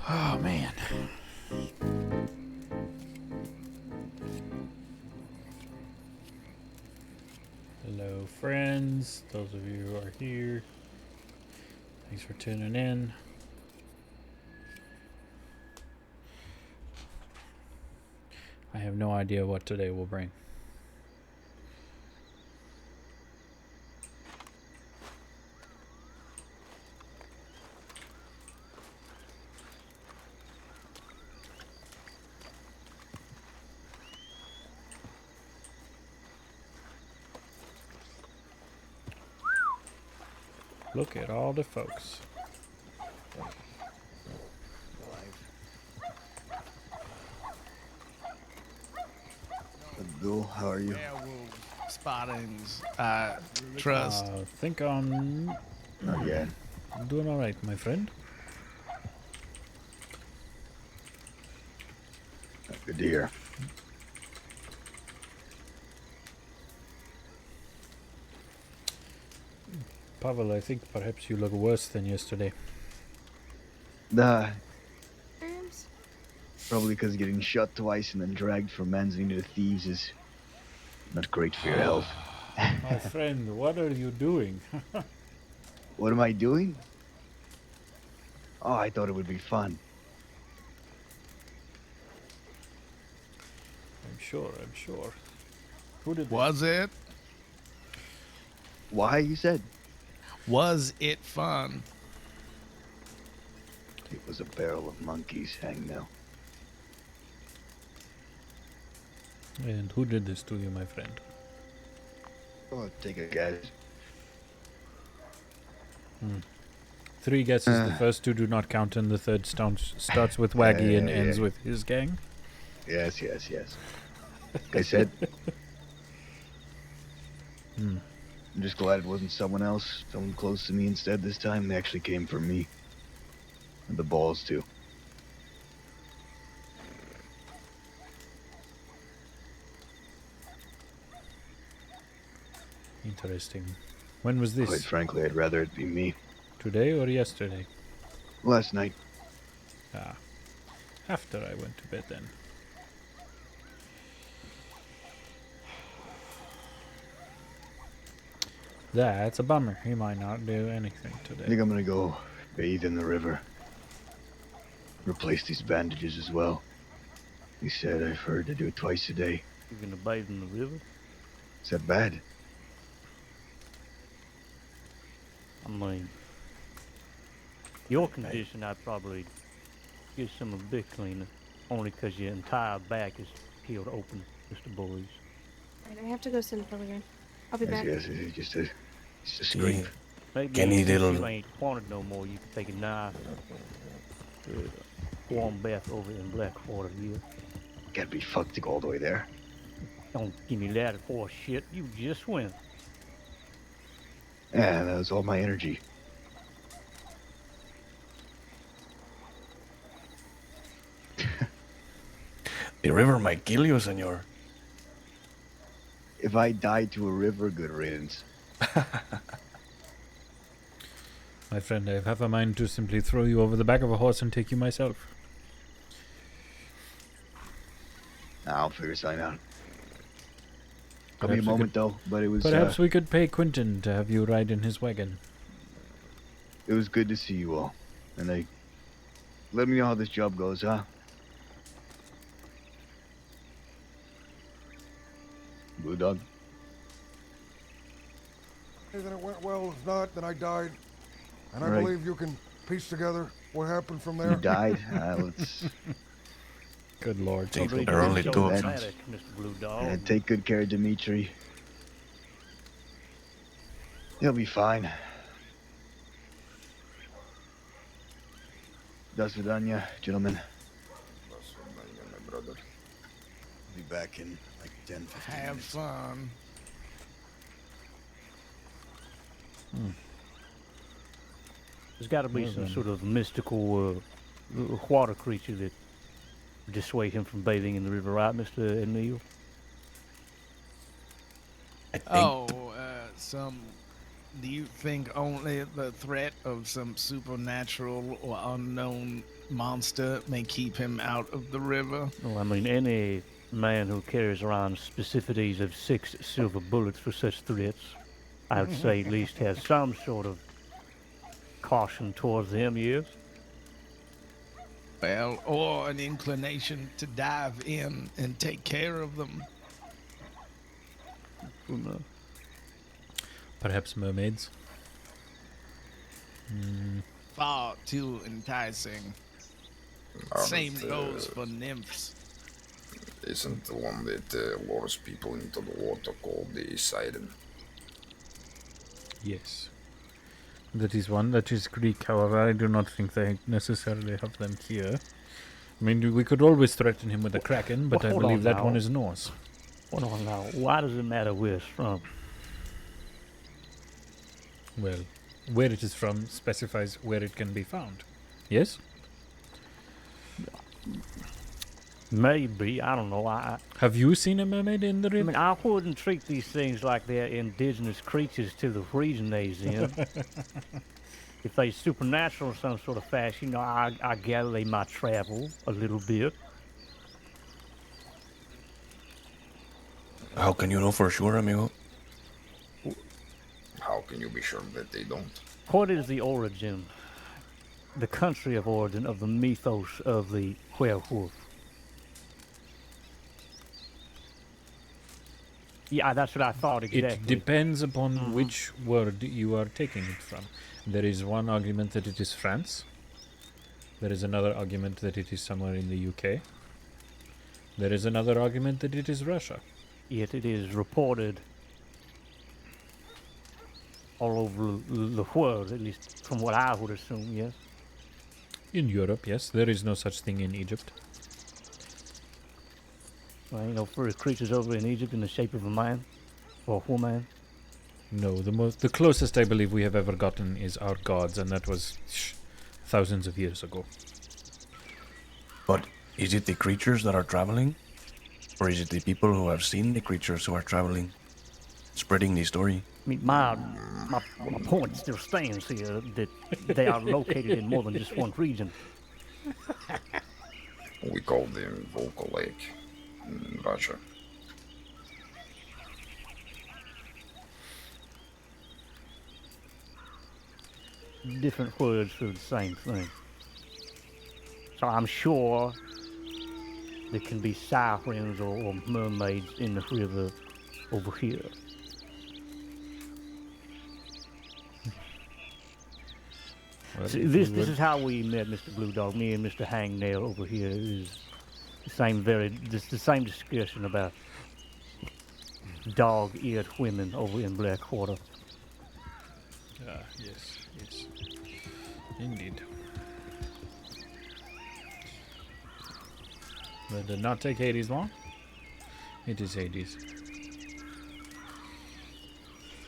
Oh, man. Hello, friends. Those of you who are here, thanks for tuning in. I have no idea what today will bring. Look at all the folks. Abdul, how are you? Spottings, trust. Think I'm Not yet. doing all right, my friend. Good to hear. Pavel, I think perhaps you look worse than yesterday. Probably because getting shot twice and then dragged from Manzini to thieves is not great for your health. My friend, what are you doing? What am I doing? Oh, I thought it would be fun. I'm sure. Who did Was it? Why, you said? Was it fun? It was a barrel of monkeys, hang now. And who did this to you, my friend? Oh, take a guess. 3 guesses. The first 2 do not count, and the third starts with Waggy and ends with his gang. Yes. Like I said. I'm just glad it wasn't someone else, someone close to me instead this time. They actually came for me. And the balls, too. Interesting. When was this? Quite frankly, I'd rather it be me. Today or yesterday? Last night. Ah. After I went to bed then. That's a bummer. He might not do anything I today. think I'm gonna go bathe in the river. Replace these bandages as well. He said I've heard to do it twice a day. You're gonna bathe in the river? Is that bad? I mean, your condition, I'd probably get some of the big cleaner, only 'cause your entire back is peeled open, Mr. Boys. Right, I have to go send Pellegrin. I'll be back. Yes, it's just a scrape. Maybe Kenny since little- you ain't wanted no more, you can take a nice warm bath over in Blackwater here. Can't be fucked to go all the way there. Don't give me that horse shit. You just went. Yeah, that was all my energy. The river might kill you, senor. If I die to a river, good riddance. My friend, I have a mind to simply throw you over the back of a horse and take you myself. I'll figure something out. Took me a Perhaps we moment though, but it was Perhaps we could pay Quentin to have you ride in his wagon. it was good to see you all. And let me know how this job goes, huh? Blue Dog. Hey, then it went well. If not, then I died. And I Right. believe you can piece together what happened from there. You died. Let's Good lord. Think Don't there are only be so two dramatic, options. Mr. Blue Dog. take good care of Dimitri. He'll be fine. До свидания, gentlemen. My brother. Be back in like 10, 15 Have minutes. fun. There's got to be some sort of mystical water creature that dissuade him from bathing in the river, right, Mr. Emil? I think Oh, do you think only the threat of some supernatural or unknown monster may keep him out of the river? Well, I mean, any man who carries around specificities of 6 silver bullets for such threats, I would say at least has some sort of caution towards them, yes? Well, or an inclination to dive in and take care of them. Who knows? Perhaps mermaids. Far too enticing. Same goes for nymphs. Isn't the one that lures people into the water called the Siren? Yes. That is one. That is Greek, however. I do not think they necessarily have them here. I mean, we could always threaten him with a kraken, but Well, I hold believe on that now. one is Norse. Hold on now. Why does it matter where it's from? Well, where it is from specifies where it can be found. Yes? Maybe. I don't know. Have you seen a mermaid in the I river? mean, I wouldn't treat these things like they're indigenous creatures to the region they's in. If they supernatural in some sort of fashion, you know, I gather they might travel a little bit. How can you know for sure, amigo? How can you be sure that they don't? What is the origin, the country of origin of the mythos of the werewolf? Yeah, that's what I thought exactly. It depends upon which word you are taking it from. There is one argument that it is France. There is another argument that it is somewhere in the UK. There is another argument that it is Russia. Yet it is reported all over the world, at least from what I would assume, yes. In Europe, yes. There is no such thing in Egypt. Well, you know, for creatures over in Egypt in the shape of a man or a woman. No, the closest I believe we have ever gotten is our gods, and that was thousands of years ago. But is it the creatures that are traveling? Or is it the people who have seen the creatures who are traveling, spreading the story? I mean, my point still stands here that they are located in more than just one region. We call them Volko Lake in Russia. different words for the same thing. So I'm sure there can be sirens or mermaids in the river over here. Well, So if this you this would- is how we met Mr. Blue Dog. Me and Mr. Hangnail over here is the same discussion about dog-eared women over in Blackwater. Yes, yes. Indeed. But it did not take Hades long. It is Hades.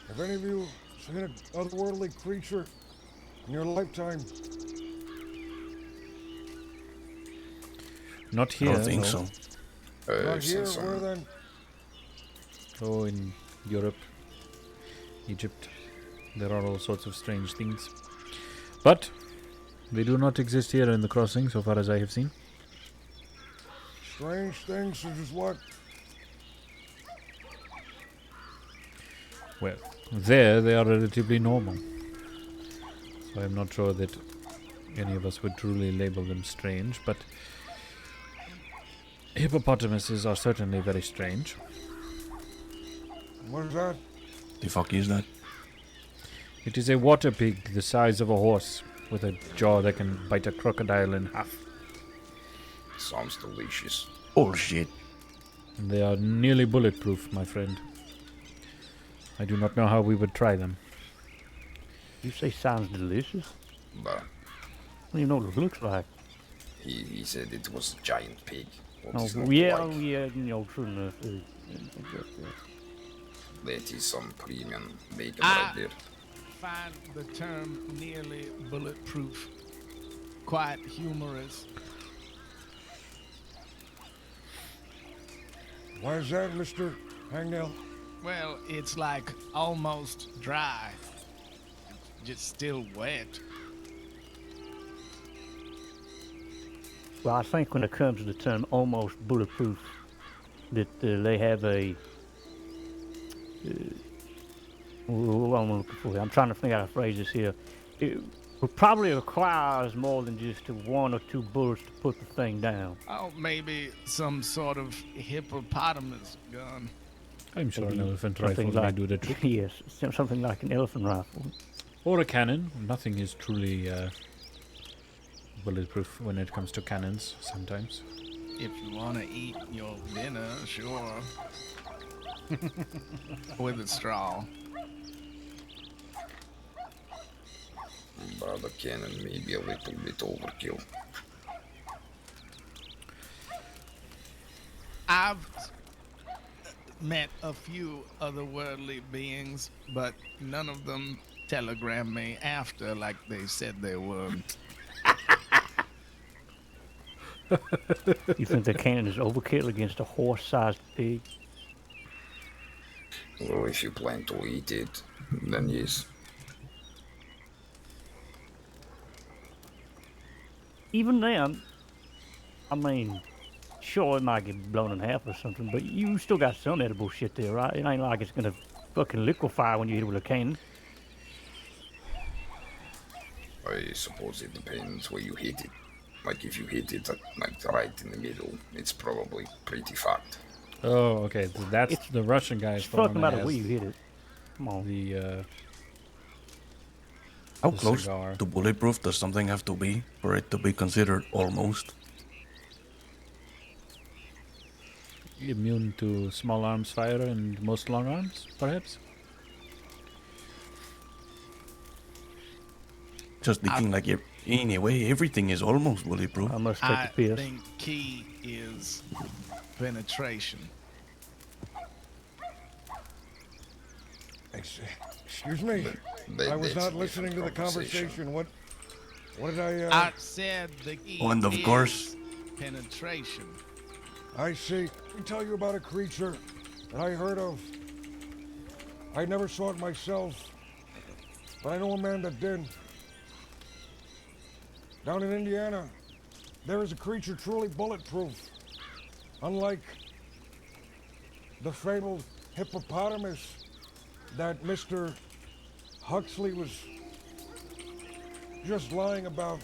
Have any of you seen an otherworldly creature in your lifetime? Not I here. don't think no. so. Not I've here. seen Where some. then? Oh, in Europe, Egypt, there are all sorts of strange things. But they do not exist here in the crossing, so far as I have seen. Strange things, such as what? Well, there they are relatively normal. So I'm not sure that any of us would truly label them strange, but hippopotamuses are certainly very strange. What is that? The fuck is that? It is a water pig the size of a horse, with a jaw that can bite a crocodile in half. Sounds delicious. Bullshit. They are nearly bulletproof, my friend. I do not know how we would try them. You say sounds delicious? But I don't even know what it looks like. he said it was a giant pig. What Oh, is not yeah, like? oh, yeah, you know, true enough. That is some premium bacon Ah. right there. Find the term nearly bulletproof quite humorous. Why is that, Mr. Hangnail? Well, it's like almost dry, just still wet. Well, I think when it comes to the term almost bulletproof, that they have a. What I'm looking for here. I'm trying to think how to phrase this here. It probably requires more than just one or two bullets to put the thing down. Oh, maybe some sort of hippopotamus gun. I'm sure an Maybe elephant something rifle may like, do the trick. yes, something like an elephant rifle. Or a cannon. Nothing is truly bulletproof when it comes to cannons, sometimes. If you want to eat your dinner, sure. With a straw. But the cannon may be a little bit overkill. I've met a few otherworldly beings, but none of them telegrammed me after like they said they would. You think the cannon is overkill against a horse-sized pig? Well, if you plan to eat it, then yes. Even then, I mean, sure, it might get blown in half or something, but you still got some edible shit there, right? It ain't like it's gonna fucking liquefy when you hit it with a cannon. I suppose it depends where you hit it. Like if you hit it like right in the middle, it's probably pretty fucked. Oh, okay. That's It's- the Russian guy. It's fucking matter where you hit it. Come on. The How The close cigar. to bulletproof does something have to be for it to be considered almost? immune to small arms fire and most long arms, perhaps. Just thinking like anyway, everything is almost bulletproof. I must take I a piss. think key is penetration. Excuse me. I was That's not a listening to the different conversation. What did I? I said the key And of is course. penetration. I see. Let me tell you about a creature that I heard of. I never saw it myself, but I know a man that did. Down in Indiana, there is a creature truly bulletproof. Unlike the fabled hippopotamus that Mr. Huxley was just lying about.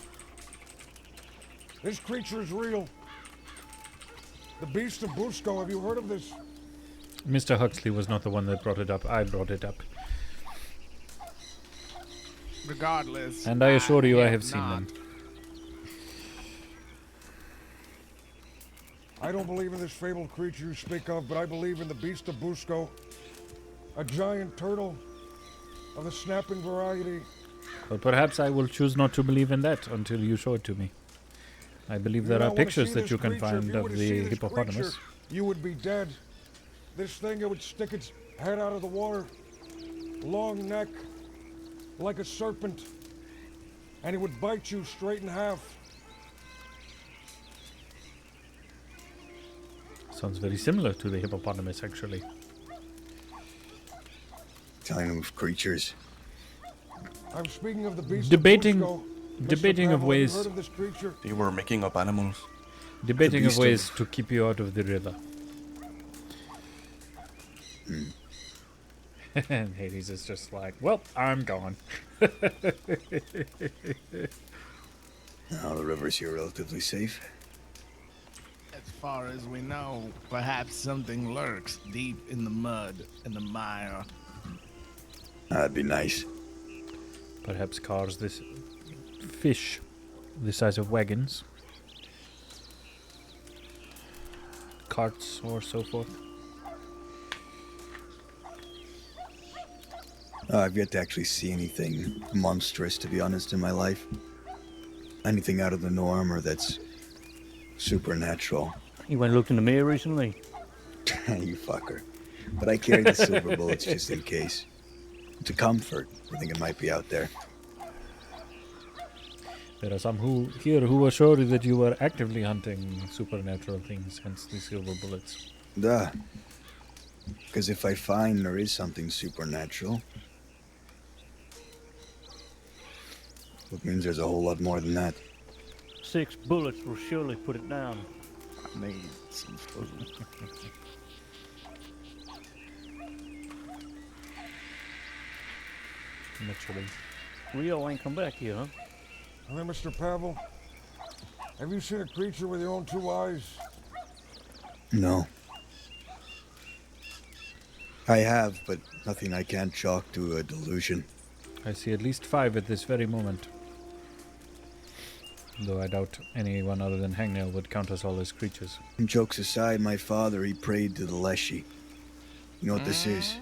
This creature is real. The Beast of Busco, have you heard of this? Mr. Huxley was not the one that brought it up. I brought it up. Regardless. And I assure you I have seen them. I don't believe in this fabled creature you speak of, but I believe in the Beast of Busco. A giant turtle of the snapping variety. But perhaps I will choose not to believe in that until you show it to me. I believe there are pictures that you can find of the hippopotamus. You would be dead. This thing, it would stick its head out of the water. Long neck, like a serpent. And it would bite you straight in half. Sounds very similar to the hippopotamus, actually. Telling of creatures. I'm speaking of the Beast Debating- of Busco. debating Mr. of Pavel, ways- have you heard of this creature? They were making up animals. Debating of beast ways to keep you out of the river. And Hades is just like, well, I'm gone. Now the river's here relatively safe. As far as we know, perhaps something lurks deep in the mud and the mire. That'd be nice. Perhaps cars this fish the size of wagons, carts, or so forth. I've yet to actually see anything monstrous, to be honest, in my life. Anything out of the norm or that's supernatural. You went and looked in the mirror recently? You fucker. But I carry the silver bullets just in case. It's a comfort. I think it might be out there. There are some who assure you that you were actively hunting supernatural things, hence the silver bullets. Duh. Because if I find there is something supernatural, it means there's a whole lot more than that. 6 bullets will surely put it down. I made some food. Naturally. Rio ain't come back here, huh? And then, Mr. Pavel, have you seen a creature with your own 2 eyes? No. I have, but nothing I can't chalk to a delusion. I see at least 5 at this very moment. Though I doubt anyone other than Hangnail would count us all as creatures. And jokes aside, my father, he prayed to the Leshy. You know what this is?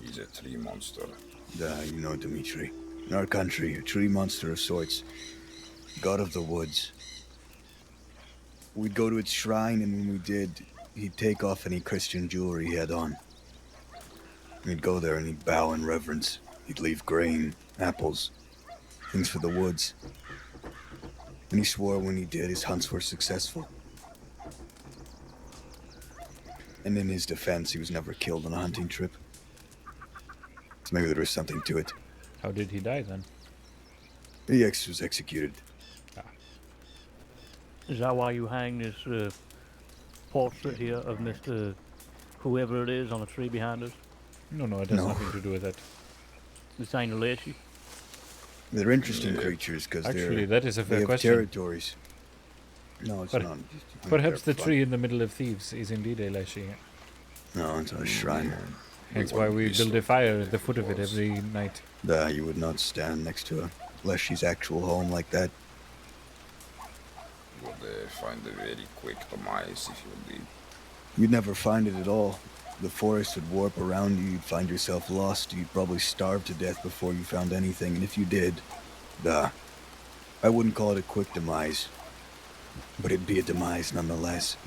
He's a tree monster. You know, Dimitri. In our country, a tree monster of sorts. God of the woods. We'd go to its shrine, and when we did, he'd take off any Christian jewelry he had on. We'd go there and he'd bow in reverence. He'd leave grain, apples, things for the woods. And he swore when he did, his hunts were successful. And in his defense, he was never killed on a hunting trip. So maybe there was something to it. How did he die then? The ex was executed. Is that why you hang this portrait here of Mr. whoever it is on the tree behind us? No, it has No. nothing to do with that. This ain't a Leshy. They're interesting creatures because Actually, that is a they fair have question. territories. No, it's Per- not. Perhaps the They're tree in the middle of Thieves is indeed a Leshy. fun. No, it's a shrine. Hence why we build a fire at the foot of it every night. You would not stand next to a Leshy's actual home like that. You would find a very quick demise if you did. You'd never find it at all. The forest would warp around you, you'd find yourself lost, you'd probably starve to death before you found anything, and if you did, I wouldn't call it a quick demise, but it'd be a demise nonetheless.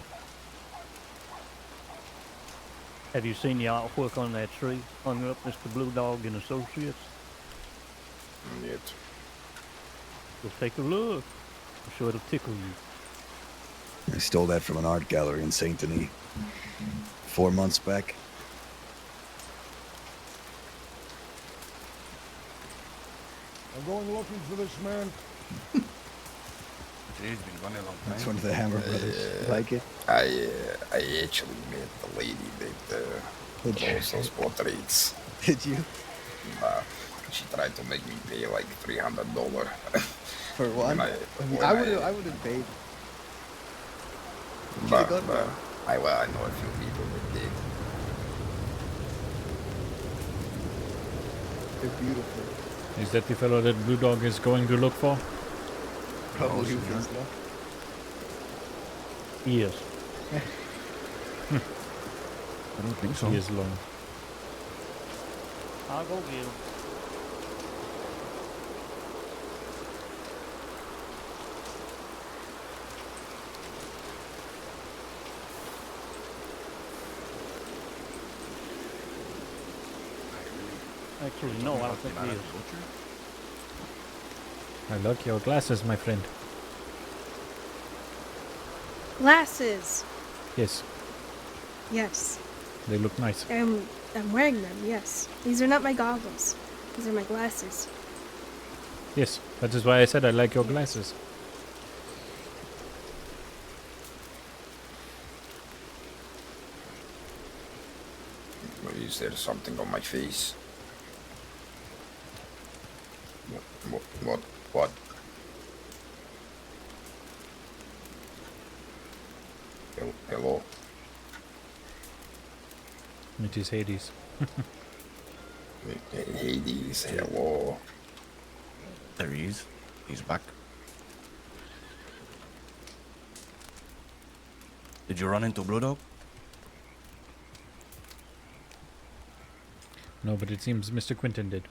Have you seen the artwork on that tree hung up, Mr. Blue Dog and Associates? Yet. Go take a look. I'm sure it'll tickle you. I stole that from an art gallery in Saint Denis 4 months back. I'm going looking for this man. It's been gone a long time. That's one of the Hammer brothers. Like it? I actually met the lady that Did you? draws those portraits. Did you? She tried to make me pay like $300. For one, When I would have paid. But, got one. I know a few people that did. They're beautiful. Is that the fellow that Blue Dog is going to look for? Probably sure. feels that. Yes. I don't think so. He is long. I'll go get him. Actually, no, I don't think he is. I like your glasses, my friend. Glasses. Yes, Yes. they look nice. I'm wearing them, yes. These are not my goggles. These are my glasses. Yes, that is why I said I like your glasses. Is there something on my face? What? Hello? It is Hades. Hades, hello. There he is. He's back. Did you run into Blue Dog? No, but it seems Mr. Quinton did.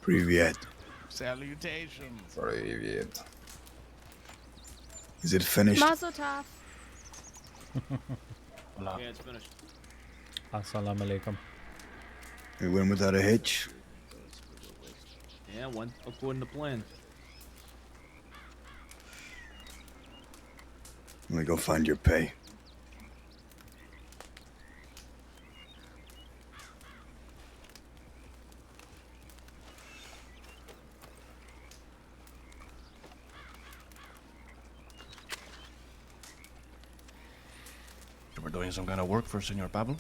Привет. Salutations. Привет. Is it finished? Mazel tov. Yeah, it's finished. Assalamu alaikum. We went without a hitch. Yeah, went according to plan. Let me go find your pay. You were doing some kind of work for Senor Pablo?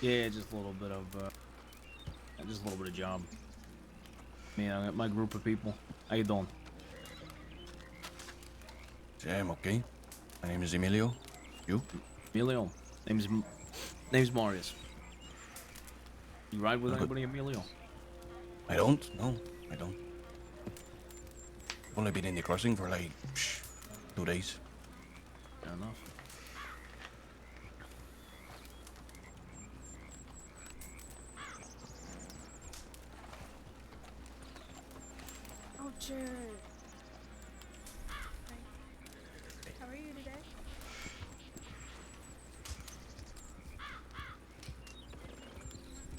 Yeah, just a little bit of, just a little bit of job. I got my group of people. How you doing? Yeah, I'm okay. My name is Emilio. You? Emilio. Name's Marius. You ride with anybody, Emilio? I don't. No, I don't. I've only been in the crossing for like 2 days. Fair enough. Oh, Jared. How are you today?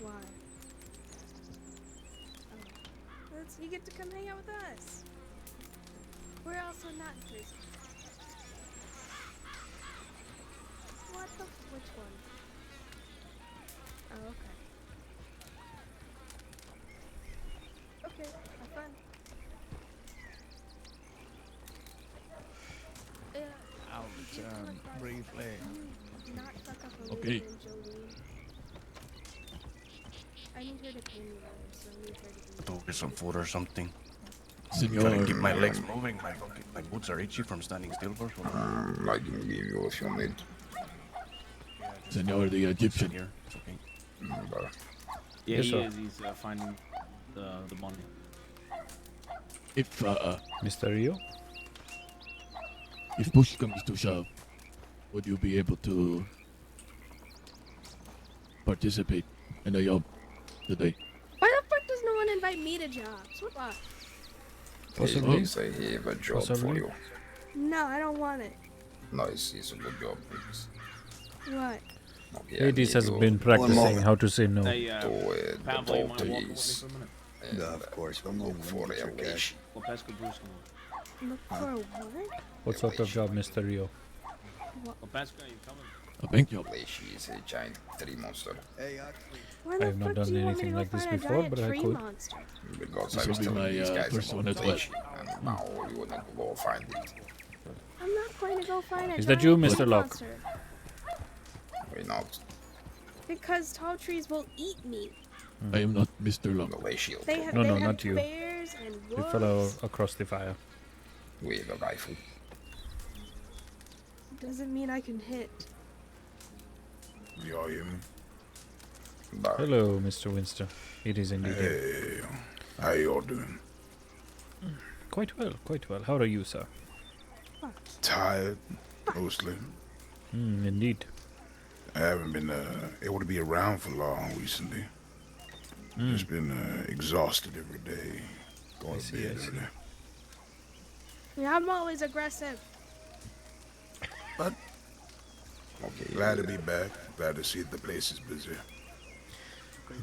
Why? Oh. You get to come hang out with us. We're also not in prison. What the? Which one? Oh, okay. Okay, have fun. I'll return briefly. Not fuck up Okay. Olivia and Jolene. I need her to pay me later, so I need her to To get some food or something. Senor, Trying to keep my legs moving. My boots are itchy from standing still for so long. I can give you if you need. Senor, the Egyptian. Here, it's okay. But Yeah, Yes, he sir. is. He's finding the money. Mr. Rio? If push comes to shove, would you be able to participate in a job today? Why the fuck does no one invite me to jobs? What the? Possibly. Yes, I have a job for Possibly. you. No, I don't want it. Nice, it's a good job, please. What? Okay, Hades I has need been you practicing moment. how to say no. Hey, to the Pablo, you mind walking with me authorities for a minute? and Yeah, of course. One look moment. for Let me a get your cash. way. Well, Pesca Bruce can. Look for what? What sort of job, Mr. Rio? Well, Pesca, you coming? Thank you. She is a giant tree monster. Hey, actually, Why I the have not fuck done do you want me anything to go like this find a before, giant but I tree could. monster? Because This I was will be telling my, these guys first about one as well. Leishi, and now you wanna go find it. I'm not going to go find a Is giant that you, tree Mr. Locke? monster. Why not? Because tall trees will eat me. I am not Mr. The Locke. Leishi will They kill have, No, they no, have not you. bears and The wolves. fellow across the fire. with a rifle. Doesn't mean I can hit. Y'all hear me? But Hello, Mr. Winston. It is indeed him. Hey, how y'all doing? Quite well, quite well. How are you, sir? Tired, mostly. Indeed. I haven't been able to be around for long recently. Just been exhausted every day. Going to bed every day. Yeah, I'm always aggressive. But okay, glad to be back. Glad to see the place is busy.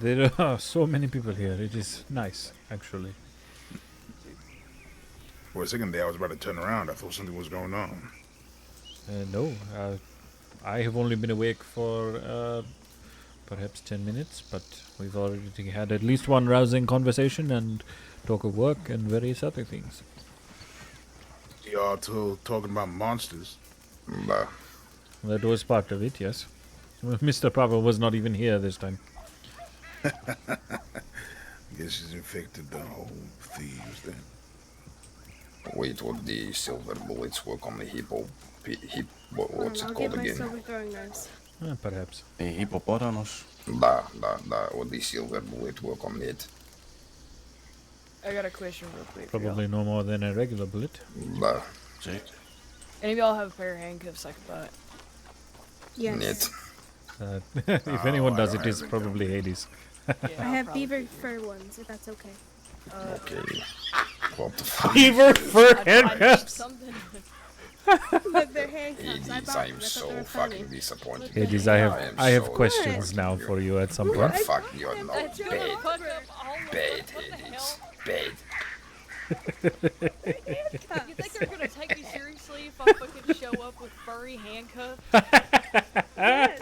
There are so many people here. It is nice, actually. For a second there, I was about to turn around. I thought something was going on. No, I have only been awake for perhaps 10 minutes, but we've already had at least one rousing conversation and talk of work and various other things. Y'all talking about monsters. but That was part of it, yes. Mr. Papa was not even here this time. Guess she's infected the whole thieves then. wait, what the silver bullets work on the hippo? What's it I'll called get my again? silver throwing knives. Perhaps. The hippopotamus. What the silver bullet work on it? I got a question real quick. Probably no more than a regular bullet. Bah, See? Any of y'all have a pair of handcuffs I can buy? Yes. net. If anyone I does, don't it is have it, probably Hades. Yeah, I have probably. beaver fur ones, if that's okay. Okay. What the fuck? Beaver fur I handcuffs! something. But they're handcuffs. I Hades, bought I'm them. I thought so they were funny. fucking disappointed. Hades, I I have so questions disappointed now in you. for you at some You're point. fuck, you're not That's bad. gonna fuck up all of Bad, us. What the Hades. hell? Bad. You think they're gonna take me seriously if I fucking show up with furry handcuffs?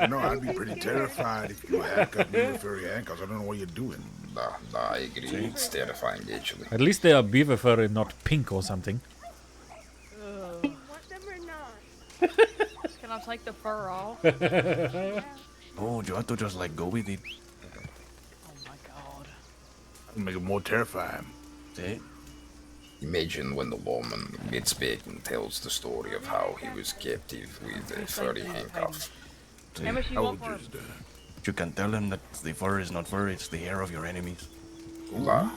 No, I'd be pretty terrified if you handcuffed me with furry handcuffs. I don't know what you're doing. Nah, I agree. It's terrifying, actually. At least they are beaver fur and not pink or something. Ugh. Want them or not? Can I take the fur off? Oh, you have to just like go with it. Oh my god. It'll make it more terrifying. See? Imagine when the woman gets back and tells the story of how he was captive with a furry handcuff. See? How much you I want would for 'em? just, You can tell them that the fur is not fur, it's the hair of your enemies. Bah,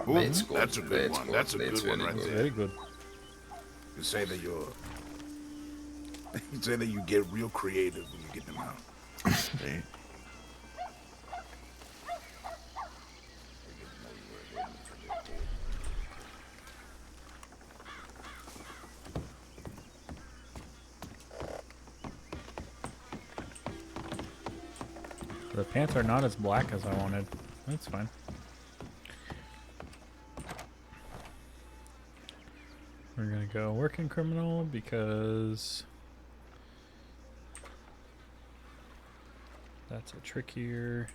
Ooh, that's good. that's a good one. That's a good one very right good. there. Very good. you say that you're... you say that you get real creative when you get them out. See? The pants are not as black as I wanted. That's fine. We're gonna go working criminal because that's a trickier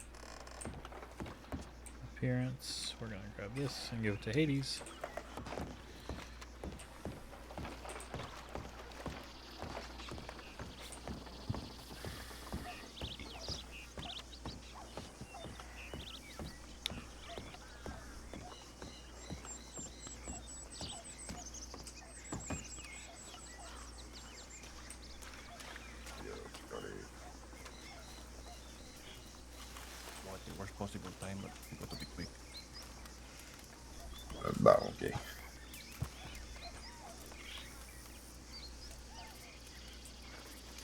appearance. We're gonna grab this and give it to Hades. What the worst possible time, but you got to be quick. Bah, okay.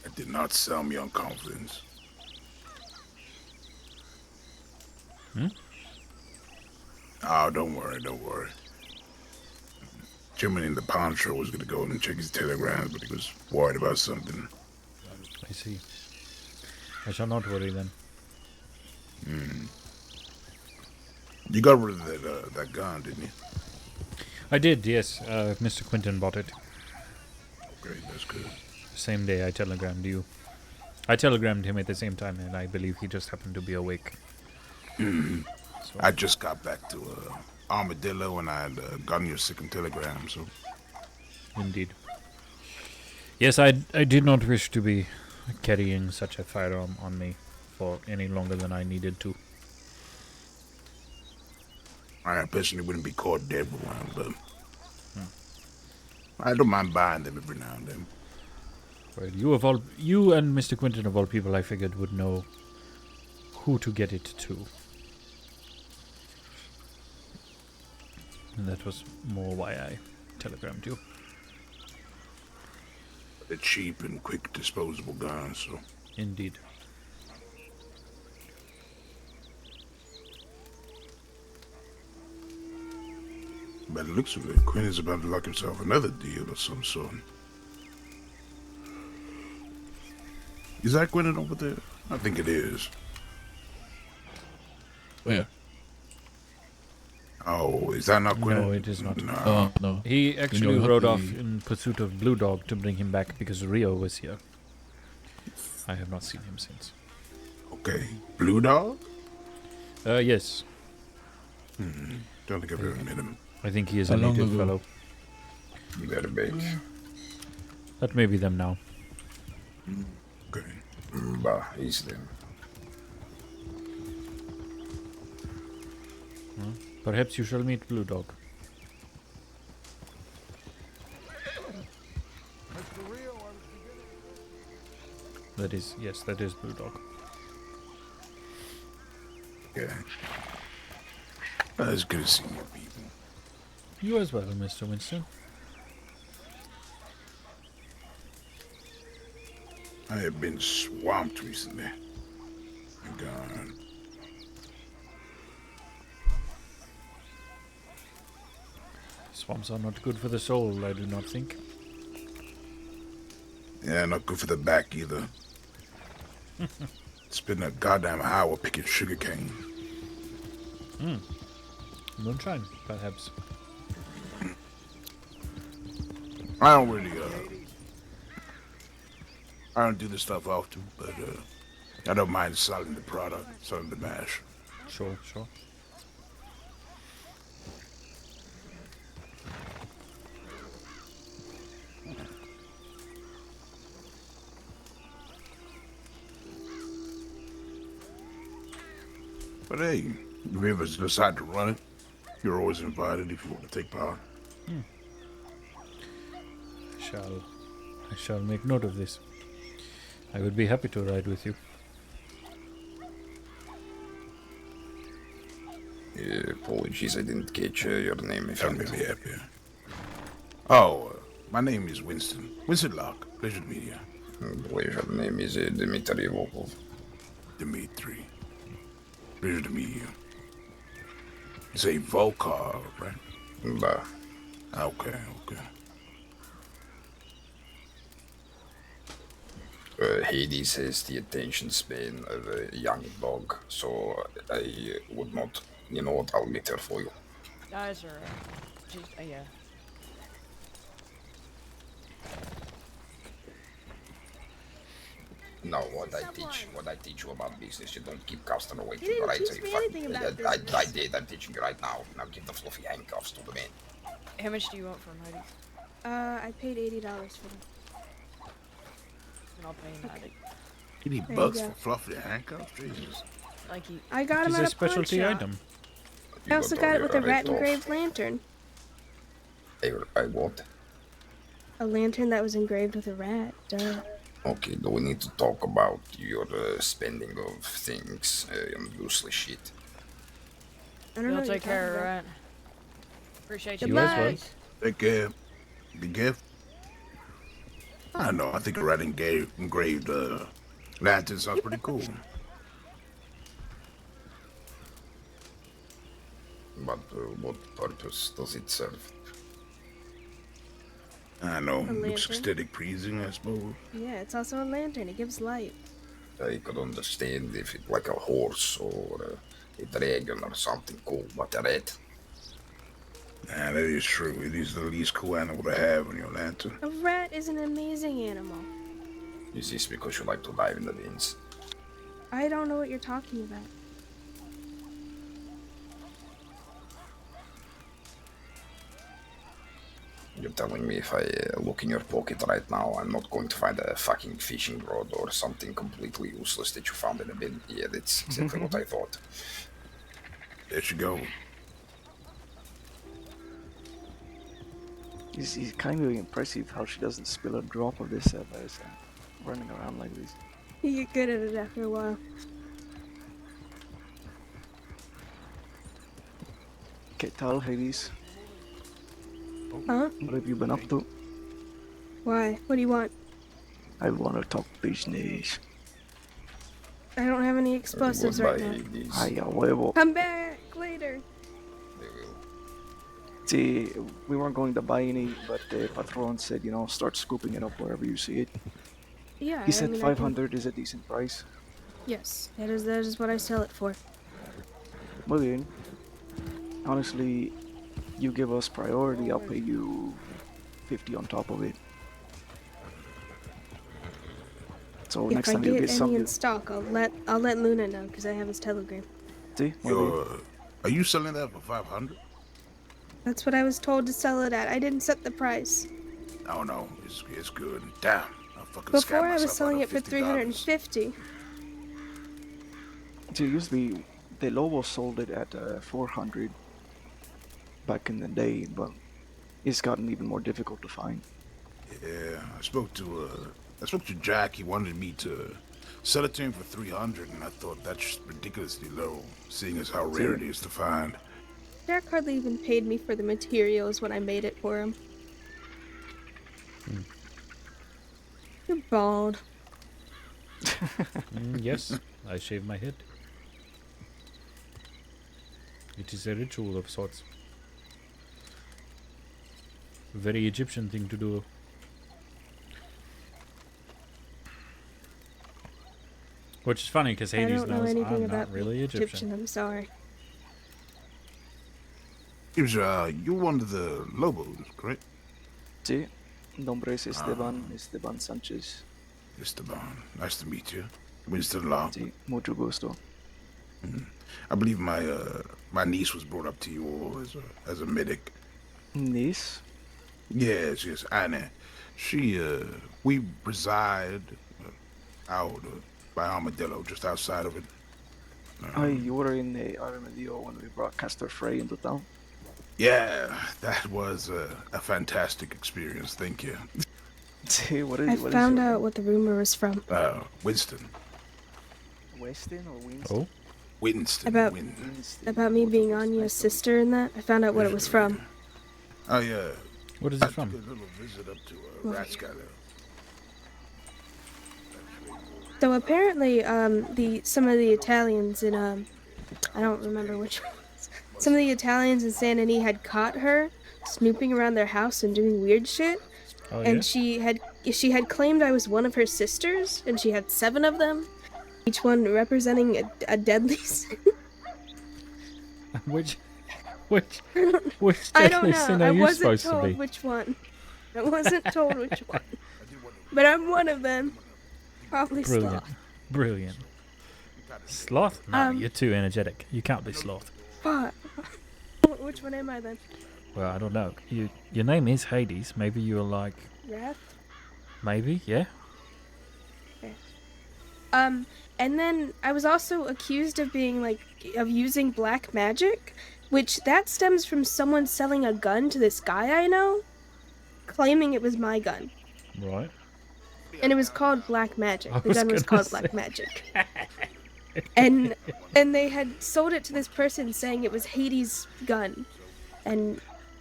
That did not sell me on confidence. Oh, don't worry, don't worry. Jimmy in the pawn shop was gonna go and check his telegrams, but he was worried about something. I see. I shall not worry then. You got rid of that gun, didn't you? I did, yes. Mr. Quinton bought it. Great, that's good. Same day I telegrammed you. I telegrammed him at the same time, and I believe he just happened to be awake. So, I just got back to Armadillo, and I had gotten your second telegram, so... indeed. Yes, I did not wish to be carrying such a firearm on me for any longer than I needed to. I personally wouldn't be caught dead with one, but... I don't mind buying them every now and then. Well, you and Mr. Quinton of all people, I figured would know who to get it to. And that was more why I telegrammed you. They're cheap and quick disposable guns, so... Indeed. By the looks of it, Quinn is about to lock himself another deal of some sort. Is that Quinn over there? I think it is. Where? Oh, is that not Quinn? No, it is not. No. Oh, no. He actually have rode the- off in pursuit of Blue Dog to bring him back because Rio was here. I have not seen him since. Okay. Blue Dog? Yes. Don't think I've ever met him. I think he is How a long native ago? fellow. Very big. That may be them now. Okay. Bah, he's them. Perhaps you shall meet Blue Dog. That is, yes, that is Blue Dog. Yeah. It's good to see you people. You as well, Mr. Winston. I have been swamped recently. My God. Swamps are not good for the soul, I do not think. Yeah, not good for the back either. Spending a goddamn hour picking sugarcane. Moonshine, perhaps. I don't really, I don't do this stuff often, but, I don't mind selling the product, selling the mash. Sure, sure. But hey, if you ever decide to run it, you're always invited if you want to take part. I shall make note of this. I would be happy to ride with you. Apologies, I didn't catch your name. If That made me happy. Oh, my name is Winston. Winston Locke. Pleasure to meet you. Pleasure. Name is Dmitry Volkov. Dimitri. Pleasure to meet you. You say Volkov, right? Bah. Okay, okay. Hades has the attention span of a young dog, so I would not, you know what, I'll get her for you. Guys are just yeah. No, what I teach you about business, you don't keep customer waiting. You didn't Right? teach So you me fuck- anything about I business. did. I'm teaching you right now. Now give the fluffy handcuffs to the man. How much do you want for Mighty? I paid $80 for them. And I'll pay Mighty. $80 There you bucks go. for fluffy handcuffs? Jesus. Thank you. I got It them is at a a pawn specialty shop. item. I also got it with a rat off. engraved lantern. I what? A lantern that was engraved with a rat. Duh. Okay, do we need to talk about your spending of things and useless shit? I don't know. You'll what you're take care of talking it, about. right? Appreciate You you as well. guys. Take care. Be careful. I don't know. I think a rat engraved lantern sounds pretty cool. But what purpose does it serve? I know. A Looks lantern? aesthetic pleasing, I suppose. Yeah, it's also a lantern. It gives light. I could understand if it like a horse or a dragon or something cool, but a rat? Nah, that is true. It is the least cool animal to have on your lantern. A rat is an amazing animal. Is this because you like to dive in the veins? I don't know what you're talking about. You're telling me if I look in your pocket right now, I'm not going to find a fucking fishing rod or something completely useless that you found in a bin? Yeah, that's exactly what I thought. There you go. It's kind of impressive how she doesn't spill a drop of this ever, running around like this. You get good at it after a while. ¿Qué tal, Hades? Huh? What have you been up to? Why? What do you want? I want to talk business. I don't have any explosives right now. Ay, a huevo. Come back later. See, we weren't going to buy any, but the patron said, start scooping it up wherever you see it. Yeah. He said I mean, 500 is a decent price. Yes, that is what I sell it for. Muy bien. Honestly, you give us priority, I'll pay you 50 on top of it. So next time you get If I get any something. in stock, I'll let Luna know because I have his telegram. See? Are you selling that for 500? That's what I was told to sell it at. I didn't set the price. Oh no, it's good. Damn, I fucking Before scammed I was myself selling out it of for $50. $350. See, usually the Lobo sold it at 400 back in the day, but it's gotten even more difficult to find. Yeah, I spoke to Jack. He wanted me to sell it to him for 300, and I thought that's ridiculously low, seeing as how rare it is to find. Jack hardly even paid me for the materials when I made it for him. You're bald. Yes, I shave my head. It is a ritual of sorts. Very Egyptian thing to do. Which is funny because Hades I don't know knows anything I'm about not really Egyptian. I'm sorry. You're one of the Lobos, correct? Sí, nombre es Esteban Sánchez. Esteban, nice to meet you. Winston-Law. Sí, mucho gusto. I believe my niece was brought up to you all as a medic. Niece? Yes, Anna. We reside out by Armadillo, just outside of it. You were in the Armadillo when we brought Castor Frey into town? Yeah, that was a fantastic experience, thank you. Sí, I found out what the rumor was from. Winston. Winston or Winston? Oh? Winston. About me being Anya's sister and that. I found out what it was from. Oh, yeah. What is it from? I took a little visit up to Rathskeller. So apparently, some of the Italians in I don't remember which ones. Some of the Italians in Saint Denis had caught her snooping around their house and doing weird shit. Oh, And yeah? she had claimed I was one of her sisters, and she had 7 of them, each one representing a deadly sin. Which I don't deadly know. sin I are you wasn't supposed to told be? which one. I wasn't told which one. But I'm one of them. Probably Brilliant. Sloth. Brilliant. Sloth? No, Um, you're too energetic. You can't be Sloth. Fuck. Which one am I then? Well, I don't know. Your name is Hades. Maybe you're like... Wrath? Maybe, yeah? Okay. And then I was also accused of of using black magic, which that stems from someone selling a gun to this guy I know, claiming it was my gun. Right. And it was called black magic. I The was gun was gonna called say. black magic. And they had sold it to this person saying it was Hades' gun. And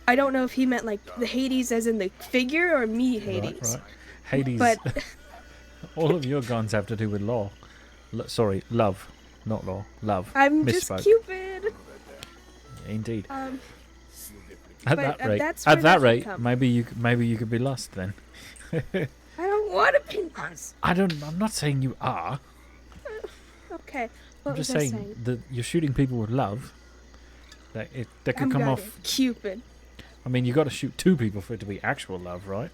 I don't know if he meant like the Hades as in the figure or me Hades. Right. Hades. But all of your guns have to do with law. Sorry, love. Not law. Love. I'm Misspoke. just Cupid. Indeed. At At that rate, maybe you could be lost then. I don't want to be lost. I'm not saying you are. Okay. What I'm just was I saying that you're shooting people with love. That could I'm come got off. it. Cupid. I mean, you got to shoot 2 people for it to be actual love, right?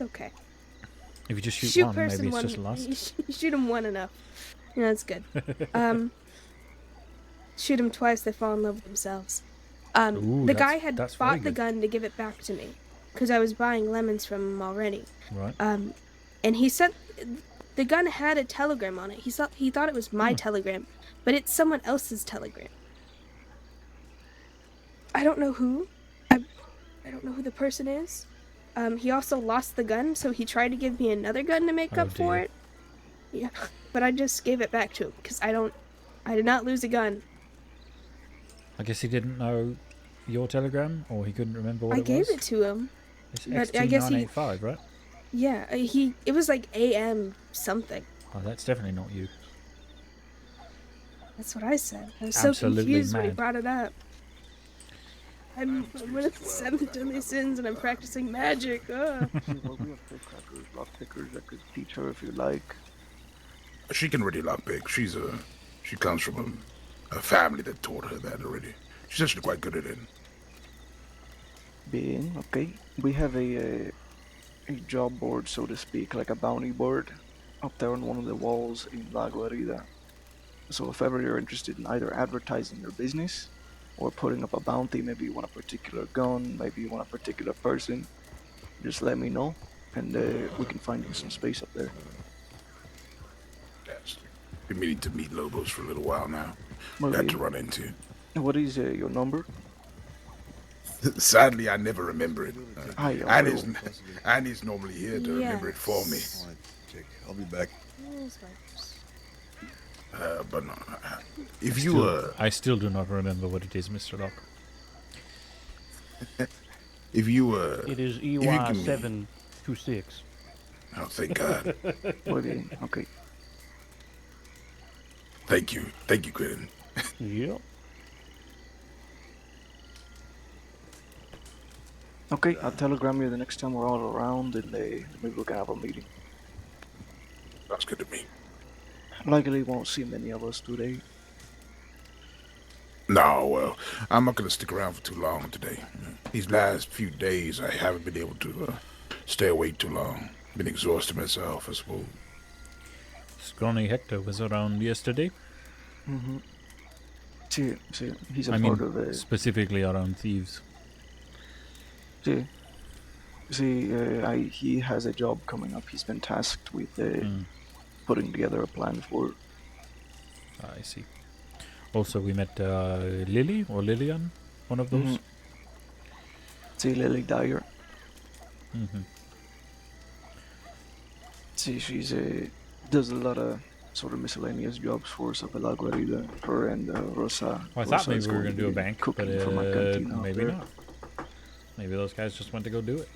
Okay. If you just shoot, shoot one, person maybe it's one. just lost. You shoot them one enough. Yeah, that's good. Shoot them twice, they fall in love with themselves. Ooh, the guy had that's very bought the good. gun to give it back to me because I was buying lemons from him already. Right. And he said the gun had a telegram on it. He thought it was my telegram, but it's someone else's telegram. I don't know who. I don't know who the person is. He also lost the gun, so he tried to give me another gun to make up for it. Yeah, but I just gave it back to him because I did not lose a gun. I guess he didn't know your telegram, or he couldn't remember what it was. I gave it to him. It's But I guess he. XT985, right? Yeah, it was like AM something. Oh, that's definitely not you. That's what I said. I was so Absolutely confused when he mad. brought it up. I'm one of the 7 deadly sins, and I'm practicing magic. Well, we have pickcrackers, lockpickers that could teach her if you like. She can really lockpick. She comes from a family that taught her that already. She's actually quite good at it. Being okay, we have a job board, so to speak, like a bounty board, up there on one of the walls in La Guarida. So if ever you're interested in either advertising your business or putting up a bounty, maybe you want a particular gun, maybe you want a particular person, just let me know, and we can find you some space up there. Yes. Been meaning to meet Lobos for a little while now. Well, Got to run into. What is your number? Sadly, I never remember it. I Annie's normally here to remember it for me. I'll be back. But no, if you I still do not remember what it is, Mr. Locke. if you It is if you EY can- 726. Oh, thank God. Okay. Thank you, Quentin. Yep. Okay, I'll telegram you the next time we're all around, and maybe we can have a meeting. Sounds good to me. Likely won't see many of us today. No, well, I'm not gonna stick around for too long today. These last few days, I haven't been able to stay awake too long. Been exhausted myself, I suppose. Scrawny Hector was around yesterday. Mm-hmm. See, he's a I part mean, of a... specifically around thieves. See, he has a job coming up. He's been tasked with putting together a plan for. I see. Also, we met Lily or Lillian, one of those. See, Lily Dyer. Mm-hmm. See, she's does a lot of sort of miscellaneous jobs for us up at La Guarida. Her and Rosa. Well, I thought Rosa maybe is we were going going to do a be bank, but cooking for my canteen out maybe there. not. Maybe those guys just went to go do it.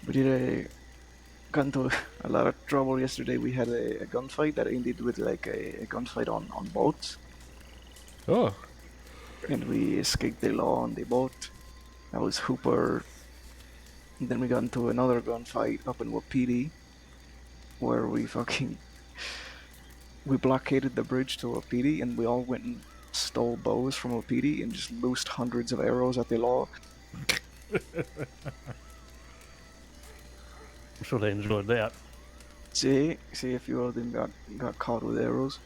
We did got into a lot of trouble yesterday. We had a gunfight that ended with like a gunfight on boats. Oh. And we escaped the law on the boat. That was Hooper. And then we got into another gunfight up in Wapiti, where we blockaded the bridge to Wapiti, and we all went and stole bows from Wapiti and just loosed hundreds of arrows at the law. I'm sure they enjoyed that. See, a few of them got caught with arrows.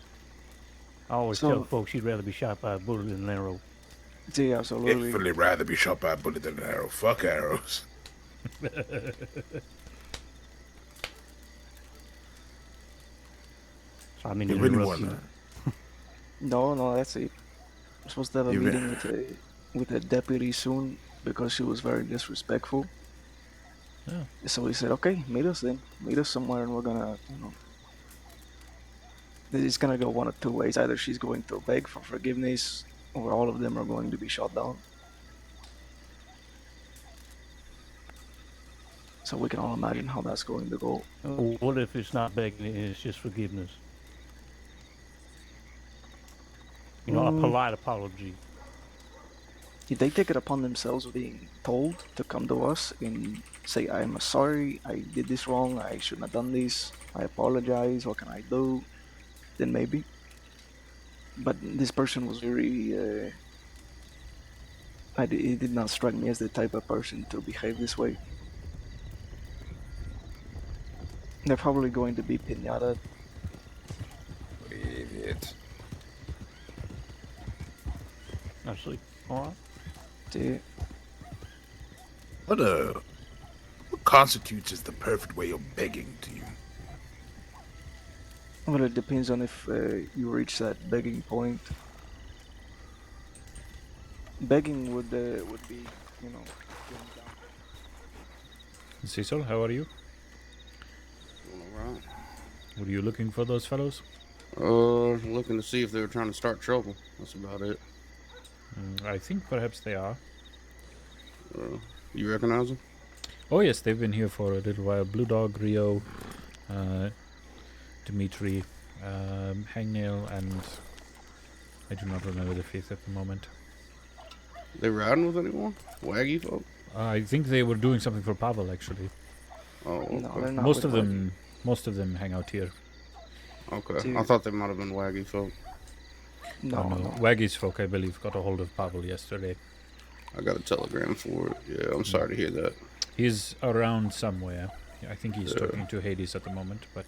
I always So- tell folks you'd rather be shot by a bullet than an arrow. See, absolutely. Infinitely rather be shot by a bullet than an arrow. Fuck arrows. So, I mean, You to really interrupt wanna- you. No, that's it. I'm supposed to have a You meeting re- with a deputy soon because she was very disrespectful. Yeah. So we said, okay, meet us then. Meet us somewhere, and we're gonna, it's gonna go one of two ways. Either she's going to beg for forgiveness, or all of them are going to be shot down. So we can all imagine how that's going to go. What if it's not begging and it's just forgiveness? You know, a polite apology. If they take it upon themselves being told to come to us and say, I'm sorry, I did this wrong, I shouldn't have done this, I apologize, what can I do? Then maybe. But this person was very, it did not strike me as the type of person to behave this way. They're probably going to be piñata. Привет. I see. All right. See, What constitutes as the perfect way of begging to you? well, it depends on if you reach that begging point. Begging would be, you know, going down. Cecil, how are you? Alright. Were you looking for those fellows? Looking to see if they were trying to start trouble. That's about it. I think perhaps they are. You recognize them? Oh yes, they've been here for a little while. Blue Dog, Rio, Dimitri, Hangnail, and I do not remember the fifth at the moment. They riding with anyone? Waggy folk? I think they were doing something for Pavel actually. Oh, okay. No, they're not Most with of them hang out here. Okay. Dude. I thought they might have been Waggy folk. No, Oh, no. Waggy's folk, I believe, got a hold of Pavel yesterday. I got a telegram for it. Yeah, I'm sorry to hear that. He's around somewhere. I think he's talking to Hades at the moment, but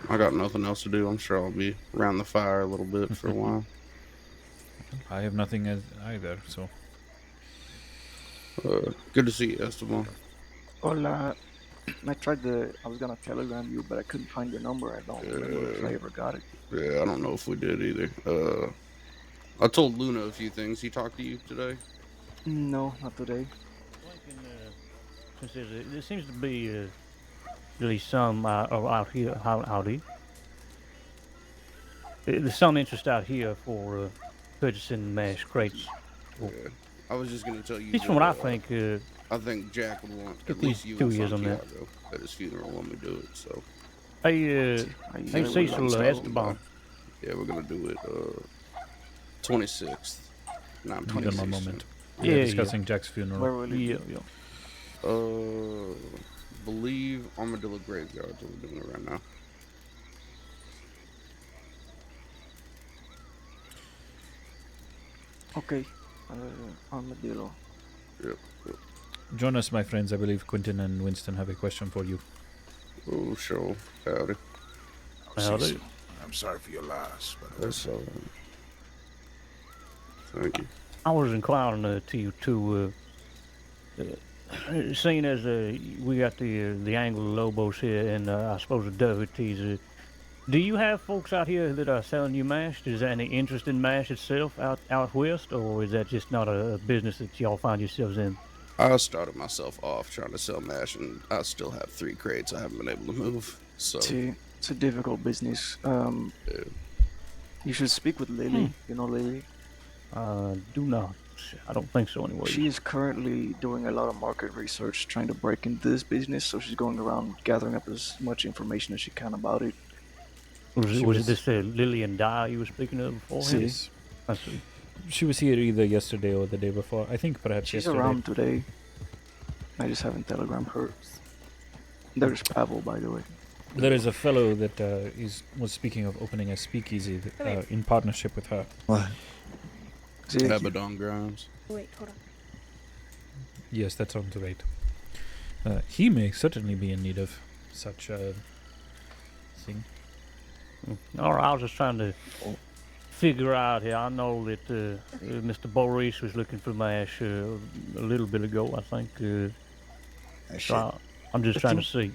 I got nothing else to do. I'm sure I'll be around the fire a little bit for a while. I have nothing either, so. Good to see you, Esteban. Hola. I was gonna telegram you, but I couldn't find your number. I don't remember if I ever got it. Yeah, I don't know if we did either. I told Luna a few things. He talked to you today? No, not today. Since there seems to be really some out here, howdy. There's some interest out here for purchasing mash crates. Yeah. I was just gonna tell you. At least from what I think. I think Jack would want Get at least you 2 and years on that. Santiago at his funeral when we do it. So. Hey, Cecil So, Esteban. Yeah, we're gonna do it 26th. Not Give them a 26th. moment. Yeah, We're discussing Jack's funeral. Where will it be? Believe Armadillo Graveyard. So we're doing it right now. Okay. Armadillo. Yep. Join us, my friends. I believe Quentin and Winston have a question for you. Oh, sure. Howdy. Cecil, I'm sorry for your loss, but That's all right. Thank you. I was inquiring to you too. Seeing as we got the Anglo Lobos here, and I suppose the Dohertys. Do you have folks out here that are selling you mash? Is there any interest in mash itself out west, or is that just not a business that y'all find yourselves in? I started myself off trying to sell mash, and I still have 3 crates I haven't been able to move. So It's a difficult business. yeah. You should speak with Lily. You know Lily? Do not. I don't think so anyway. She is currently doing a lot of market research, trying to break into this business. So she's going around gathering up as much information as she can about it. Was it this Lillian Dye you were speaking of before? Yes. I see. She was here either yesterday or the day before. I think perhaps She's yesterday. around today. I just haven't telegrammed her. There's Pavel, by the way. There is a fellow that was speaking of opening a speakeasy in partnership with her. What? Abaddon Grimes. Wait, hold on. Yes, that sounds right. He may certainly be in need of such a thing. All right, I was just trying to figure out here. I know that Mr. Boris was looking for mash a little bit ago, I think. So I'm just trying to see.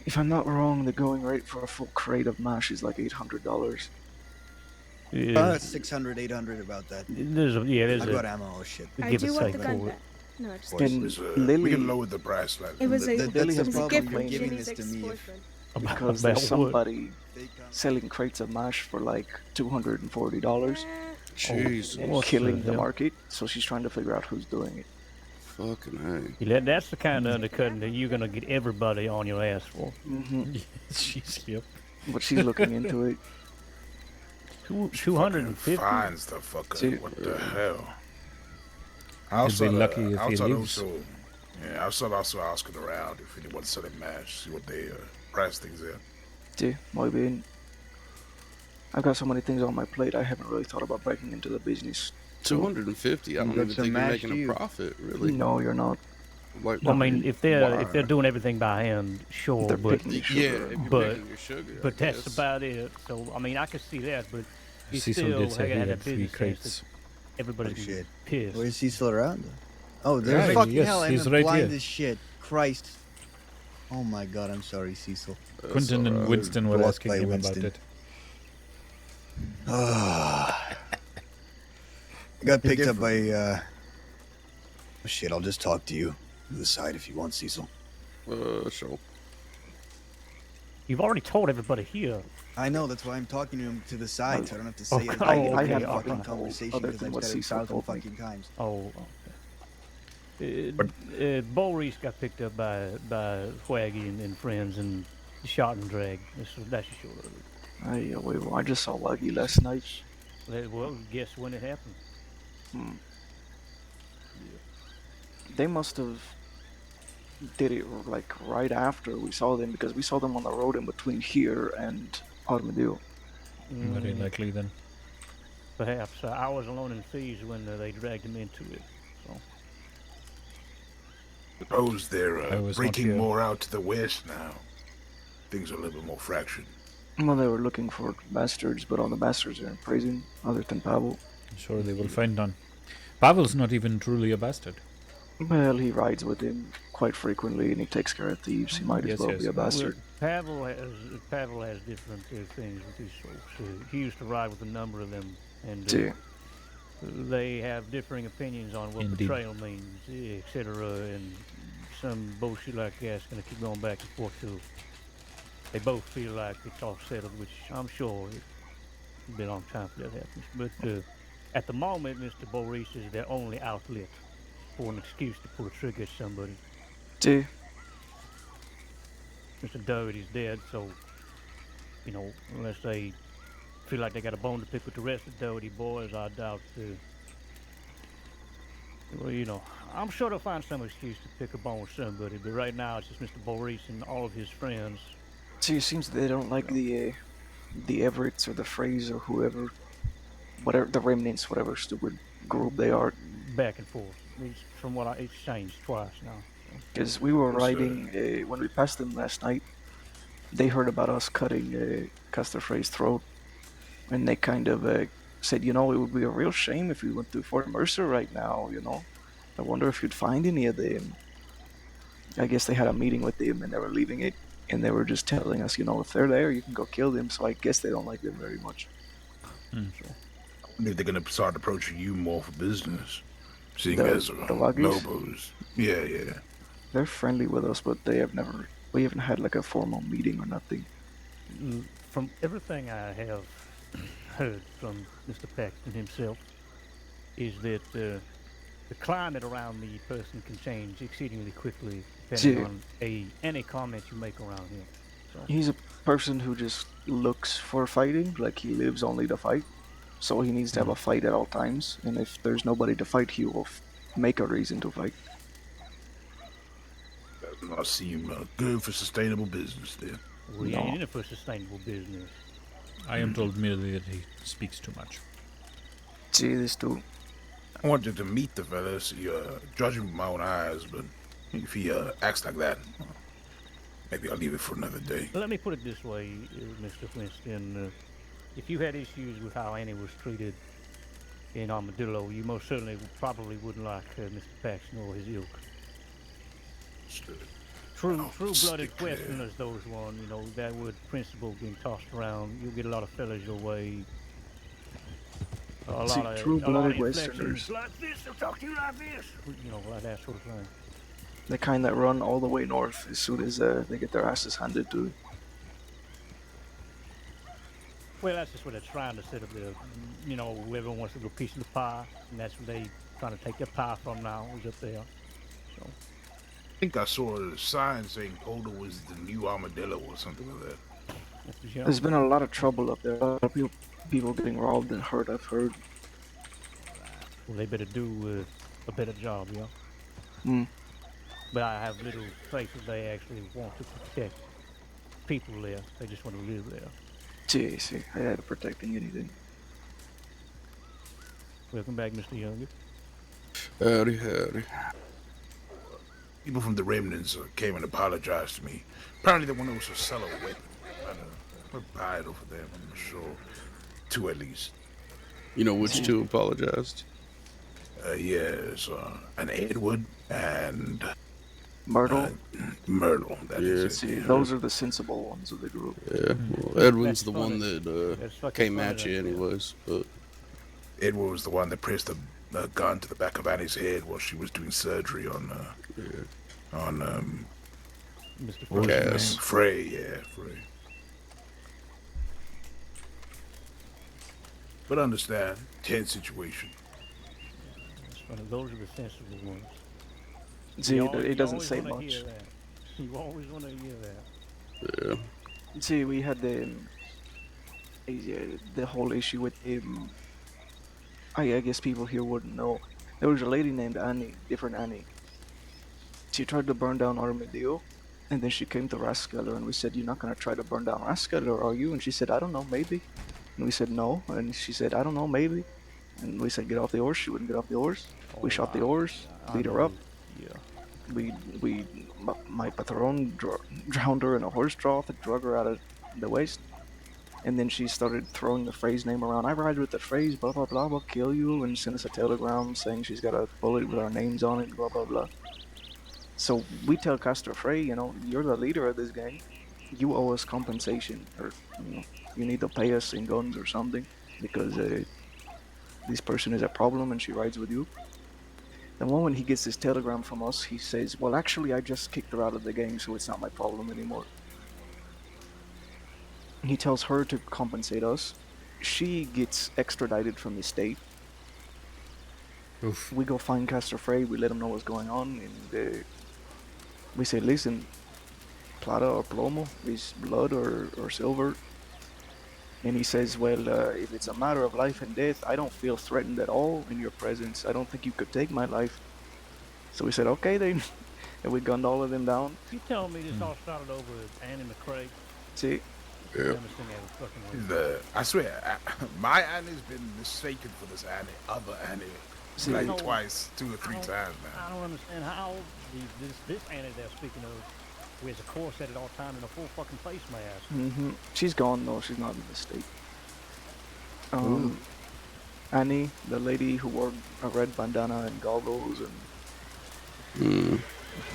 If I'm not wrong, the going rate for a full crate of mash is like $800. Yeah. 600, 800, about that. There's I've got ammo, oh shit. I do want the gun back. No, just And we can lower the price slightly. it was a, Lily it has was a probably gift from been giving Jenny's this to me ex-boyfriend. because About there's what? somebody selling crates of mash for like $240 Jeez. and what killing the the hell? market. So she's trying to figure out who's doing it. Fucking A. Yeah, that's the kind of undercutting that you're gonna get everybody on your ass for. Jeez, yep. But she's looking into it. 250. Finds the fucker. See- What the hell? He'd be lucky if he outside lives. also, yeah, outside also asking around if anyone's selling mash, see what they price things at. Sí, muy bien. I've got so many things on my plate, I haven't really thought about breaking into the business. 250. I don't Good even to think you're match making you. a profit, really. No, you're not. Like, I mean, if they're doing everything by hand, sure, They're but picking your yeah, sugar. if you're but picking your sugar, I but that's guess. about it. So I mean, I can see that, but you Cecil still did say gotta he have had that 3 business sense crates. that everybody's Oh, gonna shit. be pissed. Where's Cecil around? Oh, Yeah, there's fucking yes, hell. I'm he's right blind here. as shit. Christ. Oh my god, I'm sorry, Cecil. Quentin and Winston were Blocked asking by him Winston. about it. I got picked up by, oh, shit, I'll just talk to you. To the side if you want, Cecil. Sure. You've already told everybody here. I know, that's why I'm talking to him to the side, so I don't have to say Okay. it I in have a not fucking been told conversation other because than I've what said it Cecil 1,000 told me. fucking times. Oh, okay. Bo Reese got picked up by Swaggy and friends and shot and dragged. That's the short of it. I just saw Waggy last night. Well, guess when it happened? They must have did it like right after we saw them because we saw them on the road in between here and Armadillo. Very likely then. Perhaps. I was alone in Thieves when they dragged him into it. So. Suppose they're I was not breaking here. more out to the west now. Things are a little bit more fractured. Well, they were looking for bastards, but all the bastards are in prison, other than Pavel. I'm sure they will find none. Pavel's not even truly a bastard. Well, he rides with him quite frequently, and he takes care of thieves. He might as well be a bastard. Pavel has different things with these folks. He used to ride with a number of them, and they have differing opinions on what betrayal means, etc. And some bullshit like that's going to keep going back and forth too. They both feel like it's all settled, which I'm sure it'll be a long time for that happens. But at the moment, Mr. Boris is their only outlet for an excuse to pull a trigger at somebody. See? Mr. Doherty's dead, so, you know, unless they feel like they got a bone to pick with the rest of the Doherty boys, I doubt, well, you know, I'm sure they'll find some excuse to pick a bone with somebody, but right now it's just Mr. Boris and all of his friends. See, it seems they don't like the Everetts or the Freys or whoever, whatever, the remnants, whatever stupid group they are. Back and forth. From what it's changed twice now. Because we were riding, when we passed them last night, they heard about us cutting Custer Frey's throat, and they kind of said, you know, it would be a real shame if we went to Fort Mercer right now, you know. I wonder if you'd find any of them. I guess they had a meeting with them and they were leaving it, and they were just telling us, you know, if they're there, you can go kill them, so I guess they don't like them very much. I wonder if they're going to start approaching you more for business. Seeing The as Waggies? Lobos. Yeah. They're friendly with us, but we haven't had like a formal meeting or nothing. From everything I have heard from Mr. Paxton himself, is that the climate around the person can change exceedingly quickly depending on any comment you make around him. So. He's a person who just looks for fighting, like he lives only to fight. So he needs to have a fight at all times, and if there's nobody to fight, he will make a reason to fight. Does not seem good for sustainable business there. We ain't in it for sustainable business. I am told merely that he speaks too much. See, this too. I wanted to meet the fella, see, judge him with my own eyes, but if he acts like that, maybe I'll leave it for another day. Let me put it this way, Mr. Winston. If you had issues with how Annie was treated in Armadillo, you most certainly probably wouldn't like Mr. Paxton or his ilk. True-blooded Westerners, those one, you know, that would principle being tossed around. You'll get a lot of fellas your way. True-blooded Westerners. Like this, they'll talk to you like this. You know, like that sort of thing. The kind that run all the way north as soon as they get their asses handed to them. Well, that's just what they're trying to set up there. You know, whoever wants to go piece of the pie, and that's where they trying to take their pie from now, is up there. So. I think I saw a sign saying Otto was the new Armadillo or something like that. There's been a lot of trouble up there. A lot of people getting robbed and hurt, I've heard. Well, they better do a better job, yeah? But I have little faith that they actually want to protect people there. They just want to live there. See, I ain't protecting anything. Welcome back, Mr. Younger. Howdy. people from the remnants came and apologized to me. Apparently the one who was to sell a weapon. I don't know. We're buying over them, I'm sure. 2 at least. You know which 2 apologized? Yes, an Edward and Myrtle. Myrtle. That is it. See, Yeah. those are the sensible ones of the group. Yeah, well, Edwin's That's the funny. one that That's fucking came funny, at you that- anyways, but Edward was the one that pressed a gun to the back of Annie's head while she was doing surgery on Mr. what was his Cass. name? Frey, yeah, Frey. But understand, tense situation. That's funny. Those are the sensible ones. See, You it always- you doesn't always say wanna much. hear that. You always want to hear that. yeah. See, we had the whole issue with him. I guess people here wouldn't know. There was a lady named Annie, different Annie. She tried to burn down Armadillo, and then she came to Rascaler, and we said, "You're not gonna try to burn down Rascaler, are you?" And she said, "I don't know, maybe." And we said, "No," and she said, "I don't know, maybe." And we said, "Get off the horse." She wouldn't get off the horse. We shot the horse, beat her up. Yeah. My patron drowned her in a horse trough and drug her out of the waist. And then she started throwing the Frey's name around. "I ride with the Freys, blah blah blah, will kill you," and sent us a telegram saying she's got a bullet with our names on it, blah blah blah. So we tell Castor Frey, you're the leader of this gang. You owe us compensation, or you need to pay us in guns or something, because this person is a problem and she rides with you. The moment he gets this telegram from us, he says, "Well, actually, I just kicked her out of the gang, so it's not my problem anymore." He tells her to compensate us. She gets extradited from the state. Oof. We go find Castor Frey, we let him know what's going on, and we say, "Listen, plata or plomo, is blood or silver?" And he says, "Well, if it's a matter of life and death, I don't feel threatened at all in your presence. I don't think you could take my life." So we said, "Okay then," and we gunned all of them down. You telling me this all started over with Annie McCrae? See? Yeah. I swear, my Annie's been mistaken for this Annie, other Annie, See, like No, twice, 2 or 3 I times now. don't understand how this Annie they're speaking of wears a corset at all time and a full fucking face mask. She's gone though. She's not in the state. Annie, the lady who wore a red bandana and goggles, and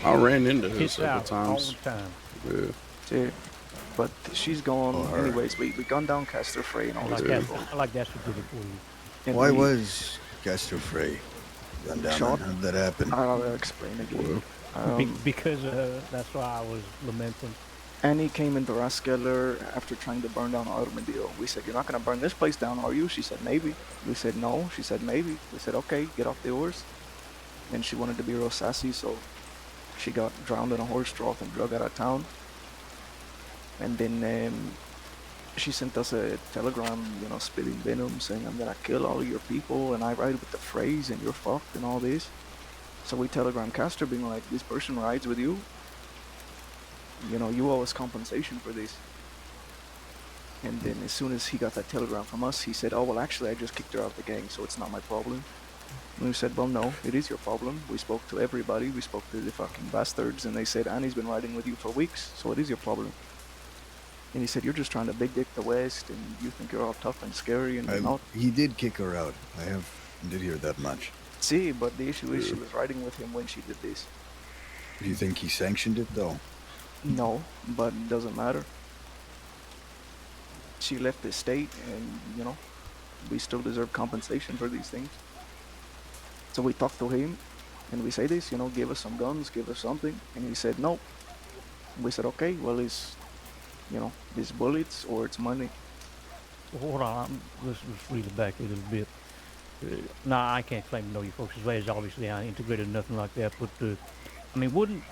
I ran into her Hits several out all times. the time. Yeah. see, but she's gone. Oh, her. Anyways, we gunned down Castor Frey and all I these like that. people. I like that what did it for you. And Why we- was Castor Frey gunned down? Shot? How did that happen? I'll explain again. Because of her, that's why I was lamenting. Annie came into Rascaler after trying to burn down Armadillo. We said, "You're not going to burn this place down, are you?" She said, "Maybe." We said, "No." She said, "Maybe." We said, "Okay, get off the horse." And she wanted to be real sassy, so she got drowned in a horse trough and drug out of town. And then she sent us a telegram, spitting venom, saying, "I'm going to kill all your people, and I ride with the Freys, and you're fucked," and all this. So we telegrammed Castor, being like, "This person rides with you. You owe us compensation for this." And then as soon as he got that telegram from us, he said, "Oh, well, actually, I just kicked her out of the gang, so it's not my problem." And we said, "Well, no, it is your problem. We spoke to everybody. We spoke to the fucking bastards, and they said, Annie's been riding with you for weeks, so it is your problem." And he said, "You're just trying to big dick the West, and you think you're all tough and scary, and you're not." He did kick her out. I did hear that much. See, but the issue is she was riding with him when she did this. Do you think he sanctioned it, though? No, but it doesn't matter. She left the state, and, we still deserve compensation for these things. So we talked to him, and we say this, "Give us some guns, give us something." And he said, "No." We said, "Okay, well, it's bullets or it's money." Well, hold on, let's read it back a little bit. Nah, I can't claim to know you folks as well as obviously I integrated nothing like that. But I mean, wouldn't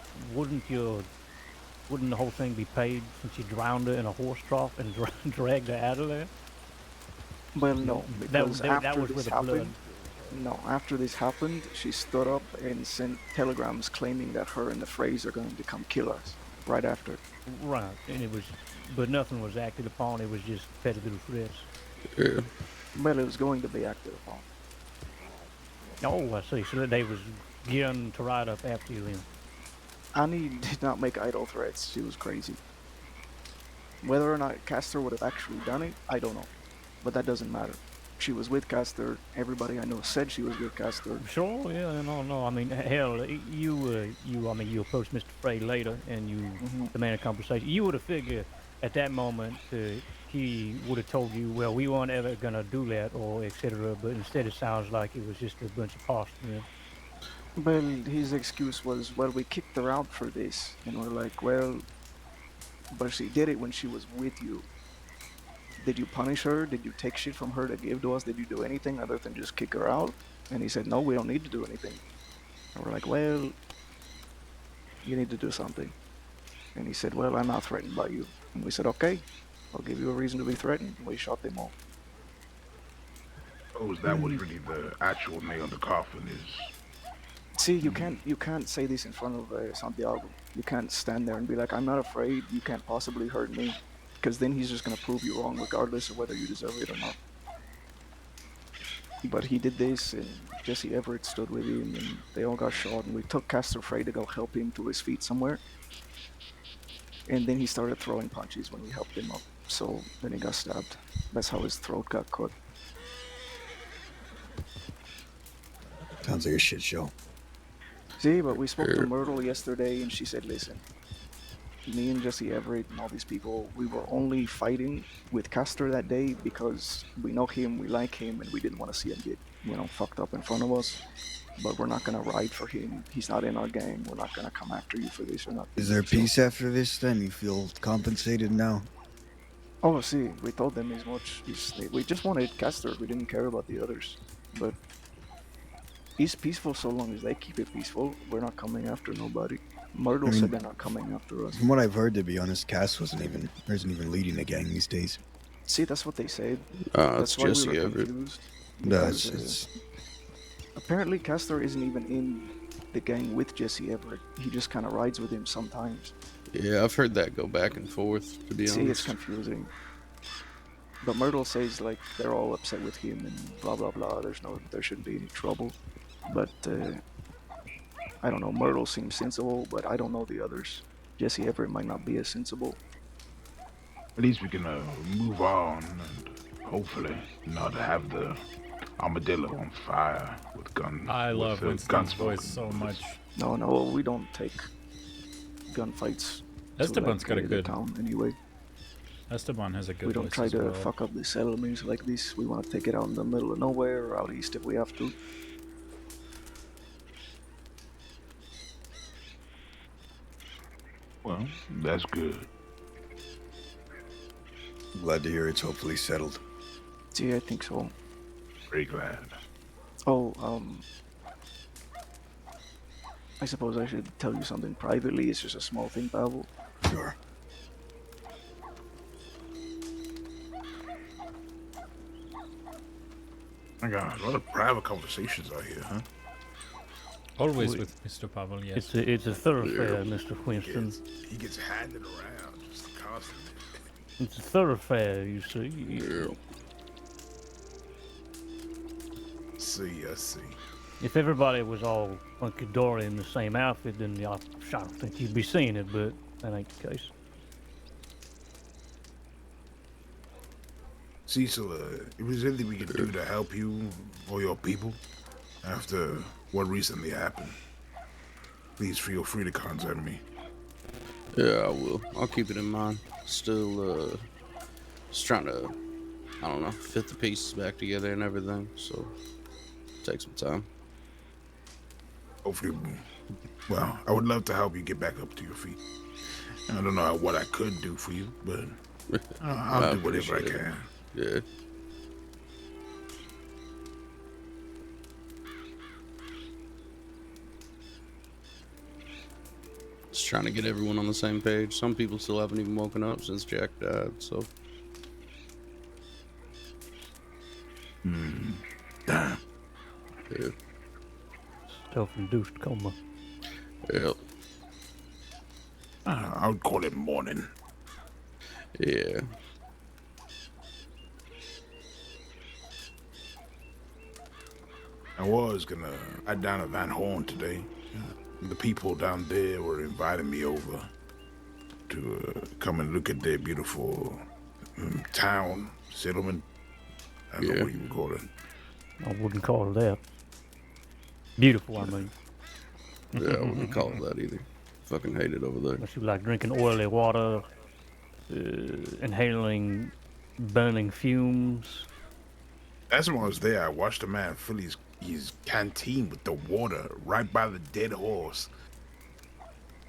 the whole thing be paid since you drowned her in a horse trough and dragged her out of there? Well, no, because that after was this with the blood. happened, no, after this happened, she stood up and sent telegrams claiming that her and the Freys are going to come kill us right after. Right, and but nothing was acted upon. It was just petty little threats. Yeah. Well, it was going to be acted upon. Oh, I see. So they was gearing to ride up after you then. Annie did not make idle threats. She was crazy. Whether or not Castor would have actually done it, I don't know. But that doesn't matter. She was with Castor. Everybody I know said she was with Castor. Sure, yeah, no. I mean, hell, you approached Mr. Frey later, and you demanded conversation. You would have figured at that moment he would have told you, well, we weren't ever gonna do that, or etc. But instead, it sounds like it was just a bunch of posh, Well, his excuse was, well, we kicked her out for this. And we're like, well, but she did it when she was with you. Did you punish her? Did you take shit from her to give to us? Did you do anything other than just kick her out? And he said, no, we don't need to do anything. And we're like, well, you need to do something. And he said, well, I'm not threatened by you. And we said, okay, I'll give you a reason to be threatened. We shot them all. Oh, is that what really the actual nail in the coffin is? See, you can't say this in front of Santiago. You can't stand there and be like, I'm not afraid, you can't possibly hurt me. Because then he's just going to prove you wrong regardless of whether you deserve it or not. But he did this, and Jesse Everett stood with him, and they all got shot, and we took Castor Frey to go help him to his feet somewhere. And then he started throwing punches when we helped him up. So then he got stabbed. That's how his throat got cut. Sounds like a shit show. See, but we spoke to Myrtle yesterday, and she said, listen, me and Jesse Everett and all these people, we were only fighting with Castor that day because we know him, we like him, and we didn't want to see him get, fucked up in front of us. But we're not going to ride for him. He's not in our gang. We're not going to come after you for this or nothing. Is there peace after this then? You feel compensated now? Oh, see, we told them as much. We just wanted Castor. We didn't care about the others. But he's peaceful so long as they keep it peaceful. We're not coming after nobody. Myrtle said they're not coming after us. From what I've heard, to be honest, Cass isn't even leading a gang these days. See, that's what they said. That's why we were confused. It's apparently Castor isn't even in the gang with Jesse Everett. He just kind of rides with him sometimes. Yeah, I've heard that go back and forth, to be honest. See, it's confusing. But Myrtle says, like, they're all upset with him and blah, blah, blah. There shouldn't be any trouble. But, I don't know, Myrtle seems sensible, but I don't know the others. Jesse Everett might not be as sensible. At least we can move on and hopefully not have the armadillo on fire with guns. I love Winston's voice so much. No, we don't take gunfights. Esteban's got a good town anyway. Esteban has a good voice. We don't try to fuck up the settlements like this. We want to take it out in the middle of nowhere or out east if we have to. Well, that's good. Glad to hear it's hopefully settled. See, I think so. Very glad. Oh, I suppose I should tell you something privately. It's just a small thing, Pavel. Sure. My God, a lot of private conversations out here, huh? Always with Mr. Pavel, yes. It's a thoroughfare, Mr. Winston. He gets handed around just constantly. It's a thoroughfare, you see. I see. If everybody was all hunky-dory in the same outfit, then I don't think you'd be seeing it, but that ain't the case. Cecil, if there's anything we can do to help you or your people after what recently happened, please feel free to contact me. Yeah, I will. I'll keep it in mind. Still, just trying to, I don't know, fit the pieces back together and everything, so take some time. Hopefully, well, I would love to help you get back up to your feet. I don't know what I could do for you, but I'll do whatever I can. Yeah. Just trying to get everyone on the same page. Some people still haven't even woken up since Jack died, so. Damn. Yeah. Self-induced coma. Yep. I would call it morning. Yeah. I was gonna head down to Van Horn today. the people down there were inviting me over to come and look at their beautiful town, settlement. I don't know what you would call it. I wouldn't call it that. Beautiful, I mean. Yeah, I wouldn't call it that either. Fucking hate it over there. Unless you like drinking oily water, inhaling burning fumes. That's when I was there. I watched a man fill his canteen with the water right by the dead horse.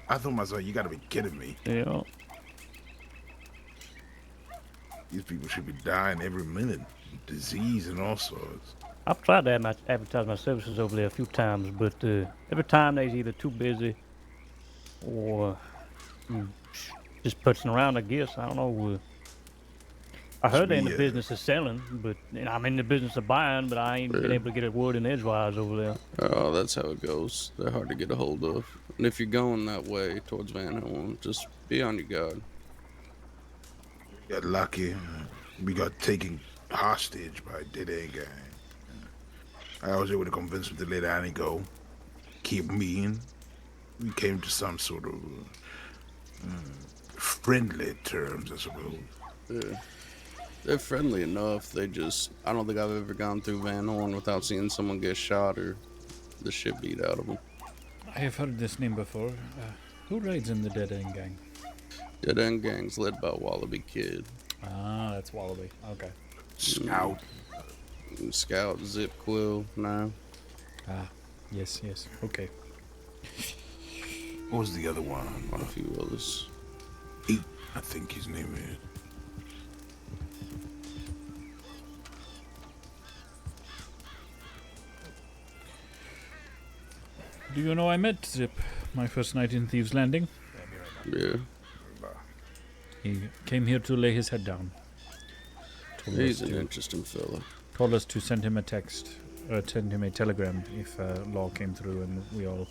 I thought to myself, you gotta be kidding me. Yeah. These people should be dying every minute. Disease and all sorts. I've tried to advertise my services over there a few times, but every time they's either too busy or just putzing around, I guess. I don't know. I heard they're in the business of selling, but I'm in the business of buying, but I ain't been able to get a word in edgewise over there. Oh, that's how it goes. They're hard to get a hold of. And if you're going that way towards Van Horn, just be on your guard. We got lucky. We got taken hostage by a dead-end gang. I was able to convince them to let Annie go, keep me in. We came to some sort of friendly terms, I suppose. Yeah. They're friendly enough. They just, I don't think I've ever gone through Van Horn without seeing someone get shot or the shit beat out of them. I have heard this name before. Who rides in the Dead End Gang? Dead End Gang's led by Wallaby Kid. Ah, that's Wallaby. Okay. Scout. Scout, Zip Quill, now. Ah, yes. Okay. What was the other one? A few others. Eight, I think his name is. Do you know I met Zip my first night in Thieves Landing? Yeah. He came here to lay his head down. He's an interesting fella. Told us to send him a text, send him a telegram if law came through and we all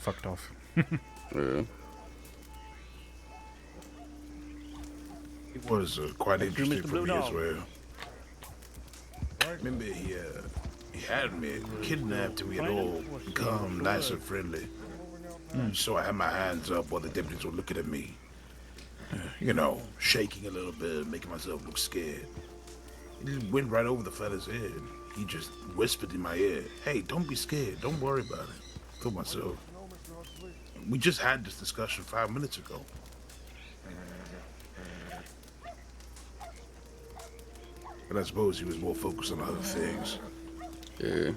fucked off. Yeah. It was quite interesting for me as well. Remember, he had me kidnapped and we had all become nice and friendly. So I had my hands up while the deputies were looking at me. You know, shaking a little bit, making myself look scared. He just went right over the fella's head. He just whispered in my ear, "Hey, don't be scared. Don't worry about it." I thought myself, we just had this discussion 5 minutes ago. But I suppose he was more focused on other things. Yeah.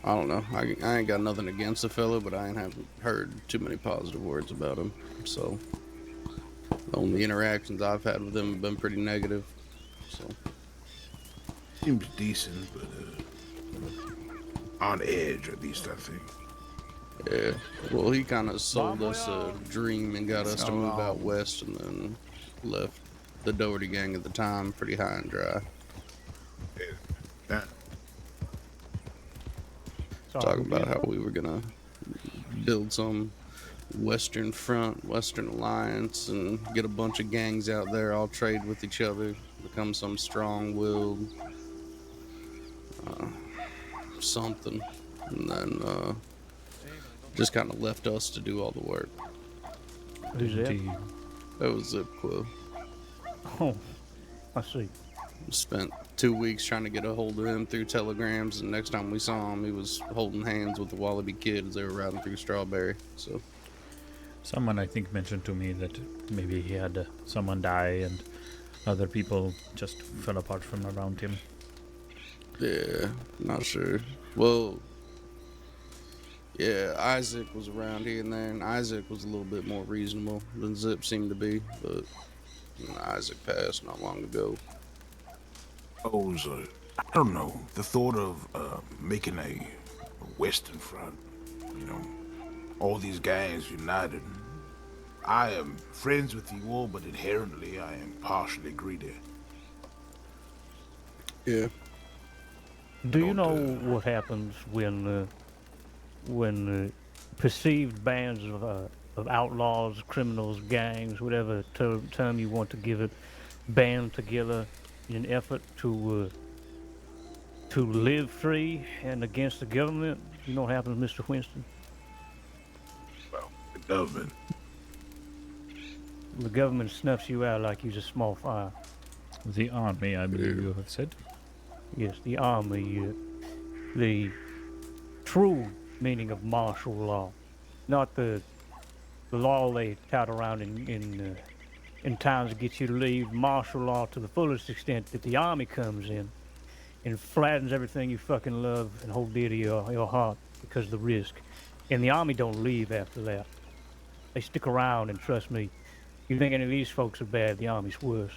I don't know. I ain't got nothing against the fella, but I haven't heard too many positive words about him. So the only interactions I've had with him have been pretty negative. So seems decent, but on edge at least, I think. Yeah. Well, he kind of sold us a dream and got us to move out west, and then left the Doherty gang at the time pretty high and dry. Yeah. Talking about how we were gonna build some Western Front, Western Alliance, and get a bunch of gangs out there all trade with each other, become some strong-willed something, and then just kind of left us to do all the work. Who's that? That was Zip Quill. Oh, I see. Spent 2 weeks trying to get a hold of him through telegrams, and next time we saw him, he was holding hands with the Wallaby Kid as they were riding through Strawberry. So, someone I think mentioned to me that maybe he had someone die and other people just fell apart from around him. Yeah, not sure. Well, yeah, Isaac was around here and there, and Isaac was a little bit more reasonable than Zip seemed to be, but Isaac passed not long ago. I don't know, the thought of making a Western Front, you know, all these gangs united. I am friends with you all, but inherently I am partially greedy. Yeah. Do you know what happens when perceived bands of outlaws, criminals, gangs, whatever term you want to give it, band together in an effort to live free and against the government? You know what happens, Mr. Winston? Well, the government. The government snuffs you out like you're a small fire. The army, I believe you have said. Yes, the army, the true meaning of martial law, not the law they tout around in times to get you to leave. Martial law to the fullest extent that the army comes in and flattens everything you fucking love and hold dear to your heart because of the risk. And the army don't leave after that. They stick around, and trust me, you think any of these folks are bad, the army's worse.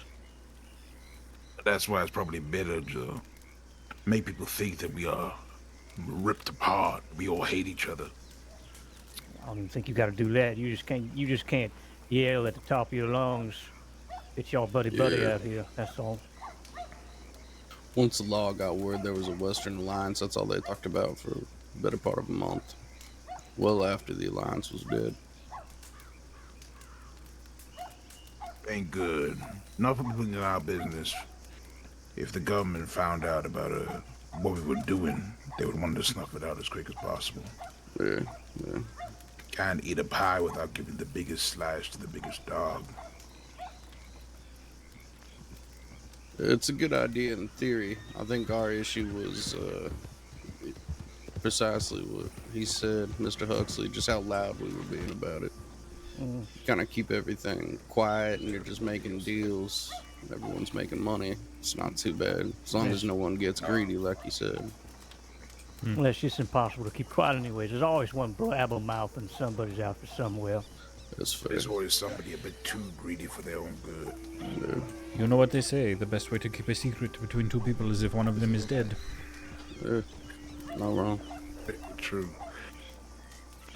That's why it's probably better to make people think that we are ripped apart. We all hate each other. I don't even think you got to do that. You just can't yell at the top of your lungs. It's y'all buddy out here. That's all. Once the law got word there was a Western Alliance, that's all they talked about for the better part of a month. Well after the Alliance was dead. Ain't good. Not for people in our business. If the government found out about what we were doing, they would want to snuff it out as quick as possible. Yeah. Can't eat a pie without giving the biggest slice to the biggest dog. It's a good idea in theory. I think our issue was precisely what he said, Mr. Huxley, just how loud we were being about it. Kind of keep everything quiet and you're just making deals. Everyone's making money. It's not too bad. As long as no one gets greedy, like you said. Well, it's just impossible to keep quiet anyways. There's always one blabbermouth and somebody's out for somewhere. That's fair. There's always somebody a bit too greedy for their own good. Yeah. You know what they say, the best way to keep a secret between two people is if one of them is dead. Yeah. Not wrong. True.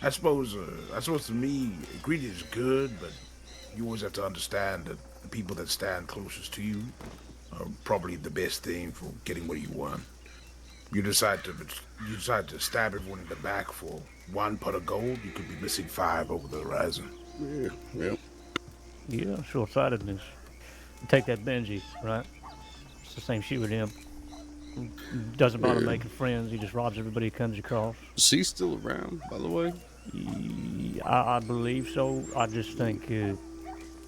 I suppose to me, greed is good, but you always have to understand that the people that stand closest to you are probably the best thing for getting what you want. You decide to stab everyone in the back for 1 pot of gold, you could be missing 5 over the horizon. Yeah, short-sightedness. Take that Benji, right? It's the same shit with him. Doesn't bother making friends. He just robs everybody he comes across. Is he still around, by the way? I believe so. I just think,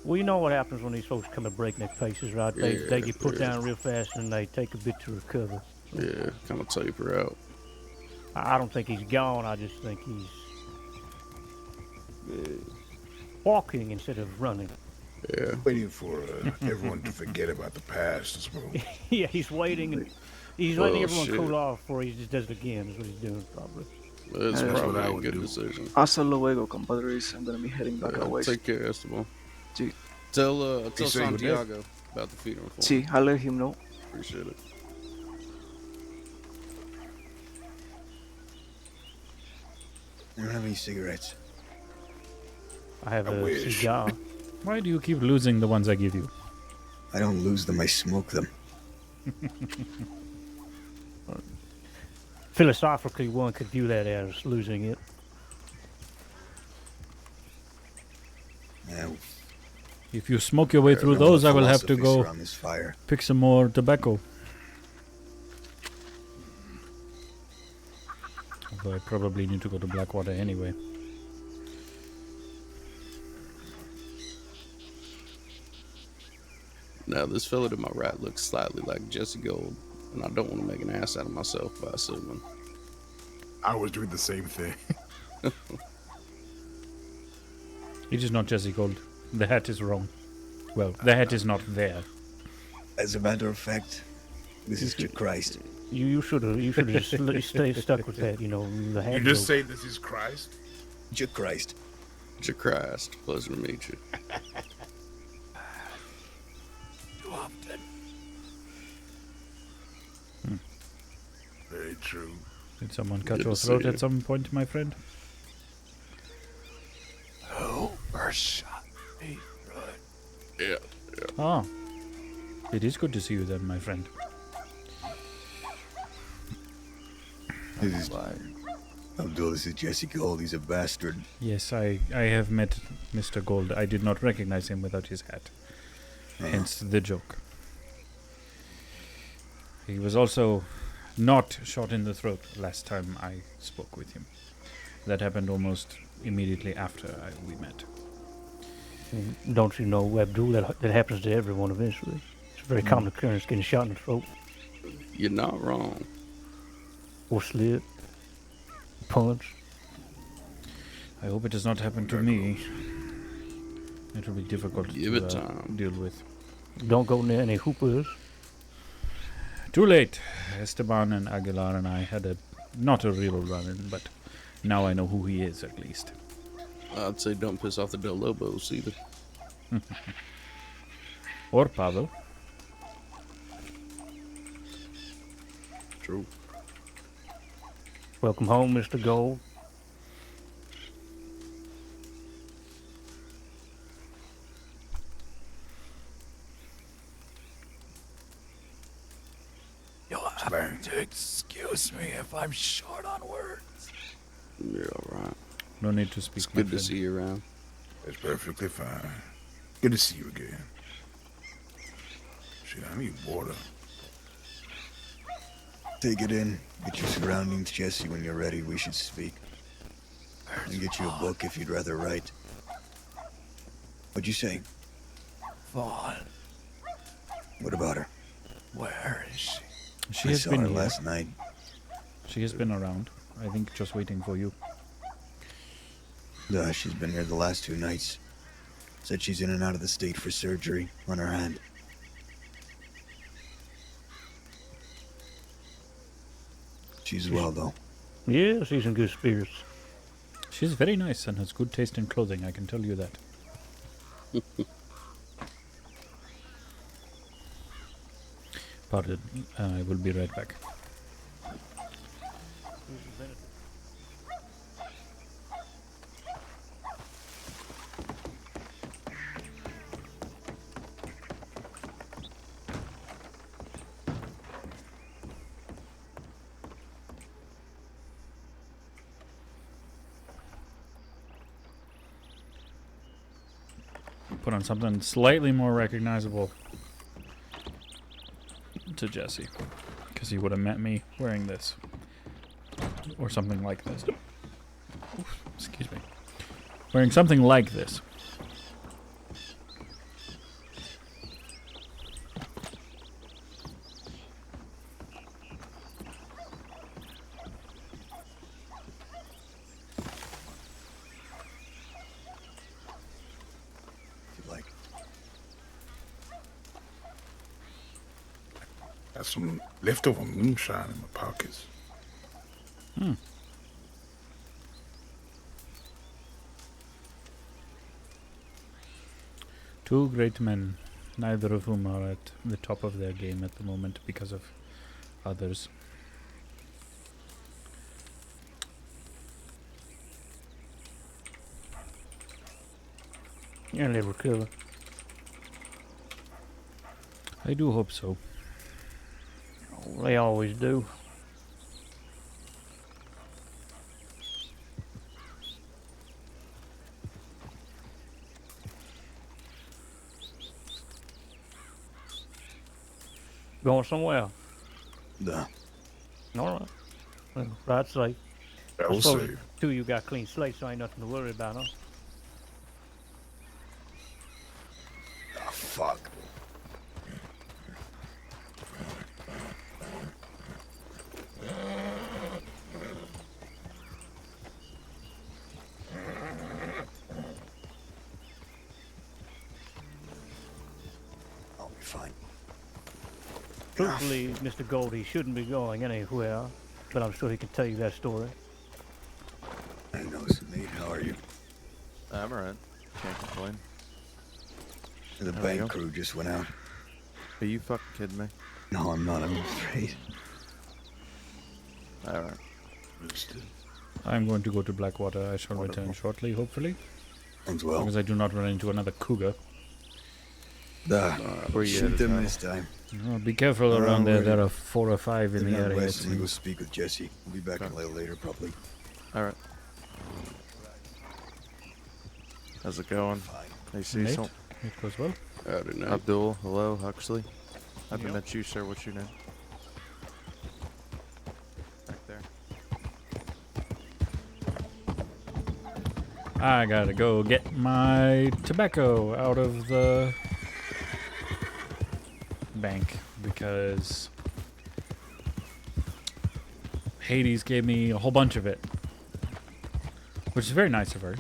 well, you know what happens when these folks come at breakneck paces, right? They get put down real fast and they take a bit to recover. Yeah, kind of taper out. I don't think he's gone. I just think he's walking instead of running. Yeah. Waiting for everyone to forget about the past, I suppose. Yeah, he's waiting and he's letting everyone cool off before he just does it again, is what he's doing, probably. That's probably a good decision. Hasta luego, compadres. I'm gonna be heading back away. Take care, Esteban. Sí. Tell Santiago about the feeder for Sí, I'll let him know. Appreciate it. I don't have any cigarettes. I have a cigar. Why do you keep losing the ones I give you? I don't lose them, I smoke them. Philosophically, one could view that as losing it. Yeah. If you smoke your way through those, I will have to go pick some more tobacco. Although I probably need to go to Blackwater anyway. Now, this fella to my right looks slightly like Jesse Gold, and I don't want to make an ass out of myself by assuming. I was doing the same thing. It is not Jesse Gold. The hat is wrong. Well, the hat is not there. As a matter of fact, this is Christ. You should have just stay stuck with that. You know, the hat. You just say this is Christ. Christ. Christ. Pleasure to meet you. Too often. Very true. Did someone cut your throat at some point, my friend? Who first shot me? Yeah. Ah. It is good to see you then, my friend. This is Abdul, this is Jesse Gold, he's a bastard. Yes, I have met Mr. Gold. I did not recognize him without his hat. Hence the joke. He was also not shot in the throat last time I spoke with him. That happened almost immediately after we met. Don't you know, Abdul, that happens to everyone eventually. It's a very common occurrence, getting shot in the throat. You're not wrong. Or slit. Punch. I hope it does not happen to me. It will be difficult to deal with. Don't go near any hoopers. Too late. Esteban and Aguilar and I had not a real run-in, but now I know who he is at least. I'd say don't piss off the Del Lobos either. Or Pavel. True. Welcome home, Mr. Gold. You'll have to excuse me if I'm short on words. You're alright. No need to speak. It's good to see you around. It's perfectly fine. Good to see you again. Shit, I need water. Take it in. Get your surroundings, Jesse. When you're ready, we should speak. And get you a book if you'd rather write. What'd you say? Vaughn. What about her? Where is she? She I has saw been her here. last night. She has been around. I think just waiting for you. She's been here the last 2 nights. Said she's in and out of the state for surgery on her hand. She's well, though. Yeah, she's in good spirits. She's very nice and has good taste in clothing, I can tell you that. Pardon, I will be right back. Put on something slightly more recognizable to Jesse, because he would have met me wearing this or something like this. Oof, excuse me. Wearing something like this. Got some leftover moonshine in my pockets. Two great men, neither of whom are at the top of their game at the moment because of others. And they recover. I do hope so. They always do. Going somewhere? Nah. All right. Well, right safe. I I will suppose say. two of you got clean slates, so ain't nothing to worry about, huh? Oh, fuck. I'll be fine. Truthfully, Mr. Goldie shouldn't be going anywhere, but I'm sure he can tell you that story. I know, Nate. How are you? I'm alright. Can't complain. The How are bank you? crew just went out. Are you fucking kidding me? No, I'm not. I'm afraid. Alright. I'm going to go to Blackwater. I shall return shortly, hopefully. As well. Because I do not run into another cougar. Where you Shoot headed them now? this time. Oh, be careful around there. There are 4 or 5 in the They're not area. west. I'm gonna go speak with Jesse. We'll be back a little later, probably. Alright. How's it going? Hey, Cecil. Nate, it goes well. Howdy, Nate. Abdul, hello, Huxley. Haven't Yep. met you, sir. What's your name? I gotta go get my tobacco out of the bank because Hades gave me a whole bunch of it, which is very nice of her.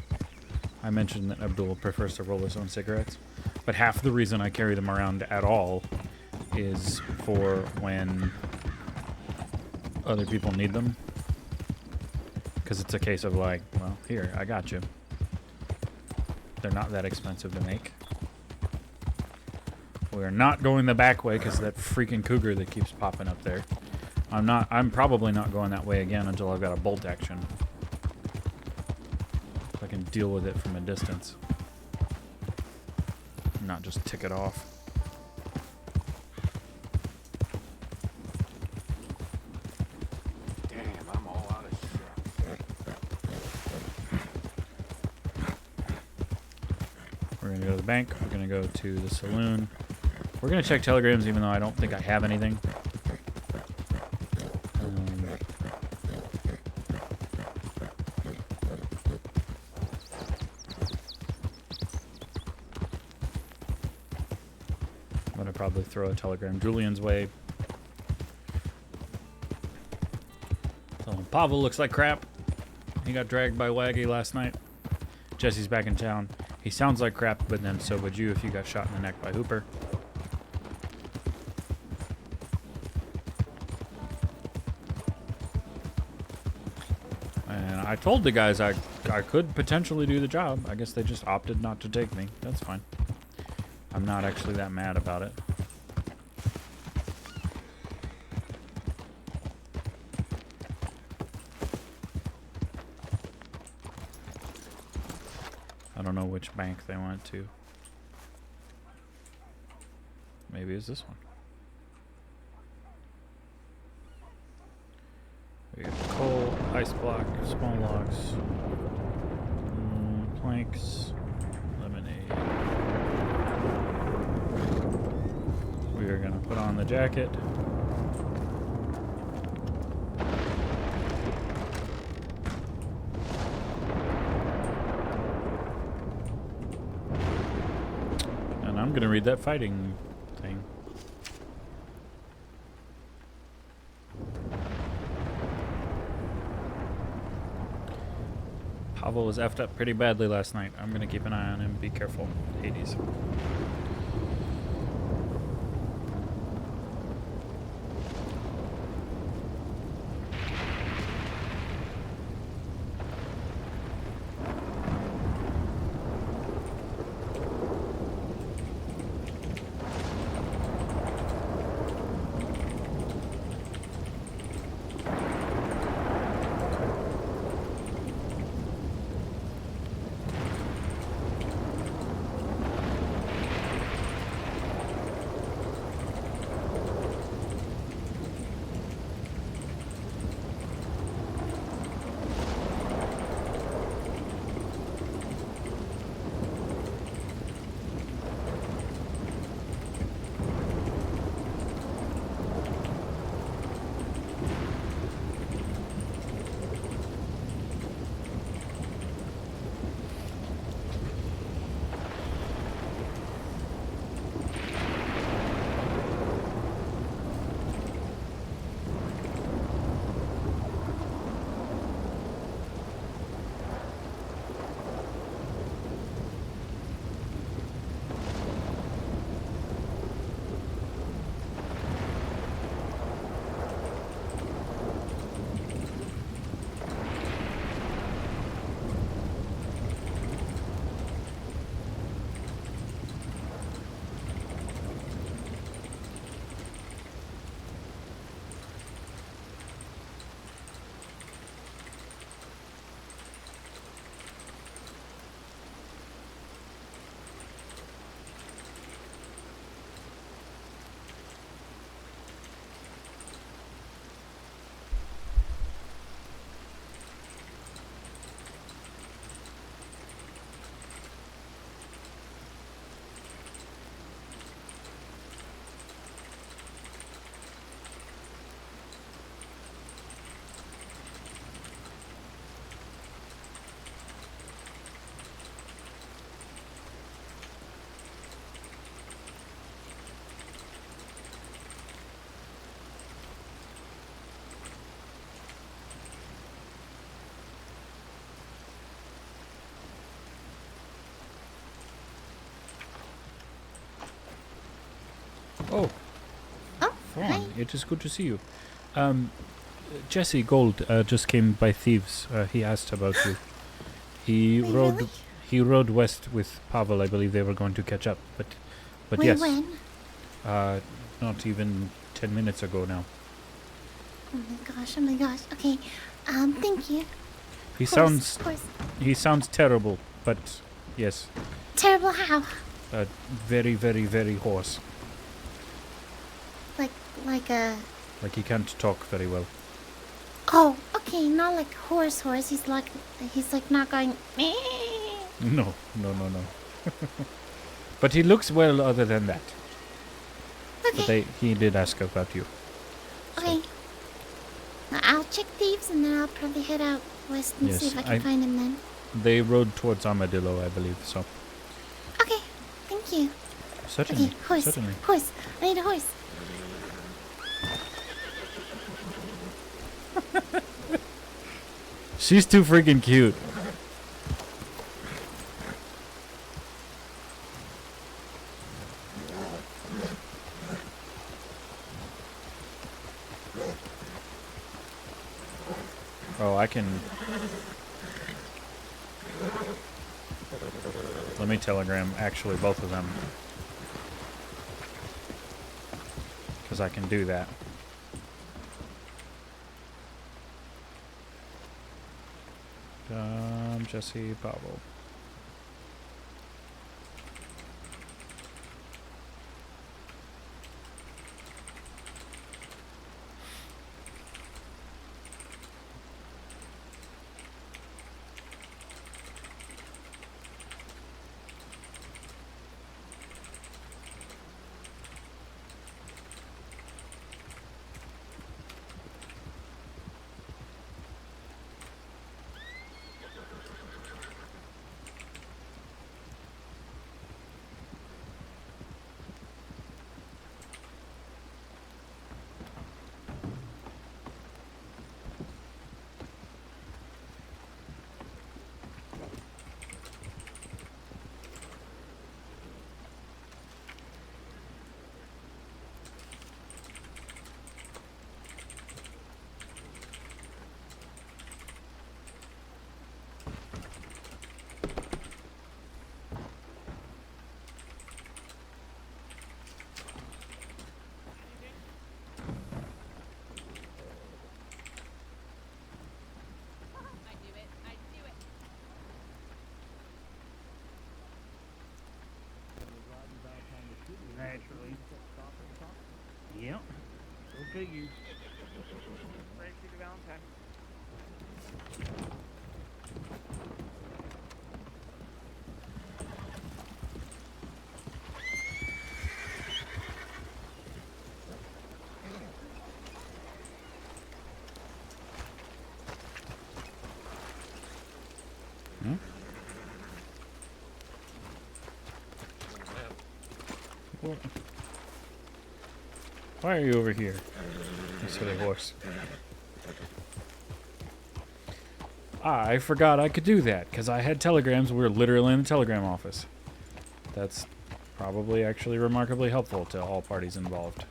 I mentioned that Abdul prefers to roll his own cigarettes, but half the reason I carry them around at all is for when other people need them. Because it's a case of like, well, here, I got you. They're not that expensive to make. We're not going the back way because of that freaking cougar that keeps popping up there. I'm probably not going that way again until I've got a bolt action. So I can deal with it from a distance. Not just tick it off. We're going to go to the bank. We're going to go to the saloon. We're going to check telegrams even though I don't think I have anything. I'm going to probably throw a telegram Julian's way. Tell him Pavel looks like crap. He got dragged by Waggy last night. Jesse's back in town. He sounds like crap, but then so would you if you got shot in the neck by Hooper. And I told the guys I could potentially do the job. I guess they just opted not to take me. That's fine. I'm not actually that mad about it. I don't know which bank they went to. Maybe it's this one. We got coal, ice block, small logs, planks, lemonade. We are going to put on the jacket. I'm gonna read that fighting thing. Pavel was effed up pretty badly last night. I'm gonna keep an eye on him. Be careful, Hades. Oh. Oh, Fawn, it is good to see you. Jesse Gold just came by thieves. He asked about you. He Wait, rode. really? He rode west with Pavel. I believe they were going to catch up, but Wait, yes. when? Not even 10 minutes ago now. Oh my gosh. Okay. Thank you. He Of sounds. course. He sounds terrible, but yes. Terrible how? Very, very, very hoarse. Like a... Like he can't talk very well. Oh, okay, not like horse. He's like not going... No. But he looks well other than that. Okay. But he did ask about you. Okay. I'll check thieves and then I'll probably head out west and see if I can find him then. They rode towards Armadillo, I believe, so. Okay, thank you. Certainly. Okay, horse. Certainly. Horse. I need a horse. She's too freaking cute. Oh, I can... Let me telegram actually both of them. Because I can do that. Jesse, Pavel. Naturally. Yep. Okay, you. Valentine. Hmm? What? Why are you over here? You silly horse. I forgot I could do that, because I had telegrams. We were literally in the telegram office. That's probably actually remarkably helpful to all parties involved.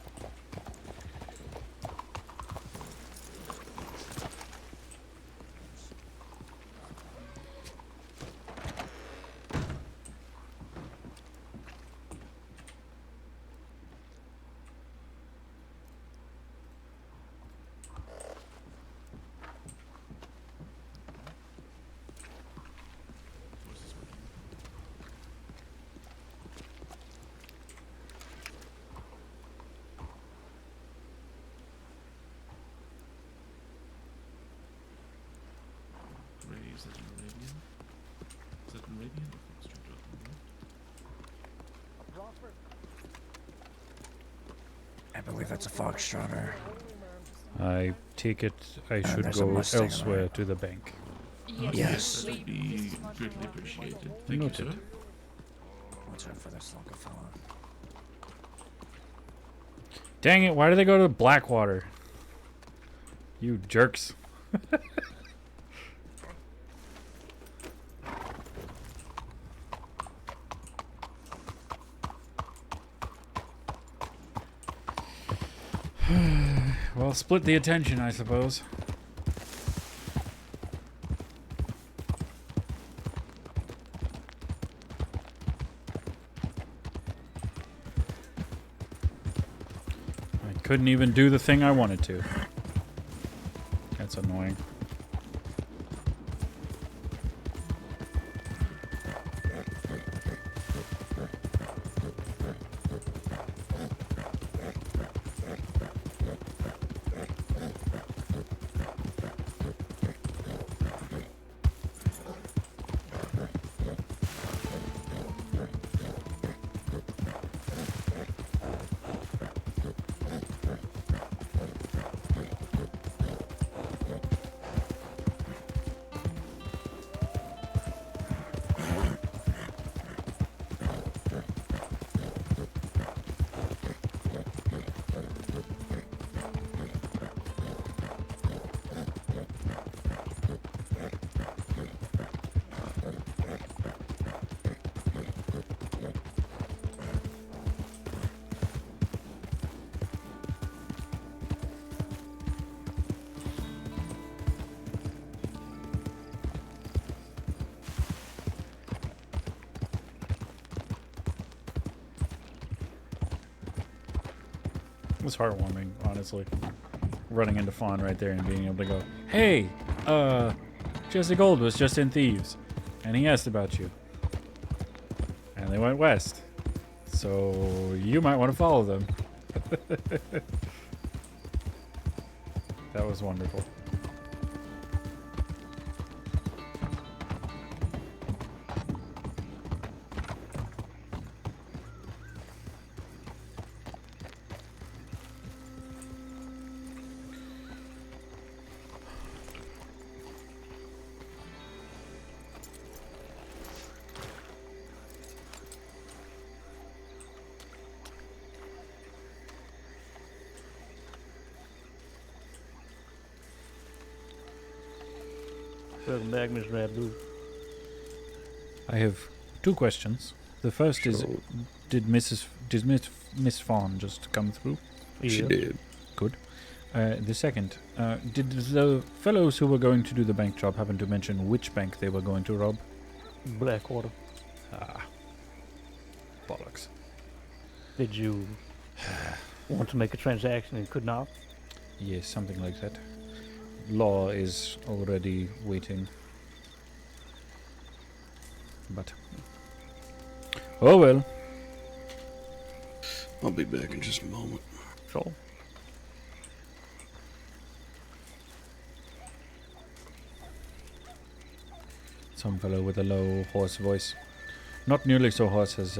Is that in Arabian? Is that in Arabian or straight up? I believe that's a foxtrotter. I take it I should there's a go Mustang on the elsewhere right. to the bank. Yes. That would be greatly appreciated. Thank Noted. you, sir. Watch out for this local fella. Dang it, why do they go to Blackwater? You jerks. Well, split the attention, I suppose. I couldn't even do the thing I wanted to. That's annoying. It was heartwarming, honestly. Running into Fawn right there and being able to go, hey, Jesse Gold was just in Thieves, and he asked about you. And they went west. So you might want to follow them. That was wonderful. Welcome back, Mr. Abdul. I have two questions. The first is, did Miss Fawn just come through? She did. Good. The second, did the fellows who were going to do the bank job happen to mention which bank they were going to rob? Blackwater. Ah. Bollocks. Did you want to make a transaction and could not? Yes, something like that. Law is already waiting. But... oh well. I'll be back in just a moment. Sure. Some fellow with a low, hoarse voice. Not nearly so hoarse as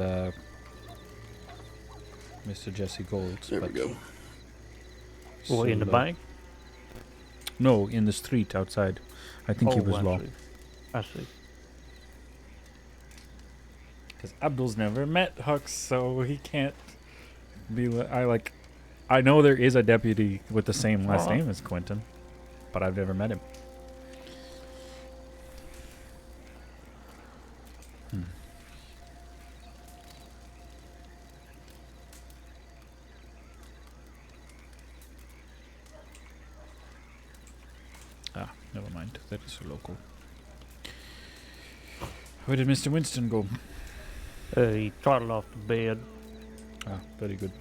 Mr. Jesse Gold. There we go. Or in the bank? No, in the street outside. I think he was low. I see. Because Abdul's never met Hux, so he can't be. I know there is a deputy with the same last name as Quentin, but I've never met him. Ah, never mind. That is a local. Where did Mr. Winston go? He trotted off to bed. Ah, very good.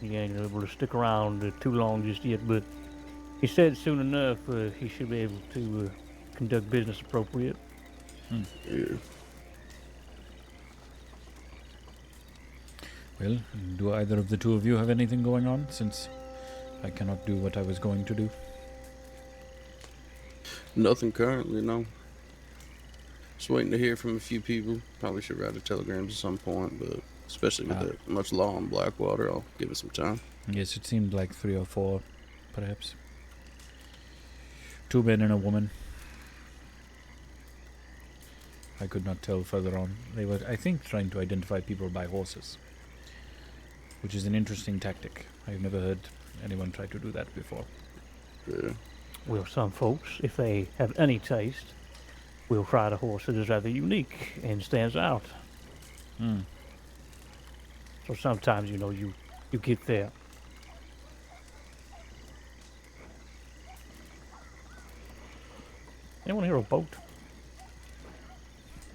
He ain't able to stick around too long just yet, but he said soon enough he should be able to conduct business appropriate. Yeah. Well, do either of the two of you have anything going on, since I cannot do what I was going to do? Nothing currently, no. Just waiting to hear from a few people. Probably should write a telegram at some point, but especially with that much law in Blackwater, I'll give it some time. Yes, it seemed like 3 or 4, perhaps. 2 men and a woman. I could not tell further on. They were, I think, trying to identify people by horses, which is an interesting tactic. I've never heard anyone try to do that before. Yeah. Well, some folks, if they have any taste, will ride a horse that is rather unique and stands out. So sometimes, you know, you get there. Anyone hear a boat?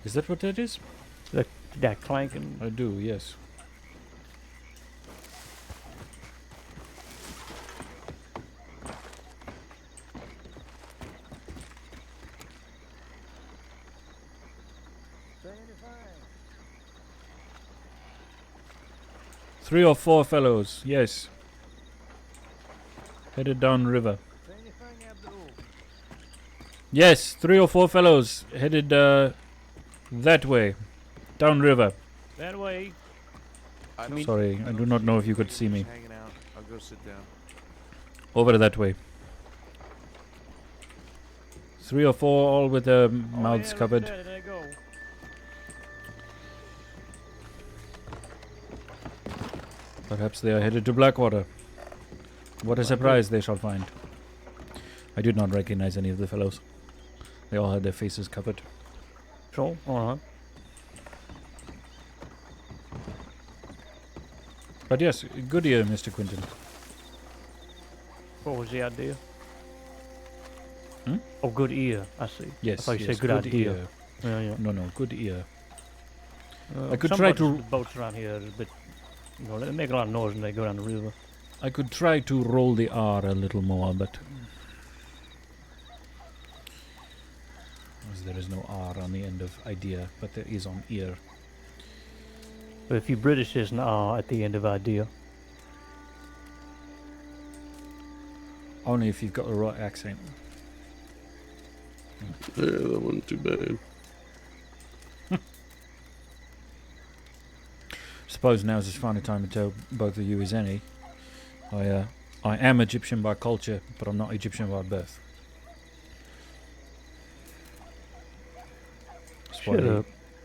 Is that what that is? That clanking. I do, yes. Three or four fellows, yes. Headed down river. Yes, 3 or 4 fellows headed that way, down river. That way. Sorry, I do not know if you could see me. Hanging out. I'll go sit down. Over that way. 3 or 4, all with their mouths covered. There they go. Perhaps they are headed to Blackwater. What a surprise they shall find. I did not recognize any of the fellows. They all had their faces covered. Sure, alright. But yes, good ear, Mr. Quinton. What was the idea? Hmm? Oh, good ear, I see. Yes, I thought you yes, said good idea. ear. Yeah. No, good ear. I could some try boats- to... boats around here are a bit, you know, they make a lot of noise when they go down the river. I could try to roll the R a little more, but... as there is no R on the end of idea, but there is on ear. But if you British, there's an R at the end of idea. Only if you've got the right accent. Yeah, that wasn't too bad. Suppose now's as fine a time to tell both of you as any. I am Egyptian by culture, but I'm not Egyptian by birth.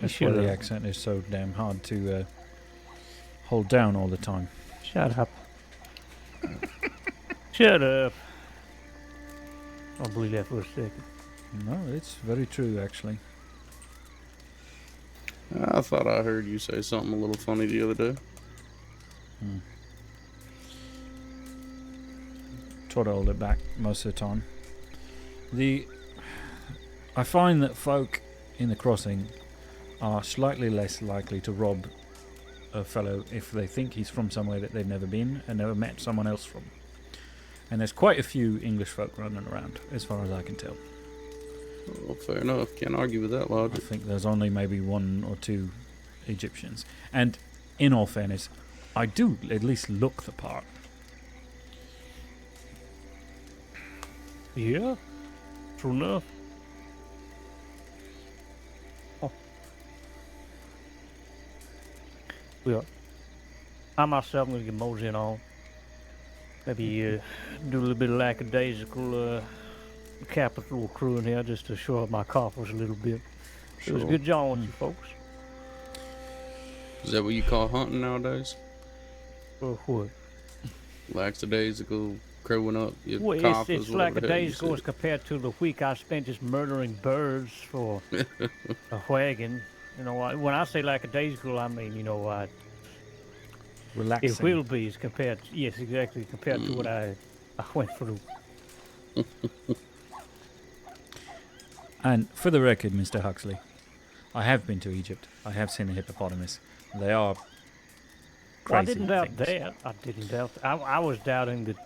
That's why the accent is so damn hard to hold down all the time. Shut up. Shut up. I'll believe that for a second. No, it's very true, actually. I thought I heard you say something a little funny the other day. Try to hold it back most of the time. I find that folk in the crossing are slightly less likely to rob a fellow if they think he's from somewhere that they've never been and never met someone else from. And there's quite a few English folk running around, as far as I can tell. Well, fair enough. Can't argue with that logic. I think there's only maybe 1 or 2 Egyptians. And in all fairness, I do at least look the part. Yeah, true enough. Oh. Well, I myself am going to get moseying on. Maybe do a little bit of lackadaisical capital crew in here just to shore up my coffers a little bit. It was a good job with you folks. Is that what you call hunting nowadays? What? Lackadaisical, crowing up your Well, coffers, it's whatever the hell you lackadaisical as said. compared to the week I spent just murdering birds for a wagon. You know, when I say lackadaisical, I mean, you know, relaxing. It will be as compared, yes, exactly, compared to what I went through. And for the record, Mr. Huxley, I have been to Egypt. I have seen a hippopotamus. They are crazy Well, I didn't doubt things. that. I didn't doubt. I was doubting that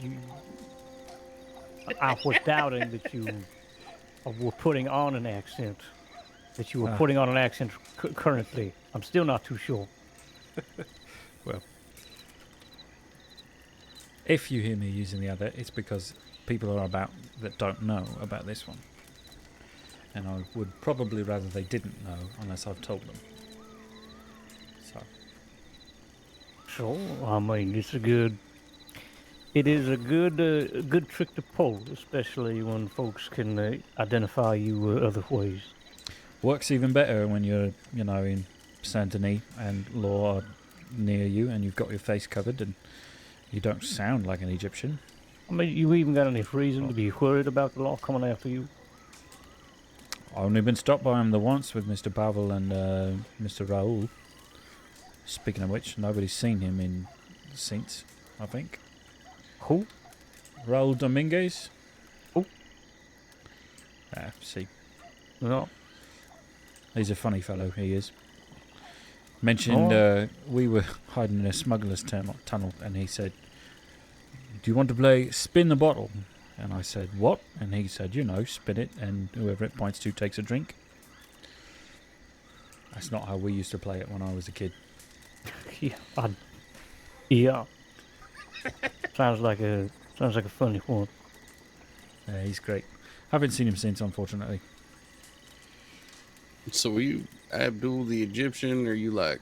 you. I was doubting that you were putting on an accent. That you were putting on an accent currently. I'm still not too sure. Well, if you hear me using the other, it's because people are about that don't know about this one. And I would probably rather they didn't know unless I've told them. So. So, I mean, it is a good trick to pull, especially when folks can identify you other ways. Works even better when you're, you know, in Saint Denis and law are near you and you've got your face covered and you don't sound like an Egyptian. I mean, you even got any reason to be worried about the law coming after you? I've only been stopped by him the once with Mr. Pavel and Mr. Raoul. Speaking of which, nobody's seen him in since, I think. Who? Raoul Dominguez. Who? See. No. He's a funny fellow, he is. Mentioned we were hiding in a smuggler's tunnel, and he said, "Do you want to play spin the bottle?" And I said, "What?" And he said, "Spin it, and whoever it points to takes a drink." That's not how we used to play it when I was a kid. Yeah. Sounds like a funny one. Yeah, he's great. Haven't seen him since, unfortunately. So were you Abdul the Egyptian, or you like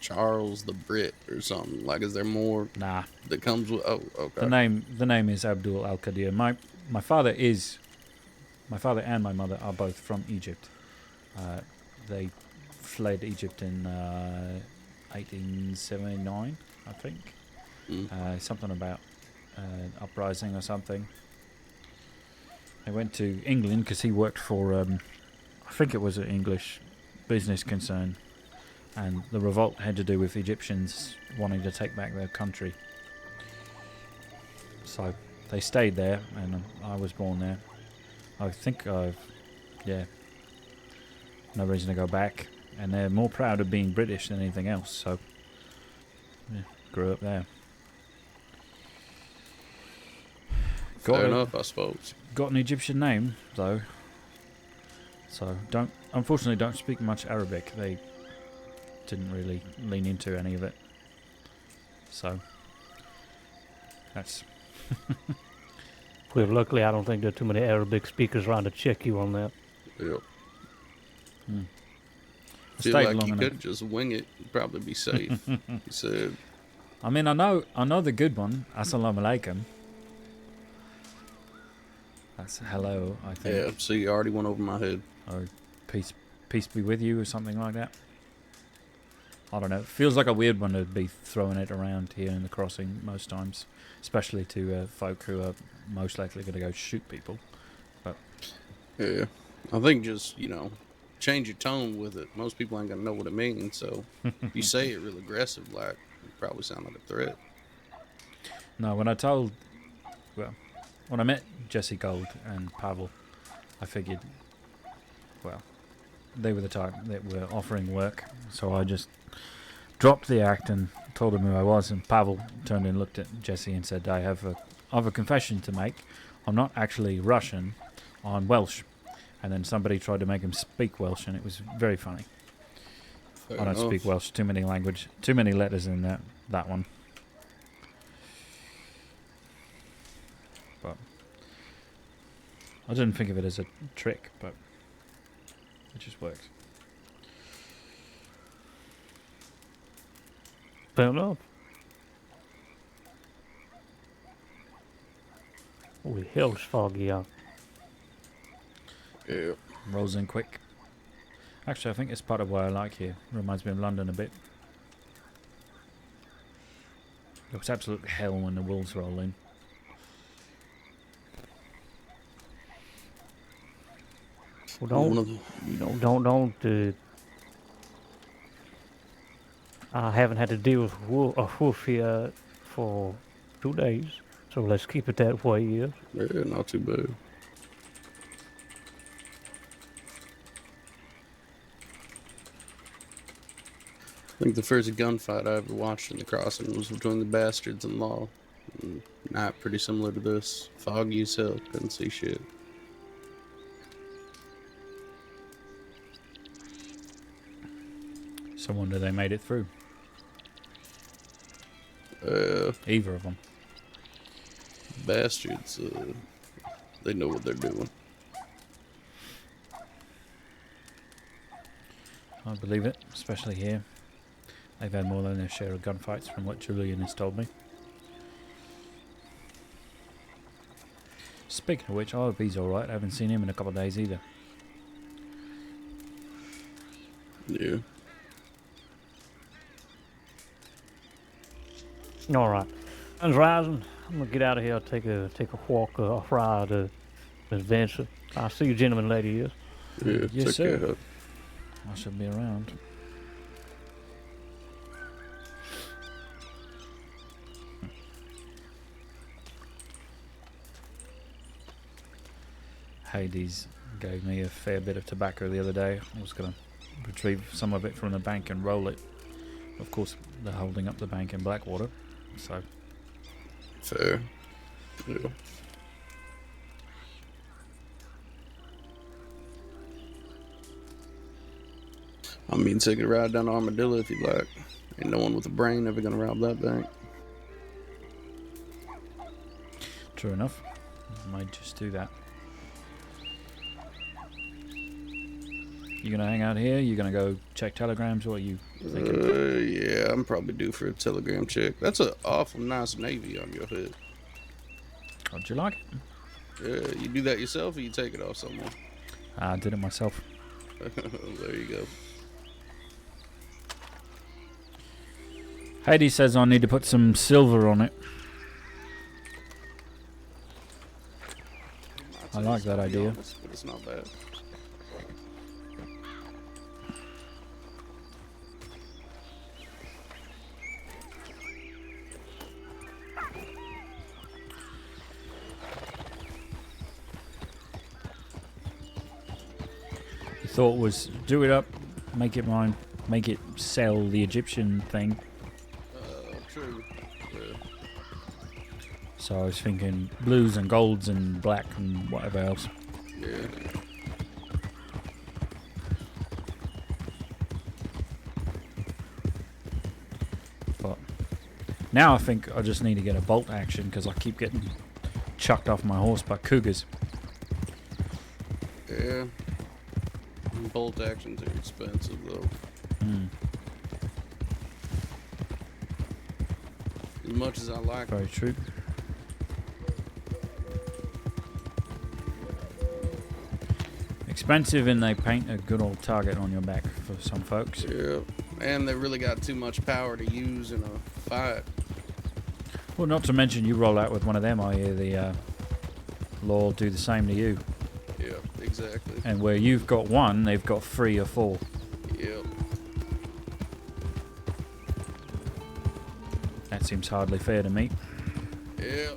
Charles the Brit or something? Like, is there more Nah. that comes with? Oh, okay. The name is Abdul-Qadir. My father and my mother are both from Egypt. They fled Egypt in 1879, I think. Something about uprising or something. They went to England because he worked for, I think it was an English business concern, and the revolt had to do with Egyptians wanting to take back their country. So they stayed there, and I was born there. I think no reason to go back, and they're more proud of being British than anything else, so yeah, grew up there. Fair enough, I suppose. Got an Egyptian name, though, so unfortunately don't speak much Arabic. They didn't really lean into any of it, so that's... Well, luckily I don't think there are too many Arabic speakers around to check you on that. Yep. Hmm. Feel like you could just wing it, you'd probably be safe. He said. I mean, I know the good one. Assalamu alaikum. That's hello, I think. Yeah, so you already went over my head. Or peace be with you, or something like that. I don't know. It feels like a weird one to be throwing it around here in the crossing most times, especially to folk who are most likely going to go shoot people. But yeah, I think just change your tone with it. Most people ain't gonna know what it means, so if you say it real aggressive, like, it probably sound like a threat. No, when I met Jesse Gold and Pavel, I figured, well, they were the type that were offering work, so I just dropped the act and told him who I was, and Pavel turned and looked at Jesse and said, I have a confession to make. I'm not actually Russian, I'm Welsh. And then somebody tried to make him speak Welsh, and it was very funny. Fair I don't enough. speak Welsh, too many letters in that one. But I didn't think of it as a trick, but it just works. Fair enough. Holy hell, it's foggy out. Yeah. Rolls in quick. Actually, I think it's part of what I like here. Reminds me of London a bit. It was absolute hell when the wolves roll in. Well, I haven't had to deal with a wolf here for 2 days, so let's keep it that way, yeah. Yeah, not too bad. I think the first gunfight I ever watched in the crossing was between the bastards and Law. Night pretty similar to this. Foggy as hell, couldn't see shit. So I wonder they made it through. Either of them. Bastards, they know what they're doing. I believe it, especially here. They've had more than their share of gunfights from what Julian has told me. Speaking of which, I hope he's alright. I haven't seen him in a couple of days either. Yeah. Alright. Sun's rising. I'm gonna get out of here, take a walk, off ride, adventure. I'll see you gentlemen later, yes? Yeah, yes, take sir. care. I should be around. Hades Gave me a fair bit of tobacco the other day. I was going to retrieve some of it from the bank and roll it. Of course, they're holding up the bank in Blackwater, so... Fair. Yeah. I mean, take a ride down to Armadillo if you'd like. Ain't no one with a brain ever gonna rob that bank. True enough. Might just do that. You gonna hang out here? You gonna go check telegrams? What are you thinking? Yeah, I'm probably due for a telegram check. That's an awful nice navy on your head. How'd you like it? Yeah, you do that yourself or you take it off someone? I did it myself. There you go. Heidi says I need to put some silver on it. I like that idea. Honest, but it's not bad. The thought was do it up, make it mine, make it sell the Egyptian thing. True. Yeah. So I was thinking blues and golds and black and whatever else. Yeah. But now I think I just need to get a bolt action because I keep getting chucked off my horse by cougars. Yeah. Bolt actions are expensive though. As much as I like. Very true. Expensive, and they paint a good old target on your back for some folks. Yeah, and they really got too much power to use in a fight. Well, not to mention you roll out with one of them, I hear the law will do the same to you. Yeah, exactly. And where you've got one, they've got 3 or 4. Yep. That seems hardly fair to me. Yeah,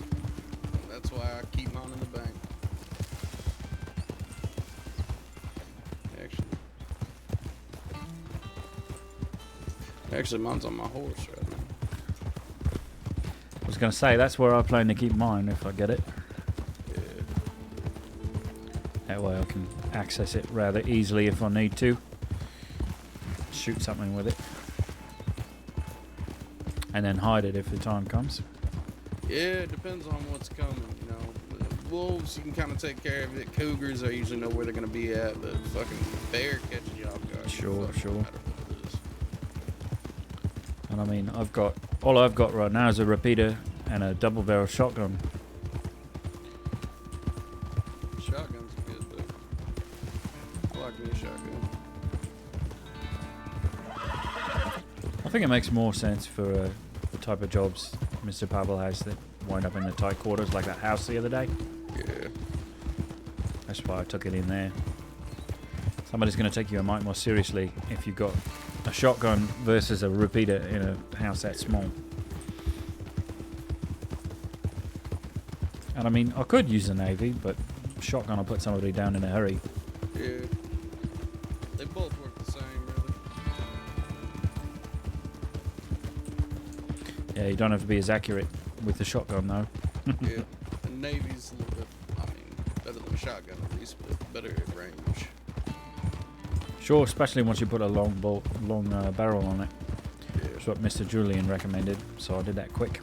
that's why I keep mine in the bank. Actually, mine's on my horse right now. I was going to say, that's where I plan to keep mine if I get it. Yeah. That way I can access it rather easily if I need to. Shoot something with it. And then hide it if the time comes. Yeah, it depends on what's coming, you know. Wolves, you can kind of take care of it. Cougars, I usually know where they're going to be at. But fucking bear catches you off guard. Sure, sure. No matter what it is. And I mean, all I've got right now is a repeater and a double barrel shotgun. Shotguns are good, though. I like me a shotgun. I think it makes more sense for the type of jobs Mr. Pavel has that wind up in the tight quarters, like that house the other day. Yeah. That's why I took it in there. Somebody's going to take you a mite more seriously if you've got a shotgun versus a repeater in a house that small. And I mean, I could use a navy, but shotgun will put somebody down in a hurry. Yeah. They both work the same, really. Yeah, you don't have to be as accurate with the shotgun, though. Yeah. The Navy's a little bit, I mean, better than a shotgun at least, but better at range. Sure, especially once you put a long barrel on it. Yeah. That's what Mr. Julian recommended, so I did that quick.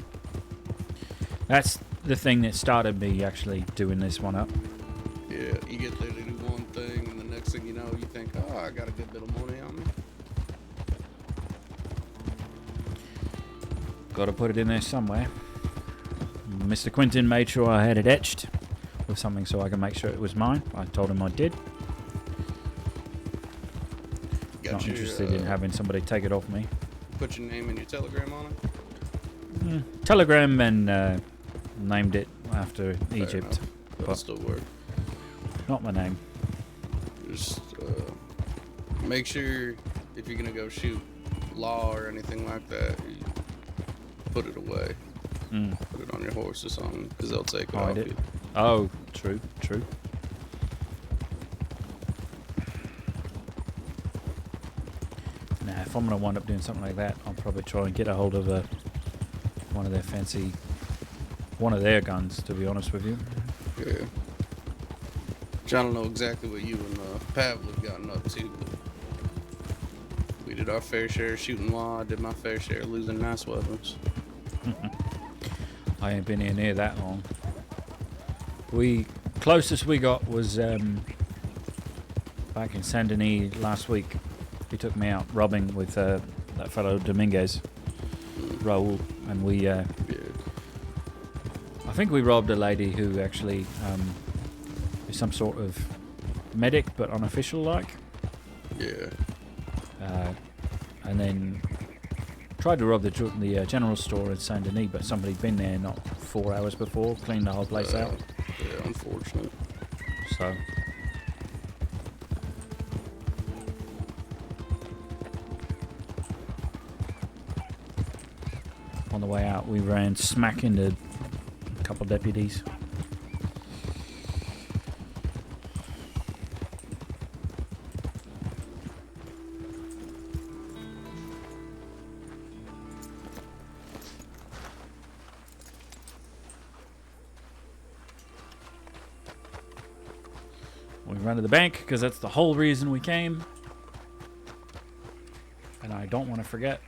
That's the thing that started me actually doing this one up. Yeah, you get there to do one thing, and the next thing you know, you think, oh, I got a good bit of money on me. Got to put it in there somewhere. Mr. Quinton made sure I had it etched with something so I can make sure it was mine. I told him I did. Not interested in having somebody take it off me. Put your name and your telegram on it? Telegram and named it after Egypt. That'll still work. Not my name. Just make sure if you're going to go shoot law or anything like that, you put it away. Put it on your horse or something, because they'll take it off you. Oh, true, true. I'm going to wind up doing something like that, I'll probably try and get a hold of one of their guns, to be honest with you. Yeah. Which I don't know exactly what you and Pavel have gotten up to, but we did our fair share of shooting while I did my fair share of losing nice weapons. I ain't been here near that long. Closest we got was back in Saint Denis last week. He took me out robbing with that fellow Dominguez, Raul, and we. I think we robbed a lady who actually is some sort of medic, but unofficial like. Yeah. And then tried to rob the general store in Saint Denis, but somebody'd been there not 4 hours before, cleaned the whole place out. Yeah, unfortunate. So. On the way out, we ran smack into a couple of deputies. We ran to the bank because that's the whole reason we came. And I don't want to forget.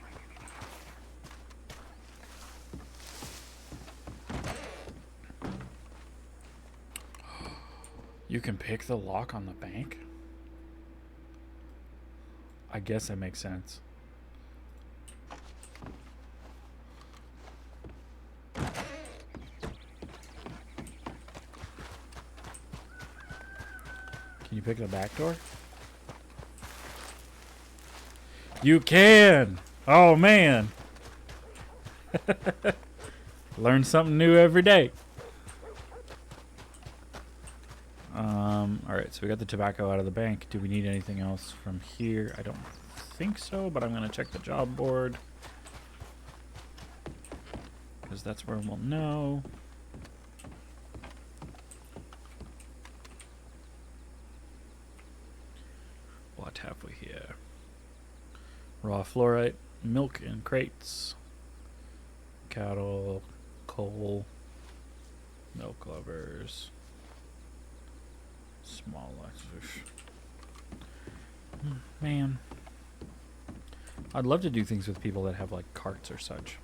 You can pick the lock on the bank? I guess that makes sense. Can you pick the back door? You can! Oh man! Learn something new every day. Alright, so we got the tobacco out of the bank. Do we need anything else from here? I don't think so, but I'm going to check the job board. Because that's where we'll know. What have we here? Raw fluorite, milk in crates, cattle, coal, milk lovers. Small Lexus. Man. I'd love to do things with people that have like carts or such.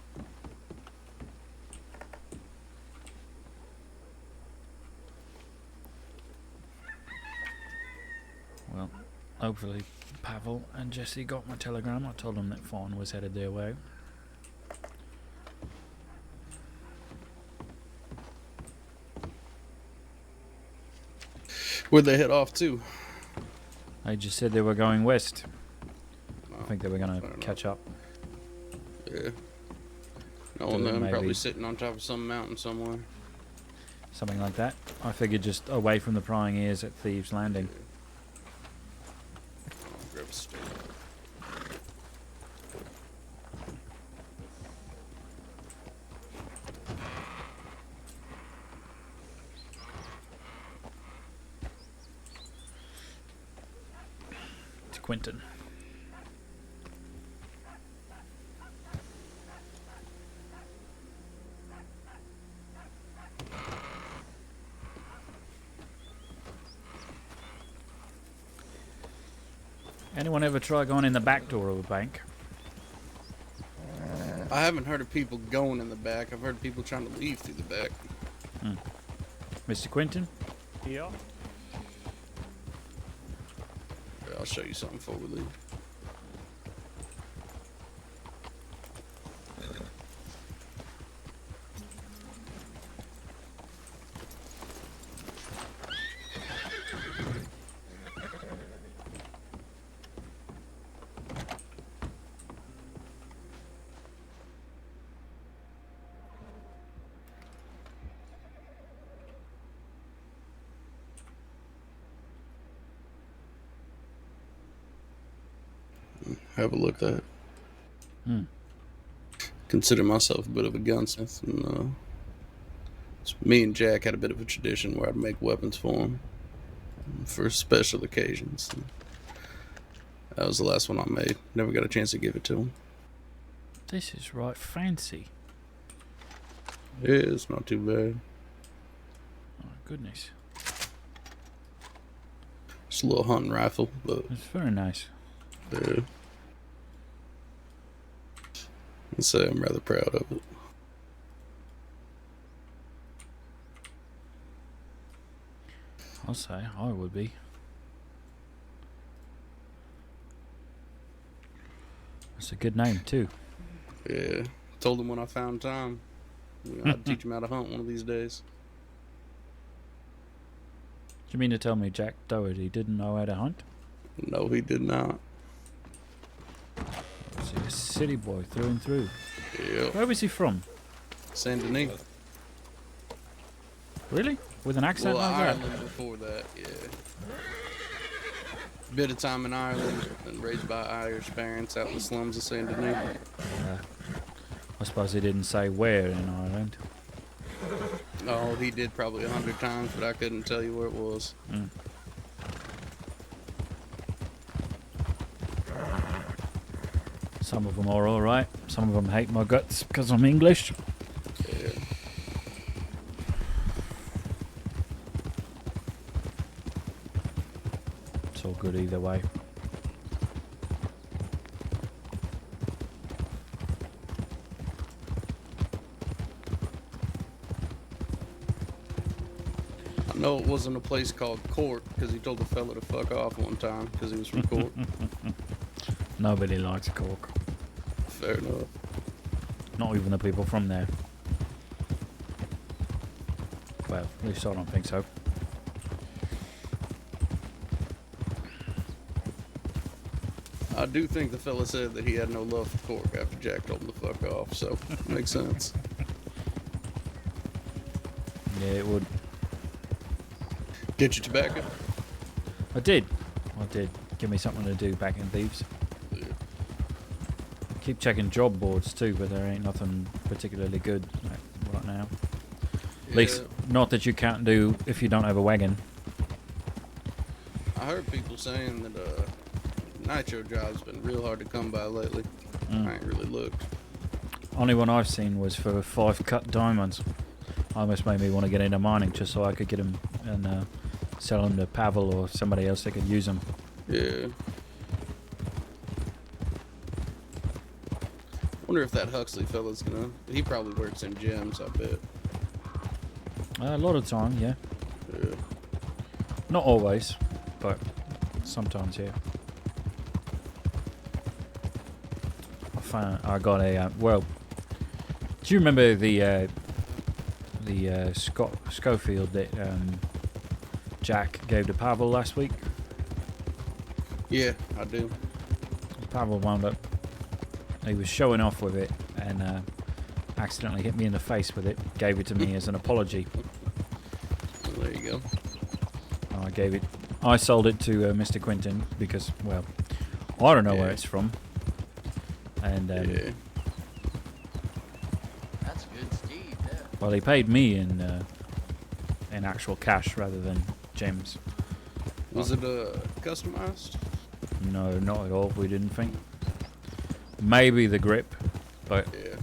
Well, hopefully Pavel and Jesse got my telegram. I told them that Fawn was headed their way. Where'd they head off to? They just said they were going west. I think they were going to catch up. Yeah. No one them probably sitting on top of some mountain somewhere. Something like that. I figured just away from the prying ears at Thieves' Landing. I'll grab a stick. It's Quentin. Anyone ever try going in the back door of a bank? I haven't heard of people going in the back. I've heard people trying to leave through the back. Mr. Quentin? Yeah. I'll show you something before we leave. Have a look at it. Consider myself a bit of a gunsmith, and me and Jack had a bit of a tradition where I'd make weapons for him for special occasions. That was the last one I made. Never got a chance to give it to him. This is right fancy. Yeah, it's not too bad. Oh, goodness. It's a little hunting rifle, but... It's very nice. Yeah. I'd say I'm rather proud of it. I'll say I would be. It's a good name too. Yeah. Told him when I found time. I'd teach him how to hunt one of these days. Do you mean to tell me Jack Doherty didn't know how to hunt? No, he did not. He's a city boy through and through. Yeah. Where was he from? Saint Denis. Really? With an accent well, like Ireland that? before that, yeah. Bit of time in Ireland and raised by Irish parents out in the slums of Saint Denis. I suppose he didn't say where in Ireland. Oh, he did probably 100 times, but I couldn't tell you where it was. Mm. Some of them are alright. Some of them hate my guts because I'm English. Yeah. It's all good either way. I know it wasn't a place called Cork because he told the fella to fuck off one time because he was from Cork. Nobody likes Cork. Fair enough. Not even the people from there. Well, at least I don't think so. I do think the fella said that he had no love for Cork after Jack told him to fuck off, so makes sense. Yeah, it would. Get your tobacco? I did. Give me something to do back in Thieves. Yeah. Keep checking job boards too, but there ain't nothing particularly good right now. At least, not that you can't do if you don't have a wagon. I heard people saying that nitro job's been real hard to come by lately. I ain't really looked. Only one I've seen was for 5 cut diamonds. Almost made me want to get into mining just so I could get them and sell them to Pavel or somebody else that could use them. Yeah. Wonder if that Huxley fella's gonna... He probably works in gyms, I bet. A lot of time, yeah. Yeah. Not always, but sometimes, yeah. I got a well. Do you remember the Schofield that Jack gave to Pavel last week? Yeah, I do. Pavel wound up. He was showing off with it and accidentally hit me in the face with it. Gave it to me as an apology. Well, there you go. I sold it to Mr. Quinton because, well, I don't know where it's from. And yeah. That's good Steve, yeah. Well, he paid me in actual cash rather than gems. Was it customized? No, not at all. We didn't think. Maybe the grip, but yeah,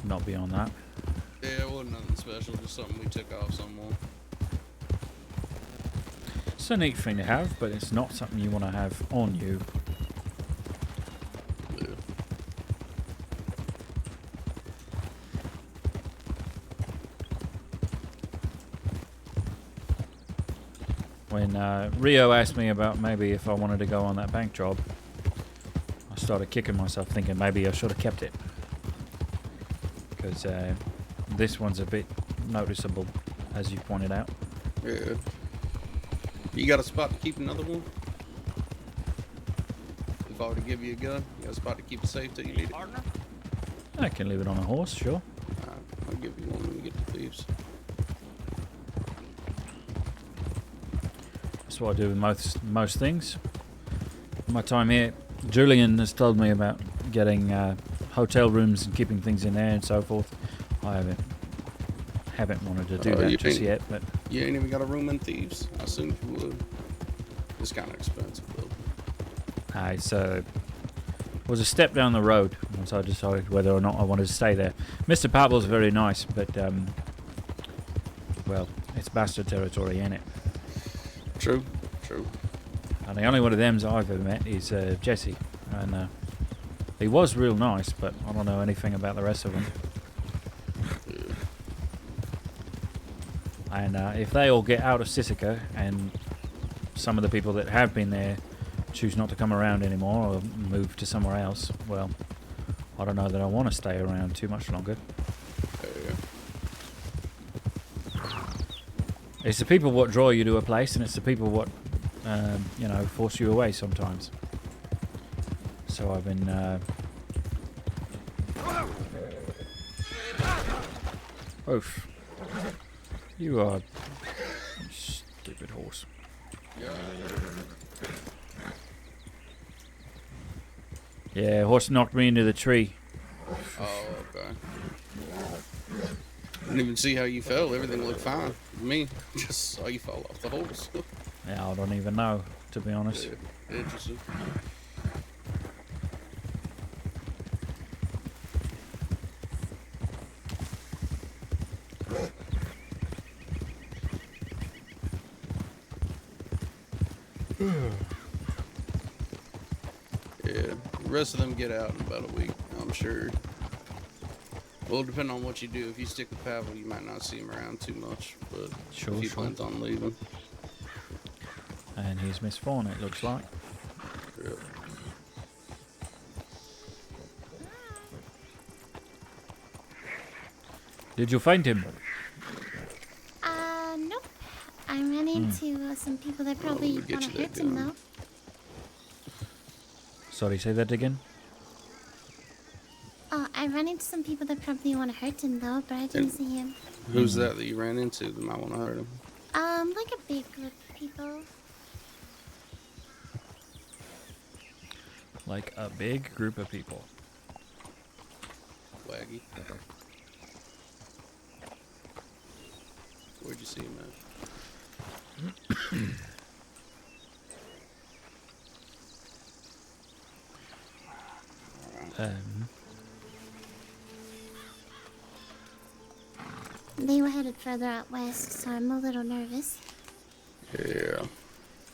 not beyond that. Yeah, it wasn't nothing special. Just something we took off someone. It's a neat thing to have, but it's not something you want to have on you. Yeah. When Rio asked me about maybe if I wanted to go on that bank job, I started kicking myself thinking maybe I should have kept it. Because this one's a bit noticeable, as you pointed out. Yeah. You got a spot to keep another one? If I were to give you a gun, you got a spot to keep it safe till you need it? I can leave it on a horse, sure. I'll give you one when we get to Thieves. That's what I do with most things. My time here, Julian has told me about getting hotel rooms and keeping things in there and so forth. I haven't wanted to do that just yet, but you ain't even got a room in Thieves. I assumed you would. It's kind of expensive though. So was a step down the road once I decided whether or not I wanted to stay there. Mr. Pavel's very nice, but well, it's bastard territory, ain't it? True. And the only one of them's I've ever met is Jesse, and he was real nice, but I don't know anything about the rest of them. And if they all get out of Sisika, and some of the people that have been there choose not to come around anymore or move to somewhere else, well, I don't know that I want to stay around too much longer. It's the people what draw you to a place, and it's the people what, you know, force you away sometimes. So I've been... Oof. You are... stupid horse. Yeah, horse knocked me into the tree. Oh, okay. Didn't even see how you fell. Everything looked fine. Me, just saw you fall off the horse. Yeah, I don't even know, to be honest. Yeah, interesting. Yeah, the rest of them get out in about a week, I'm sure. Well, depending on what you do. If you stick with Pavel, you might not see him around too much, but Sure, if he sure. plans on leaving. And here's Miss Fawn, it looks like. Yep. Did you find him? Nope. I ran into some people that probably want to hurt him, though. Sorry, say that again? Oh, I ran into some people that probably want to hurt him, though, but I didn't see him. Who's that you ran into that might want to hurt him? Like a big group of people. Like a big group of people. Waggy. Where'd you see him at? They were headed further out west, so I'm a little nervous. Yeah.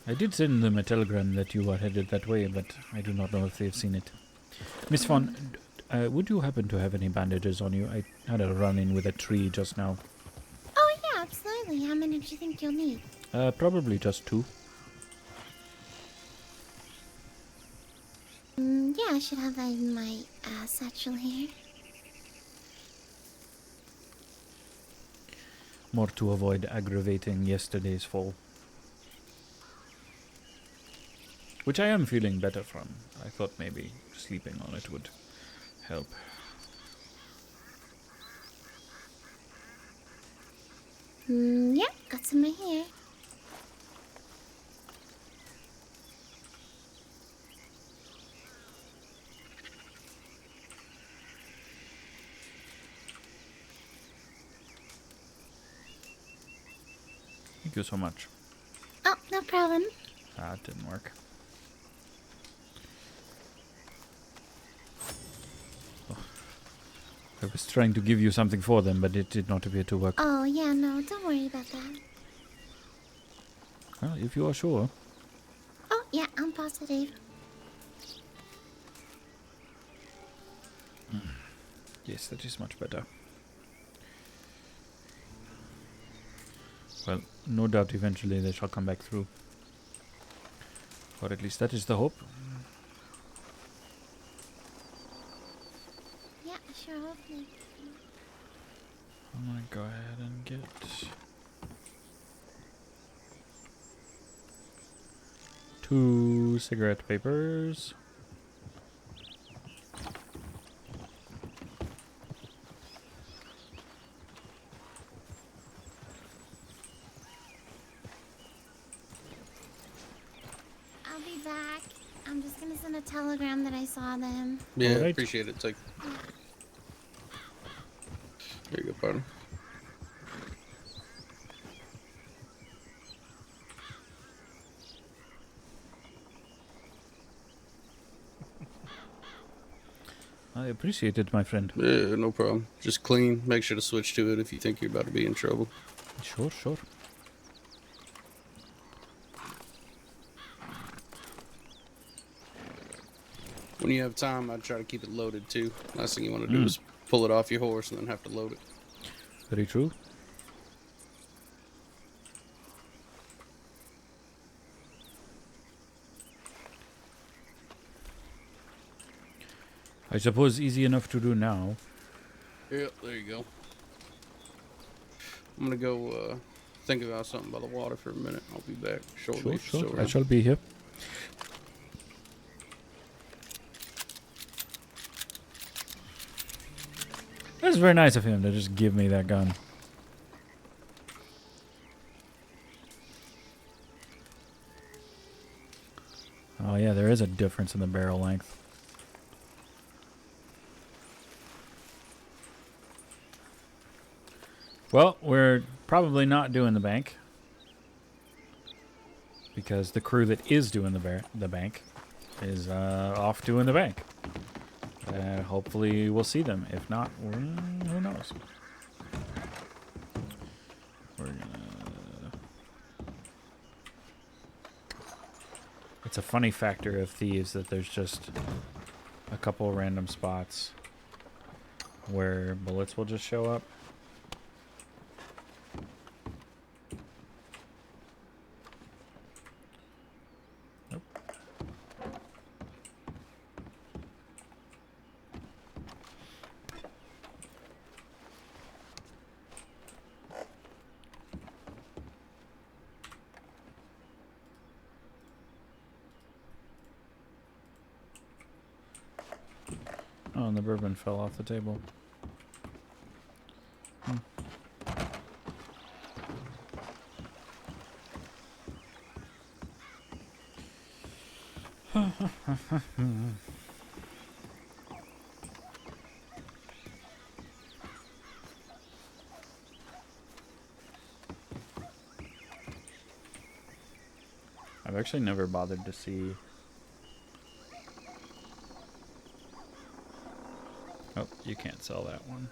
I did send them a telegram that you were headed that way, but I do not know if they've seen it. Miss Fawn, would you happen to have any bandages on you? I had a run-in with a tree just now. Oh, yeah, absolutely. How many do you think you'll need? Probably just 2. Yeah, I should have that in my satchel here. More to avoid aggravating yesterday's fall. Which I am feeling better from. I thought maybe sleeping on it would help. Yeah, got some right here. Thank you so much. Oh, no problem. That didn't work. Oh. I was trying to give you something for them, but it did not appear to work. Oh, yeah, no, don't worry about that. Well, if you are sure. Oh, yeah, I'm positive. Yes, that is much better. Well, no doubt eventually they shall come back through. Or at least that is the hope. Yeah, sure, hopefully. I'm gonna go ahead and get 2 cigarette papers. I'll be back. I'm just gonna send a telegram that I saw them. Yeah, Alright. appreciate it. Take. There you go, partner. I appreciate it, my friend. Yeah, no problem. Just clean. Make sure to switch to it if you think you're about to be in trouble. Sure, sure. When you have time, I'd try to keep it loaded too. Last thing you want to do is pull it off your horse and then have to load it. Very true. I suppose easy enough to do now. Yep, there you go. I'm gonna go think about something by the water for a minute. I'll be back shortly. Sure, So, I shall be here. That's very nice of him to just give me that gun. Oh yeah, there is a difference in the barrel length. Well, we're probably not doing the bank. Because the crew that is doing the bank is off doing the bank. Hopefully we'll see them. If not, who knows? We're gonna... It's a funny factor of thieves that there's just a couple random spots where bullets will just show up. Oh, and the bourbon fell off the table. I've actually never bothered to see... Oh, you can't sell that one.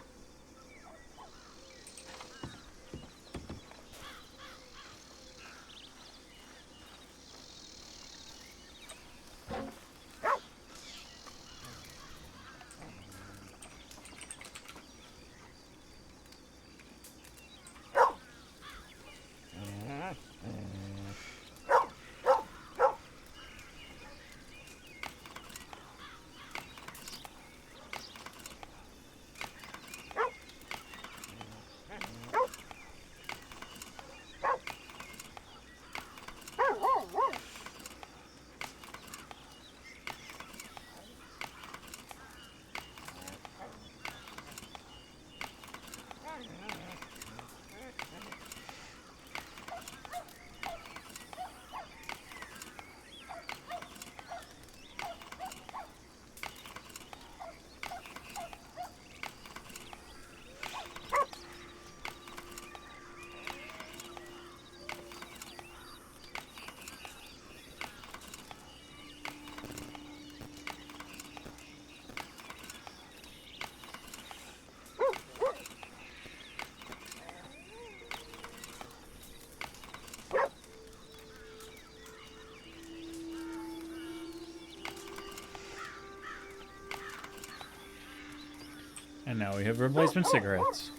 And now we have replacement cigarettes.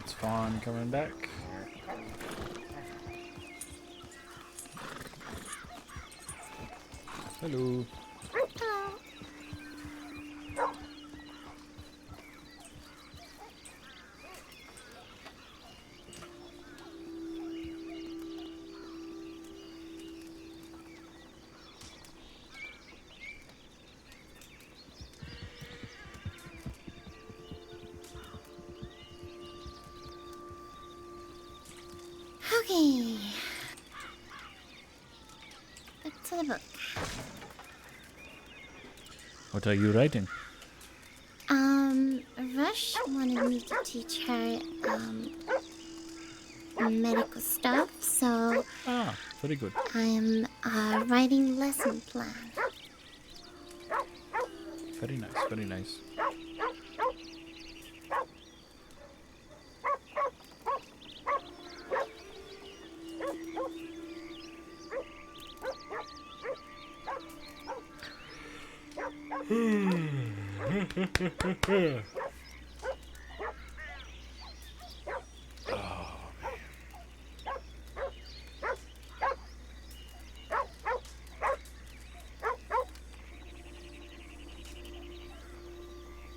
It's Fawn coming back. Hello. Okay. Back to the book. What are you writing? wanted me to teach her medical stuff, so very good. I am writing lesson plan. Very nice, very nice.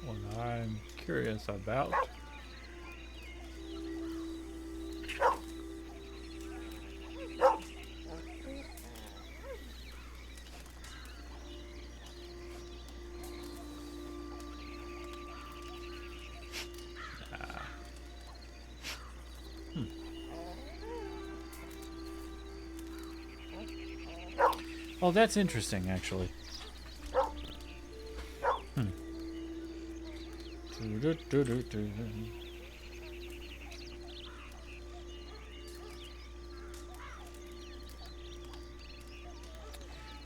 What I'm curious about Oh, that's interesting, actually.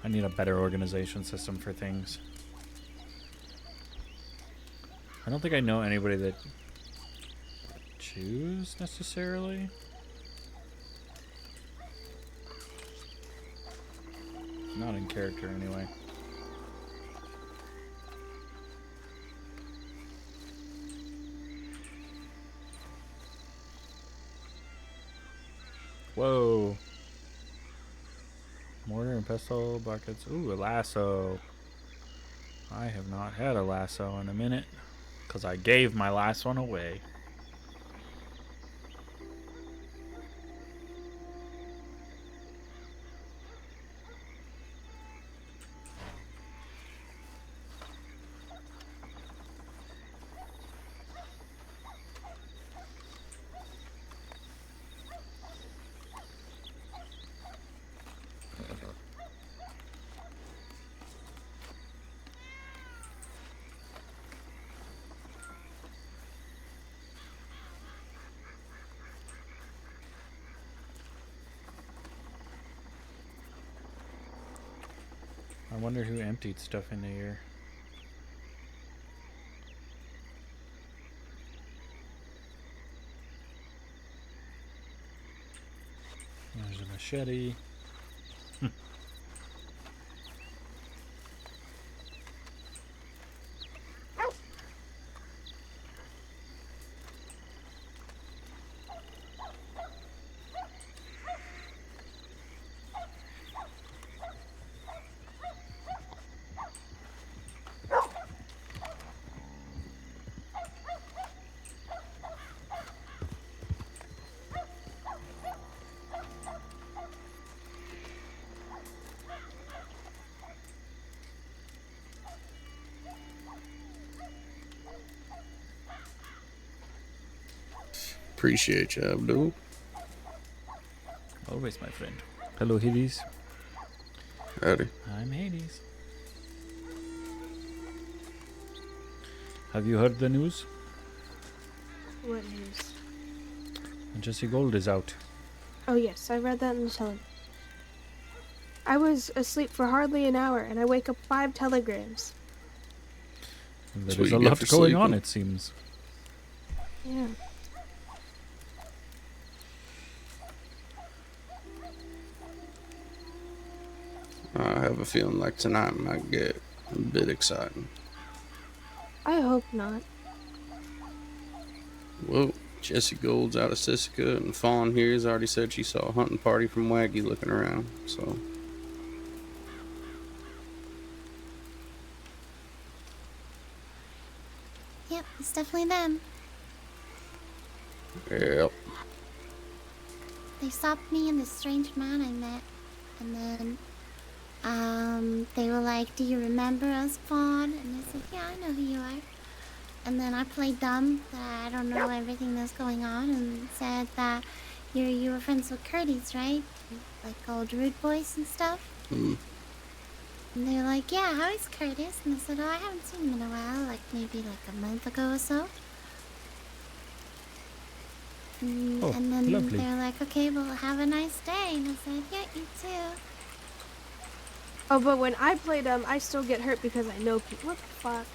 I need a better organization system for things. I don't think I know anybody that choose necessarily. Not in character, anyway. Whoa. Mortar and pestle, buckets. Ooh, a lasso. I have not had a lasso in a minute, because I gave my last one away. I wonder who emptied stuff into here. There's a machete. Appreciate you, Abdul. Always, my friend. Hello, Hades. Howdy. I'm Hades. Have you heard the news? What news? Jesse Gold is out. Oh yes, I read that in the telegram. I was asleep for hardly an hour, and I wake up 5 telegrams. There's a lot going on, it seems. Yeah. I have a feeling like tonight might get a bit exciting. I hope not. Well, Jesse Gold's out of Sissica, and Fawn here has already said she saw a hunting party from Waggy looking around, so... Yep, it's definitely them. Yep. They stopped me and this strange man I met, and then they were like, "Do you remember us, Fawn?" And I said, "Yeah, I know who you are." And then I played dumb that I don't know everything that's going on, and said that you were friends with Curtis, right? Like old rude boys and stuff. Mm. And they were like, "Yeah, how is Curtis?" And I said, "Oh, I haven't seen him in a while, like maybe like a month ago or so." Oh, and then lovely. they're like, okay, well, have a nice day. And I said, yeah, you too. Oh, but when I play them, I still get hurt because I know people. What the fuck?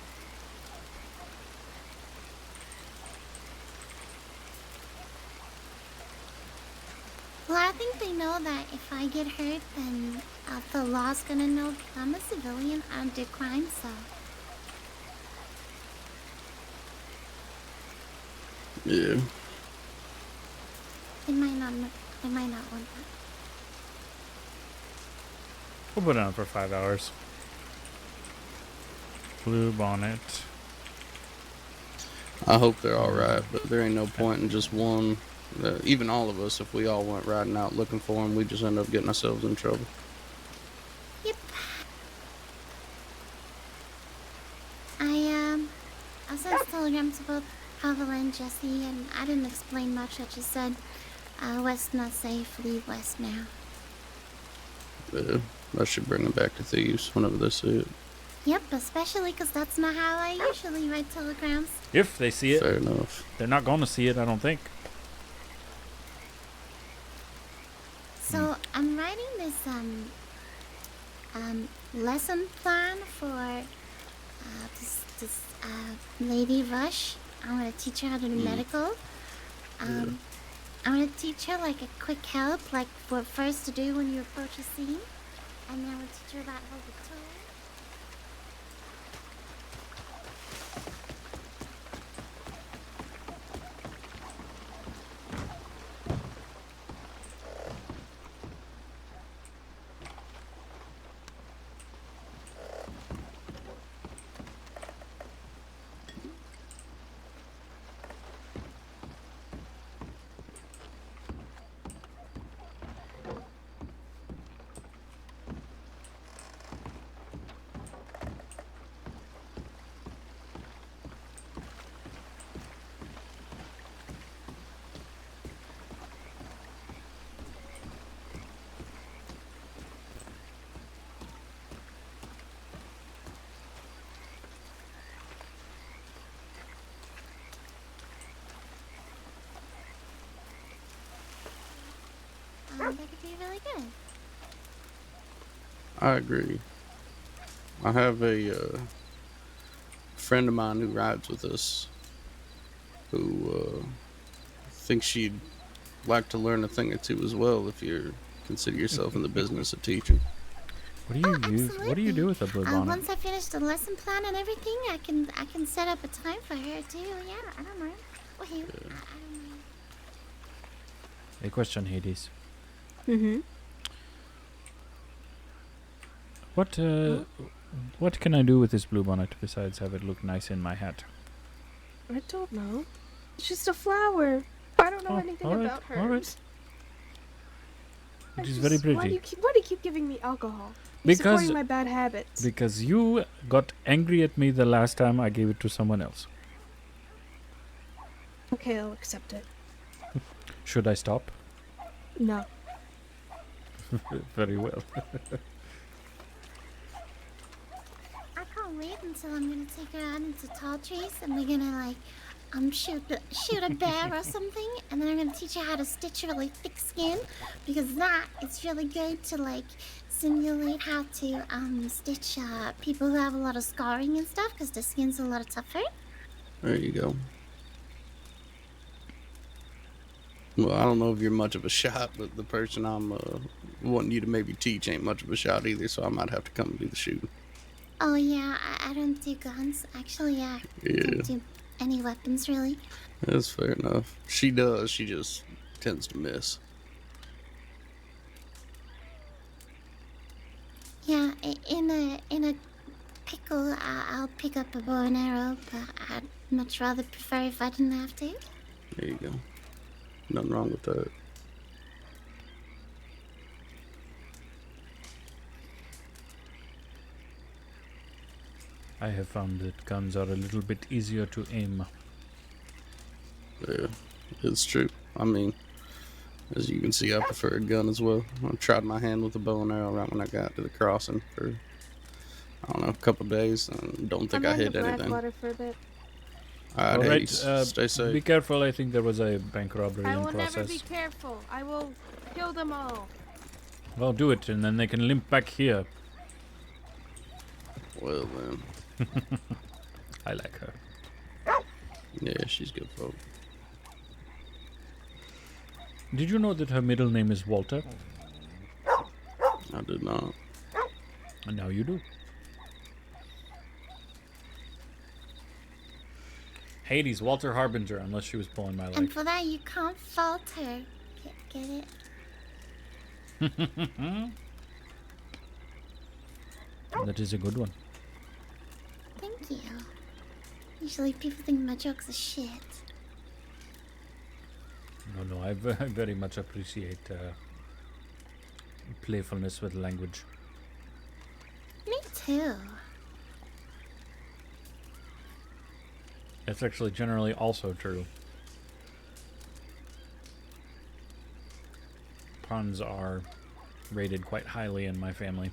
Well, I think they know that if I get hurt, then the law's gonna know I'm a civilian. I don't do crime, so. Yeah. They might not. They might not want that. We'll put it on for 5 hours. Blue bonnet. I hope they're all right, but there ain't no point in just one. Even all of us, if we all went riding out looking for them, we just end up getting ourselves in trouble. Yep. I sent telegrams to both Pavel and Jesse, and I didn't explain much. I just said, West not safe, leave West now. I should bring them back to thieves whenever they see it. Yep, especially because that's not how I usually write telegrams. If they see it. Fair enough. They're not going to see it, I don't think. So I'm writing this lesson plan for this lady Rush. I'm gonna teach her how to do medical. I'm gonna teach her like a quick help, like what first to do when you approach a scene, and then we'll teach her about how to tool. That could be really good. I agree. I have a friend of mine who rides with us who thinks she'd like to learn a thing or two as well if you consider yourself in the business of teaching. What do you use? What do you do with a blue bonnet? Once I finish the lesson plan and everything, I can set up a time for her too. Yeah, I don't mind. Well, I don't mind. A question, Hades. Mm-hmm. What can I do with this blue bonnet besides have it look nice in my hat? I don't know. It's just a flower. I don't know anything about her. All right. It is very pretty. Why do you keep giving me alcohol? You're Because supporting my bad habits. Because you got angry at me the last time I gave it to someone else. Okay, I'll accept it. Should I stop? No. Very well. I can't wait until I'm gonna take her out into tall trees and we're gonna like shoot a bear or something, and then I'm gonna teach her how to stitch really thick skin, because that is really good to like simulate how to stitch people who have a lot of scarring and stuff, because the skin's a lot tougher. There you go. Well, I don't know if you're much of a shot, but the person I'm wanting you to maybe teach ain't much of a shot either, so I might have to come and do the shooting. Oh yeah, I don't do guns. Actually, I don't do any weapons really. That's fair enough. She does, she just tends to miss. Yeah, in a pickle, I'll pick up a bow and arrow, but I'd much rather prefer if I didn't have to. There you go. Nothing wrong with that. I have found that guns are a little bit easier to aim. Yeah, it's true. I mean, as you can see, I prefer a gun as well. I tried my hand with a bow and arrow right when I got to the crossing for, I don't know, a couple of days, and don't think I hit anything. Blackwater for a bit. All All right, right, stay safe. be careful. I think there was a bank robbery I in will never process. be careful. I will kill them all. Well, do it, and then they can limp back here. Well then. I like her. Yeah, she's good folk. Did you know that her middle name is Walter? I did not. And now you do. Hades, Walter Harbinger, unless she was pulling my And leg. for that, you can't fault her. Get it? That is a good one. Thank you. Usually people think my jokes are shit. No, I very much appreciate playfulness with language. Me too. That's actually generally also true. Puns are rated quite highly in my family.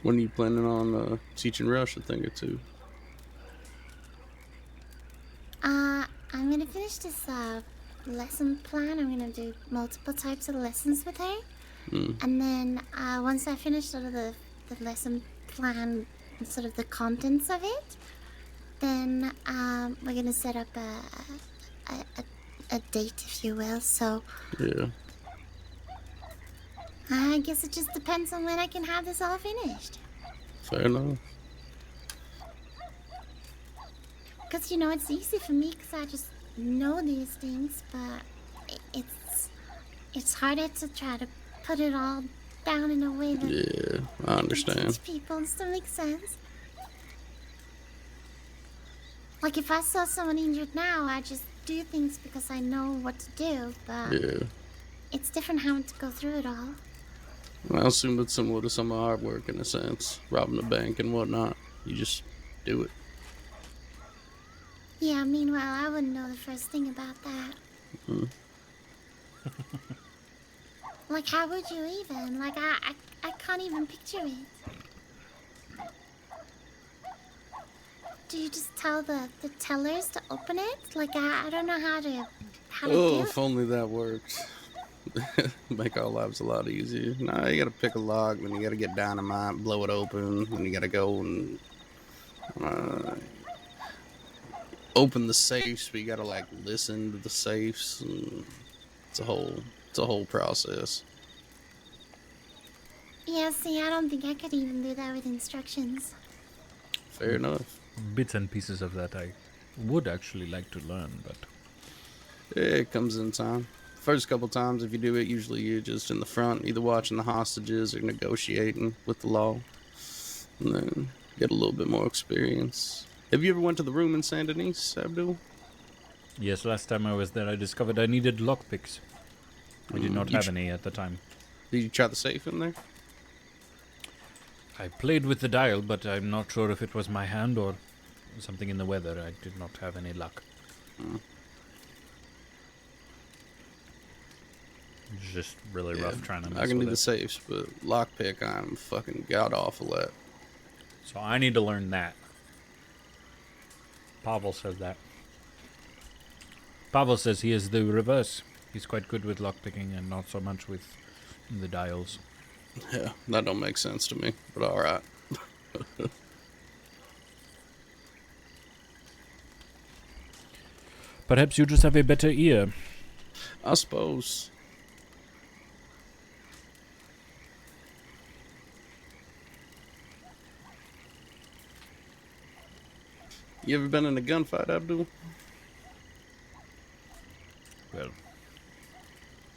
When are you planning on teaching Rush a thing or two? I'm gonna finish this lesson plan. I'm gonna do multiple types of lessons with her. And then once I finish sort of the lesson plan, sort of the contents of it, then we're gonna set up a date, if you will. So Yeah. I guess it just depends on when I can have this all finished. Fair enough. Because, you know, it's easy for me because I just know these things, but it's harder to try to put it all down in a way that Yeah, I understand. teach people and still makes sense. Like, if I saw someone injured now, I just do things because I know what to do, but Yeah. it's different having to go through it all. I assume it's similar to some hard work in a sense, robbing a bank and whatnot. You just do it. Yeah, meanwhile, I wouldn't know the first thing about that. Like, how would you even? Like, I can't even picture it. Do you just tell the tellers to open it? Like, I don't know how to do it. If only that worked. Make our lives a lot easier. Nah, you gotta pick a lock, then you gotta get dynamite, blow it open, then you gotta go and open the safes, but you gotta like listen to the safes, and it's a whole process. Yeah, see, I don't think I could even do that with instructions. Fair enough. Bits and pieces of that I would actually like to learn, but Yeah, it comes in time. First couple times, if you do it, usually you're just in the front, either watching the hostages or negotiating with the law, and then get a little bit more experience. Have you ever went to the room in Saint Denis, Abdul? yes, last time I was there I discovered I needed lockpicks. I did not have any at the time. Did you try the safe in there? I played with the dial, but I'm not sure if it was my hand or something in the weather. I did not have any luck. It's just really rough trying to mess I can do with the it. safes, but lockpick, I'm fucking god awful at. So I need to learn that. Pavel says that. Pavel says he is the reverse. He's quite good with lockpicking and not so much with the dials. Yeah, that don't make sense to me, but alright. Perhaps you just have a better ear. I suppose. You ever been in a gunfight, Abdul? Well,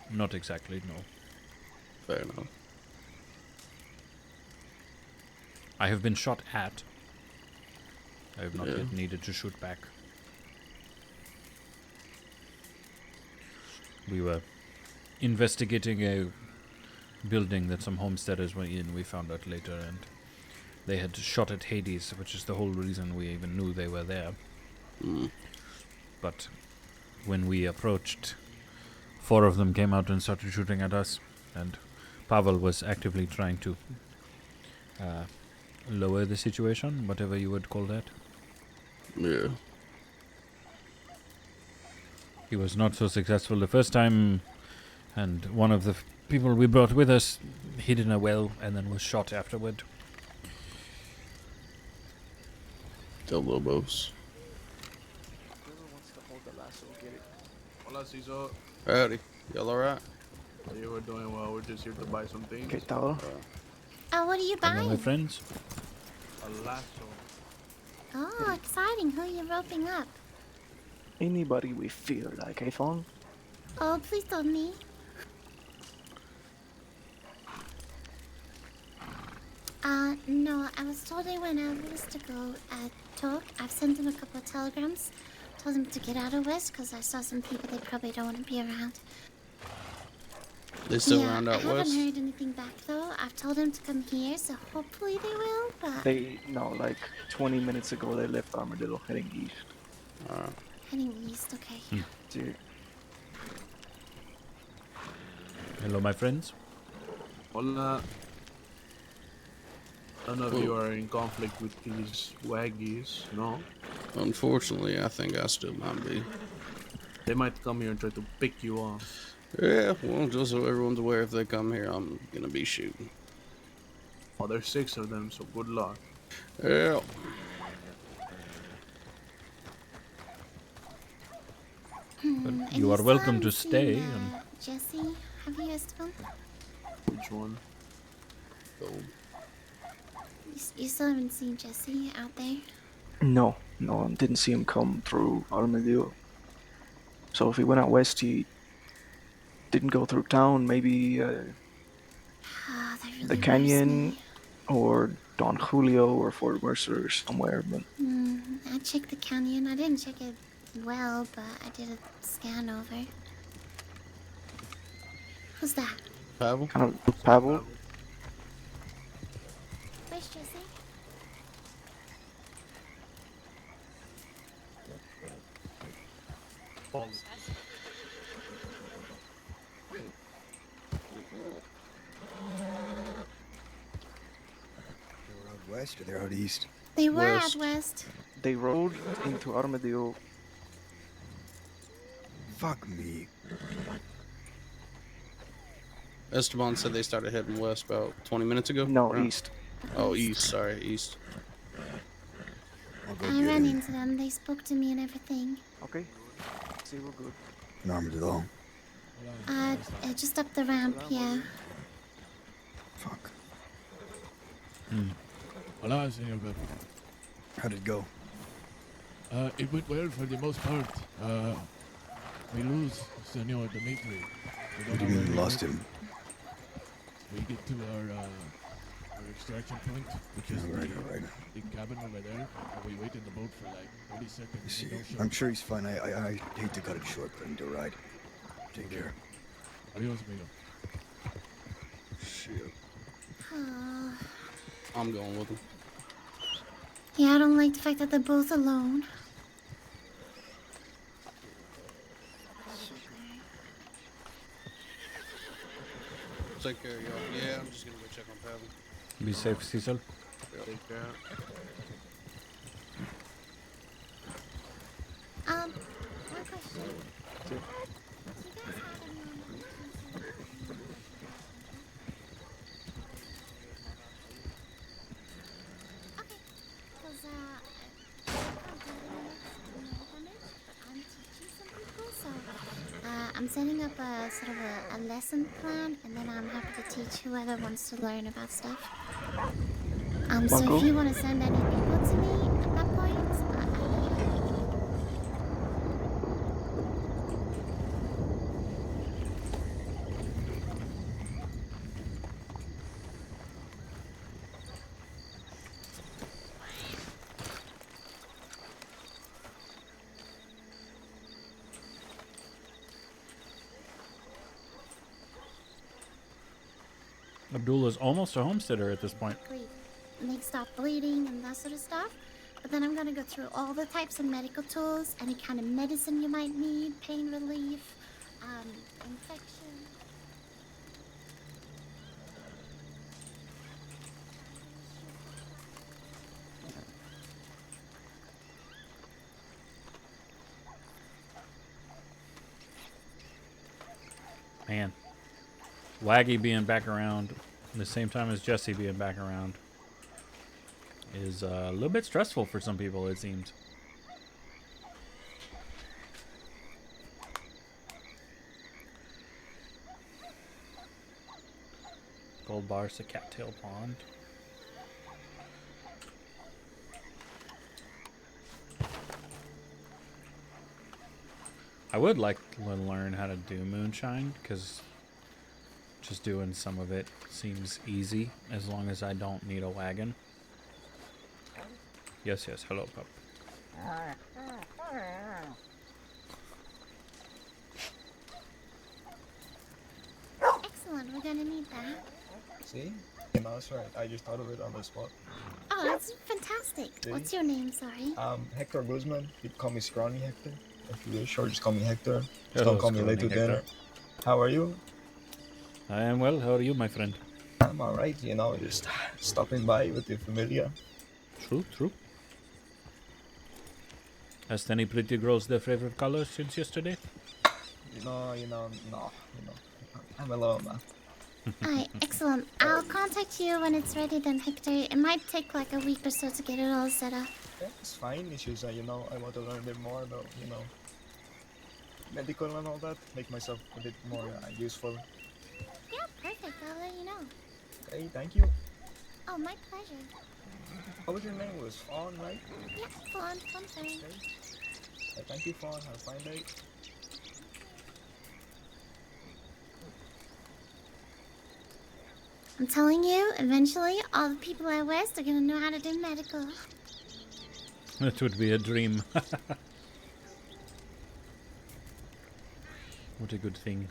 not exactly, no. Fair enough. I have been shot at. I have not Yeah. yet needed to shoot back. We were investigating a building that some homesteaders were in, we found out later, and they had shot at Hades, which is the whole reason we even knew they were there. But when we approached, 4 of them came out and started shooting at us, and Pavel was actively trying to lower the situation, whatever you would call that. Yeah. He was not so successful the first time, and one of the people we brought with us hid in a well and then was shot afterward. Del Lobos. Hola, Ciso. Howdy. Y'all alright? Yeah, we're doing well. We're just here to buy some things. ¿Qué tal? What are you Hello, my buying? friends. A lasso. Oh, exciting. Who are you roping up? Anybody we feel like, eh, Fawn? Oh, please don't me. No, I was told they went out west to go talk. I've sent them a couple of telegrams. Told them to get out of west because I saw some people they probably don't want to be around. They still around I out haven't west? heard anything back though. I've told them to come here, so hopefully they will, but... Like 20 minutes ago they left Armadillo heading east. Heading east, okay. Dude. Hello, my friends. Hola. None of you are in conflict with these waggies, no? Unfortunately, I think I still might be. They might come here and try to pick you off. Yeah, well, just so everyone's aware, if they come here, I'm gonna be shooting. Oh, there's 6 of them, so good luck. Yeah. But And you are still welcome to haven't stay. seen, And Jesse, have you, Esteban? Which one? You still haven't seen Jesse out there? No, didn't see him come through Armadillo. So if he went out west, he didn't go through town, maybe the canyon or Don Julio or Fort Mercer or somewhere, but I checked the canyon. I didn't check it well, but I did a scan over. Who's that? Pavel? kind of Pavel. Where's Jesse? They're out west or they're out east? They were out west. They rode into Armadillo. Fuck me. Esteban said they started heading west about 20 minutes ago? No, Right. east. Oh, east, sorry, east. I'll go I get ran him. into them. They spoke to me and everything. Okay. See, we're good. In Armadillo. Just up the ramp, yeah. Fuck. Hola, Senor Bebo. How'd it go? It went well for the most part. We lose Senor Dimitri. What do you mean you lost him? We get to our extraction point, which is Alright. the cabin over there, and we wait in the boat for like 30 seconds. See, They don't show I'm sure he's fine. I hate to cut it short, but I need to ride. Take care. Adios, amigo. Shit. Oh. I'm going with them. Yeah, I don't like the fact that they're both alone. Take care, y'all. Yeah, I'm just gonna go check on Pavel. be safe, Cecil. Take care. One question. I'm setting up a sort of a lesson plan, and then I'm happy to teach whoever wants to learn about stuff. So if you want to send any people to me at that point, Abdul is almost a homesteader at this point. And they stop bleeding and that sort of stuff. But then I'm gonna go through all the types of medical tools, any kind of medicine you might need, pain relief, infection. Man, Waggy being back around at the same time as Jesse being back around is a little bit stressful for some people, it seems. Gold bars to Cattail Pond. I would like to learn how to do moonshine, because just doing some of it seems easy as long as I don't need a wagon. Yes, yes, hello, pup. Excellent, we're gonna need that. See? You know, that's right. I just thought of it on the spot. Oh, that's fantastic. See? What's your name, sorry? Hector Guzman. You can call me Scrawny Hector. If you wish, or just call me Hector. Just Hello, don't call me Scrawny late to Hector. dinner. How are you? I am well. How are you, my friend? I'm alright, you know, just stopping by with your familia. True, true. Asked any pretty girls their favorite color since yesterday? No, I'm alone, man. Alright, excellent. I'll contact you when it's ready then, Hector. It might take like a week or so to get it all set up. Yeah, it's fine. It's just that, I want to learn a bit more about, medical and all that. Make myself a bit more useful. Yeah, perfect. I'll let you know. Okay, thank you. Oh, my pleasure. What was your name? It was Fawn, right? Yeah, Fawn, sorry. Okay, thank you, Fawn. Have a fine day. I'm telling you, eventually, all the people out west are gonna know how to do medical. That would be a dream. What a good thing.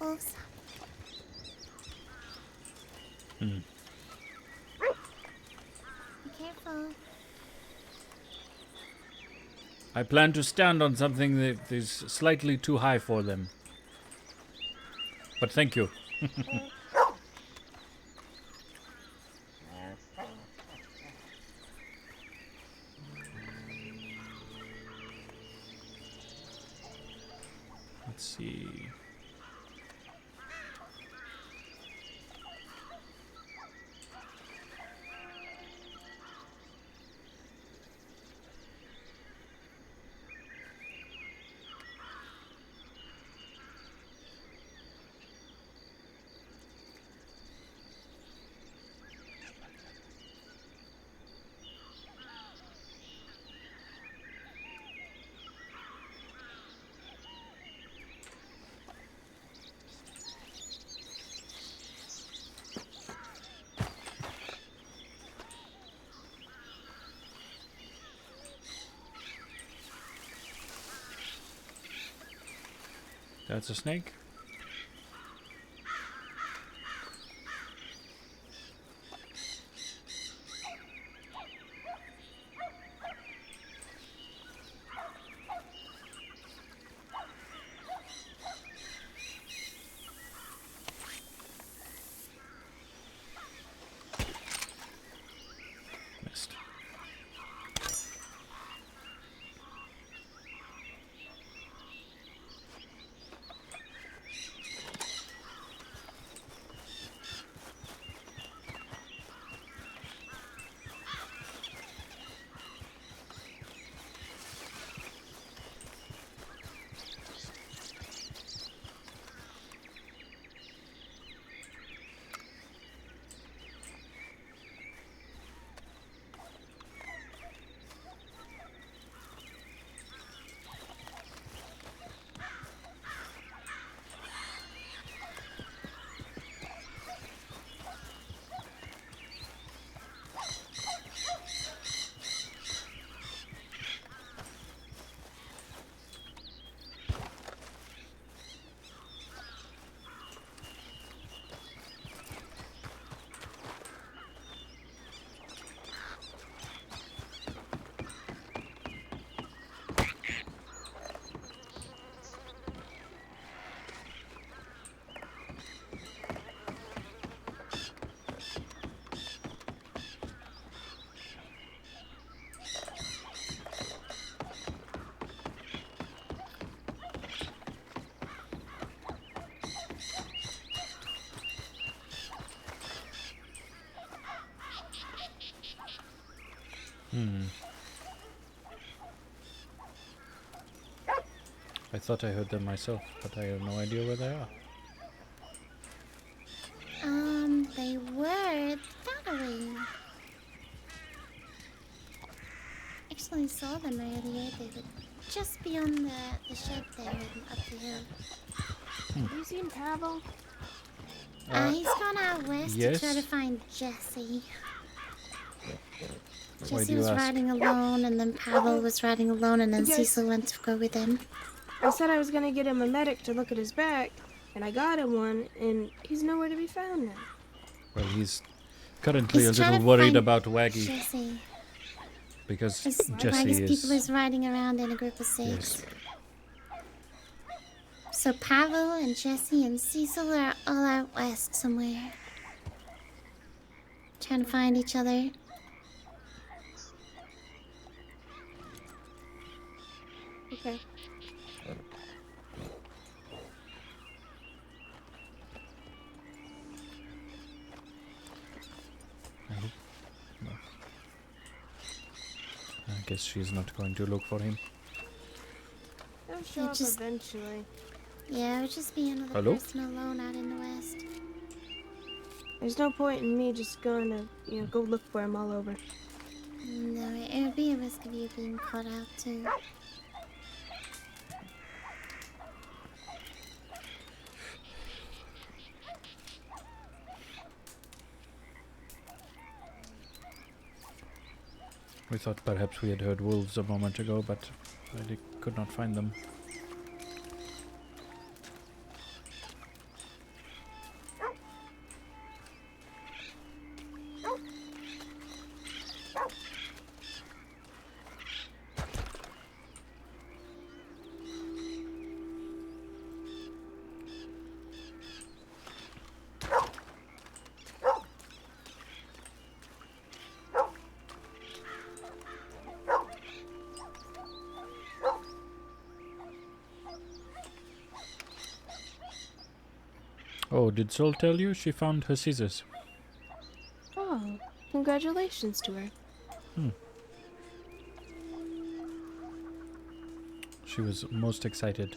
Wolves. Hmm. Be careful. I plan to stand on something that is slightly too high for them. But thank you. Let's see. That's a snake. Missed. Hmm. I thought I heard them myself, but I have no idea where they are. They were that way. Actually saw them earlier. They were just beyond the shed there and up the hill. Have you seen Pavel? He's gone out west yes. to try to find Jesse. Why Jesse do you was ask? riding alone, and then Pavel was riding alone, and then Yes. Cecil went to go with him. I said I was gonna get him a medic to look at his back, and I got him one, and he's nowhere to be found now. Well, he's currently He's a trying little to worried find about Waggy Jesse. because Waggy's Jesse people is. is riding around in a group of 6. Yes. So Pavel and Jesse and Cecil are all out west somewhere. Trying to find each other. Okay. I guess she's not going to look for him. They'll show up eventually. Yeah, it would just be another Hello? person alone out in the west. There's no point in me just going to, go look for him all over. No, it would be a risk of you being caught out too. We thought perhaps we had heard wolves a moment ago, but I could not find them. Oh, did Sol tell you she found her scissors? Oh, congratulations to her. She was most excited.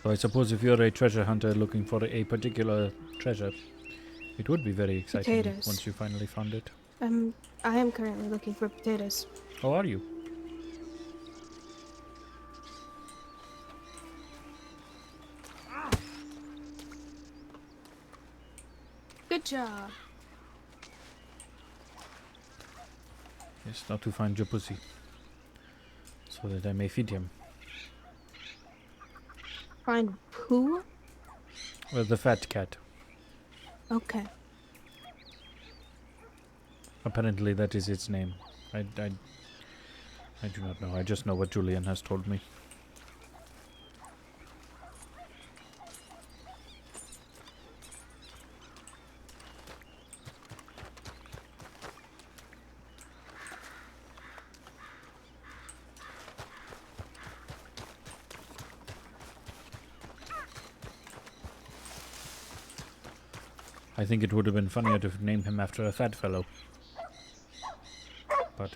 So I suppose if you're a treasure hunter looking for a particular treasure, it would be very exciting Potatoes. once you finally found it. I am currently looking for potatoes. How are you? Good job. Yes, now to find your pussy, so that I may feed him. Find who? The fat cat. Okay. Apparently that is its name. I do not know. I just know what Julian has told me. I think it would have been funnier to name him after a fat fellow. But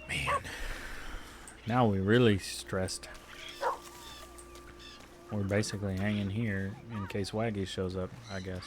man, now we're really stressed. We're basically hanging here in case Waggy shows up, I guess.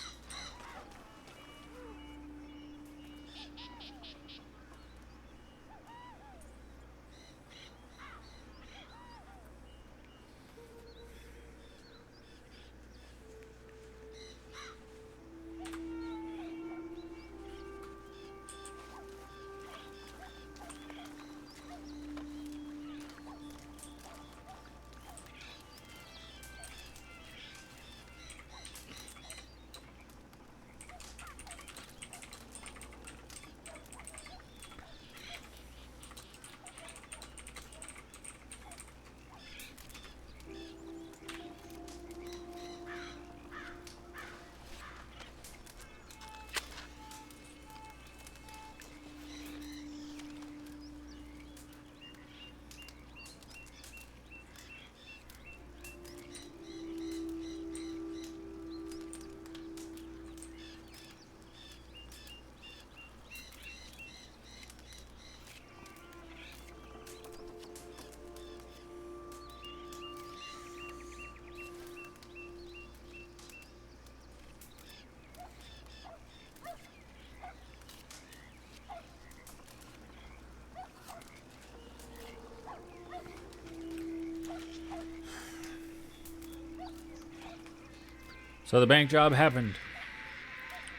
So the bank job happened.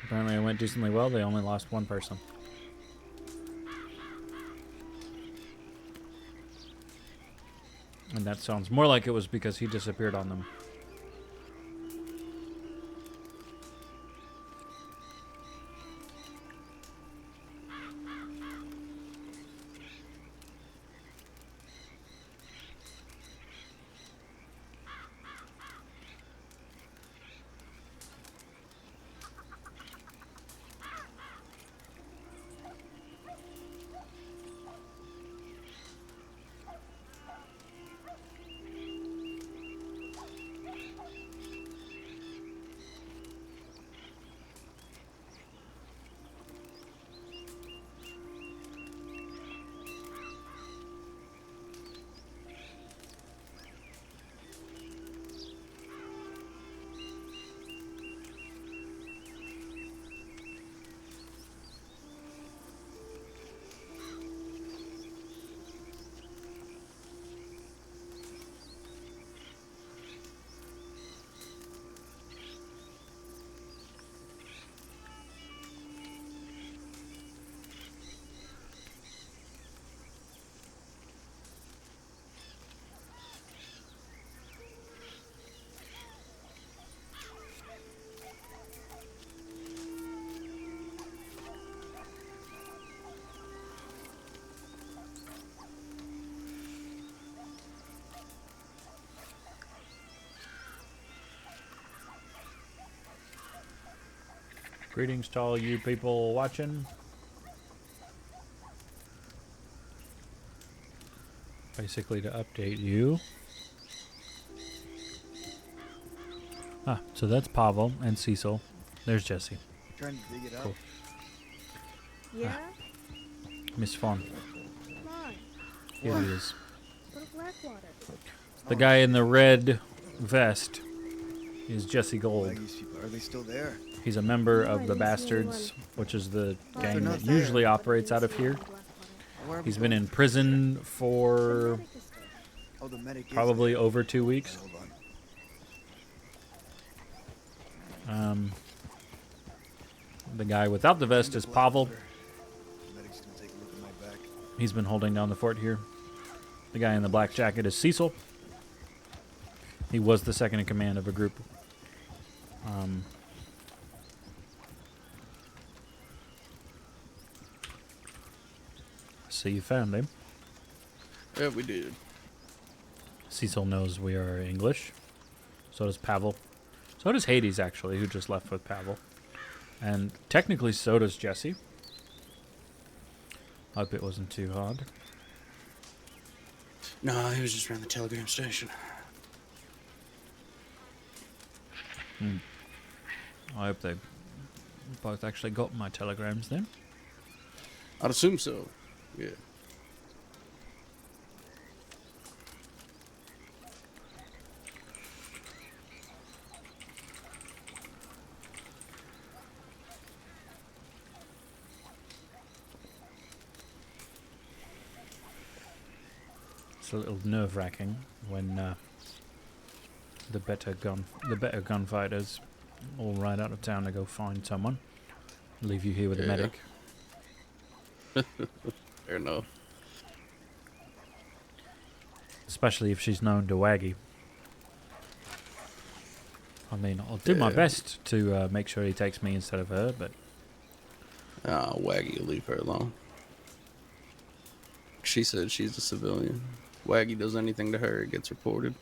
Apparently it went decently well. They only lost one person. And that sounds more like it was because he disappeared on them. Greetings to all you people watching. Basically to update you. Ah, so that's Pavel and Cecil. There's Jesse. Trying to dig it Cool. up. Yeah? Miss Fawn. Come on. Here he is. Go to Blackwater. The guy in the red vest is Jesse Gold. These people, are they still there? He's a member No, I of the didn't see anyone. Bastards, which is the they're gang not that there. usually operates out of here. Where are we He's been going? in prison for Oh, the medic is probably there. over 2 weeks. Hold on. The guy without the vest is Pavel. The medic's gonna take a look at my back. He's been holding down the fort here. The guy in the black jacket is Cecil. He was the second in command of a group. So you found him. Yeah, we did. Cecil knows we are English. So does Pavel. So does Hades, actually, who just left with Pavel. And technically, so does Jesse. Hope it wasn't too hard. No, he was just around the telegram station. I hope they both actually got my telegrams then. I'd assume so. Yeah. It's a little nerve-wracking when the better gunfighters all ride out of town to go find someone, leave you here with a medic. Fair enough. Especially if she's known to Waggy. I mean, I'll do my best to make sure he takes me instead of her, but... Waggy will leave her alone. She said she's a civilian. Waggy does anything to her, it gets reported.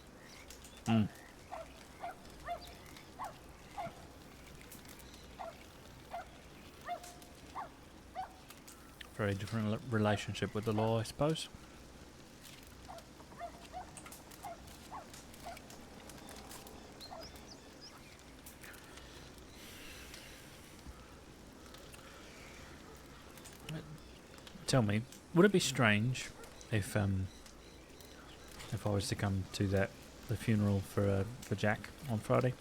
Very different relationship with the law, I suppose. Tell me, would it be strange if I was to come to the funeral for Jack on Friday?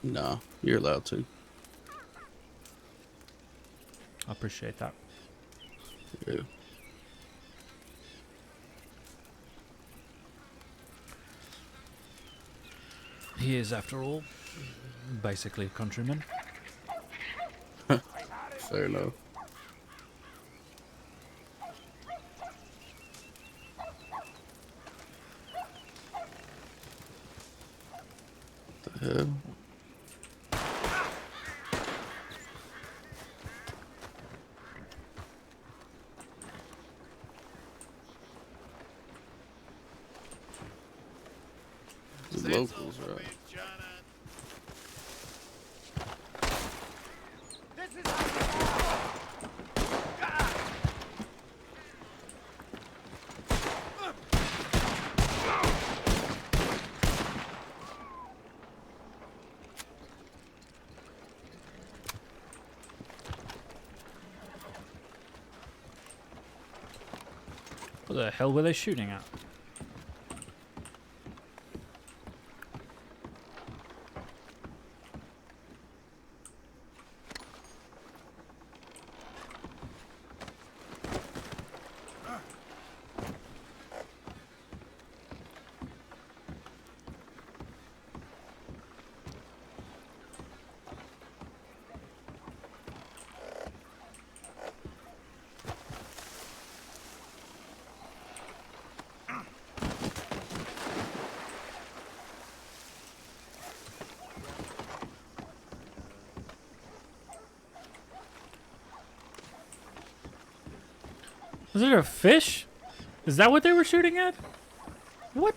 No, you're allowed to. I appreciate that. Yeah. He is, after all, basically a countryman. Fair enough. What the hell? The locals, right? What the hell were they shooting at? Was it a fish? Is that what they were shooting at? What?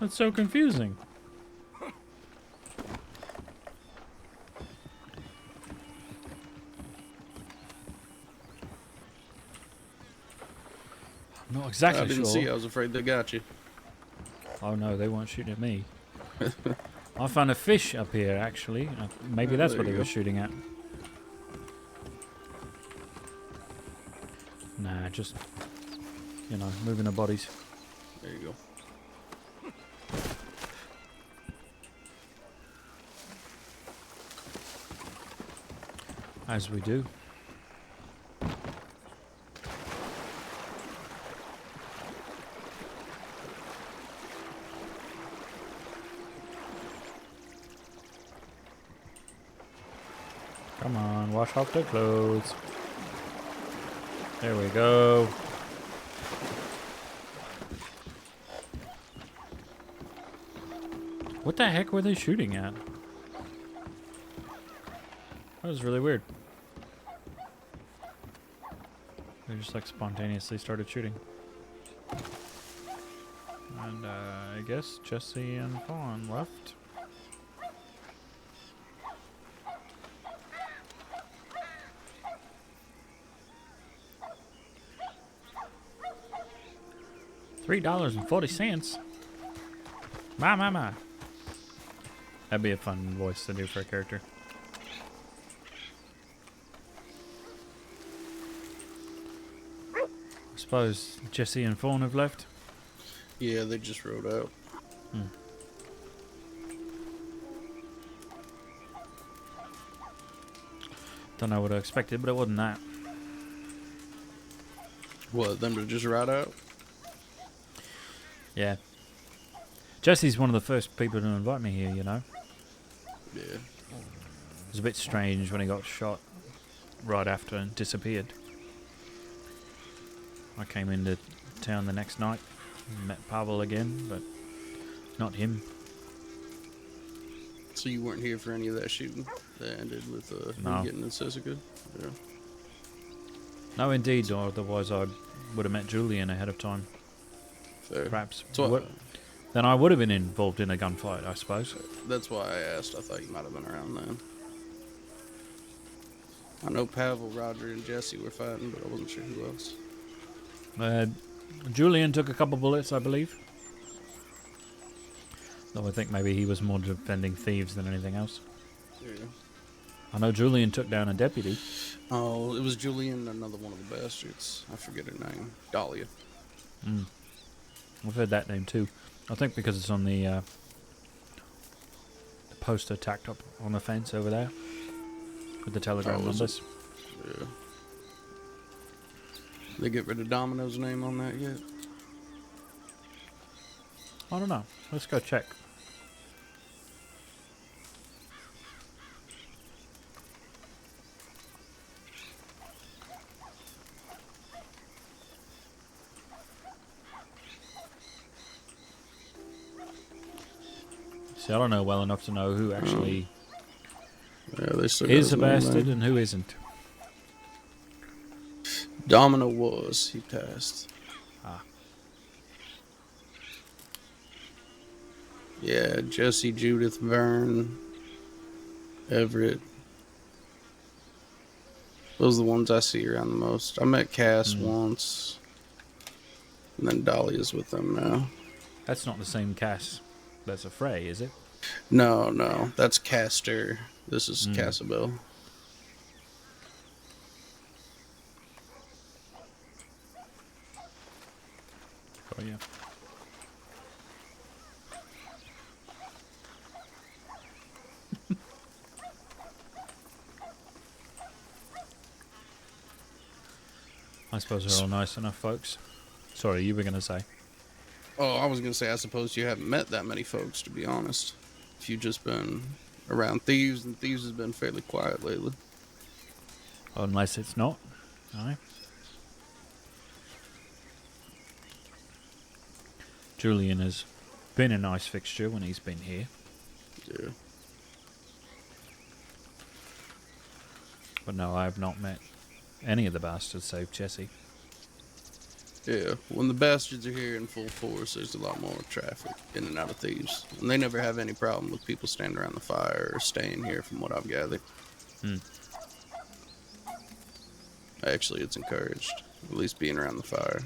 That's so confusing. I'm not exactly I didn't sure. see. I was afraid they got you. Oh no, they weren't shooting at me. I found a fish up here, actually. Maybe that's what they were shooting at. Nah, just, you know, moving the bodies. There you go. As we do. Come on, wash off the clothes. There we go. What the heck were they shooting at? That was really weird. They just like spontaneously started shooting. And I guess Jesse and Fawn left. $3.40. My. That'd be a fun voice to do for a character. I suppose Jesse and Fawn have left. Yeah, they just rode out. Don't know what I expected, but it wasn't that. What, them to just ride out? Yeah. Jesse's one of the first people to invite me here, you know. Yeah. It was a bit strange when he got shot right after and disappeared. I came into town the next night and met Pavel again, but not him. So you weren't here for any of that shooting that ended with No. him getting in Sessica? Yeah. No, indeed, or otherwise I would have met Julian ahead of time. Fair. Perhaps. So then I would have been involved in a gunfight, I suppose. that's why I asked. I thought you might have been around then. I know Pavel, Roger, and Jesse were fighting, but I wasn't sure who else. Julian took a couple bullets, I believe. Though I think maybe he was more defending thieves than anything else. Yeah. I know Julian took down a deputy. Oh, it was Julian, another one of the bastards. I forget her name. Dahlia. I've heard that name too. I think because it's on the poster tacked up on the fence over there with the telegram numbers. Yeah. They get rid of Domino's name on that yet? I don't know. Let's go check. See, I don't know well enough to know who actually they still is got a his name bastard there. and who isn't. Domino was. He passed. Ah. Yeah, Jesse, Judith, Vern, Everett. Those are the ones I see around the most. I met Cass once. And then Dolly is with them now. That's not the same Cass. That's a Frey, is it? No. That's Castor. This is Cassabel. Oh, yeah. I suppose they're all nice enough folks. Sorry, you were going to say. Oh, I was going to say, I suppose you haven't met that many folks, to be honest. If you've just been around Thieves, and Thieves has been fairly quiet lately. Unless it's not. Aye. Julian has been a nice fixture when he's been here. Yeah. But no, I have not met any of the bastards save Jesse. Yeah, when the bastards are here in full force, there's a lot more traffic in and out of Thieves. And they never have any problem with people standing around the fire or staying here, from what I've gathered. Actually, it's encouraged, at least being around the fire.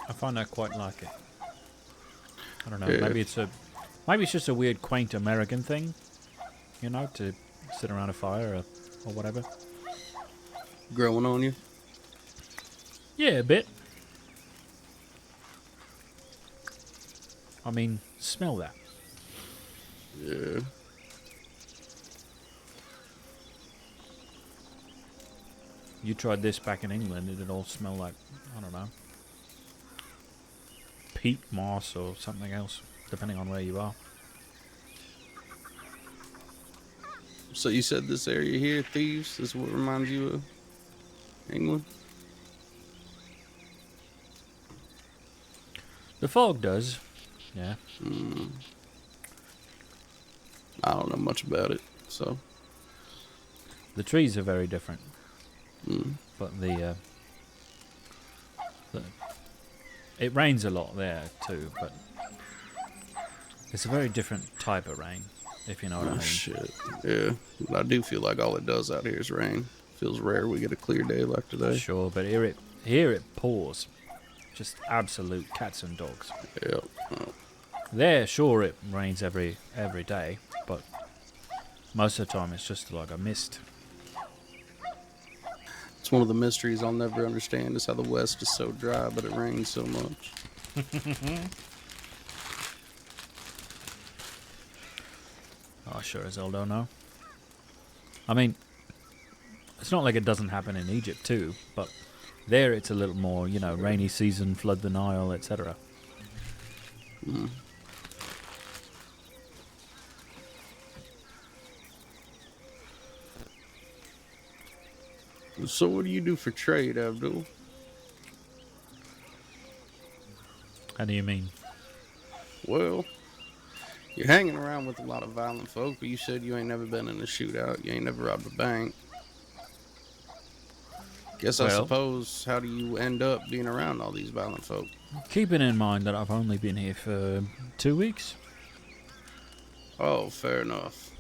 I find that quite like it. I don't know, Yeah. maybe it's just a weird, quaint American thing, you know, to sit around a fire or whatever. Growing on you? Yeah, a bit. I mean, smell that. Yeah. You tried this back in England, did it all smell like, I don't know, peat moss or something else, depending on where you are. So you said this area here, Thieves, is what reminds you of England? The fog does, yeah. I don't know much about it, so. The trees are very different. But it rains a lot there too, but it's a very different type of rain, if you know what I mean. Shit. Yeah. But I do feel like all it does out here is rain. Feels rare we get a clear day like today. Sure, but here it pours. Just absolute cats and dogs. Yep. There, sure, it rains every day, but most of the time it's just like a mist. It's one of the mysteries I'll never understand is how the West is so dry, but it rains so much. I sure as hell don't know. I mean, it's not like it doesn't happen in Egypt too, but there it's a little more, you know, rainy season, flood the Nile, etc. So what do you do for trade, Abdul? How do you mean? Well, you're hanging around with a lot of violent folk, but you said you ain't never been in a shootout. You ain't never robbed a bank. Guess I Well, suppose, how do you end up being around all these violent folk? keeping in mind that I've only been here for 2 weeks. Oh, fair enough.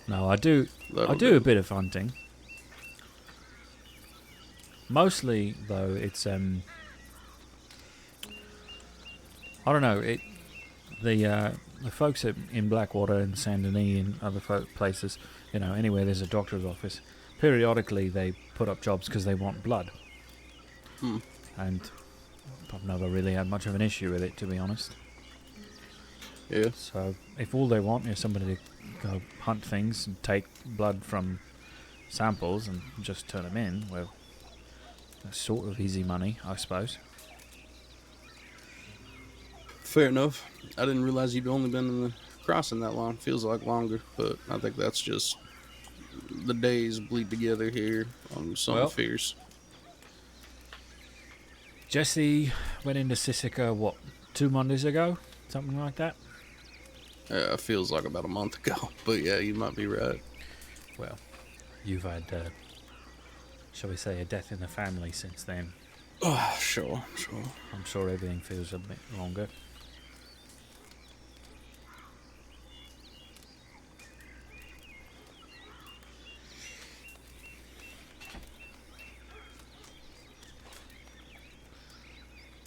No, I do That'll a do. bit of hunting. Mostly, though, it's I don't know. The folks in Blackwater and Saint Denis and other places, you know, anywhere there's a doctor's office, periodically they put up jobs because they want blood. And I've never really had much of an issue with it, to be honest. Yeah. So if all they want is somebody to go hunt things and take blood from samples and just turn them in, well, that's sort of easy money, I suppose. Fair enough. I didn't realize you'd only been in the crossing that long. Feels like longer, but I think that's just the days bleed together here on some Well, fears. Jesse went into Sisika, what, 2 Mondays ago? Something like that? Yeah, it feels like about a month ago, but yeah, you might be right. Well, you've had, shall we say, a death in the family since then. Oh, sure. I'm sure everything feels a bit longer.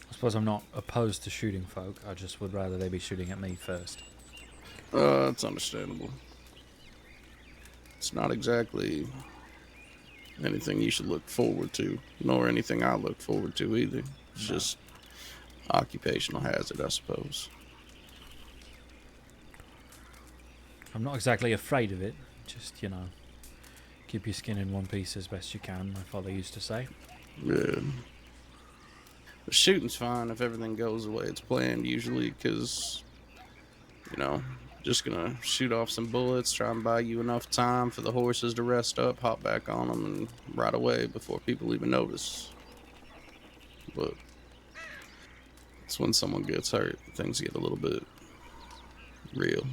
I suppose I'm not opposed to shooting folk, I just would rather they be shooting at me first. It's understandable. It's not exactly anything you should look forward to, nor anything I look forward to either. It's just occupational hazard, I suppose. I'm not exactly afraid of it, just, keep your skin in one piece as best you can, my father used to say. Yeah. The shooting's fine if everything goes the way it's planned, usually, because, just gonna shoot off some bullets, try and buy you enough time for the horses to rest up, hop back on them, and ride away before people even notice. But it's when someone gets hurt, things get a little bit real.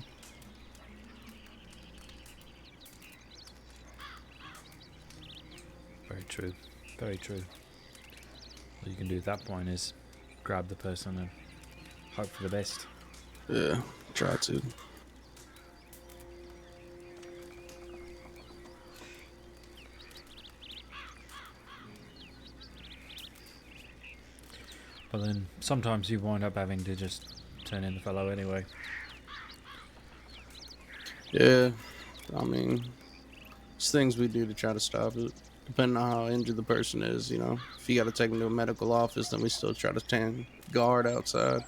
Very true. Very true. All you can do at that point is grab the person and hope for the best. Yeah, try to. But then sometimes you wind up having to just turn in the fellow anyway. Yeah, I mean, it's things we do to try to stop it. Depending on how injured the person is, If you got to take them to a medical office, then we still try to stand guard outside.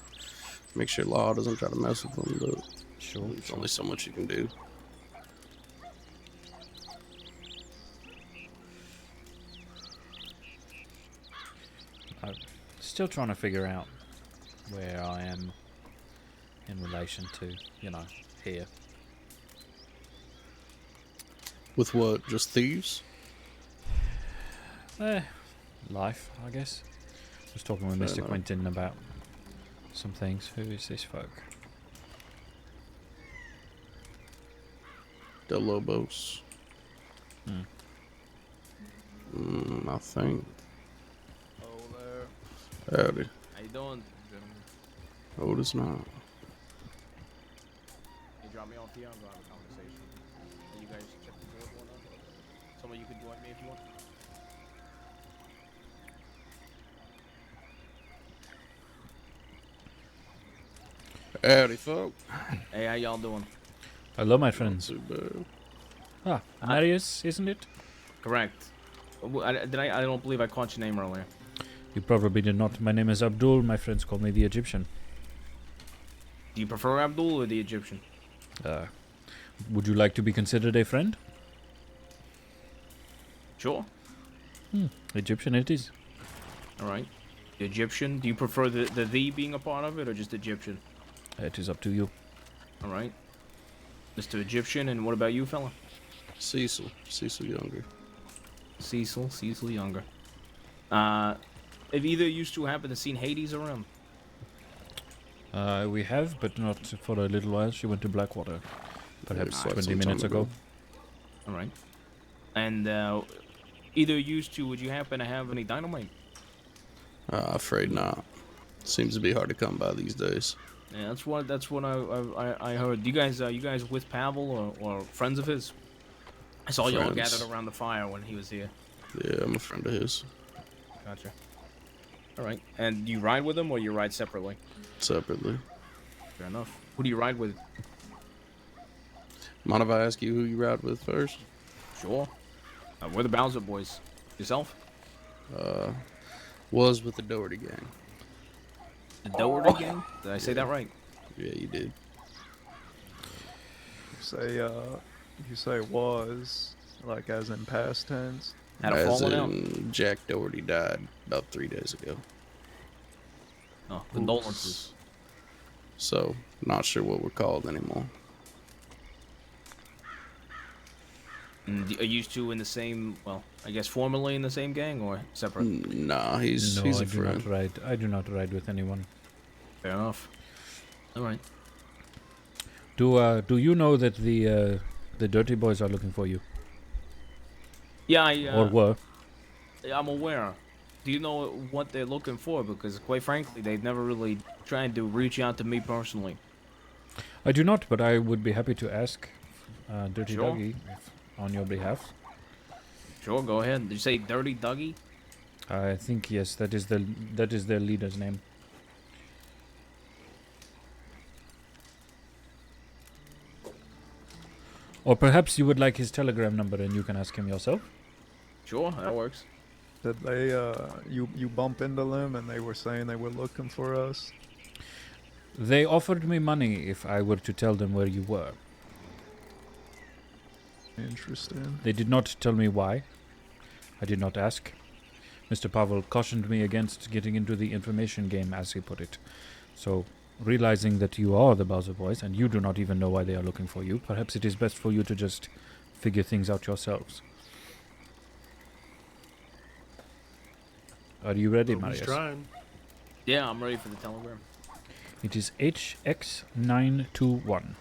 Make sure law doesn't try to mess with them, but sure, there's only so much you can do. I'm still trying to figure out where I am in relation to, here. With what? Just thieves? Life, I guess. I was talking with Fair Mr. enough. Quentin about some things. Who is this folk? Del Lobos. I think. Howdy. How you doing, gentlemen? Oh, it's not. You drop me off here, I'm gonna have a conversation. And you guys check the board one up. Some of you can join me if you want. Howdy, folk. Hey, how y'all doing? Hello, my friends. Not too Ah, Marius, isn't it? Correct. I don't believe I caught your name earlier. You probably did not. My name is Abdul. My friends call me the Egyptian. Do you prefer Abdul or the Egyptian? Would you like to be considered a friend? Sure. Egyptian it is. Alright. The Egyptian. Do you prefer the being a part of it or just Egyptian? It is up to you. Alright. Mr. Egyptian, and what about you, fella? Cecil Younger. Cecil Younger. Have either of you two happened to seen Hades around? We have, but not for a little while. She went to Blackwater. Perhaps quite 20 some minutes time ago. ago. Alright. And either of you two, would you happen to have any dynamite? Afraid not. Seems to be hard to come by these days. Yeah, that's what I heard. You guys with Pavel or friends of his? I saw y'all Friends. gathered around the fire when he was here. Yeah, I'm a friend of his. Gotcha. All right. And do you ride with him or you ride separately? Separately. Fair enough. Who do you ride with? Mind if I ask you who you ride with first? Sure. We're the Bowser boys. Yourself? Was with the Doherty gang. The Doherty gang? Did I say that right? Yeah, you did. You say was. Like as in past tense? Had a As falling out. in, Jack Doherty died about 3 days ago. Oh, condolences. So, not sure what we're called anymore. And are you two in the same? Well, I guess formerly in the same gang or separate? Nah, he's No, a I do friend. not ride. I do not ride with anyone. Fair enough. All right. Do you know that the Dirty Boys are looking for you? Yeah, or were? I'm aware. Do you know what they're looking for? Because quite frankly, they've never really tried to reach out to me personally. I do not, but I would be happy to ask Dirty Sure. Dougie on your behalf. Sure, go ahead. Did you say Dirty Dougie? I think yes, that is their leader's name. Or perhaps you would like his telegram number and you can ask him yourself. Sure, that works. Did they, you bump into them and they were saying they were looking for us? They offered me money if I were to tell them where you were. Interesting. They did not tell me why. I did not ask. Mr. Pavel cautioned me against getting into the information game, as he put it. So, realizing that you are the Bowser Boys and you do not even know why they are looking for you, perhaps it is best for you to just figure things out yourselves. Are you ready, Nobody's Marius? trying. Yeah, I'm ready for the telegram. It is HX921.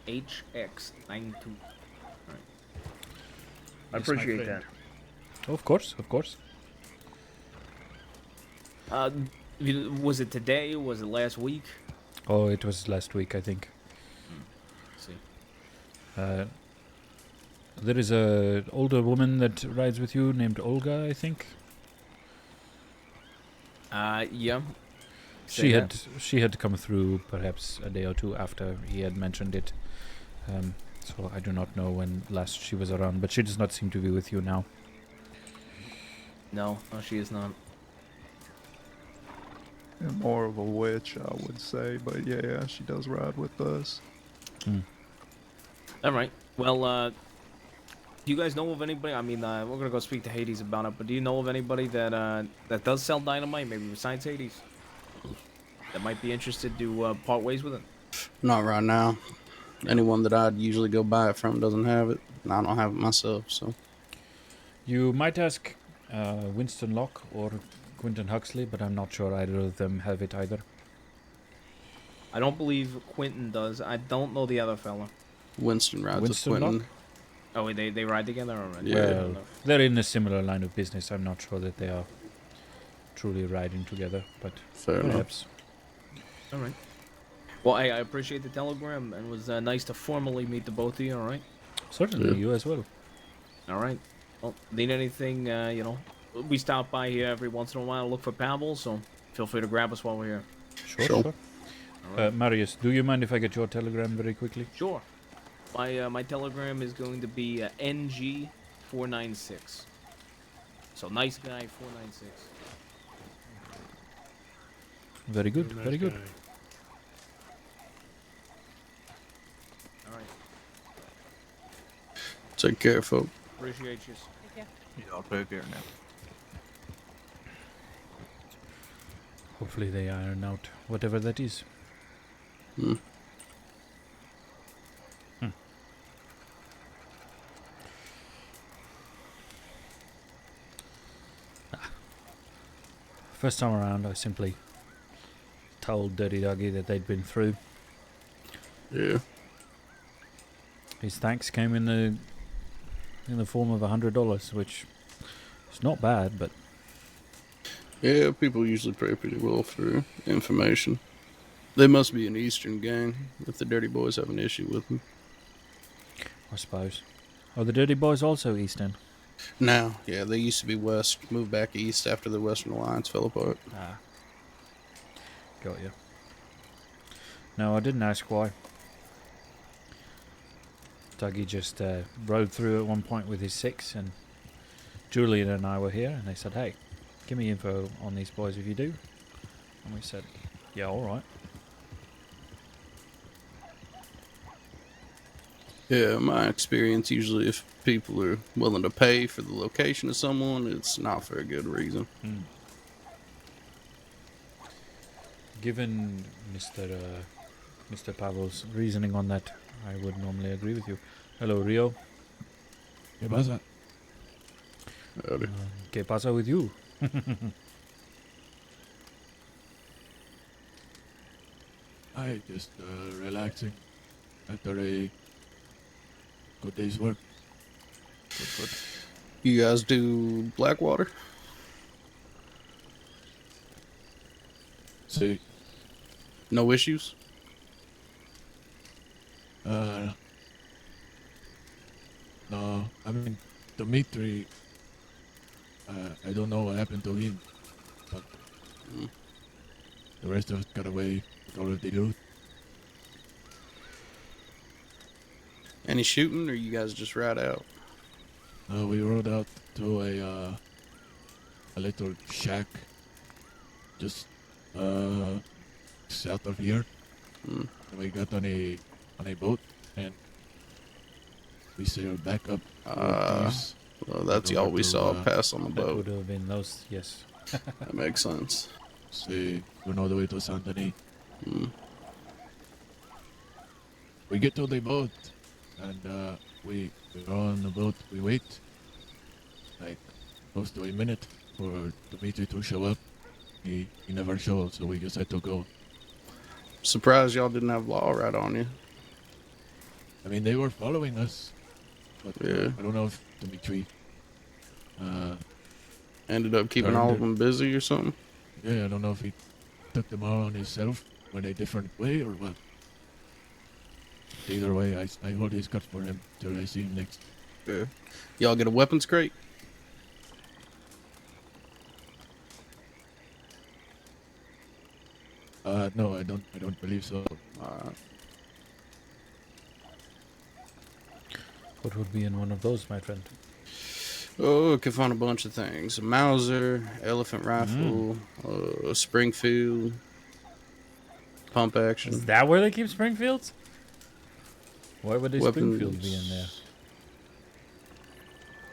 HX92. Right. I Yes, my appreciate friend. that. Of course, of course. Was it today? Was it last week? Oh, it was last week, I think. See. There is a older woman that rides with you named Olga, I think. Yeah. She had come through perhaps a day or two after he had mentioned it. So I do not know when last she was around, but she does not seem to be with you now. No, she is not. And more of a witch, I would say, but yeah, she does ride with us. All right. Well, do you guys know of anybody? I mean, we're gonna go speak to Hades about it, but do you know of anybody that that does sell dynamite, maybe besides Hades, that might be interested to part ways with it? Not right now. Anyone that I'd usually go buy it from doesn't have it, and I don't have it myself, so. You might ask Winston Locke or Quentin Huxley, but I'm not sure either of them have it either. I don't believe Quentin does. I don't know the other fella. Winston rides Winston with Quentin. Locke? Oh, they ride together already? Well, they're in a similar line of business. I'm not sure that they are truly riding together, but Fair enough. perhaps. All right. Well, I appreciate the telegram, and it was nice to formally meet the both of you, all right? Certainly, Yeah. you as well. All right. Well, need anything, you know, we stop by here every once in a while to look for Pavel, so feel free to grab us while we're here. Sure. All right. Marius, do you mind if I get your telegram very quickly? Sure. My telegram is going to be NG496. So nice guy 496. Very good, Nice very good. guy. All right. Take care, folk. Appreciate you. Yeah, I'll take care now. Hopefully they iron out whatever that is. First time around, I simply told Dirty Doggy that they'd been through. Yeah. His thanks came in the form of $100, which is not bad, but Yeah, people usually pay pretty well for information. They must be an Eastern gang if the Dirty Boys have an issue with them. I suppose. Are the Dirty Boys also Eastern? Now, yeah, they used to be West, moved back East after the Western Alliance fell apart. Ah. Got you. No, I didn't ask why. Dougie just rode through at one point with his 6, and Julian and I were here, and they said, hey, give me info on these boys if you do. And we said, yeah, all right. Yeah, my experience usually if people are willing to pay for the location of someone, it's not for a good reason. Given Mr. Pavel's reasoning on that, I would normally agree with you. Hello, Rio. ¿Qué pasa? ¿Qué pasa with you? I just relaxing after a good day's work. Good. You guys do Blackwater? See. No issues? No, I mean, Dmitri, I don't know what happened to him, but the rest of us got away with all of the loot. Any shooting, or you guys just ride out? We rode out to a little shack just south of here. And we got on a boat and we sailed back up. Well, that's all we saw pass on the That boat. would have been those, yes. That makes sense. See, we know the way to Saint Denis. We get to the boat and we're on the boat. We wait like close to a minute for Dmitri to show up. He never showed, so we just had to go. Surprised y'all didn't have law right on you. I mean, they were following us, but yeah. I don't know if Dmitri ended up keeping all of them busy or something. Yeah, I don't know if he took them all on himself, went a different way or what. Either way, I hold his cut for him till I see him next. Yeah. Y'all get a weapons crate? No, I don't believe so. What would be in one of those, my friend? Oh, could find a bunch of things. A Mauser, elephant rifle, Springfield, pump action. Is that where they keep Springfields? Why would a Weapons. Springfield be in there?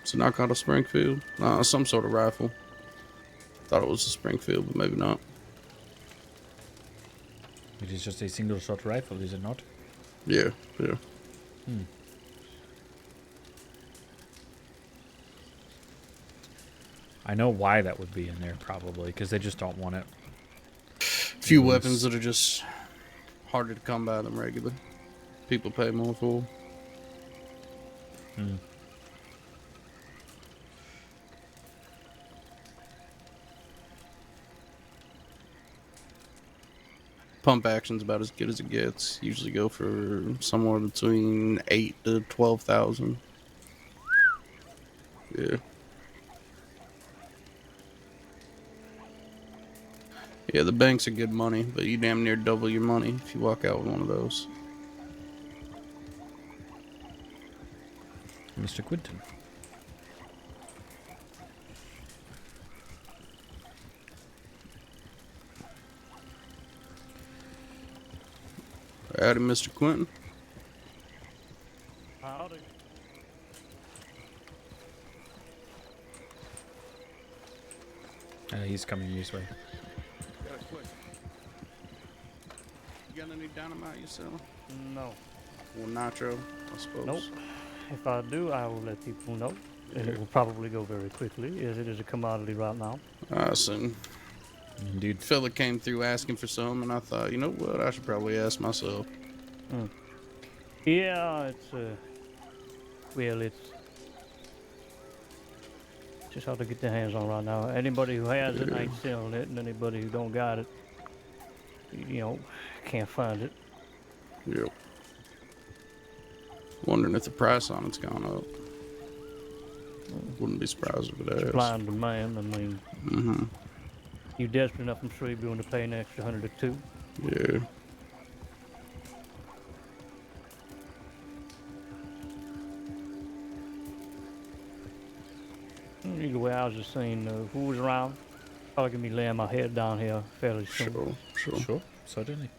Is it not called a Springfield? Some sort of rifle. Thought it was a Springfield, but maybe not. It is just a single shot rifle, is it not? Yeah. I know why that would be in there, probably, because they just don't want it. Few weapons that are just harder to come by than regular. People pay more for. Pump action's about as good as it gets. Usually go for somewhere between 8 to 12,000. Yeah. Yeah, the banks are good money, but you damn near double your money if you walk out with one of those. Mr. Quinton. Howdy, Mr. Quinton. Howdy. He's coming this way. You got any dynamite you selling? No. Well, nitro, I suppose. Nope. If I do, I will let people know. And it will probably go very quickly, as it is a commodity right now. Soon. Indeed. Fella came through asking for some, and I thought, you know what, I should probably ask myself. Yeah, it's well, it's just hard to get their hands on right now. Anybody who has it ain't selling it, and anybody who don't got it, you know, can't find it. Yep. Wondering if the price on it's gone up. Wouldn't be surprised if it has. Supply and demand. I mean, you desperate enough, I'm sure you'd be willing to pay an extra 100 or 2. Yeah. Either way, I was just saying, who was around? Probably gonna be laying my head down here fairly soon. Sure, certainly.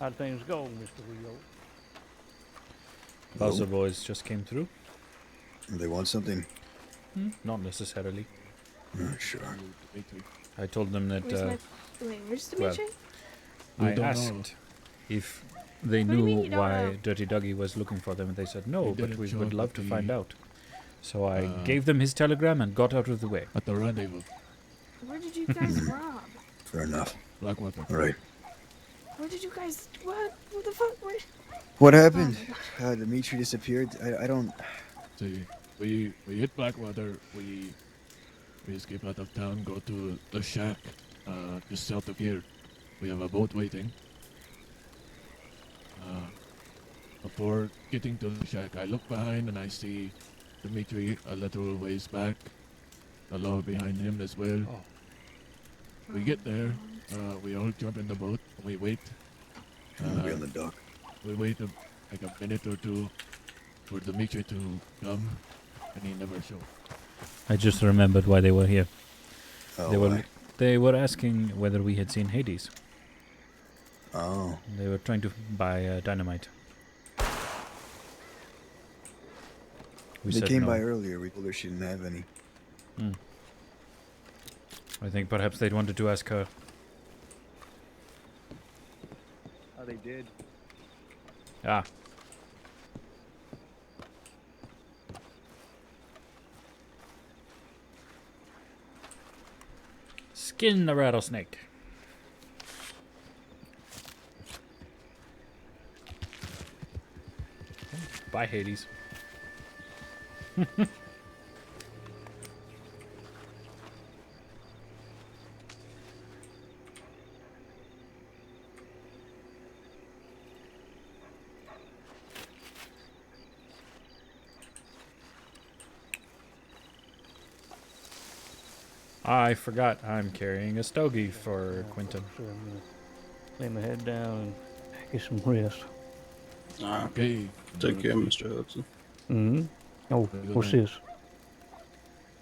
How'd things go, Mr. Rio? Bowser boys just came through. They want something? Not necessarily. Sure. I told them that. Where's Well, Dimitri? I don't know. asked if they What do you mean knew you don't why know? Dirty Doggy was looking for them, and they said no, He but didn't we show would up love at to find the, out. So I gave them his telegram and got out of the way. At the rendezvous. Where did you guys rob? Fair enough. Blackwater. All right. Where did you guys? What? What the fuck? Where? What happened? Dimitri disappeared. I don't. See, we hit Blackwater. We escape out of town, go to the shack just south of here. We have a boat waiting. Before getting to the shack, I look behind and I see Dimitri a little ways back. The law behind him as well. We get there. We all jump in the boat. We wait. We'll be on the dock. We wait like a minute or two for Dimitri to come, and he never showed. I just remembered why they were here. Oh, They were asking whether we had seen Hades. Oh. They were trying to buy dynamite. We They said came no. by earlier. We told her she didn't have any. I think perhaps they'd wanted to ask her. Oh, they did. Ah. Skin the rattlesnake. Bye, Hades. I forgot I'm carrying a stogie for Quentin. Sure, I'm gonna lay my head down and get some rest. Okay. Take care, Mr. Hudson. Mm-hmm. Oh, what's this?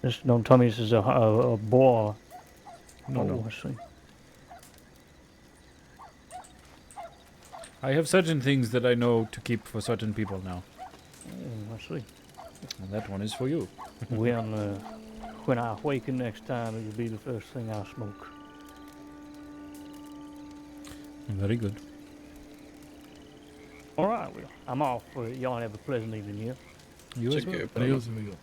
This, don't tell me this is a boar. No. I see. I have certain things that I know to keep for certain people now. I see. And that one is for you. When I awaken next time, it will be the first thing I smoke. Very good. All right, well, I'm off. Y'all have a pleasant evening here. You as well. Adios, amigo.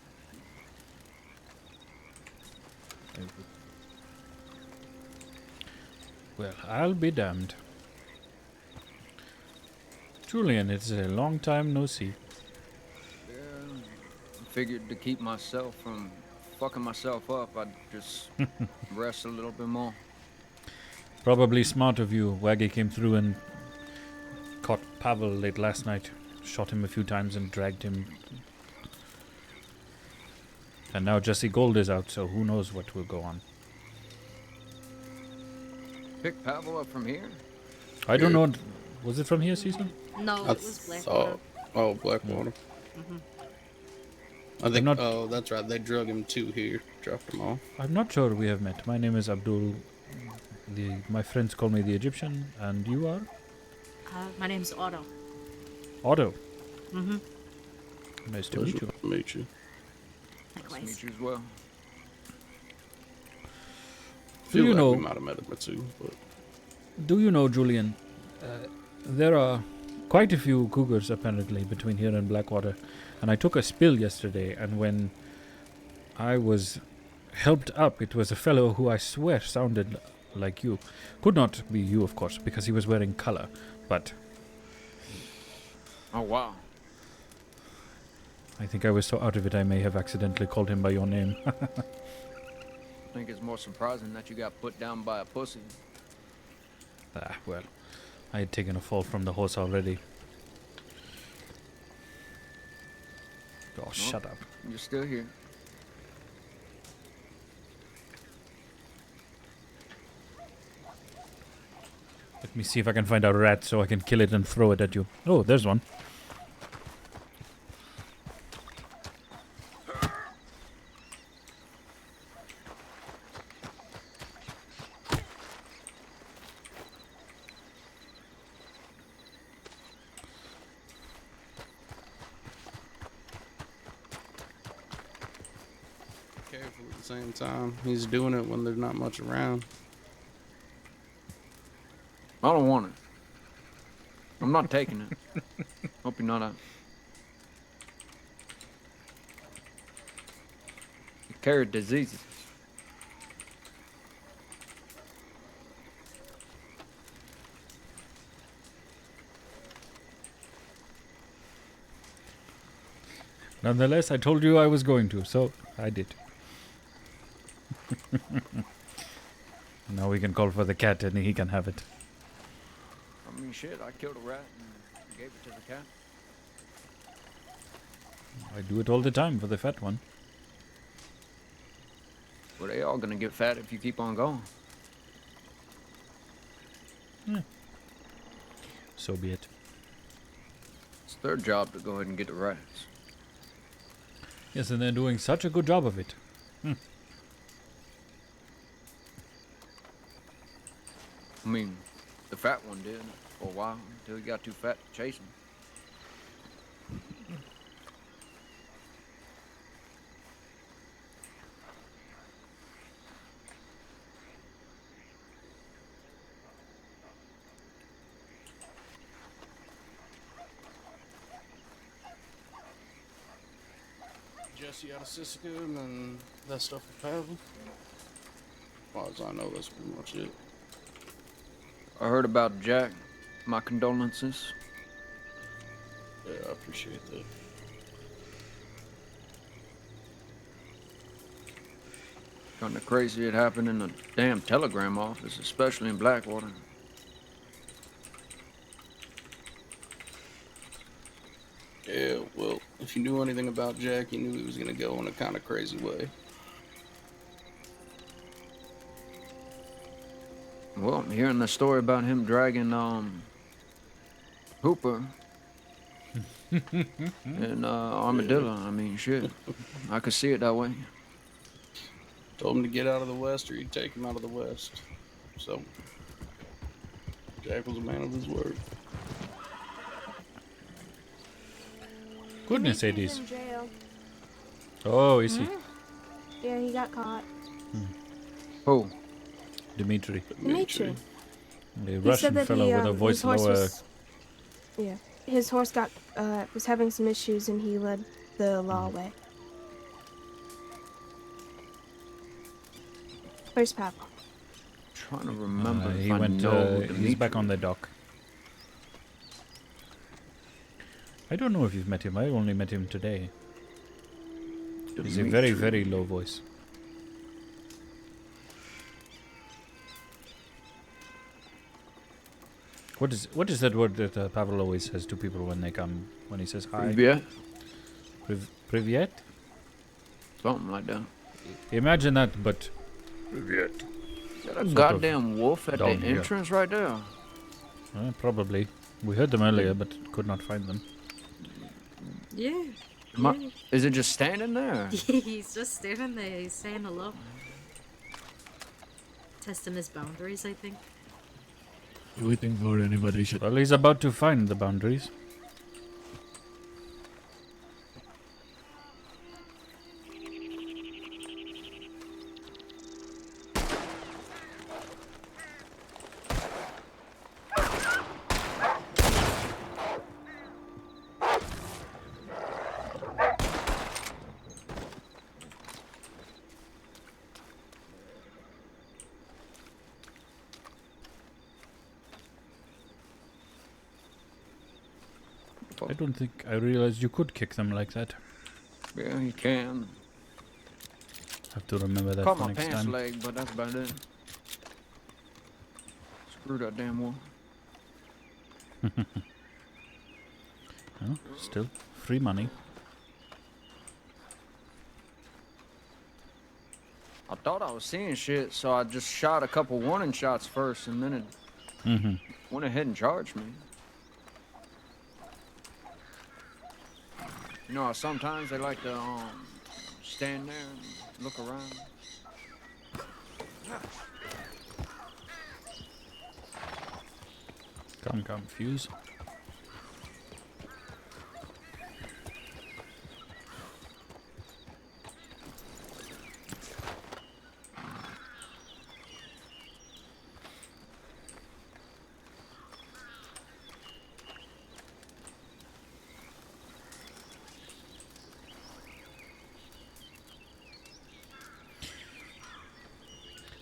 Well, I'll be damned. Julian, it's a long time no see. Figured to keep myself from fucking myself up, I'd just rest a little bit more. Probably smart of you. Waggy came through and caught Pavel late last night. Shot him a few times and dragged him. And now Jesse Gold is out, so who knows what will go on. Pick Pavel up from here? I don't know. Was it from here, Cecil? No, I it was Blackwater. Oh, Blackwater. Mm-hmm. I think. Oh, that's right. They drug him to here, dropped him off. I'm not sure we have met. My name is Abdul. My friends call me the Egyptian, and you are? My name's Otto. Otto. Mm-hmm. Nice to meet you. Meet you. Nice to meet you as well. Do you know? We might have met him too, but. Do you know, Julian? There are quite a few cougars apparently between here and Blackwater, and I took a spill yesterday, and when I was helped up, it was a fellow who I swear sounded like you. Could not be you, of course, because he was wearing color, but Oh, wow. I think I was so out of it I may have accidentally called him by your name. I think it's more surprising that you got put down by a pussy. Well, I had taken a fall from the horse already. Oh, Well, shut up. You're still here. Let me see if I can find a rat so I can kill it and throw it at you. Oh, there's one. careful at the same time. He's doing it when there's not much around. I don't want it. I'm not taking it. Hope you're not out. You carry diseases. Nonetheless, I told you I was going to, so I did. Now we can call for the cat and he can have it. I mean, shit, I killed a rat and gave it to the cat. I do it all the time for the fat one. Well, they all gonna get fat if you keep on going. Yeah. So be it. It's their job to go ahead and get the rats. Yes, and they're doing such a good job of it. I mean, the fat one did for a while until he got too fat to chase him. Jesse out of Siskiyou and that stuff with Pavel. As far as I know, that's pretty much it. I heard about Jack. My condolences. Yeah, I appreciate that. Kinda crazy it happened in the damn telegram office, especially in Blackwater. Yeah, well, if you knew anything about Jack, you knew he was gonna go in a kind of crazy way. Well, I'm hearing the story about him dragging, Hooper and, Armadillo. I mean, shit. I could see it that way. Told him to get out of the West or you'd take him out of the West. So, Jack was a man of his word. Goodness, He's Hades. in jail. Oh, is he? Yeah, he got caught. Who? Dimitri. Dimitri. The He Russian said that fellow he, with a his voice horse lower. yeah, his horse got was having some issues, and he led the law away. Where's Pavel? Trying to remember if He I went. know He's back on the dock. I don't know if you've met him. I only met him today. He's a very, very low voice. What is that word that Pavel always says to people when they come, when he says hi? Privyet? Privyet? Something like that. Imagine that, but Privyet. Is that a goddamn wolf at the entrance right there? Probably. We heard them earlier, but could not find them. Yeah. Is it just standing there? He's just standing there. He's saying hello. Testing his boundaries, I think. You waiting for anybody? Well, he's about to find the boundaries. I don't think I realized you could kick them like that. Yeah, you can. Have to remember that Caught for my next pants time. leg, but that's about it. Screw that damn wolf. Oh, still free money. I thought I was seeing shit, so I just shot a couple warning shots first, and then it went ahead and charged me. You know how sometimes they like to stand there and look around? Come, fuse.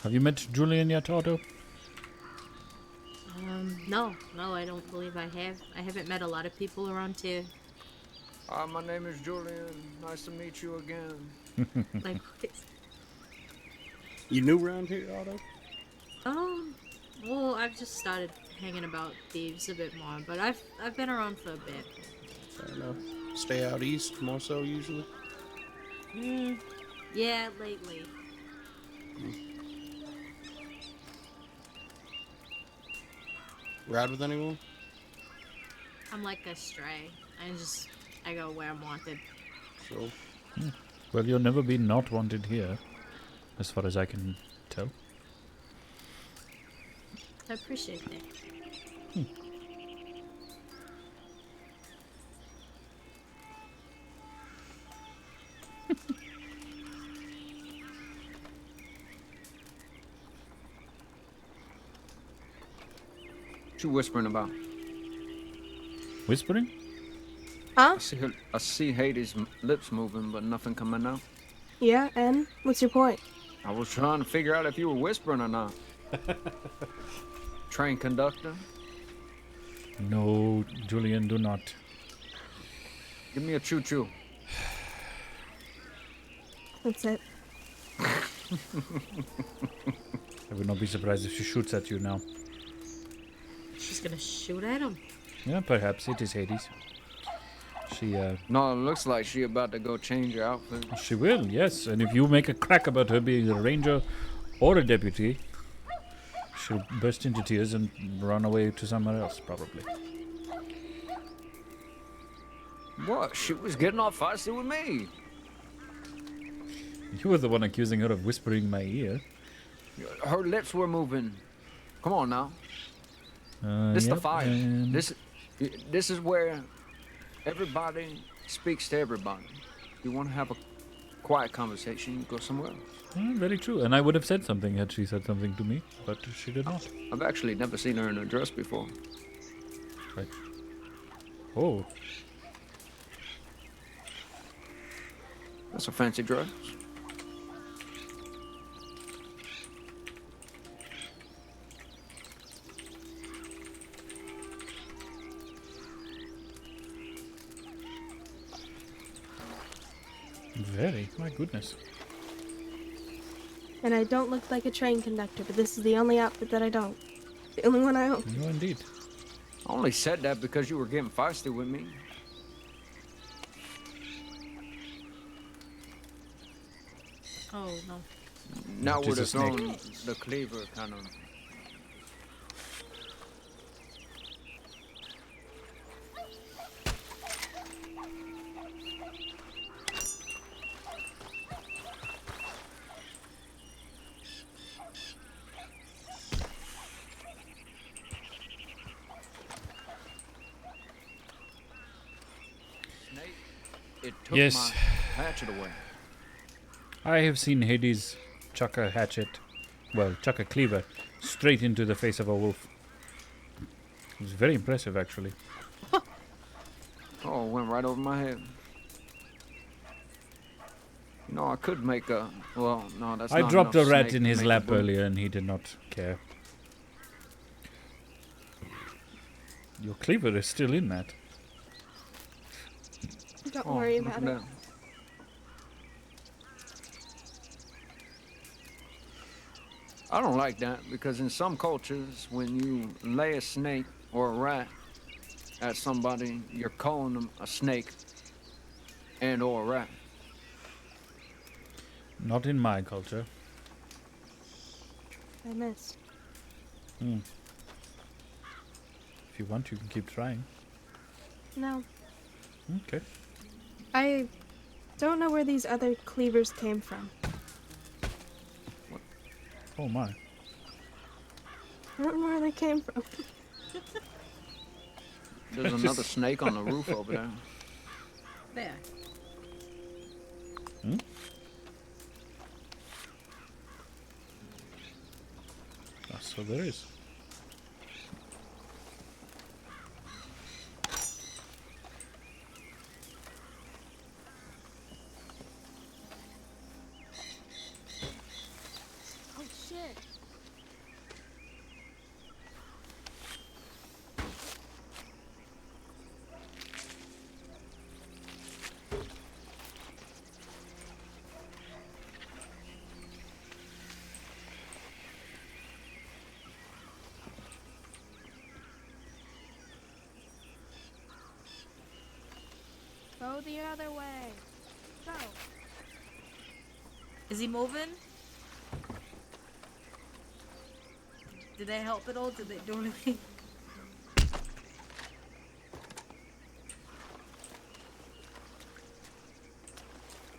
Have you met Julian yet, Otto? No, I don't believe I have. I haven't met a lot of people around here. Hi, my name is Julian. Nice to meet you again. Like, You new around here, Otto? well, I've just started hanging about Thieves a bit more, but I've been around for a bit. Fair enough. Stay out east more so usually? Yeah, lately. Ride with anyone? I'm like a stray. I go where I'm wanted. So. Well, you'll never be not wanted here, as far as I can tell. I appreciate that. What you whispering about? Whispering? Huh? I see Hades' lips moving, but nothing coming out. Yeah, and what's your point? I was trying to figure out if you were whispering or not. Train conductor? No, Julian, do not. Give me a choo-choo. That's it. I would not be surprised if she shoots at you now. She's gonna shoot at him. Yeah, perhaps it is Hades. She, No, it looks like she about to go change her outfit. She will, yes. And if you make a crack about her being a ranger or a deputy, she'll burst into tears and run away to somewhere else, probably. What? She was getting all feisty with me. You were the one accusing her of whispering in my ear. Her lips were moving. Come on now. This is the fire. This is where everybody speaks to everybody. You want to have a quiet conversation, you go somewhere else. Very true. And I would have said something had she said something to me, but she did not. I've actually never seen her in a dress before. Right. Oh. That's a fancy dress. Very. My goodness. And I don't look like a train conductor, but this is the only outfit that I don't. The only one I own. No, indeed. I only said that because you were getting feisty with me. Oh, no. Now It would is have a snake. thrown the cleaver kind of. Snake, it took Yes. my hatchet away. I have seen Hades chuck a hatchet, well, chuck a cleaver, straight into the face of a wolf. It was very impressive, actually. Oh, it went right over my head. You know, I could make a. Well, no, that's I not dropped a enough rat snake in to his make a lap boot. earlier and he did not care. Your cleaver is still in that. Don't Oh, worry look about at it. that. I don't like that because in some cultures, when you lay a snake or a rat at somebody, you're calling them a snake and or a rat. Not in my culture. I missed. Hmm. If you want, you can keep trying. No. Okay. I don't know where these other cleavers came from. Oh my. I don't know where they came from. There's another snake on the roof over there. There. Hmm? Ah, so there is. Oh shit. shit. Go the other way. Go. Is he moving? Did they help at all? Did they do anything?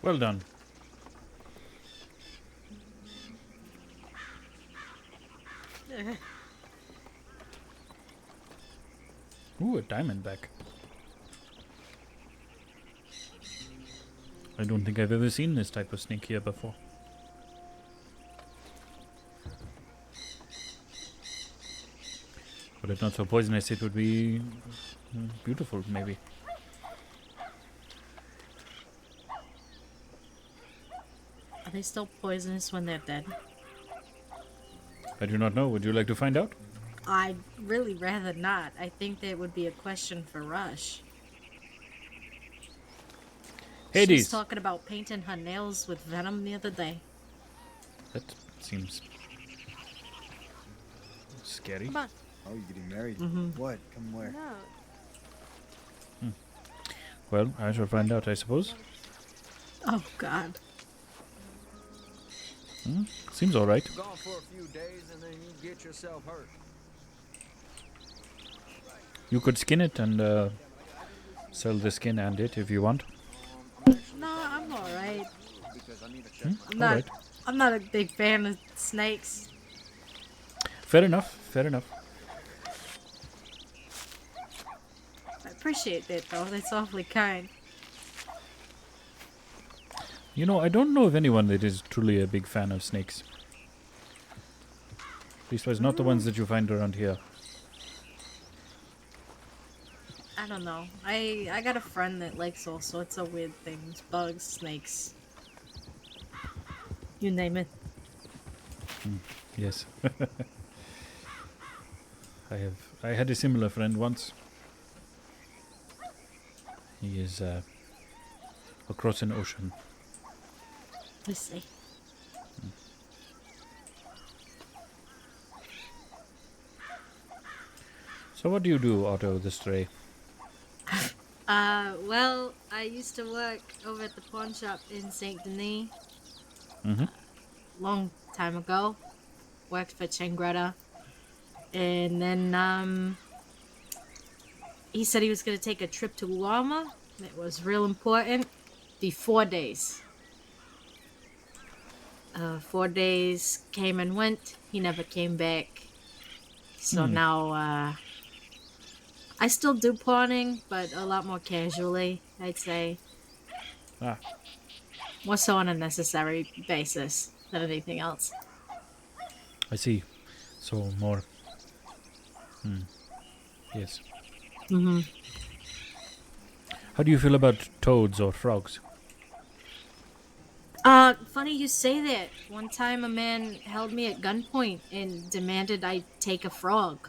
Well done. Ooh, a diamondback. I don't think I've ever seen this type of snake here before. But if not so poisonous, it would be beautiful, maybe. Are they still poisonous when they're dead? I do not know. Would you like to find out? I'd really rather not. I think that would be a question for Rush. Hades. She was talking about painting her nails with venom the other day. That seems scary. Come on. Oh, you're getting married? Mhm. What? Come where? No. Well, I shall find out, I suppose. Oh, God. Seems alright. Gone for a few days and then you get yourself hurt. You could skin it and sell the skin and it if you want. No, I'm alright. Alright. I'm not a big fan of snakes. Fair enough, fair enough. I appreciate that, though. That's awfully kind. You know, I don't know of anyone that is truly a big fan of snakes. Leastwise, not the ones that you find around here. I don't know. I got a friend that likes all sorts of weird things. Bugs, snakes. You name it. Yes. I had a similar friend once. He is across an ocean. I see. So what do you do, Otto the Stray? Well, I used to work over at the pawn shop in Saint Denis. Mm-hmm. Long time ago. Worked for Changretta. And then, he said he was gonna take a trip to Uama. It was real important. Be 4 days. 4 days came and went. He never came back. So now, I still do pawning, but a lot more casually, I'd say. Ah. More so on a necessary basis than anything else. I see. So more. Yes. Mm-hmm. How do you feel about toads or frogs? Funny you say that. One time a man held me at gunpoint and demanded I take a frog.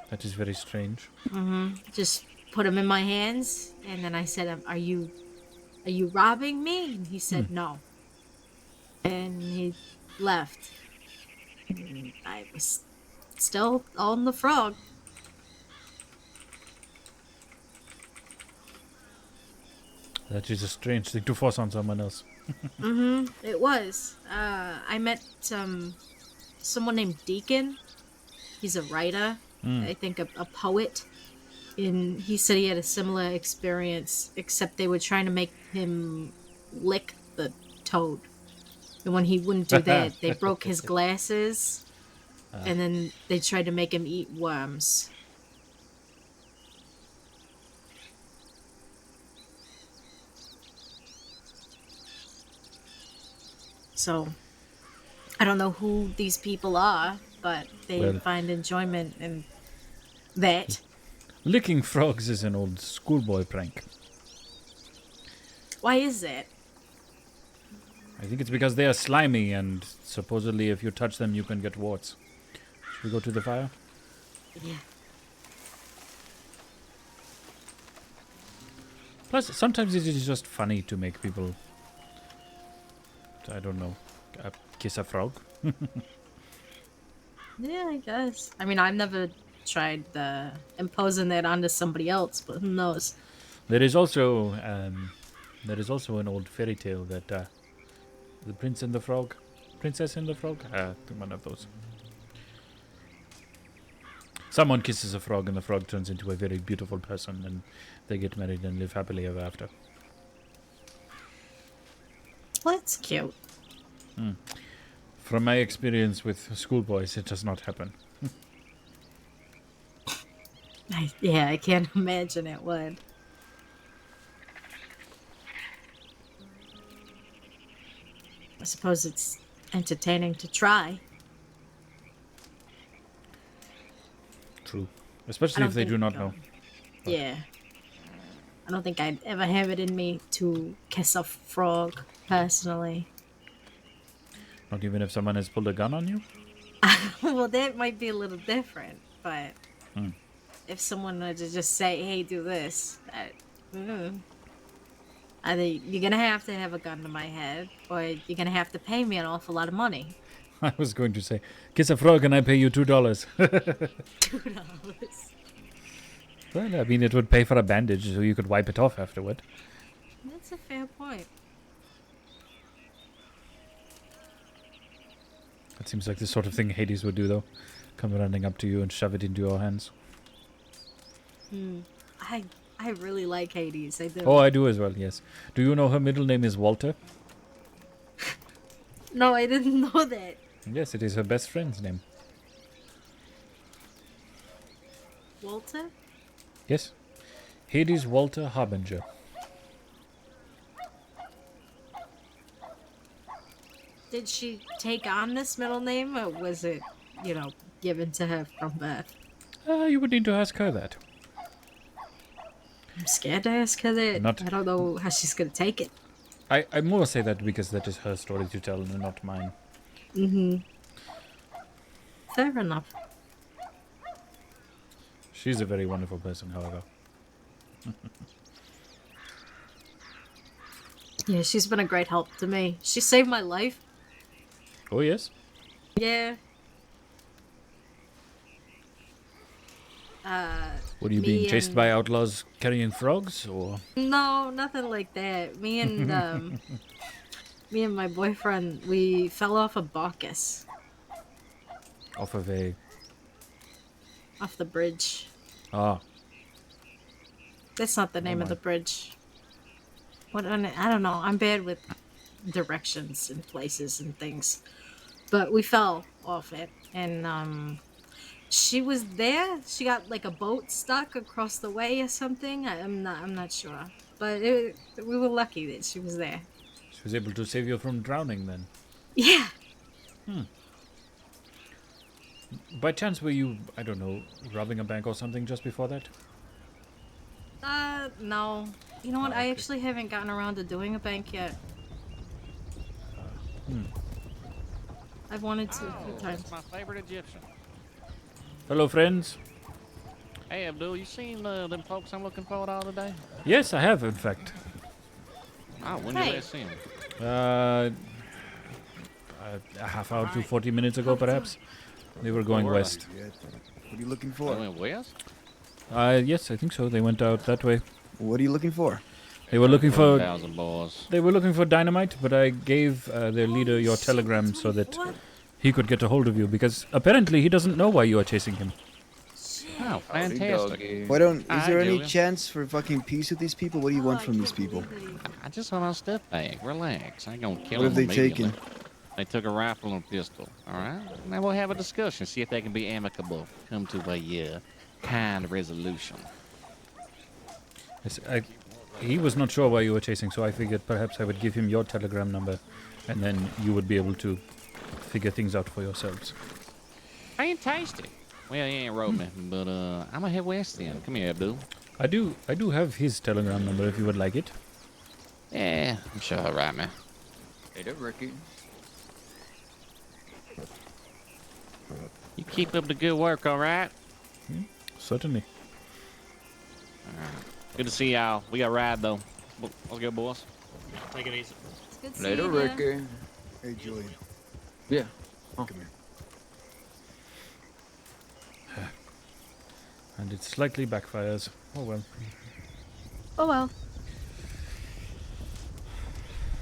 That is very strange. Mm-hmm. Just put him in my hands, and then I said, "Are you robbing me?" And he said, "No." And he left. And I was still on the frog. That is a strange thing to force on someone else. Mm-hmm. It was. I met someone named Deacon. He's a writer. I think a poet. And he said he had a similar experience, except they were trying to make him lick the toad. And when he wouldn't do that, they broke his glasses. And then they tried to make him eat worms. So, I don't know who these people are, but they find enjoyment in that. Licking frogs is an old schoolboy prank. Why is that? I think it's because they are slimy, and supposedly if you touch them, you can get warts. Should we go to the fire? Yeah. Plus, sometimes it is just funny to make people, I don't know, kiss a frog. Yeah, I guess. I mean, I've never tried imposing that onto somebody else, but who knows? There is also an old fairy tale that the Prince and the Frog, Princess and the Frog, one of those. Someone kisses a frog and the frog turns into a very beautiful person and they get married and live happily ever after. Well, that's cute. From my experience with schoolboys, it does not happen. Yeah, I can't imagine it would. I suppose it's entertaining to try. True. Especially if they do not know. Yeah. I don't think I'd ever have it in me to kiss a frog, personally. Not even if someone has pulled a gun on you? Well, that might be a little different, but if someone were to just say, hey, do this, either you're going to have a gun to my head, or you're going to have to pay me an awful lot of money. I was going to say, kiss a frog and I pay you $2. $2. Well, I mean, it would pay for a bandage so you could wipe it off afterward. That's a fair point. That seems like the sort of thing Hades would do, though. Come running up to you and shove it into your hands. I really like Hades. I do. Oh, I do as well, yes. Do you know her middle name is Walter? No, I didn't know that. Yes, it is her best friend's name. Walter? Yes. Hades Walter Harbinger. Did she take on this middle name, or was it, given to her from birth? You would need to ask her that. I'm scared to ask her that. Not- I don't know how she's gonna take it. I more say that because that is her story to tell and not mine. Fair enough. She's a very wonderful person, however. Yeah, she's been a great help to me. She saved my life. Oh, yes? Yeah. What are you being chased by outlaws carrying frogs, or? No, nothing like that. Me and my boyfriend, we fell off a Bacchus. Off of Off the bridge. Ah. That's not the name of the bridge. I don't know. I'm bad with directions and places and things. But we fell off it, and she was there. She got like a boat stuck across the way or something. I'm not sure. But we were lucky that she was there. She was able to save you from drowning then? Yeah. By chance were you, I don't know, robbing a bank or something just before that? No. You know what? I actually haven't gotten around to doing a bank yet. I've wanted to a few times. My favorite Egyptian. Hello, friends. Hey, Abdul, you seen them folks I'm looking for all today? Yes, I have, in fact. Oh, when did you last see them? A half hour to 40 minutes ago, perhaps. They were going west. What are you looking for? They went west? Yes, I think so. They went out that way. What are you looking for? They were looking for. 1,000 boys. They were looking for dynamite, but I gave their leader your telegram so that he could get a hold of you, because apparently he doesn't know why you are chasing him. Oh, fantastic. Why don't? Is Alright, there any Julian. chance for fucking peace with these people? What do you want from these people? I just want our stuff back. Relax. I ain't gonna kill What have them they immediately. taken? They took a rifle and a pistol. All right. Now we'll have a discussion, see if they can be amicable, come to a kind resolution. He was not sure why you were chasing, so I figured perhaps I would give him your telegram number, and then you would be able to figure things out for yourselves. Fantastic. Well, he ain't wrote me, but I'm gonna head west then. Come here, Abdul. I do have his telegram number if you would like it. Yeah, I'm sure he'll write me. Later, Ricky. You keep up the good work, all right? Certainly. Good to see y'all. We got a ride, though. Let's go, boys. Take it easy. It's good to Later, see you, Ricky. Hey, Julian. Yeah. Come here. And it slightly backfires. Oh well. Oh well.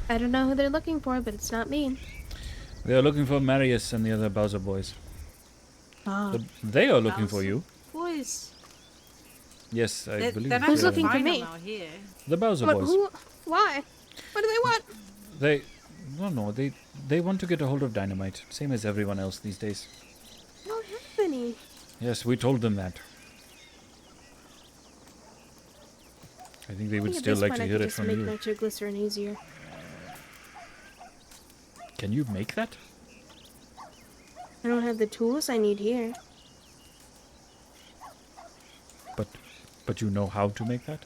I don't know who they're looking for, but it's not me. They are looking for Marius and the other Bowser boys. Ah. They are looking for Bowser you. Boys. Yes, I believe. They're not Who's gonna looking for find me? them out here. The Bowser What, boys. who? Why? What do they want? They, no, they want to get a hold of dynamite, same as everyone else these days. I don't have any. Yes, we told them that. I think they would I think at still this like point to I hear could it just from make you. nitroglycerin easier. Can you make that? I don't have the tools I need here. But you know how to make that?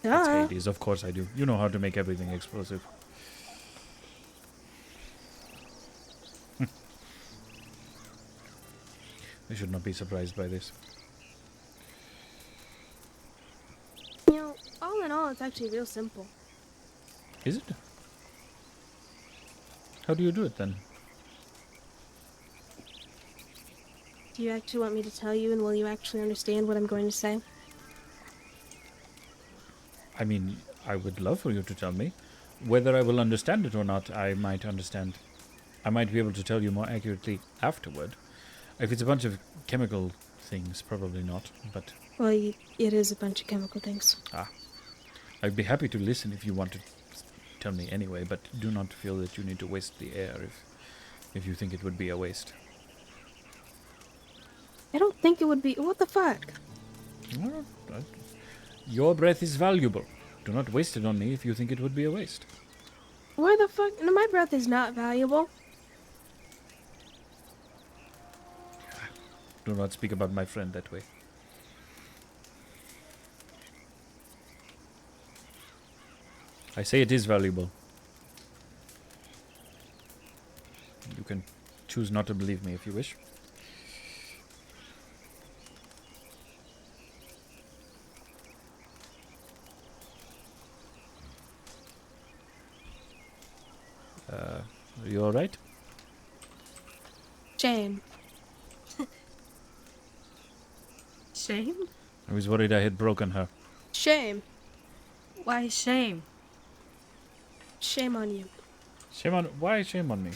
Duh. That's Hades, of course I do. You know how to make everything explosive. I should not be surprised by this. You know, all in all, it's actually real simple. Is it? How do you do it then? Do you actually want me to tell you, and will you actually understand what I'm going to say? I mean, I would love for you to tell me. Whether I will understand it or not, I might understand. I might be able to tell you more accurately afterward. If it's a bunch of chemical things, probably not, but... Well, it is a bunch of chemical things. Ah. I'd be happy to listen if you want to tell me anyway, but do not feel that you need to waste the air if you think it would be a waste. I don't think it would be... What the fuck? Your breath is valuable. Do not waste it on me if you think it would be a waste. Why the fuck? No, my breath is not valuable. Do not speak about my friend that way. I say it is valuable. You can choose not to believe me if you wish. Are you alright? Shame. Shame? I was worried I had broken her. Shame. Why shame? Shame on you. Shame on... Why shame on me?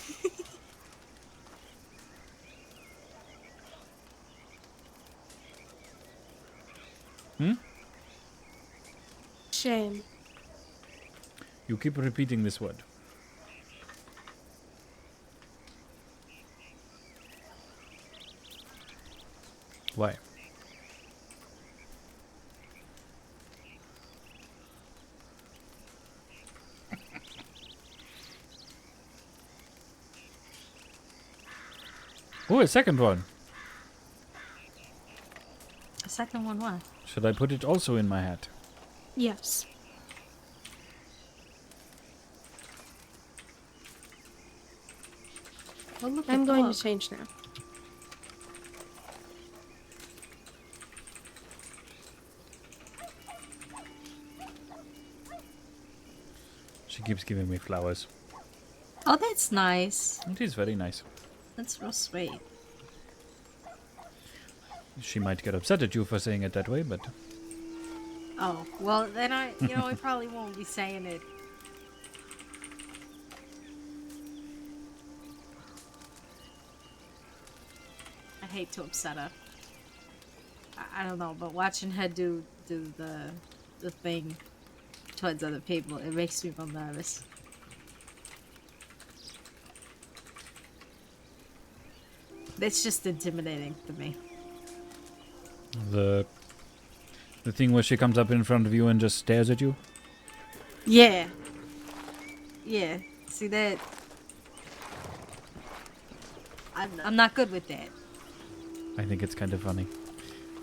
Hmm? Shame. You keep repeating this word. Why? Oh, a second one. A second one, what? Should I put it also in my hat? Yes. Oh, look, I'm the going club. to change now. She keeps giving me flowers. Oh, that's nice. It is very nice. That's real sweet. She might get upset at you for saying it that way, but... Oh, well, then I probably won't be saying it. I hate to upset her. I don't know, but watching her do the thing towards other people, it makes me feel nervous. It's just intimidating to me. The thing where she comes up in front of you and just stares at you? Yeah. Yeah. See that? I'm not good with that. I think it's kind of funny.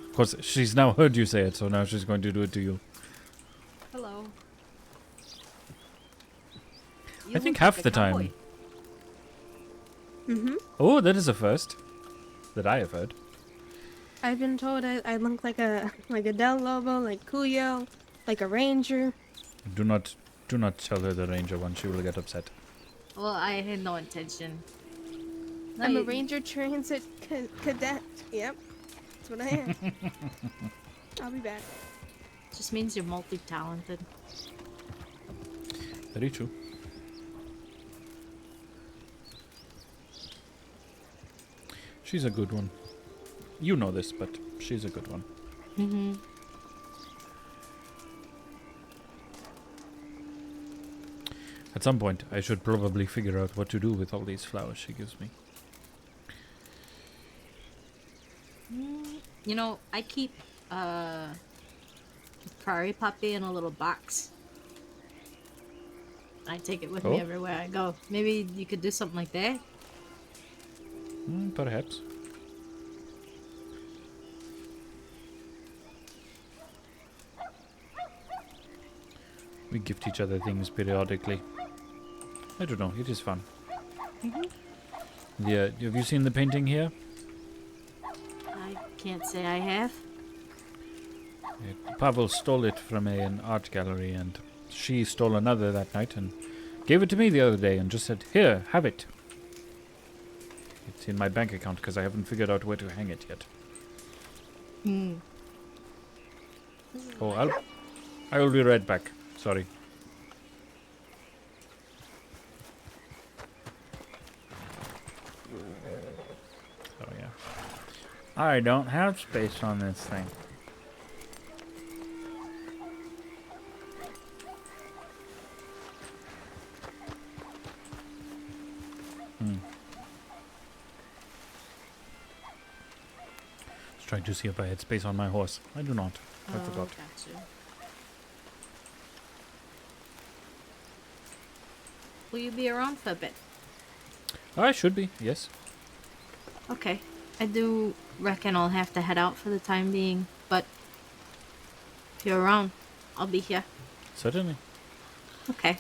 Of course, she's now heard you say it, so now she's going to do it to you. Hello. I think half the time. Mm-hmm. Oh, that is a first that I have heard. I've been told I look like a Del Lobo, like Cuyo, like a ranger. Do not tell her the ranger one. She will get upset. Well, I had no intention. No, I'm a you- ranger transit cadet. Yep, that's what I am. I'll be back. Just means you're multi-talented. Very true. She's a good one. You know this, but she's a good one. Mm-hmm. At some point, I should probably figure out what to do with all these flowers she gives me. You know, I keep a prairie poppy in a little box. I take it with me Oh. everywhere I go. Maybe you could do something like that. Perhaps. We gift each other things periodically. I don't know, it is fun. Yeah, have you seen the painting here? I can't say I have. Pavel stole it from an art gallery, and she stole another that night and gave it to me the other day and just said, "Here, have it." It's in my bank account because I haven't figured out where to hang it yet. Hmm. Oh, I will be right back. Sorry. Oh yeah. I don't have space on this thing. Trying to see if I had space on my horse. I do not. I forgot. Gotcha. Will you be around for a bit? I should be, yes. Okay. I do reckon I'll have to head out for the time being, but if you're around, I'll be here. Certainly. Okay.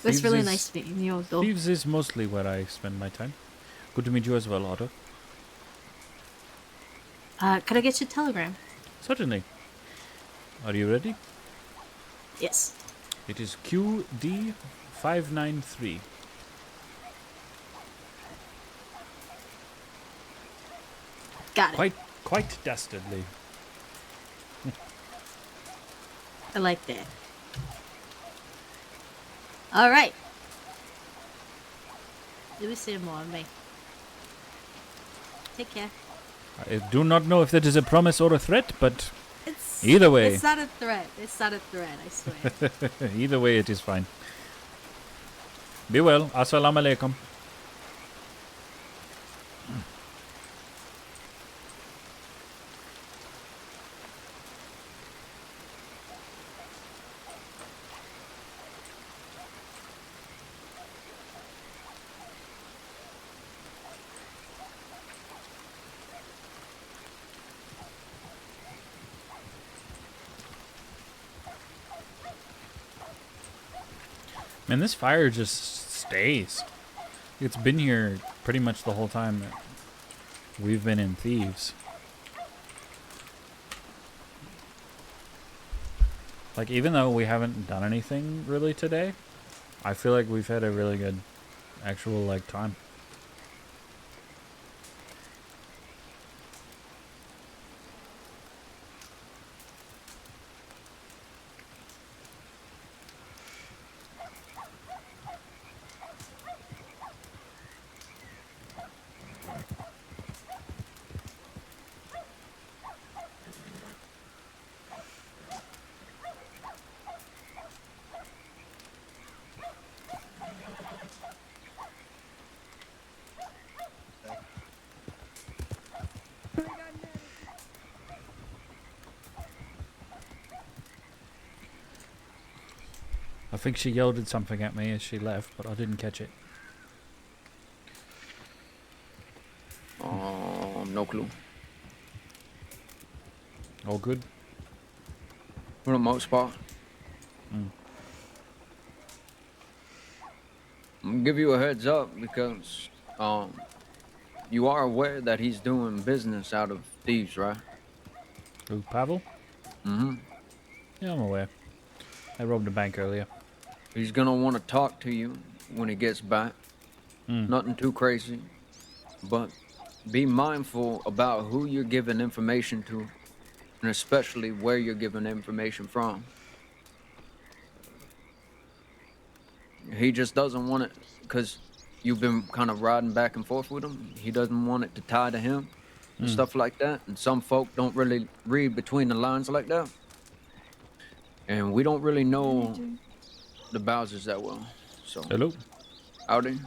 It was really nice meeting you, Otto. Thieves is mostly where I spend my time. Good to meet you as well, Otto. Could I get your telegram? Certainly. Are you ready? Yes. It is QD593. Got it. Quite dastardly. I like that. All right. You will see more of me. Take care. I do not know if that is a promise or a threat, but either way. It's not a threat. It's not a threat, I swear. Either way, it is fine. Be well. Assalamu alaikum. Man, this fire just stays. It's been here pretty much the whole time that we've been in Thieves. Like, even though we haven't done anything really today, I feel like we've had a really good actual, like, time. I think she yelled at something at me as she left, but I didn't catch it. No clue. All good? For the most part. I'm gonna give you a heads up because you are aware that he's doing business out of thieves, right? Who, Pavel? Mm-hmm. Yeah, I'm aware. I robbed a bank earlier. He's gonna want to talk to you when he gets back. Nothing too crazy, but be mindful about who you're giving information to, and especially where you're giving information from. He just doesn't want it because you've been kind of riding back and forth with him. He doesn't want it to tie to him and stuff like that. And some folk don't really read between the lines like that. And we don't really know the Bowsers that well. So, hello. Howdy.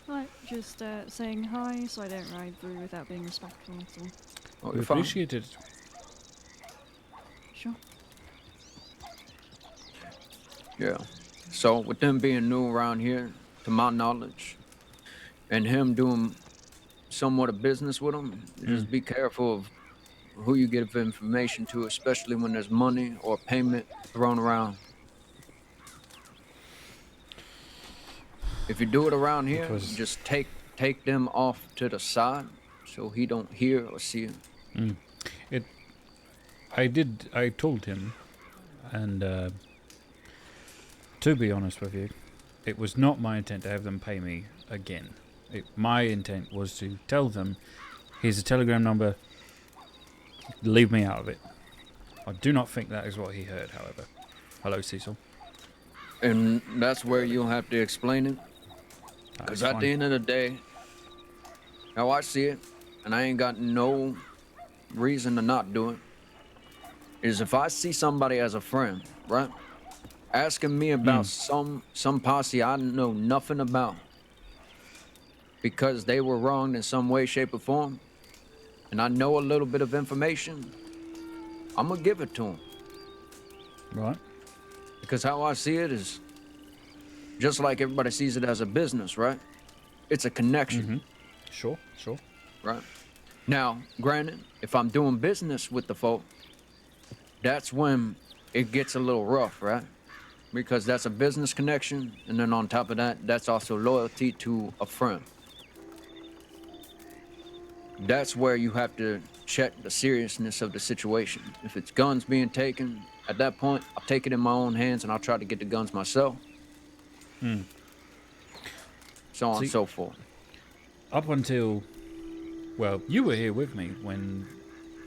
Right, just saying hi so I don't ride through without being respectful, so. Oh, We you're fine. appreciate it. Sure. Yeah. So, with them being new around here, to my knowledge, and him doing somewhat of business with them, just be careful of who you give information to, especially when there's money or payment thrown around. If you do it around here, just take them off to the side so he don't hear or see it. I told him, and to be honest with you, it was not my intent to have them pay me again. My intent was to tell them, here's a telegram number, leave me out of it. I do not think that is what he heard, however. Hello, Cecil. And that's where you'll have to explain it. Because at the end of the day, how I see it, and I ain't got no reason to not do it, is if I see somebody as a friend, right? Asking me about some posse I know nothing about because they were wronged in some way, shape, or form, and I know a little bit of information, I'm gonna give it to them. Right. Because how I see it is just like everybody sees it as a business, right? It's a connection. Sure. Right. Now, granted, if I'm doing business with the folk, that's when it gets a little rough, right? Because that's a business connection, and then on top of that, that's also loyalty to a friend. That's where you have to check the seriousness of the situation. If it's guns being taken, at that point, I'll take it in my own hands and I'll try to get the guns myself. So on and so forth. Up until, well, you were here with me when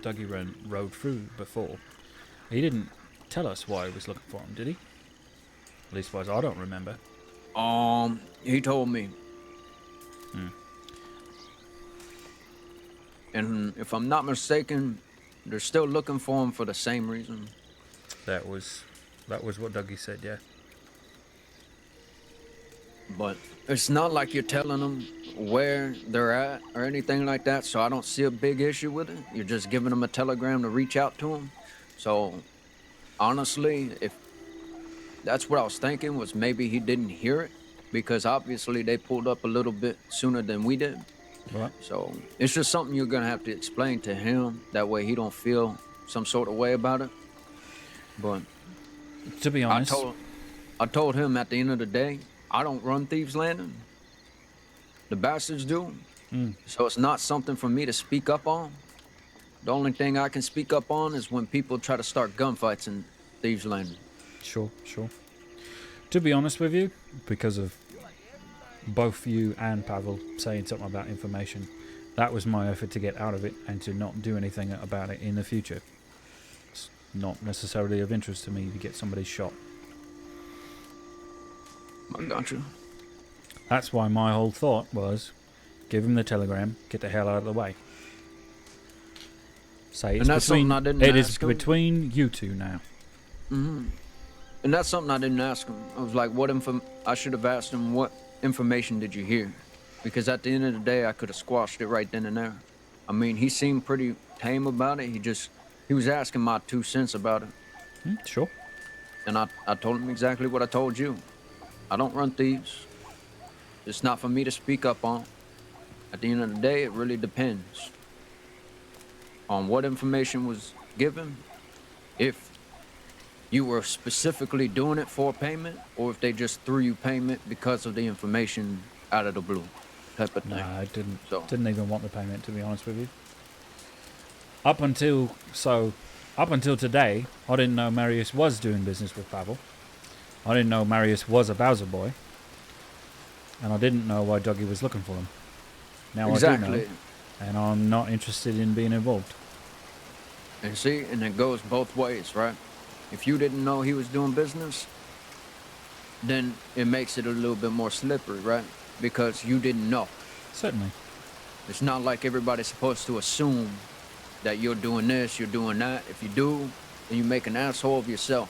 Dougie rode through before. He didn't tell us why he was looking for him, did he? At least as I don't remember. He told me. And if I'm not mistaken, they're still looking for him for the same reason. That was what Dougie said, yeah. But it's not like you're telling them where they're at or anything like that, so I don't see a big issue with it. You're just giving them a telegram to reach out to them. So, honestly, if that's what I was thinking, was maybe he didn't hear it, because obviously they pulled up a little bit sooner than we did. Right. So, it's just something you're going to have to explain to him. That way he don't feel some sort of way about it. But to be honest, I told him at the end of the day, I don't run Thieves Landing. The bastards do. So it's not something for me to speak up on. The only thing I can speak up on is when people try to start gunfights in Thieves Landing. Sure. To be honest with you, because of both you and Pavel saying something about information, that was my effort to get out of it and to not do anything about it in the future. It's not necessarily of interest to me to get somebody shot. I got you. That's why my whole thought was, give him the telegram, get the hell out of the way. Say it's between you two now. And that's something I didn't ask him. I was like, I should have asked him, what information did you hear? Because at the end of the day, I could have squashed it right then and there. I mean, he seemed pretty tame about it. He was asking my 2 cents about it. Sure. And I told him exactly what I told you. I don't run thieves. It's not for me to speak up on. At the end of the day, it really depends on what information was given, if you were specifically doing it for payment, or if they just threw you payment because of the information out of the blue type of thing. No, I didn't. So Didn't even want the payment, to be honest with you. Up until today, I didn't know Marius was doing business with Pavel. I didn't know Marius was a Bowser boy, and I didn't know why Doggy was looking for him. Now I do know, and I'm not interested in being involved. And see, and it goes both ways, right? If you didn't know he was doing business, then it makes it a little bit more slippery, right? Because you didn't know. Certainly. It's not like everybody's supposed to assume that you're doing this, you're doing that. If you do, then you make an asshole of yourself.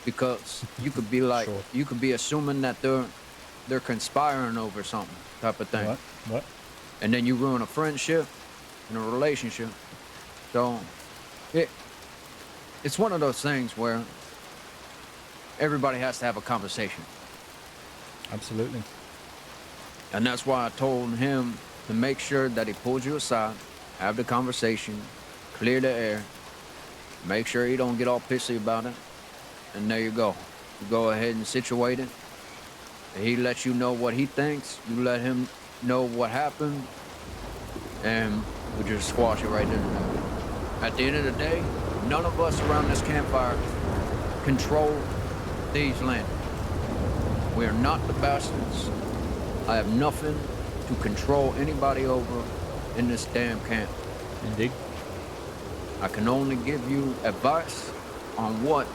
Because you could be like, you could be assuming that they're conspiring over something type of thing. What? And then you ruin a friendship and a relationship. So it's one of those things where everybody has to have a conversation. Absolutely. And that's why I told him to make sure that he pulls you aside, have the conversation, clear the air, make sure he don't get all pissy about it, and there you go. You go ahead and situate it. He lets you know what he thinks, you let him know what happened, and we just squash it right then and there. At the end of the day, none of us around this campfire control these lands. We are not the bastards. I have nothing to control anybody over in this damn camp. Indeed. I can only give you advice on what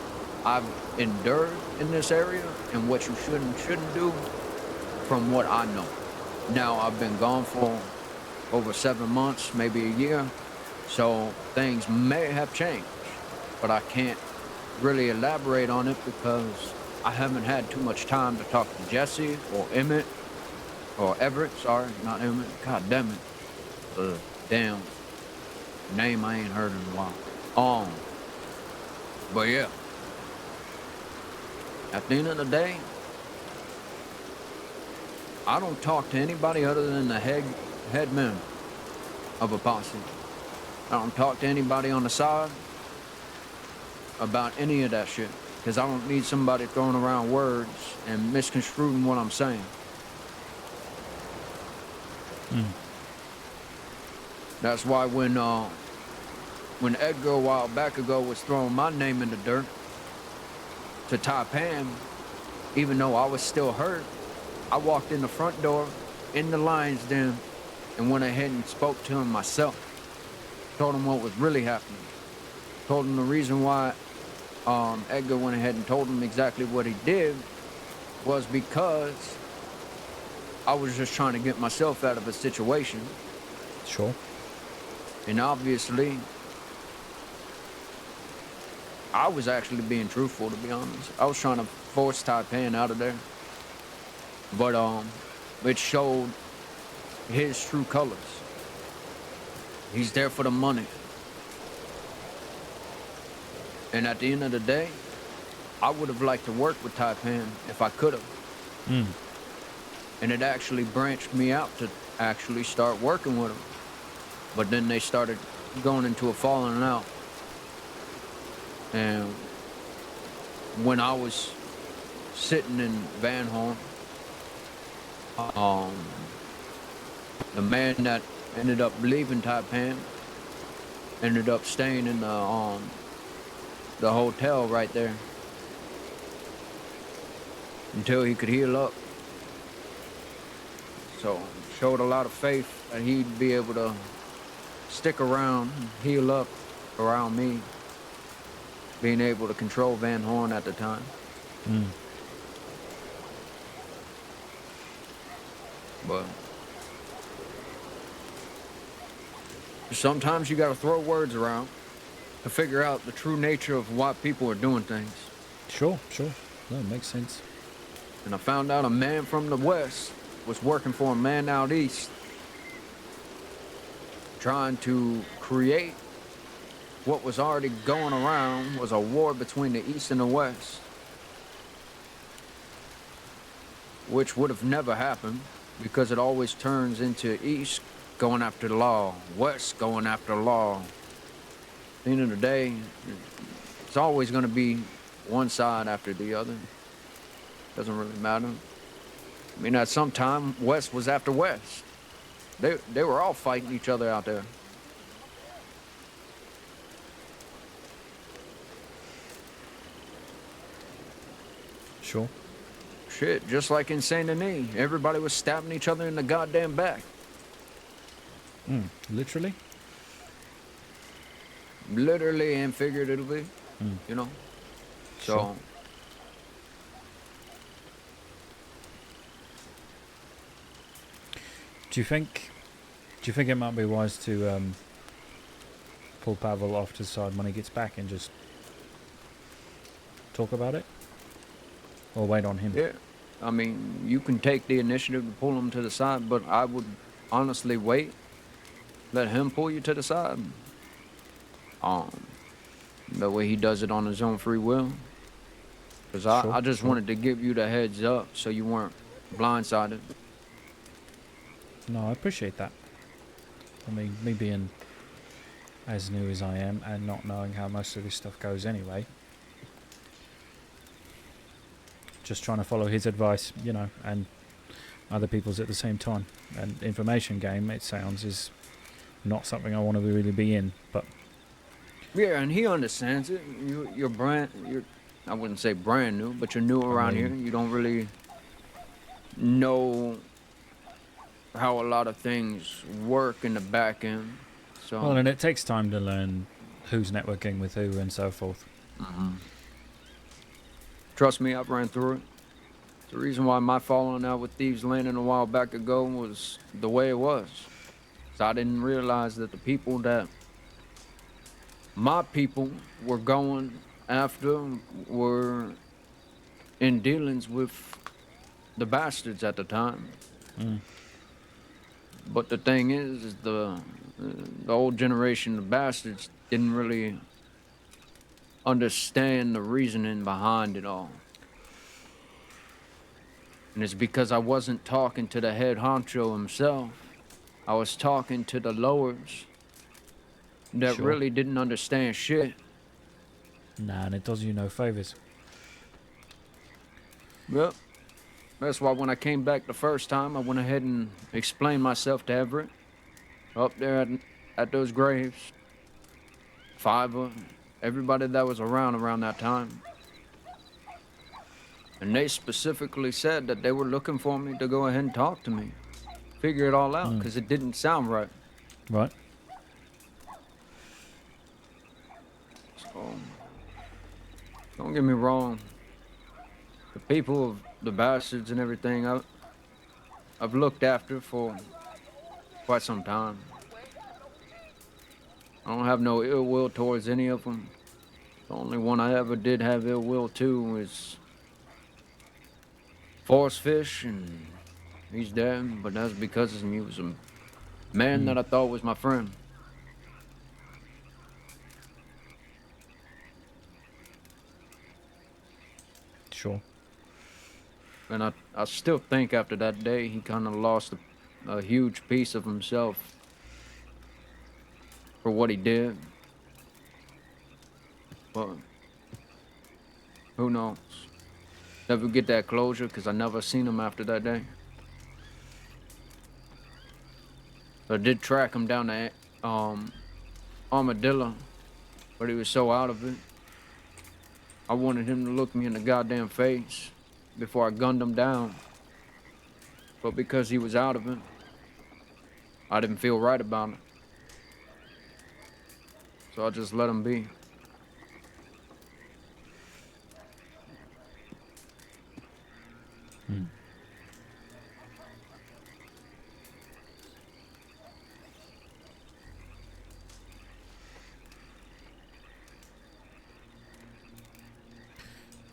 I've endured in this area and what you should and shouldn't do from what I know. Now, I've been gone for over 7 months, maybe a year, so things may have changed, but I can't really elaborate on it because I haven't had too much time to talk to Jesse or Emmett, or Everett, sorry, not Emmett, god damn it. Damn name I ain't heard in a while. But yeah, at the end of the day, I don't talk to anybody other than the headman of a posse. I don't talk to anybody on the side about any of that shit, because I don't need somebody throwing around words and misconstruing what I'm saying. That's why when Edgar a while back ago was throwing my name in the dirt to Taipan, even though I was still hurt, I walked in the front door in the lion's den and went ahead and spoke to him myself. Told him what was really happening. Told him the reason why Edgar went ahead and told him exactly what he did was because I was just trying to get myself out of a situation. Sure. And obviously, I was actually being truthful, to be honest. I was trying to force Taipan out of there. But it showed his true colors. He's there for the money. And at the end of the day, I would have liked to work with Taipan if I could have. And it actually branched me out to actually start working with him. But then they started going into a falling out. And when I was sitting in Van Horn, the man that ended up leaving Taipan ended up staying in the hotel right there until he could heal up. So showed a lot of faith that he'd be able to stick around, heal up around me, being able to control Van Horn at the time. But sometimes you gotta throw words around to figure out the true nature of why people are doing things. Sure. No, it makes sense. And I found out a man from the West was working for a man out East, trying to create what was already going around was a war between the East and the West, which would have never happened because it always turns into East going after the law, West going after the law. At the end of the day, it's always going to be one side after the other. Doesn't really matter. I mean, at some time, West was after West. They were all fighting each other out there. Sure. Shit, just like in Saint Denis, everybody was stabbing each other in the goddamn back. Literally? Literally and figuratively, you know? So, Sure. Do you think it might be wise to pull Pavel off to the side when he gets back and just talk about it? Or wait on him? yeah. I mean, you can take the initiative to pull him to the side, but I would honestly wait. Let him pull you to the side. That way he does it on his own free will. Because I just wanted to give you the heads up so you weren't blindsided. No, I appreciate that. I mean, me being as new as I am and not knowing how most of this stuff goes anyway. Just trying to follow his advice, you know, and other people's at the same time. And information game, it sounds, is not something I want to really be in, but... Yeah, and he understands it. You're I wouldn't say brand new, but you're new around here. You don't really know how a lot of things work in the back end. So. Well, and it takes time to learn who's networking with who and so forth. Trust me, I've ran through it. The reason why my falling out with Thieves Landing a while back ago was the way it was. So I didn't realize that the people that my people were going after were in dealings with the bastards at the time. But the thing is the old generation of bastards didn't really understand the reasoning behind it all. And it's because I wasn't talking to the head honcho himself. I was talking to the lowers that really didn't understand shit. Nah, and it does you no favors. Yep. That's why when I came back the first time, I went ahead and explained myself to Everett. Up there at those graves. 5 of everybody that was around that time. And they specifically said that they were looking for me to go ahead and talk to me. Figure it all out, because it didn't sound right. Right. So, don't get me wrong. The people of the bastards and everything, I've looked after for quite some time. I don't have no ill will towards any of them. The only one I ever did have ill will to was Force Fish, and he's dead, but that's because he was a man that I thought was my friend. Sure. And I still think after that day, he kind of lost a huge piece of himself for what he did. But who knows? Never get that closure because I never seen him after that day. I did track him down to Armadillo, but he was so out of it. I wanted him to look me in the goddamn face before I gunned him down. But because he was out of it, I didn't feel right about it. So I just let him be.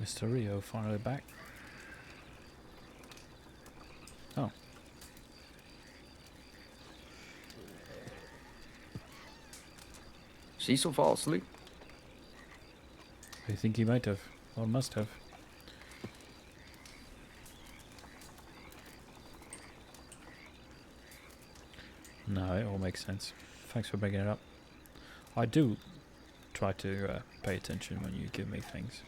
Mr. Rio finally back. Oh. Cecil fall asleep? I think he might have, or must have. No, it all makes sense. Thanks for bringing it up. I do try to pay attention when you give me things.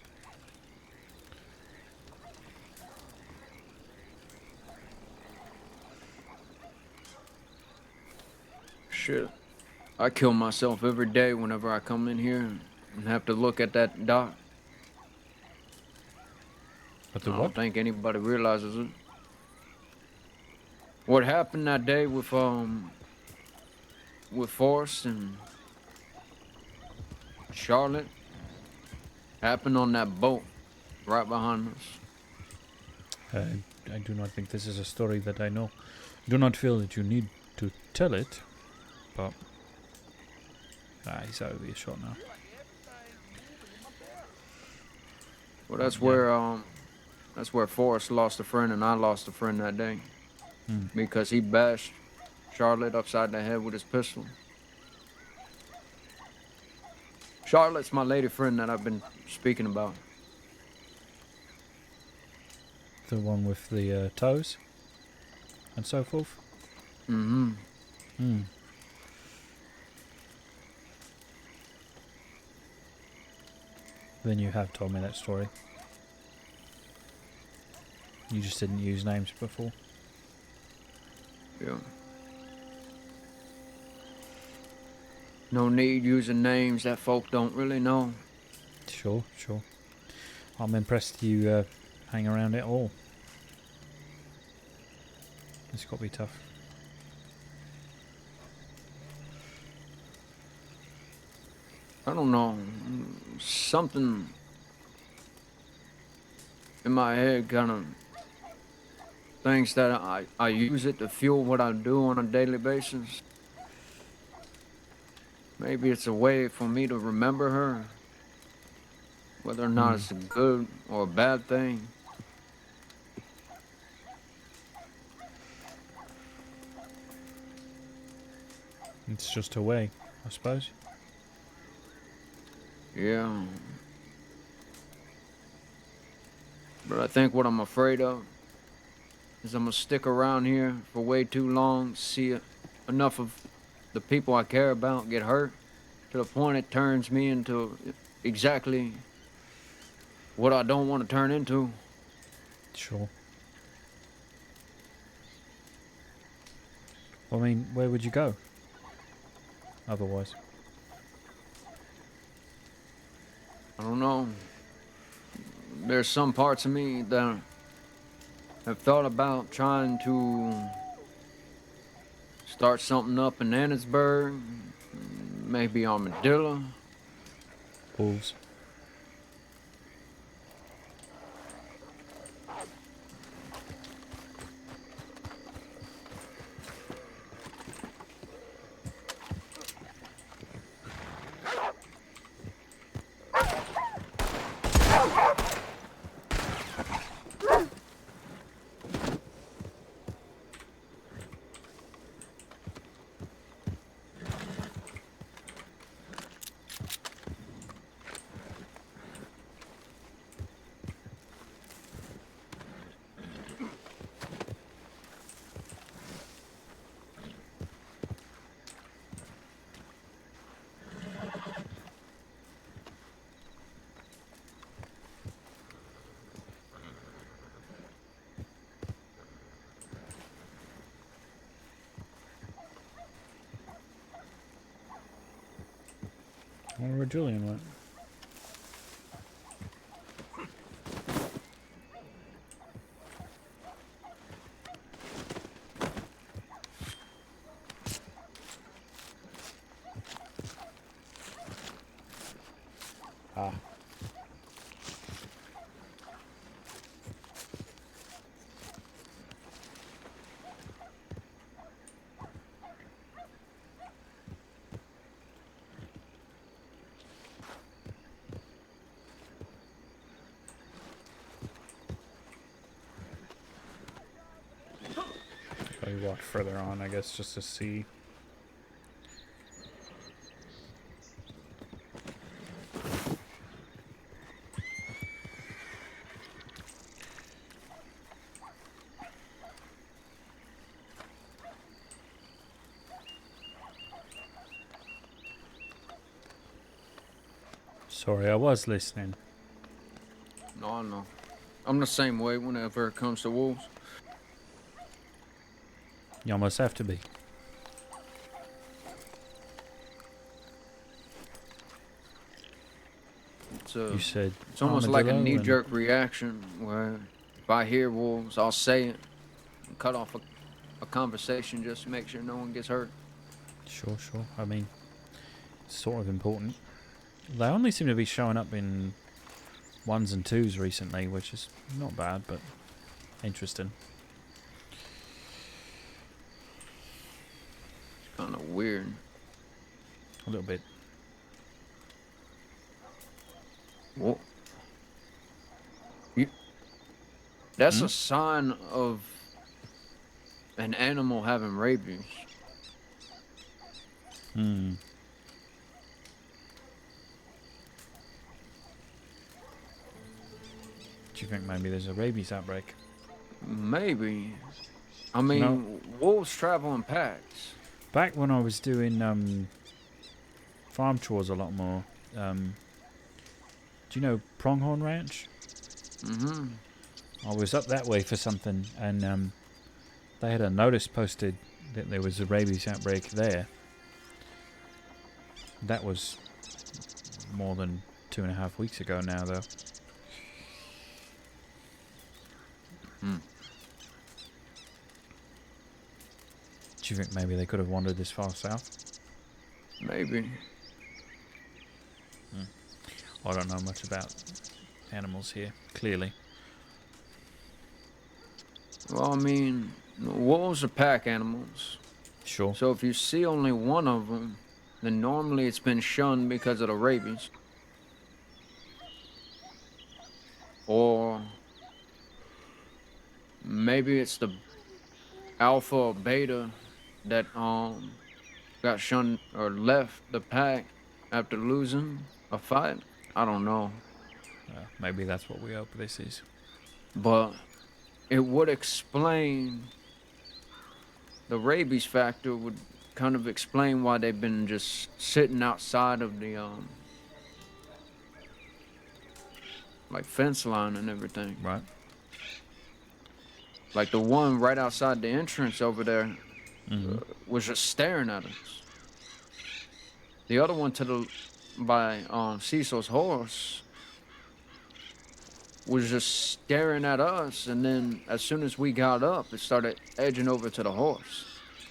shit. I kill myself every day whenever I come in here and have to look at that dock. But the I what? don't think anybody realizes it. What happened that day with Forrest and Charlotte happened on that boat right behind us. I do not think this is a story that I know. Do not feel that you need to tell it, but he's out of earshot now. Well, that's where Forrest lost a friend and I lost a friend that day. Because he bashed Charlotte upside the head with his pistol. Charlotte's my lady friend that I've been speaking about. The one with the toes and so forth? Mm-hmm. Then you have told me that story. You just didn't use names before. Yeah. No need using names that folk don't really know. Sure. I'm impressed you hang around it all. It's got to be tough. I don't know. Something in my head kind of thinks that I use it to fuel what I do on a daily basis. Maybe it's a way for me to remember her. Whether or not it's a good or a bad thing. It's just a way, I suppose. Yeah. But I think what I'm afraid of is I'm gonna stick around here for way too long, see enough of the people I care about get hurt, to the point it turns me into exactly what I don't want to turn into. Sure. Well, I mean, where would you go? Otherwise. I don't know. There's some parts of me that have thought about trying to start something up in Annisburg, maybe Armadillo. Wolves. I wonder where Julian went. Ah. Probably walk further on, I guess, just to see. Sorry, I was listening. No. I'm the same way whenever it comes to wolves. You almost have to be. You said It's almost like a armadillo and- knee-jerk reaction where if I hear wolves, I'll say it and cut off a conversation just to make sure no one gets hurt. Sure. I mean, it's sort of important. They only seem to be showing up in 1s and 2s recently, which is not bad, but interesting. Kind of weird. A little bit. Well, that's a sign of an animal having rabies. Hmm. Do you think maybe there's a rabies outbreak? Maybe. I mean, No. wolves travel in packs. Back when I was doing farm chores a lot more, do you know Pronghorn Ranch? Mm-hmm. I was up that way for something, and they had a notice posted that there was a rabies outbreak there. That was more than 2.5 weeks ago now, though. Hmm. Do you think maybe they could have wandered this far south? Maybe. I don't know much about animals here, clearly. Well, I mean, wolves are pack animals. Sure. So if you see only one of them, then normally it's been shunned because of the rabies. Or maybe it's the alpha or beta that got shunned or left the pack after losing a fight. I don't know. Maybe that's what we hope this is. But it would explain the rabies factor, would kind of explain why they've been just sitting outside of the like fence line and everything. Right. Like the one right outside the entrance over there was just staring at us. The other one to the by Cecil's horse was just staring at us, and then as soon as we got up, it started edging over to the horse.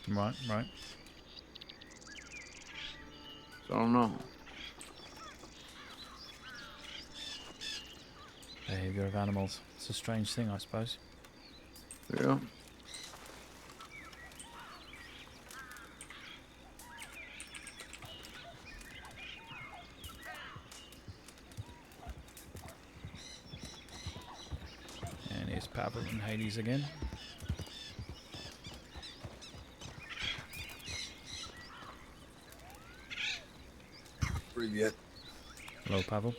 Right. So I don't know. Behavior of animals. It's a strange thing, I suppose. Yeah. And here's Pavel and Hades again. Привет. Hello, Pavel.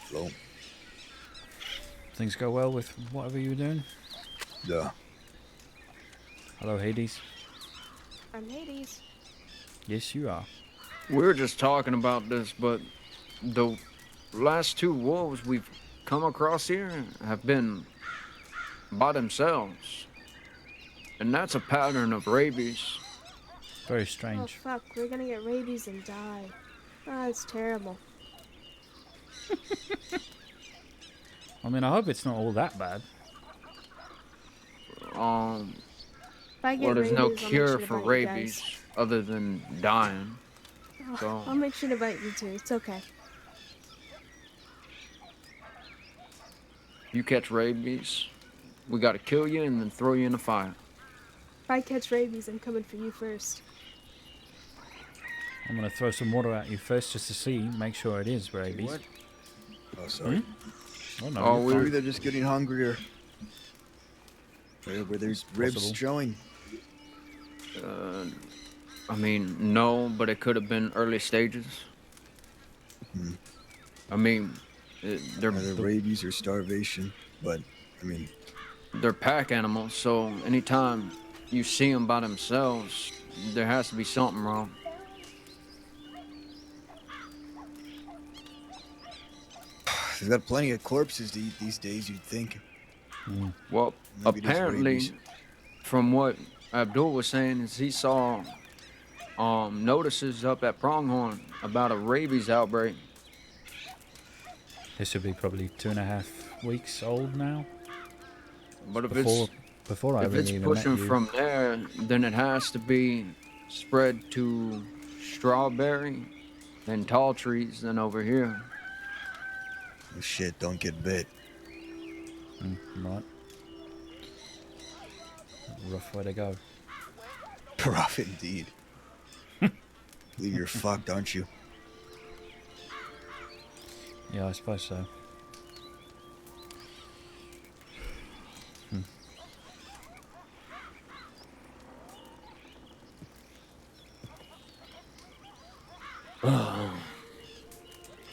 Hello. Things go well with whatever you're doing? Yeah. Hello, Hades. I'm Hades. Yes, you are. We were just talking about this, but the last two wolves we've come across here have been by themselves. And that's a pattern of rabies. Very Oh strange. fuck, we're gonna get rabies and die. Oh, it's terrible. I mean, I hope it's not all that bad. If I get Well, there's rabies, no I'll make cure sure to for bite you rabies guys. other than dying. Oh, So I'll make sure to bite you too. It's okay. you catch rabies, we gotta kill you and then throw you in the fire. If I catch rabies, I'm coming for you first. I'm going to throw some water at you first just to see, make sure it is rabies. What? Oh, sorry. Oh, no. Oh, Maybe they're just getting hungrier. Where there's ribs Possible. showing. I mean, no, but it could have been early stages. I mean, they're Either rabies or starvation, but I mean, they're pack animals, so anytime you see them by themselves, there has to be something wrong. they've got plenty of corpses to eat these days, you'd think. Well, Maybe it is apparently, rabies. from what Abdul was saying, is he saw notices up at Pronghorn about a rabies outbreak. This would be probably 2.5 weeks old now. But if before I if really it's even met pushing you. from there, then it has to be spread to strawberry, then tall trees, then over here. Oh, shit, don't get bit. Right. Rough way to go. Rough indeed. You're fucked, aren't you? Yeah, I suppose so.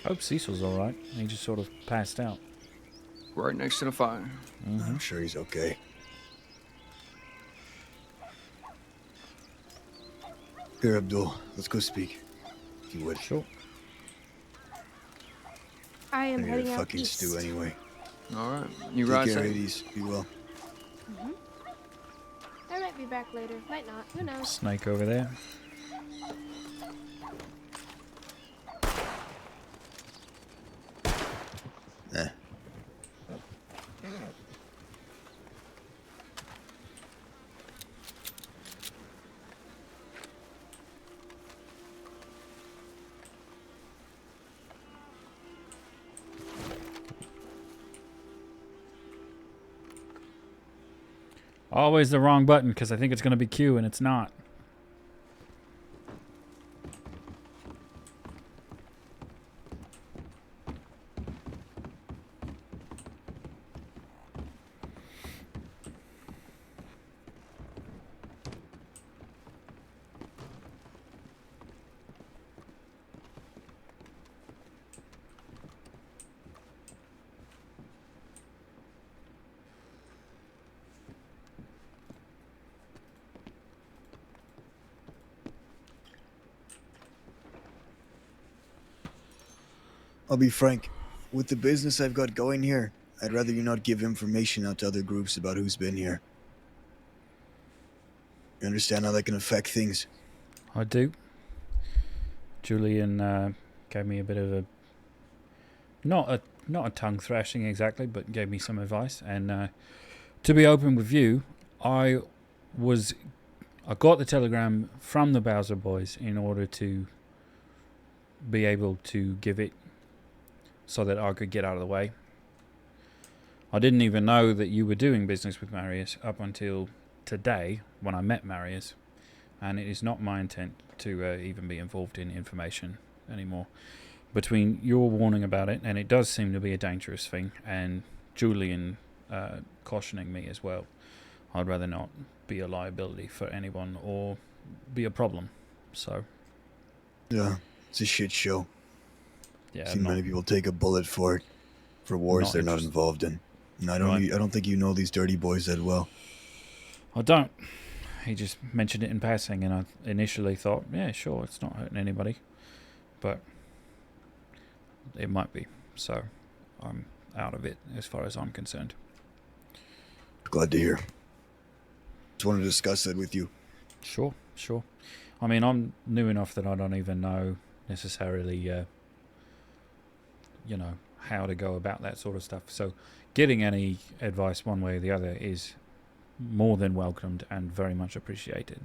Hope Cecil's alright. He just sort of passed out. Right next to the fire. I'm sure he's okay. Here, Abdul, let's go speak. If you would. Sure. I am You're heading a out fucking east. stew anyway. Alright. You Take ride care, safe. ladies. Be well. I might be back later. Might not. Who knows? Snake over there. Eh. Always the wrong button because I think it's going to be Q and it's not. I'll be frank. With the business I've got going here, I'd rather you not give information out to other groups about who's been here. You understand how that can affect things? I do. Julian gave me a bit of a not a tongue thrashing exactly, but gave me some advice. And to be open with you, I got the telegram from the Bowser boys in order to be able to give it so that I could get out of the way. I didn't even know that you were doing business with Marius up until today when I met Marius, and it is not my intent to even be involved in information anymore. Between your warning about it, and it does seem to be a dangerous thing, and Julian cautioning me as well, I'd rather not be a liability for anyone or be a problem. So yeah, it's a shit show. Yeah, Seen many people take a bullet for it, for wars they're not involved in. And I don't think you know these dirty boys that well. I don't. He just mentioned it in passing, and I initially thought, yeah, sure, it's not hurting anybody, but it might be. So I'm out of it as far as I'm concerned. Glad to hear. Just wanted to discuss that with you. Sure. I mean, I'm new enough that I don't even know necessarily, how to go about that sort of stuff. So getting any advice one way or the other is more than welcomed and very much appreciated.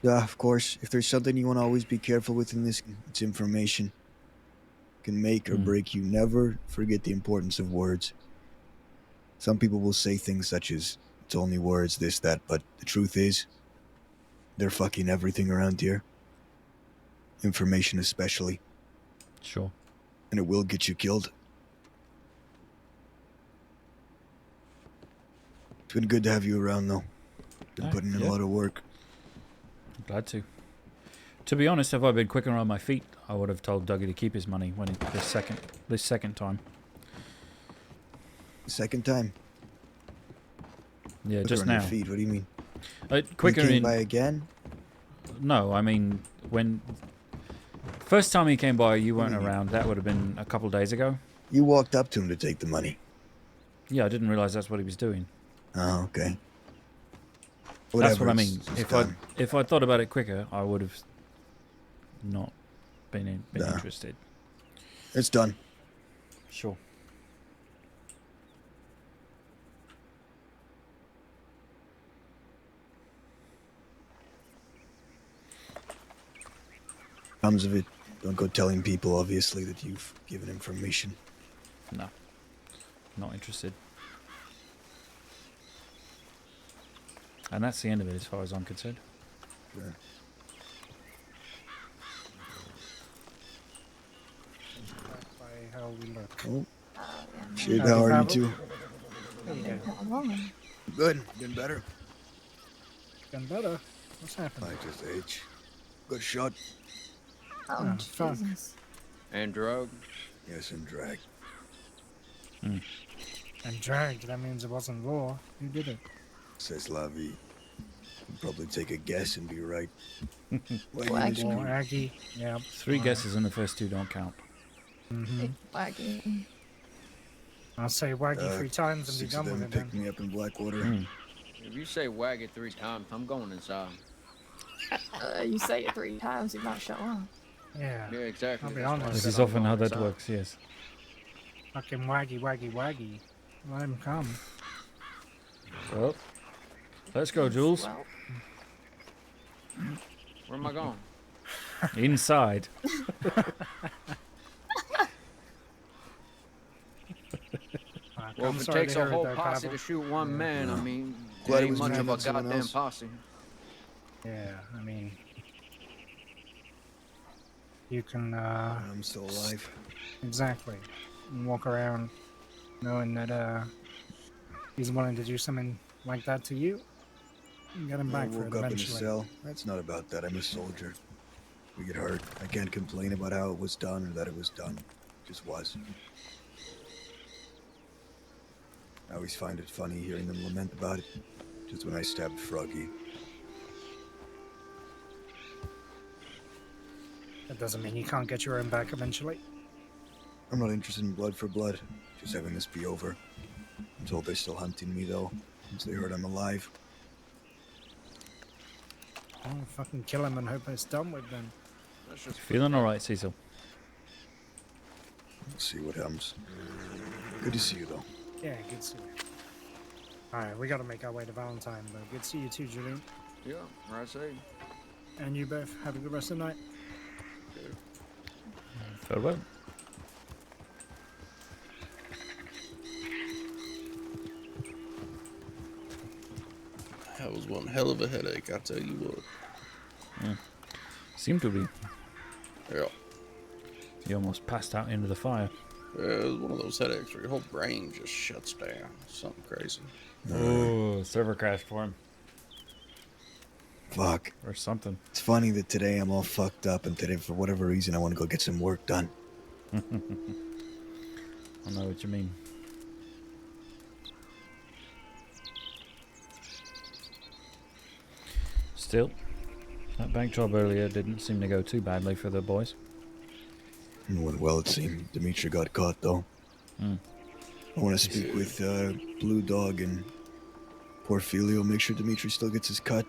Yeah, of course. If there's something you want to always be careful with in this, it's information. Can make or break you. Never forget the importance of words. Some people will say things such as, it's only words, this, that, but the truth is, they're fucking everything around here. Information especially. Sure. And it will get you killed. It's been good to have you around, though. Been putting in a lot of work. Glad to. To be honest, if I'd been quicker on my feet, I would have told Dougie to keep his money when this second time. Second time? Yeah, Quicker just on now. your feet, what do you mean? Quicker you came in. by again? No, I mean when. First time he came by, you weren't around. That would have been a couple days ago. You walked up to him to take the money. Yeah, I didn't realize that's what he was doing. Oh, okay. That's what I Whatever, mean. it's If I thought about it quicker, I would have not been interested. It's done. Sure. Comes of it, don't go telling people, obviously, that you've given information. No. Not interested. And that's the end of it as far as I'm concerned. Sure. By how we look. Oh. Shit, Howdy, how are you Pavel. two? How you doing? Good. Getting better? Getting better? What's happening? I just age. Good shot. Oh, fuck. And drug? Yes, and drag. Mm. And dragged, that means it wasn't raw. Who did it? Says La Vie. You'd probably take a guess and be right. Waggy. Waggy. Yeah. 3 guesses and the first 2 don't count. Mm-hmm. Waggy. I'll say waggy 3 times and be 6 done of with them it then. picked me up in Blackwater. If you say wag it 3 times, I'm going inside. You say it 3 times, you might show up. Yeah. Yeah, exactly. I'll be That's why I honest. This said is I'm often how going that inside. works, yes. Fucking waggy, waggy, waggy. Let him come. Well, let's go, Jules. Well, Where am I going? Inside. Well, if it takes a whole posse to shoot one man, I mean, Glad it it ain't was much me, of a not someone goddamn else. posse. Yeah, I mean, you can, I'm still alive. Exactly. And walk around knowing that, he's willing to do something like that to you. You get him I back for it woke up in a eventually. cell. That's not about that. I'm a soldier. We get hurt. I can't complain about how it was done or that it was done. It just was. I always find it funny hearing them lament about it. Just when I stabbed Froggy. That doesn't mean you can't get your own back eventually. I'm not interested in blood for blood. Just having this be over. I'm told they're still hunting me though. Once they heard I'm alive. I'll fucking kill him and hope it's done with then. Feeling alright, Cecil? We'll see what happens. Good to see you though. Yeah, good to see you. Alright, we gotta make our way to Valentine, but good to see you too, Julian. Yeah, right say. And you both have a good rest of the night. Farewell. That was one hell of a headache, I tell you what. Yeah. Seemed to be. Yeah. You almost passed out into the fire. Yeah, it was one of those headaches where your whole brain just shuts down. Something crazy. Oh, server crashed for him. Fuck. Or something. It's funny that today I'm all fucked up and today for whatever reason I want to go get some work done. I know what you mean. Still, that bank job earlier didn't seem to go too badly for the boys. It went well, it seemed. Dimitri got caught, though. Mm. I want to speak with Blue Dog and Porfilio. Make sure Dimitri still gets his cut.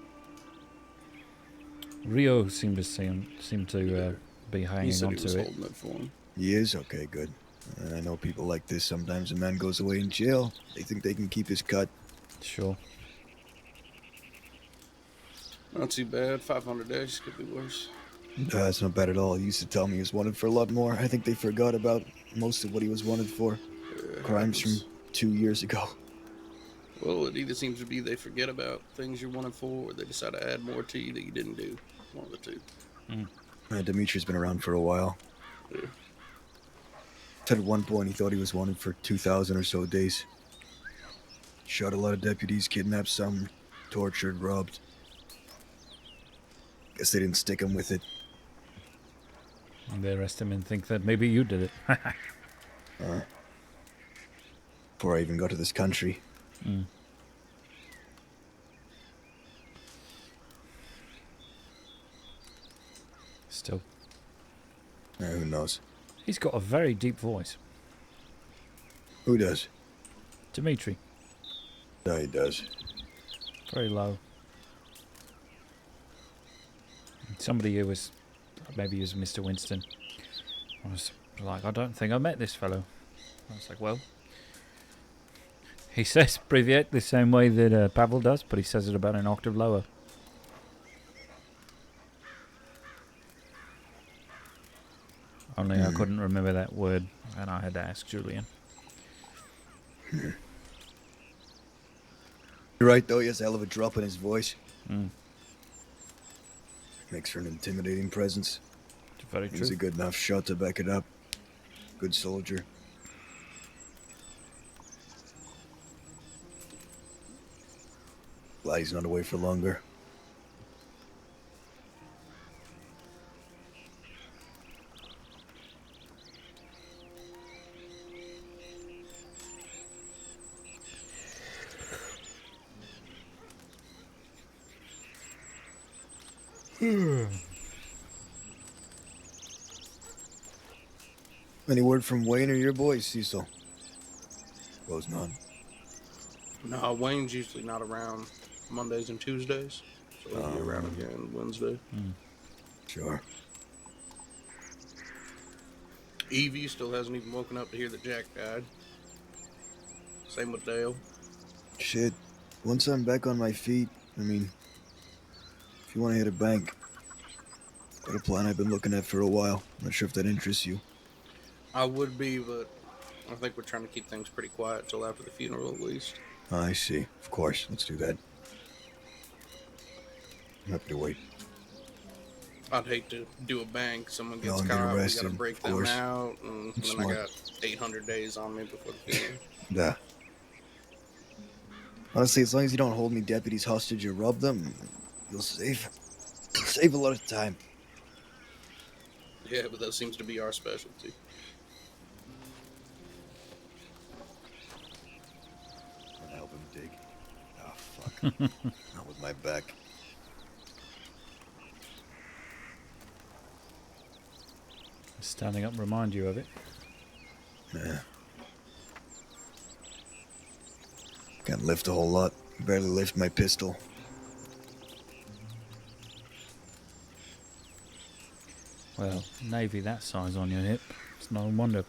Rio seemed to be He hanging said on he was to it. holding it for him. He is? Okay, good. And I know people like this. Sometimes a man goes away in jail. They think they can keep his cut. Sure. Not too bad. 500 days could be worse. That's not bad at all. He used to tell me he was wanted for a lot more. I think they forgot about most of what he was wanted for. Crimes from 2 years ago. Well, it either seems to be they forget about things you wanted for, or they decide to add more to you that you didn't do. One of the two. Dimitri's been around for a while. Yeah. Said at one point he thought he was wanted for 2,000 or so days. Shot a lot of deputies, kidnapped some, tortured, robbed. Guess they didn't stick him with it. And they arrest him and think that maybe you did it. Before I even got to this country. Mm. Still. Who knows? He's got a very deep voice. Who does? Dimitri. Yeah, he does. Very low. Somebody who was, maybe it was Mr. Winston, was like, I don't think I met this fellow. I was like, well, he says Privyet the same way that Pavel does, but he says it about an octave lower. Only I couldn't remember that word, and I had to ask Julian. You're right, though. He has a hell of a drop in his voice. Makes for an intimidating presence. Very He's true. a good enough shot to back it up. Good soldier. Glad he's not away for longer. Any word from Wayne or your boys, Cecil? Suppose none. No, Wayne's usually not around Mondays and Tuesdays, so he'll be around again Wednesday. Sure. Evie still hasn't even woken up to hear that Jack died. Same with Dale. Shit. Once I'm back on my feet, I mean, if you want to hit a bank, got a plan I've been looking at for a while. Not sure if that interests you. I would be, but I think we're trying to keep things pretty quiet till after the funeral at least. I see. Of course. Let's do that. I'm happy to wait. I'd hate to do a bank, someone gets No, get caught, we arrested, gotta break of them course. out, and then Smart. I got 800 days on me before the funeral. Yeah. Honestly, as long as you don't hold me deputies hostage or rob them, you'll save a lot of time. Yeah, but that seems to be our specialty. I'll help him dig. Oh, fuck. Not with my back. Standing up remind you of it. Yeah. Can't lift a whole lot. Barely lift my pistol. Well, navy that size on your hip. It's no wonder.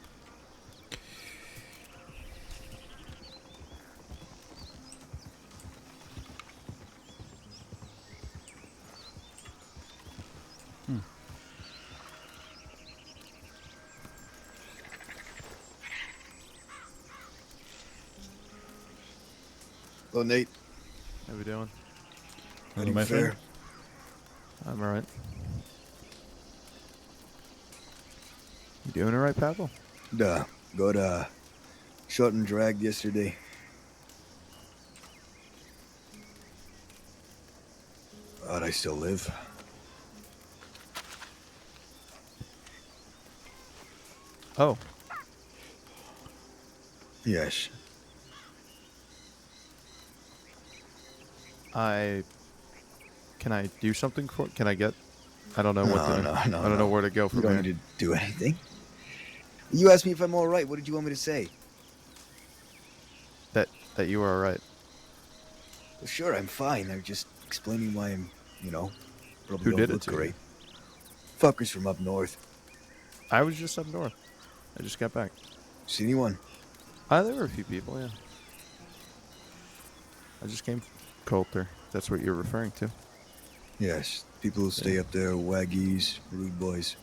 Hello, Nate. How we doing? Heading fair. I'm alright. You doing alright, Pavel? Duh. Got shot and dragged yesterday. But I still live. Oh. Yes. Can I do something for? Can I get? I don't know what to. No, I don't know where to go You from don't here. need to do anything. You asked me if I'm all right. What did you want me to say? That you are alright. Well, sure, I'm fine. I'm just explaining why I'm, probably Who don't did it look to great. you? Fuckers from up north. I was just up north. I just got back. See anyone? There were a few people, yeah. I just came from Coulter. That's what you're referring to. Yes, people who stay up there, waggies, rude boys.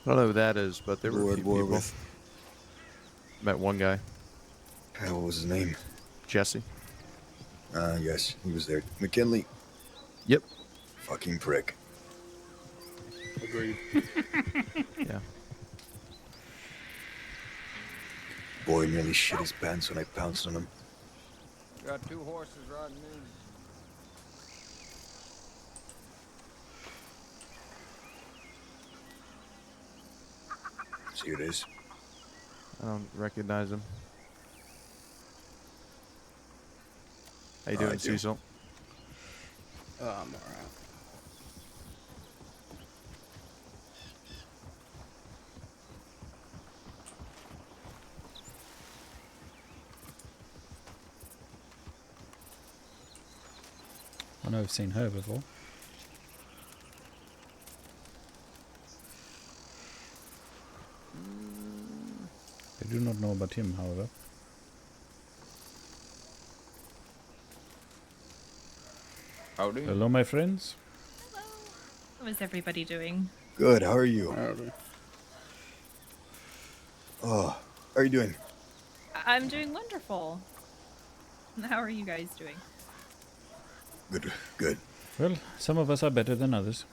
I don't know who that is, but there were a Lord few people. Warwith. Met one guy. What was his name? Jesse. Yes, he was there. McKinley. Yep. Fucking prick. Agreed. Yeah. Boy nearly shit his pants when I pounced on him. Got 2 horses riding in. See who it is. I don't recognize him. How you doing, I do. Cecil? I'm alright. I know I've seen her before. not know about him, however. Howdy. Hello, my friends. How is everybody doing? Good, how are you? Oh, how are you doing? I'm doing wonderful. How are you guys doing? Good, good. Well, some of us are better than others.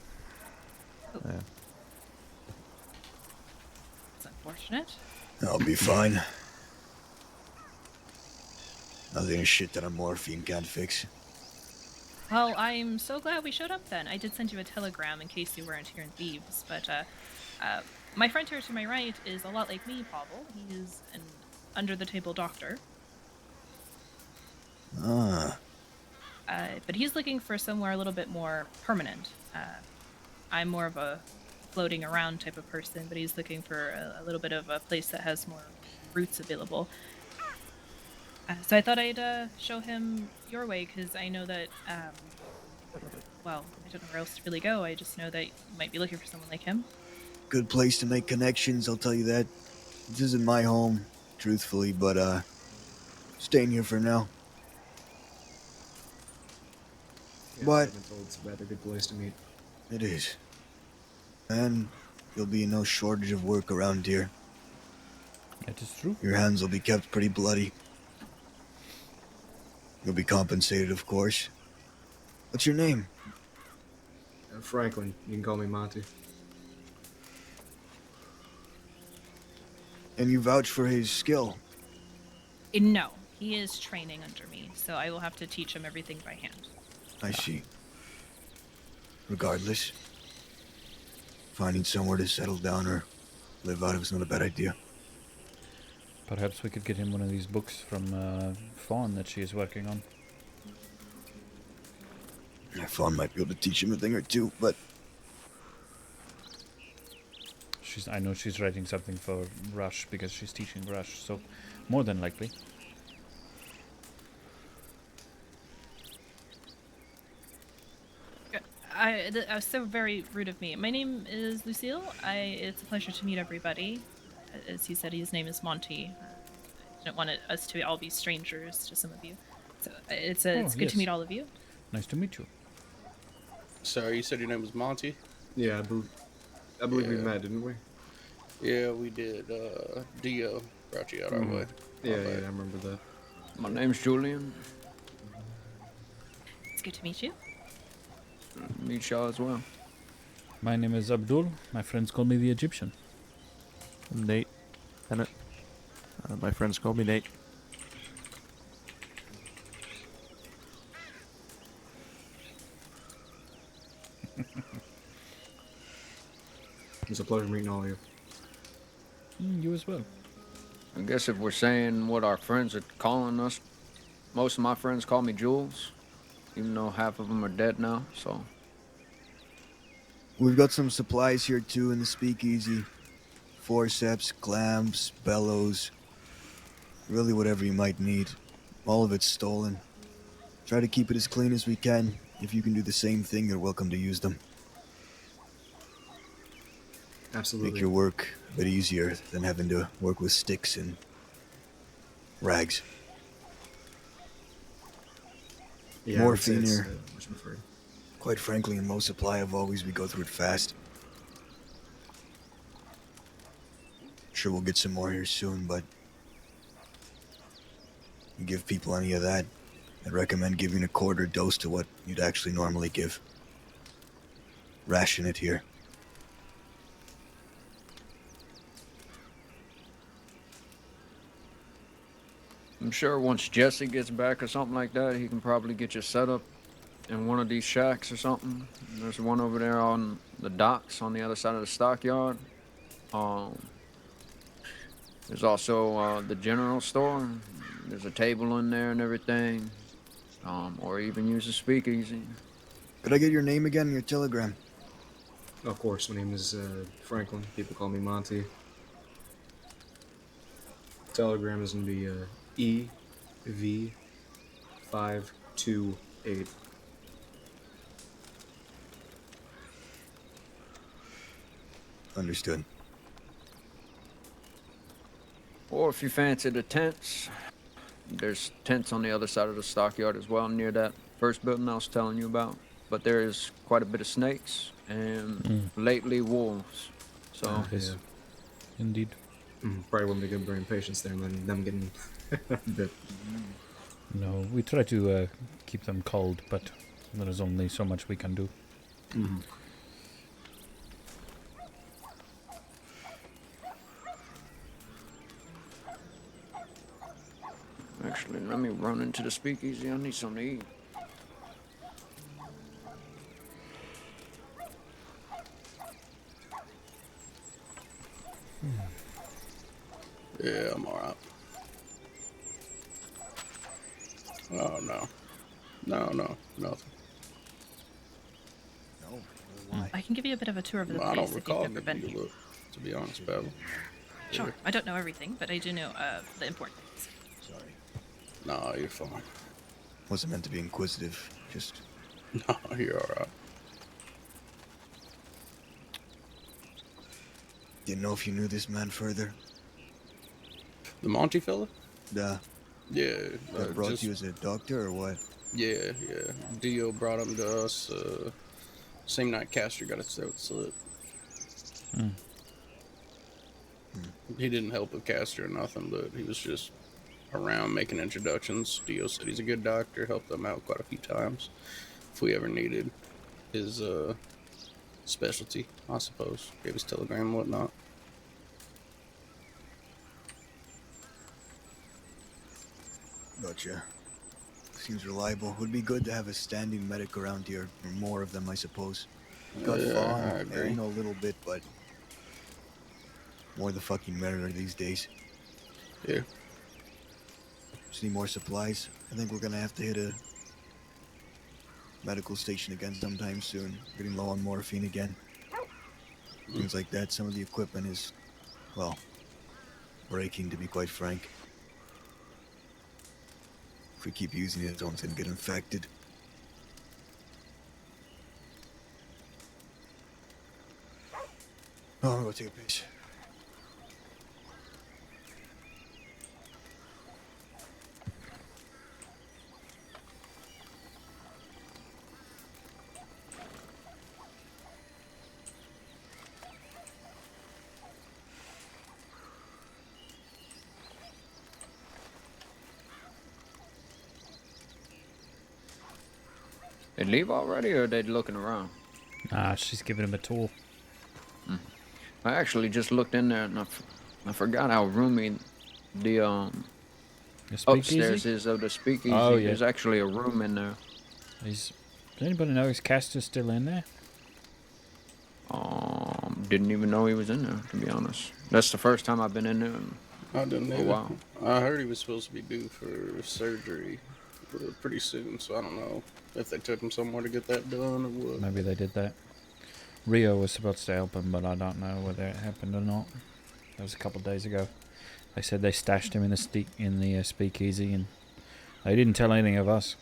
Yeah. It's unfortunate. I'll be fine. Nothing a shit that a morphine can't fix. Well, I'm so glad we showed up then. I did send you a telegram in case you weren't here in Thebes, but my friend here to my right is a lot like me, Pavel. He is an under-the-table doctor. Ah. But he's looking for somewhere a little bit more permanent. I'm more of a floating around type of person, but he's looking for a little bit of a place that has more roots available. So I thought I'd show him your way, because I know that, well, I don't know where else to really go. I just know that you might be looking for someone like him. Good place to make connections, I'll tell you that. This isn't my home, truthfully, but staying here for now. Yeah, But I've been told it's a rather good place to meet. it is. And you'll be in no shortage of work around here. That is true. Your hands will be kept pretty bloody. You'll be compensated, of course. What's your name? Franklin. You can call me Monty. And you vouch for his skill. No, he is training under me, so I will have to teach him everything by hand. I see. Regardless, finding somewhere to settle down or live out of is not a bad idea. Perhaps we could get him one of these books from Fawn that she is working on. Fawn might be able to teach him a thing or two, but I know she's writing something for Rush because she's teaching Rush, so more than likely. That was so very rude of me. My name is Lucille. It's a pleasure to meet everybody. As he said, his name is Monty. I didn't want us to all be strangers to some of you. So it's good to meet all of you. Nice to meet you. Sorry, you said your name was Monty? Yeah, I believe we met, didn't we? Yeah, we did. Dio brought you out our way. Yeah, I remember that. My name's Julian. It's good to meet you. Meet y'all as well. My name is Abdul. My friends call me the Egyptian. I'm Nate. Bennett. My friends call me Nate. It's a pleasure meeting all of you. You as well. I guess if we're saying what our friends are calling us, most of my friends call me Jules, even though half of them are dead now, so. we've got some supplies here too in the speakeasy. Forceps, clamps, bellows. Really whatever you might need. All of it's stolen. Try to keep it as clean as we can. If you can do the same thing, you're welcome to use them. Absolutely. Make your work a bit easier than having to work with sticks and rags. Yeah, Morphine it's, here. much preferred. Quite frankly, in low supply of always, we go through it fast. Sure, we'll get some more here soon, but you give people any of that, I'd recommend giving a quarter dose to what you'd actually normally give. Ration it here. I'm sure once Jesse gets back or something like that, he can probably get you set up in one of these shacks or something. There's one over there on the docks on the other side of the stockyard. There's also the general store. There's a table in there and everything. Or even use a speakeasy. Could I get your name again and your telegram? Of course, my name is Franklin. People call me Monty. Telegram is going to be EV528. Understood. Or if you fancy the tents, there's tents on the other side of the stockyard as well, near that first building I was telling you about. But there is quite a bit of snakes and lately wolves. So Yes. Indeed. Probably wouldn't be good bringing patients there and then them getting bit. No, we try to keep them cold, but there is only so much we can do. actually, let me run into the speakeasy. I need something to eat. Yeah, I'm alright. Oh, no. No, nothing. No, why? I can give you a bit of a tour of the Well, I place don't if you've recall never been giving you here. a look, to be honest, Pavel. Sure. I don't know everything, but I do know the important things. Sorry. No, you're fine. Wasn't meant to be inquisitive. Just. No, you're alright. Didn't know if you knew this man further. The Monty fella? Yeah. Yeah. That brought you as a doctor or what? Yeah. Dio brought him to us. Same night Castor got his throat slit. He didn't help with Castor or nothing, but he was just around making introductions. Dio said he's a good doctor, helped them out quite a few times if we ever needed his specialty, I suppose. Gave his telegram and whatnot. Gotcha. Seems reliable. Would be good to have a standing medic around here, or more of them, I suppose. Got Yeah, Fawn, I agree. I know a little bit, but more the fucking merrier these days. Yeah. Just need more supplies. I think we're gonna have to hit a medical station again sometime soon. Getting low on morphine again. Things like that. Some of the equipment is, well, breaking, to be quite frank. If we keep using it, it's gonna get infected. Oh, I'm gonna go take a piss. They leave already, or are they looking around? Ah, she's giving him a tour. I actually just looked in there and I forgot how roomy the speakeasy? upstairs is of the speakeasy. Oh, yeah. There's actually a room in there. Does anybody know is Castor still in there? Didn't even know he was in there, to be honest. That's the first time I've been in there in I didn't a either. while. I heard he was supposed to be due for surgery pretty soon, so I don't know if they took him somewhere to get that done or what. Maybe they did that. Rio was supposed to help him, but I don't know whether it happened or not. That was a couple of days ago. They said they stashed him in the speakeasy, and they didn't tell anything of us.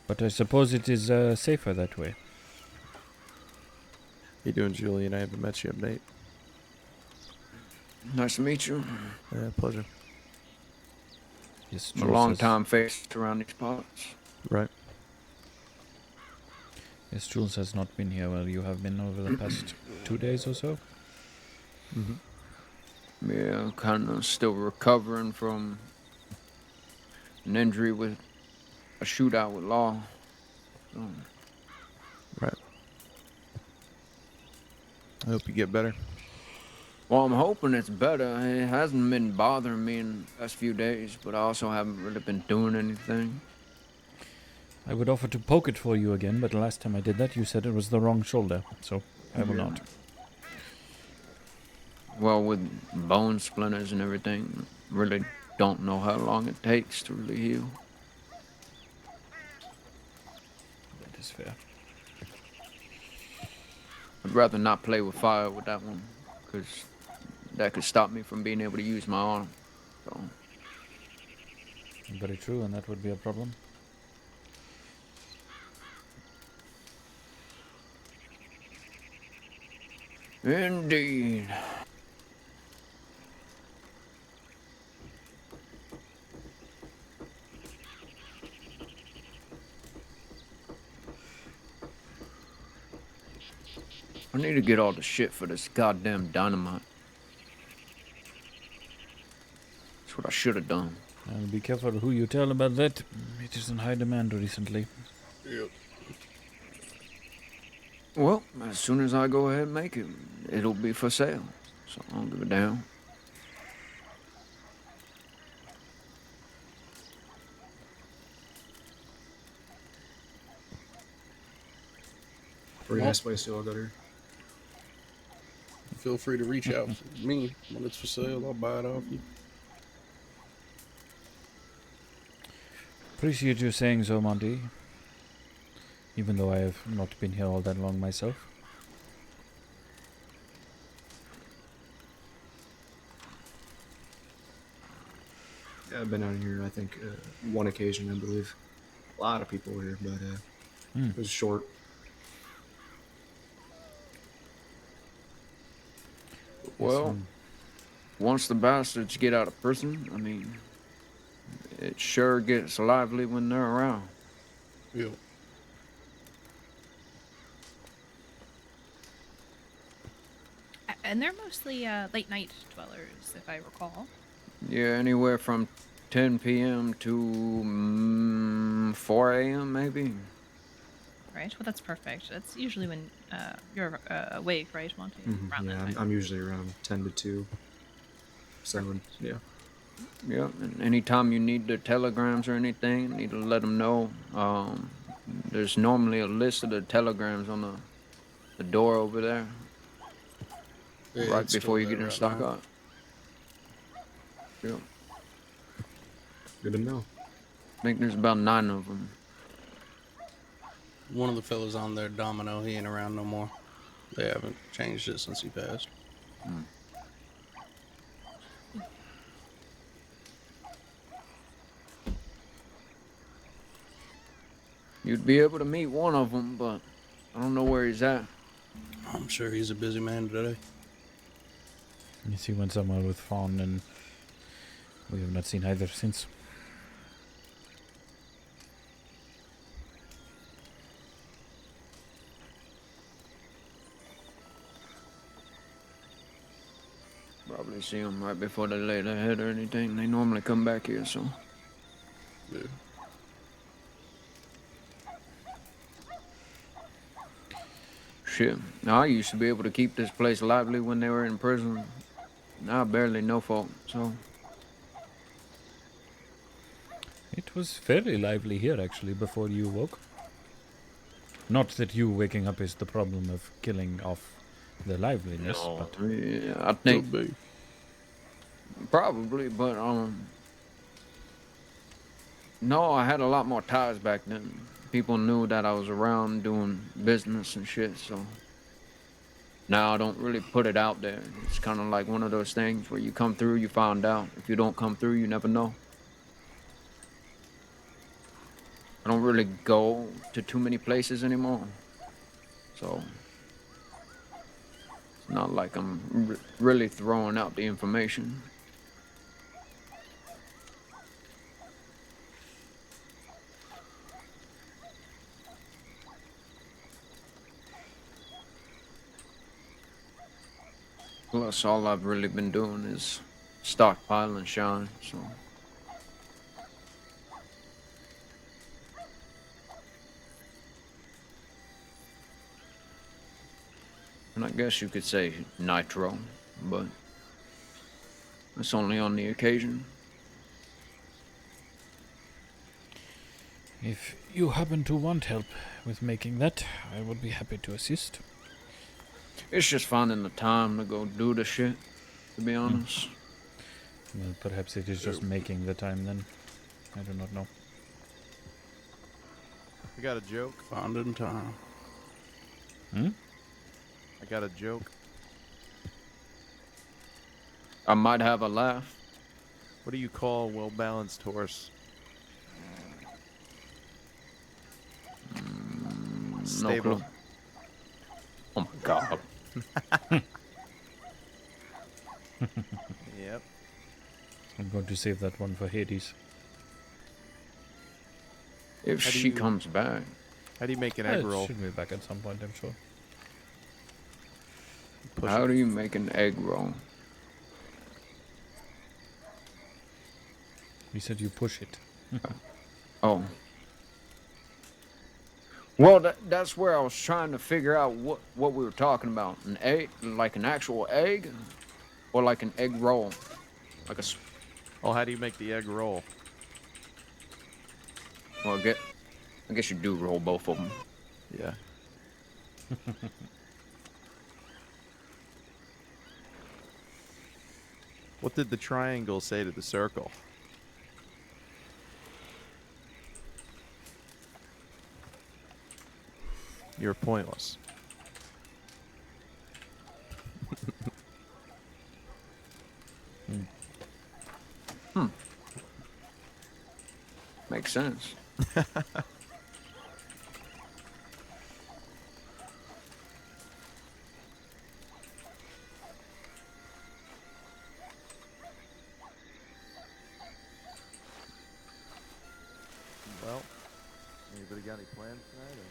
But I suppose it is safer that way. How you doing, Julian? I haven't met you yet, mate. Nice to meet you. Yeah, pleasure. Yes, A long time faced around these parts. Right. Yes, Jules has not been here while you have been over the past 2 days or so. Yeah, kind of still recovering from an injury with a shootout with Law. So, Right. I hope you get better. well, I'm hoping it's better. It hasn't been bothering me in the past few days, but I also haven't really been doing anything. I would offer to poke it for you again, but the last time I did that, you said it was the wrong shoulder, so I will not. Well, with bone splinters and everything, really don't know how long it takes to really heal. That is fair. I'd rather not play with fire with that one, because that could stop me from being able to use my arm. So, Very true, and that would be a problem. Indeed. I need to get all the shit for this goddamn dynamite. That's what I should have done. Be careful who you tell about that. It is in high demand recently. Yep. Well, as soon as I go ahead and make it, it'll be for sale. So I don't give a damn. Pretty nice place to all got here. Feel free to reach out to me when it's for sale. I'll buy it off you. Appreciate you saying so, Monty. Even though I have not been here all that long myself. Yeah, I've been out here, I think, one occasion, I believe. A lot of people were here, but it was short. Well, once the bastards get out of prison, I mean, it sure gets lively when they're around. Yep. And they're mostly late night dwellers, if I recall. Yeah, anywhere from 10 p.m. to 4 a.m. maybe. Right. Well, that's perfect. That's usually when you're awake, right, Monty? Mhm, Around that yeah, time. I'm usually around 10 to 2. 7, yeah. Yeah, and anytime you need the telegrams or anything, you need to let them know. There's normally a list of the telegrams on the door over there. Yeah, right it's before you still get in there stock right now. up. Yeah. Good to know. I think there's about 9 of them. One of the fellas on there, Domino, he ain't around no more. They haven't changed it since he passed. You'd be able to meet one of them, but I don't know where he's at. I'm sure he's a busy man today. Yes, he went somewhere with Fawn, and we have not seen either since. Probably see them right before they lay their head or anything. They normally come back here, so. Yeah. Shit. Now, I used to be able to keep this place lively when they were in prison. Now, barely no fault, so. It was fairly lively here, actually, before you woke. Not that you waking up is the problem of killing off the liveliness, No, but... yeah, I think... Could be. Probably, but, no, I had a lot more ties back then. People knew that I was around doing business and shit, so. Now I don't really put it out there. It's kind of like one of those things where you come through, you find out. If you don't come through, you never know. I don't really go to too many places anymore. So, it's not like I'm really throwing out the information. Plus, all I've really been doing is stockpile and shine, so. And I guess you could say nitro, but it's only on the occasion. If you happen to want help with making that, I would be happy to assist. It's just finding the time to go do the shit, to be honest. Well, perhaps it is just making the time then. I do not know. I got a joke. Finding time. I got a joke. I might have a laugh. What do you call a well-balanced horse? No Stable. clue. Oh my god. Yep. I'm going to save that one for Hades. If How do she you- comes back. How do you make an egg It roll? should be back at some point, I'm sure. How do you make an egg roll? You said you push it. Oh. Well, that's where I was trying to figure out what we were talking about. An egg, like an actual egg, or like an egg roll, like a. Well, how do you make the egg roll? Well, I guess you do roll both of them. Yeah. What did the triangle say to the circle? You're pointless. Makes sense. Well, anybody got any plans tonight? Or?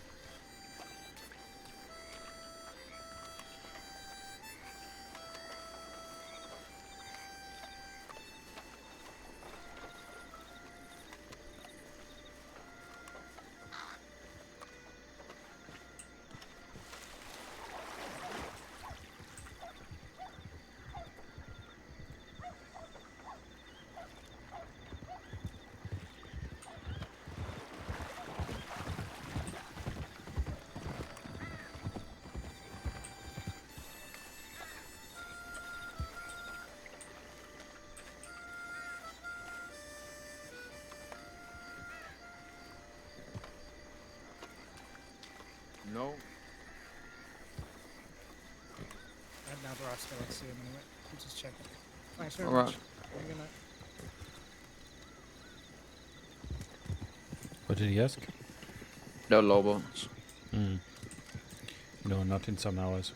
No. I'd now Roscoe. Let's see him anyway. We'll just check it. Thanks very All right. much. Have a good night. What did he ask? The Lobos. No, not in some hours.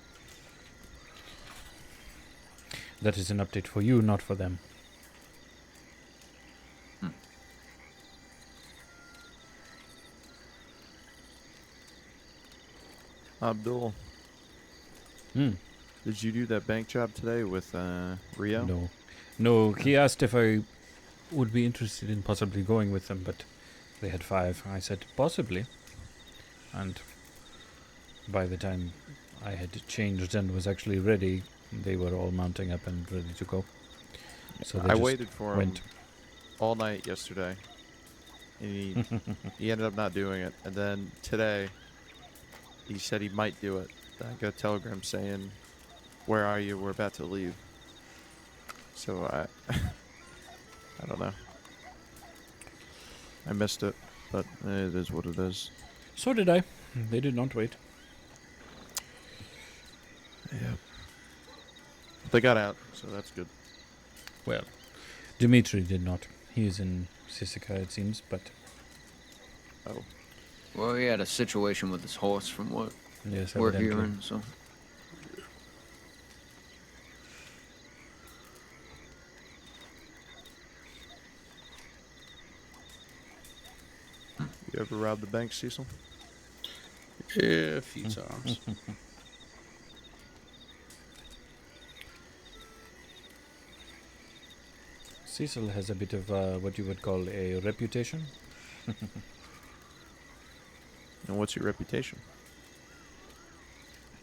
That is an update for you, not for them. Abdul. Did you do that bank job today with Rio? No. No, he asked if I would be interested in possibly going with them, but they had 5. I said, possibly. And by the time I had changed and was actually ready, they were all mounting up and ready to go. So they I just waited for him went. all night yesterday. And he ended up not doing it. And then today, he said he might do it. I got a telegram saying, "Where are you? We're about to leave." So I don't know. I missed it, but it is what it is. So did I. They did not wait. Yeah. They got out, so that's good. Well, Dimitri did not. He is in Sisika, it seems, but... Oh. Well, he had a situation with his horse from what Yes, we're evidently. hearing, so... You ever robbed the bank, Cecil? Yeah, a few times. Cecil has a bit of what you would call a reputation. And what's your reputation?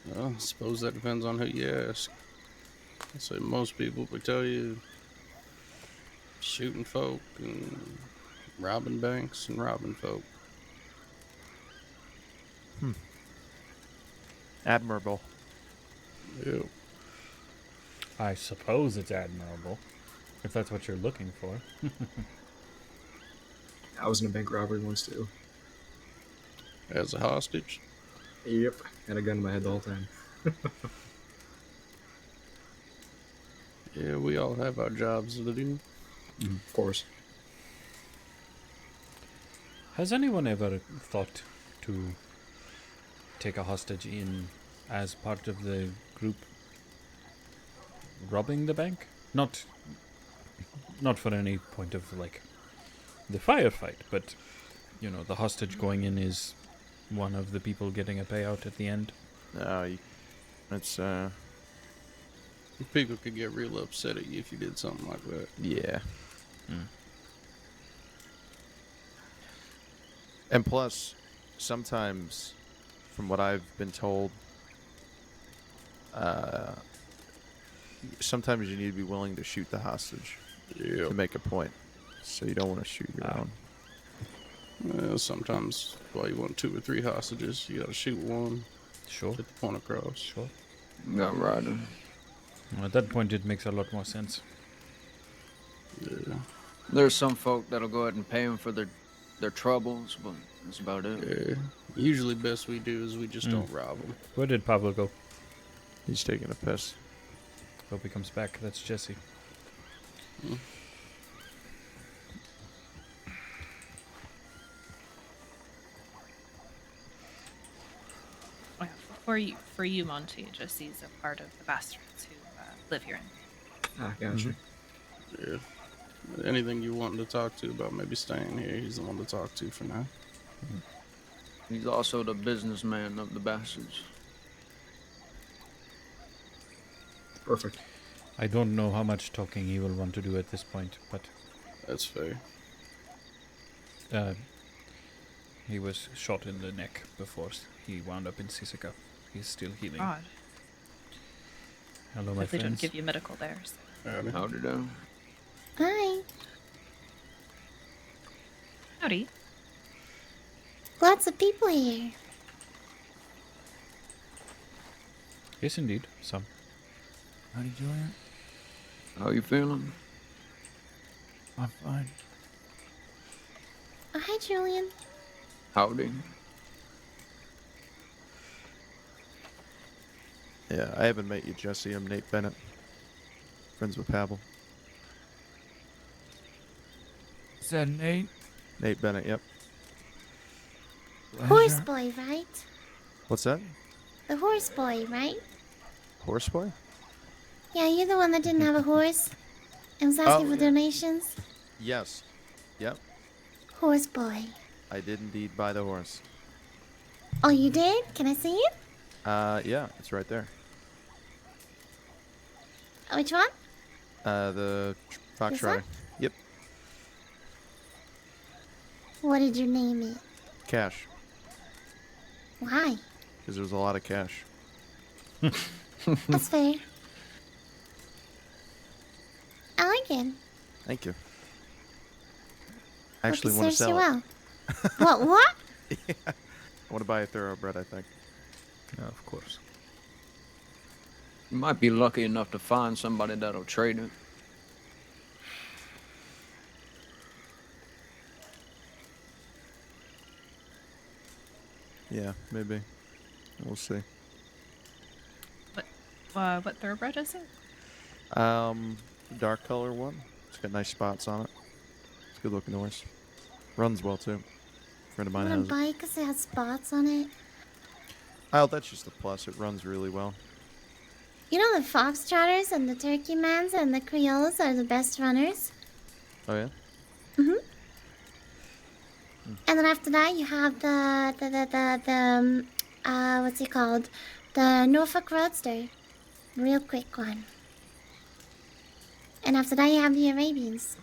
Well, I suppose that depends on who you ask. I'd say most people would tell you shooting folk and robbing banks and robbing folk. Admirable. Yeah. I suppose it's admirable, if that's what you're looking for. I was in a bank robbery once too. As a hostage? Yep. Had a gun in my head the whole time. Yeah, we all have our jobs to do. Of course. Has anyone ever thought to take a hostage in as part of the group robbing the bank. Not for any point of like the firefight, but you know, the hostage going in is one of the people getting a payout at the end. It's People could get real upset at you if you did something like that. yeah. And plus, sometimes, from what I've been told, sometimes you need to be willing to shoot the hostage to make a point. So you don't want to shoot your own. Well, sometimes while you want 2 or 3 hostages, you gotta shoot one. Sure. Get the point across. Sure. Got rider. At that point, it makes a lot more sense. Yeah. There's some folk that'll go ahead and pay them for their troubles, but that's about it. Yeah. Usually, best we do is we just don't rob them. Where did Pablo go? He's taking a piss. Hope he comes back. That's Jesse. Well, for you, Monty, Jesse's a part of the bastards who live here. Ah, gotcha. Yeah. Anything you want to talk to about maybe staying here, he's the one to talk to for now. He's also the businessman of the bastards. Perfect. I don't know how much talking he will want to do at this point, but that's fair. He was shot in the neck before he wound up in Sisika. He's still healing. Odd. Hello, my But they friends. don't give you medical there. So. Howdy do. Hi. Howdy. Lots of people here. Yes, indeed. Some. Howdy, Julian. How you feeling? I'm fine. Oh, hi, Julian. Howdy. Yeah, I haven't met you, Jesse. I'm Nate Bennett. Friends with Pavel. Is that Nate? Nate Bennett, yep. Horse boy, right? What's that? The horse boy, right? Horseboy? Yeah, you're the one that didn't have a horse and was asking for donations. Yes. Yep. Horse boy. I did indeed buy the horse. Oh, you did? Can I see it? Yeah, it's right there. Which one? The Fox This Rider. one? Yep. What did you name it? Cash. Why? Because there was a lot of cash. That's fair. I like it. Thank you. I actually Hope it want to serves you sell it. well. What? Yeah. I want to buy a thoroughbred, I think. Of course. You might be lucky enough to find somebody that'll trade it. Yeah, maybe. We'll see. What thoroughbred is it? Dark color one. It's got nice spots on it. It's a good looking horse. Runs well too. Friend of I mine want has to it. buy it because it has spots on it. Oh, that's just a plus. It runs really well. You know the foxtrotters and the turkey mans and the criollas are the best runners. Oh yeah. Mhm. And then after that, you have the what's it called? The Norfolk Roadster, real quick one. And after that, you have the Arabians.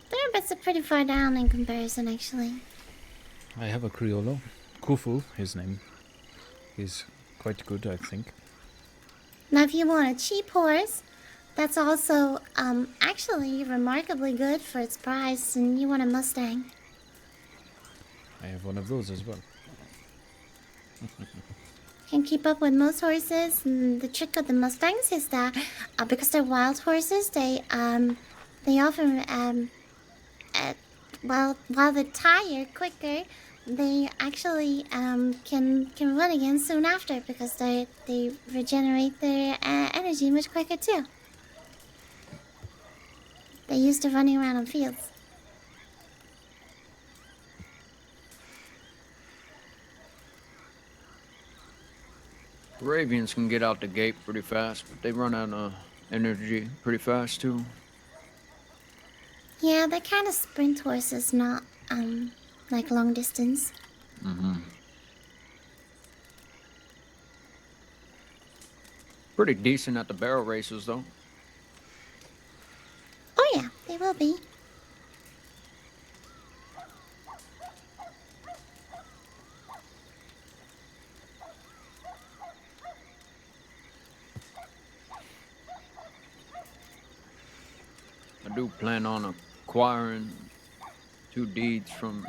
Thoroughbreds are pretty far down in comparison, actually. I have a Criollo. Kufu, his name. He's quite good, I think. Now, if you want a cheap horse, that's also actually remarkably good for its price, and you want a Mustang. I have one of those as well. Can keep up with most horses. And the trick of the Mustangs is that because they're wild horses, they often while they tire quicker, they actually can run again soon after because they regenerate their energy much quicker too. They're used to running around on fields. Ravians can get out the gate pretty fast, but they run out of energy pretty fast too. Yeah, they're kind of sprint horses, not, like long distance. Mm-hmm. Pretty decent at the barrel races, though. Oh yeah, they will be. I do plan on acquiring 2 deeds from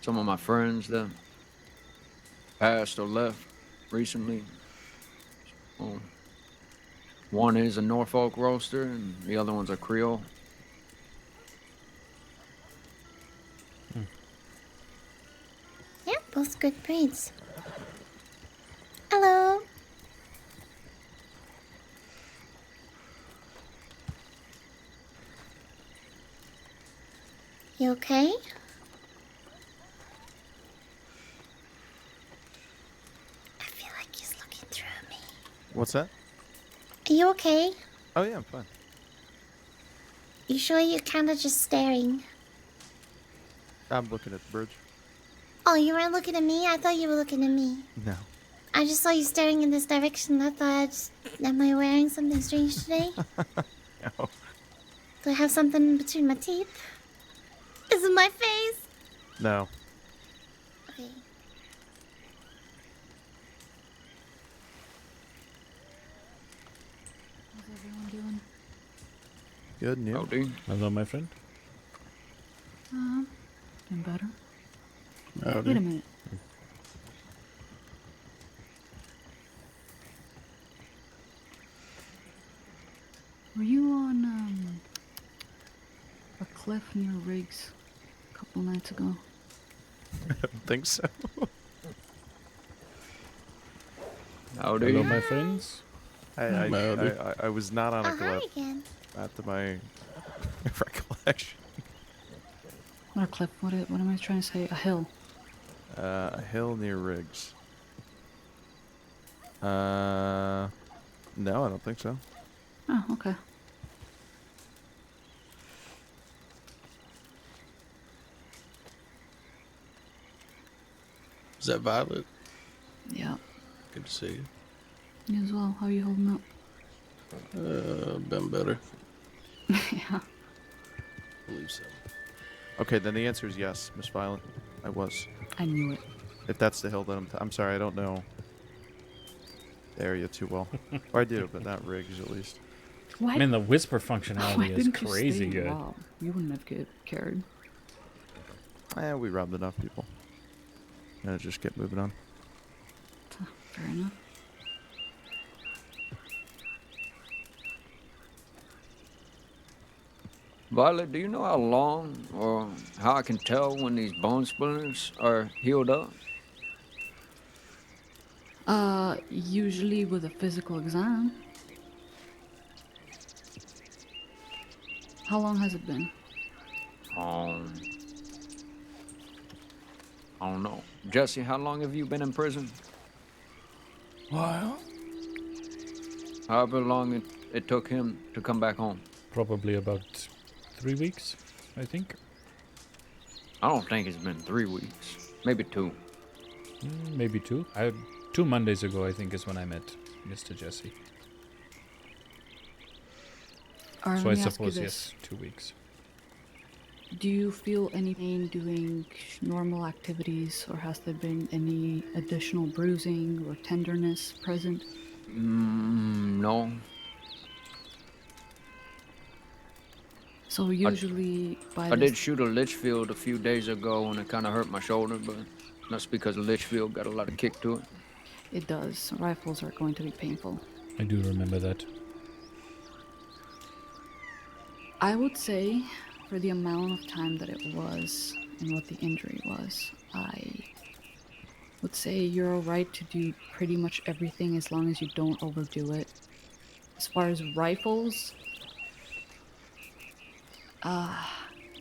some of my friends that passed or left recently. Well, one is a Norfolk roaster, and the other one's a Creole. Yeah, both good breeds. Hello. You okay? I feel like he's looking through me. What's that? Are you okay? Oh yeah, I'm fine. You sure you're kind of just staring? I'm looking at the bridge. Oh, you weren't looking at me? I thought you were looking at me. No. I just saw you staring in this direction. I thought, am I wearing something strange today? No. Do I have something between my teeth? Is it my face? No. Okay. How's everyone doing? Good news. Howdy. Hello, my friend. Doing better. Howdy. Wait a minute. Were you on a cliff near Riggs a couple nights ago? I don't think so. Howdy. Hello, my friends. I was not on a Hi cliff. again. Not to my recollection. Not a cliff. What am I trying to say? A hill. A hill near Riggs. No, I don't think so. Oh, okay. Is that Violet? Yeah. Good to see you. You as well. How are you holding up? Been better. Yeah. I believe so. Okay, then the answer is yes, Miss Violet. I was. I knew it. If that's the hill that I'm sorry, I don't know the area too well. Or I do, but not Riggs at least. Why? I mean, the whisper Why functionality is didn't you crazy stay good. involved? You wouldn't have cared. We robbed enough people. Gonna just get moving on. Fair enough. Violet, do you know how long or how I can tell when these bone splinters are healed up? Usually with a physical exam. How long has it been? I don't know. Jesse, how long have you been in prison? While? However long it took him to come back home. Probably about 3 weeks, I think. I don't think it's been 3 weeks. Maybe 2. Maybe 2. 2 Mondays ago, I think, is when I met Mr. Jesse. Alright, So I let me ask you suppose, this. yes, 2 weeks. Do you feel any pain doing normal activities, or has there been any additional bruising or tenderness present? No. So usually by I did shoot a Litchfield a few days ago and it kind of hurt my shoulder, but that's because Litchfield got a lot of kick to it. It does. Rifles are going to be painful. I do remember that. I would say, for the amount of time that it was and what the injury was, I would say you're alright to do pretty much everything as long as you don't overdo it. As far as rifles,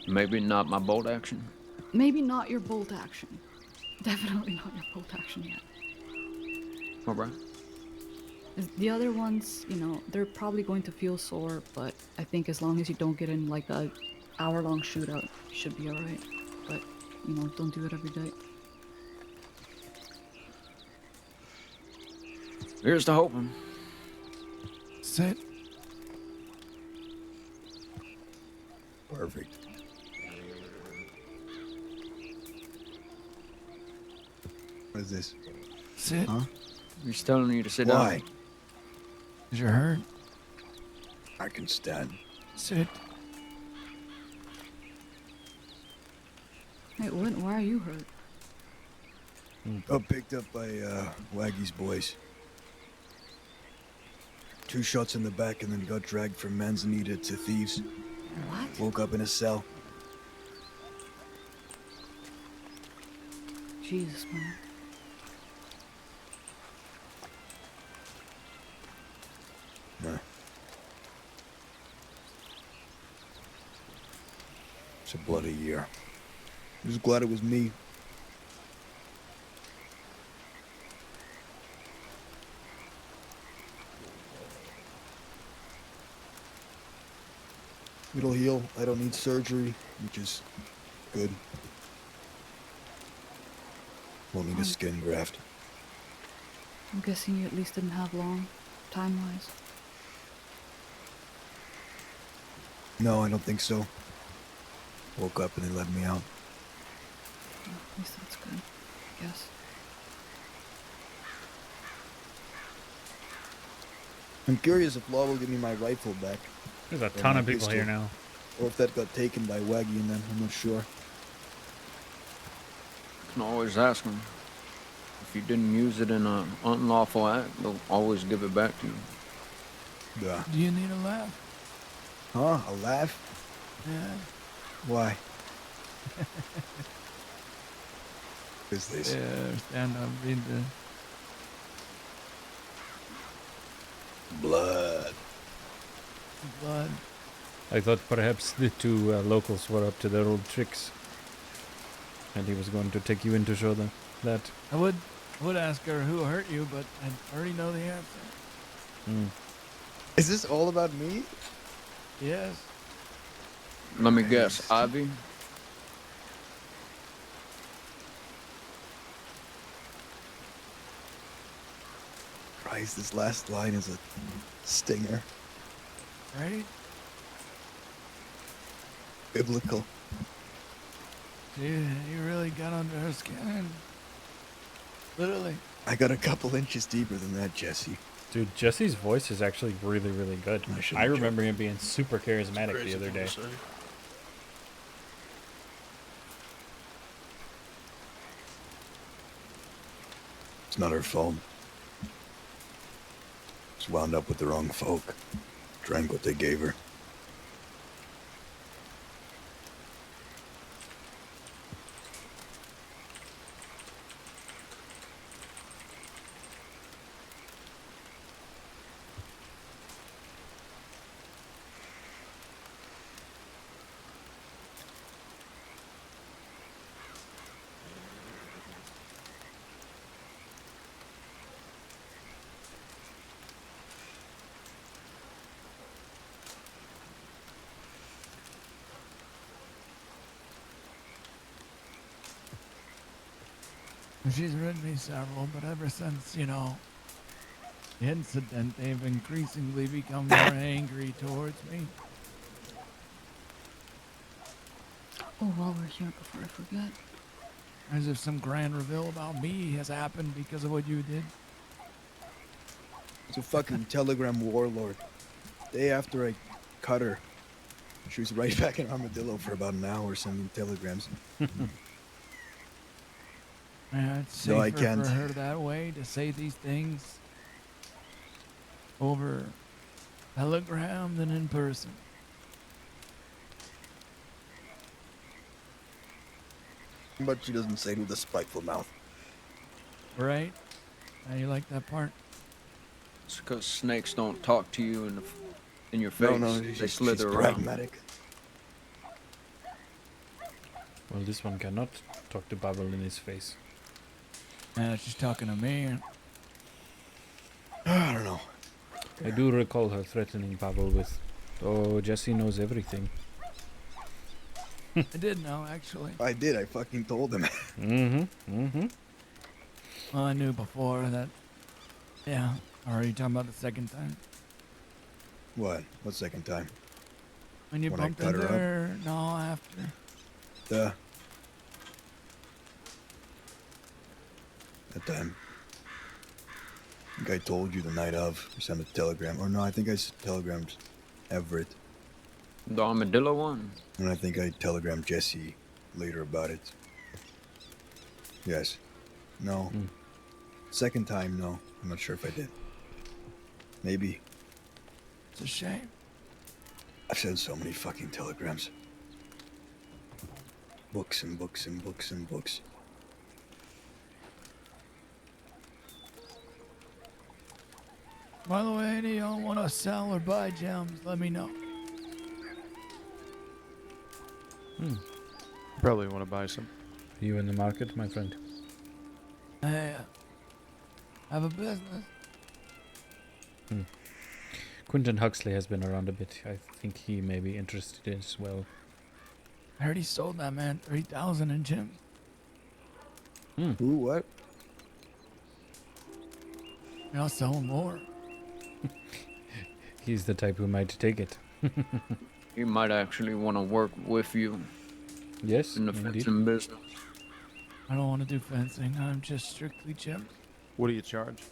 Maybe not my bolt action. maybe not your bolt action. Definitely not your bolt action yet. Alright. The other ones, you know, they're probably going to feel sore, but I think as long as you don't get in like a hour-long shootout, you should be alright. But, you know, don't do it every day. Here's to hoping. Sit. Perfect. What is this? Sit. Huh? He's telling you to sit Why? down. Is your hurt? I can stand. Sit. Wait, what? Why are you hurt? Got picked up by Waggy's boys. 2 shots in the back and then got dragged from Manzanita to Thieves. What? Woke up in a cell. Jesus, man. Nah. It's a bloody year. I'm just glad it was me. It'll heal. I don't need surgery, which is good. Won't need a skin graft. I'm guessing you at least didn't have long, time-wise. No, I don't think so. Woke up and they let me out. Oh, at least that's good, I guess. I'm curious if Law will give me my rifle back. There's a Or ton my of people here pistol. now. Or if that got taken by Waggy and them, I'm not sure. Can always ask them. If you didn't use it in an unlawful act, they'll always give it back to you. Yeah. Do you need a laugh? Huh? A laugh? Yeah. Why? What is this? Yeah, stand up, read the... Blood. Blood. I thought perhaps the 2 locals were up to their old tricks. And he was going to take you in to show them that. I would ask her who hurt you, but I already know the answer. Is this all about me? Yes. Let me guess, Ivy? Christ, this last line is a stinger. Right? Biblical. You really got under her skin. Literally. I got a couple inches deeper than that, Jesse. Dude, Jesse's voice is actually really, really good. I remember him being super charismatic the other day. It's not her fault. Just wound up with the wrong folk. Drank what they gave her. She's written me several, but ever since, you know, the incident, they've increasingly become more angry towards me. Oh, while we're here, before I forget. As if some grand reveal about me has happened because of what you did. It's a fucking telegram warlord. Day after I cut her, she was right back in Armadillo for about an hour sending telegrams. Yeah, it's No, I safer can't. for her that way to say these things over telegram than in person. But she doesn't say it with a spiteful mouth. Right? Now you like that part? It's because snakes don't talk to you in your face. No, they she's slither around. pragmatic. Well, this one cannot talk to Babel in his face. Yeah, she's talking to me. I don't know. I do recall her threatening Pavel with, "Oh, Jesse knows everything." I did know, actually. I did. I fucking told him. Well, I knew before that. Yeah. Or are you talking about the second time? What? What second time? When you When I bumped cut into her up? her? No, after. That time. I think I told you the night of. I sent a telegram. Or no, I think I telegrammed Everett. The armadillo one? And I think I telegrammed Jesse later about it. Yes. No. Second time, no. I'm not sure if I did. Maybe. It's a shame. I've sent so many fucking telegrams. Books and books and books and books. By the way, any of y'all want to sell or buy gems, let me know. Probably want to buy some. Are you in the market, my friend? Hey, have a business. Quentin Huxley has been around a bit. I think he may be interested as well. I heard he sold that man 3,000 in gems. Who? What? And I'll sell him more. He's the type who might take it. He might actually want to work with you. Yes, in the indeed. fencing business. I don't want to do fencing. I'm just strictly gems. What do you charge?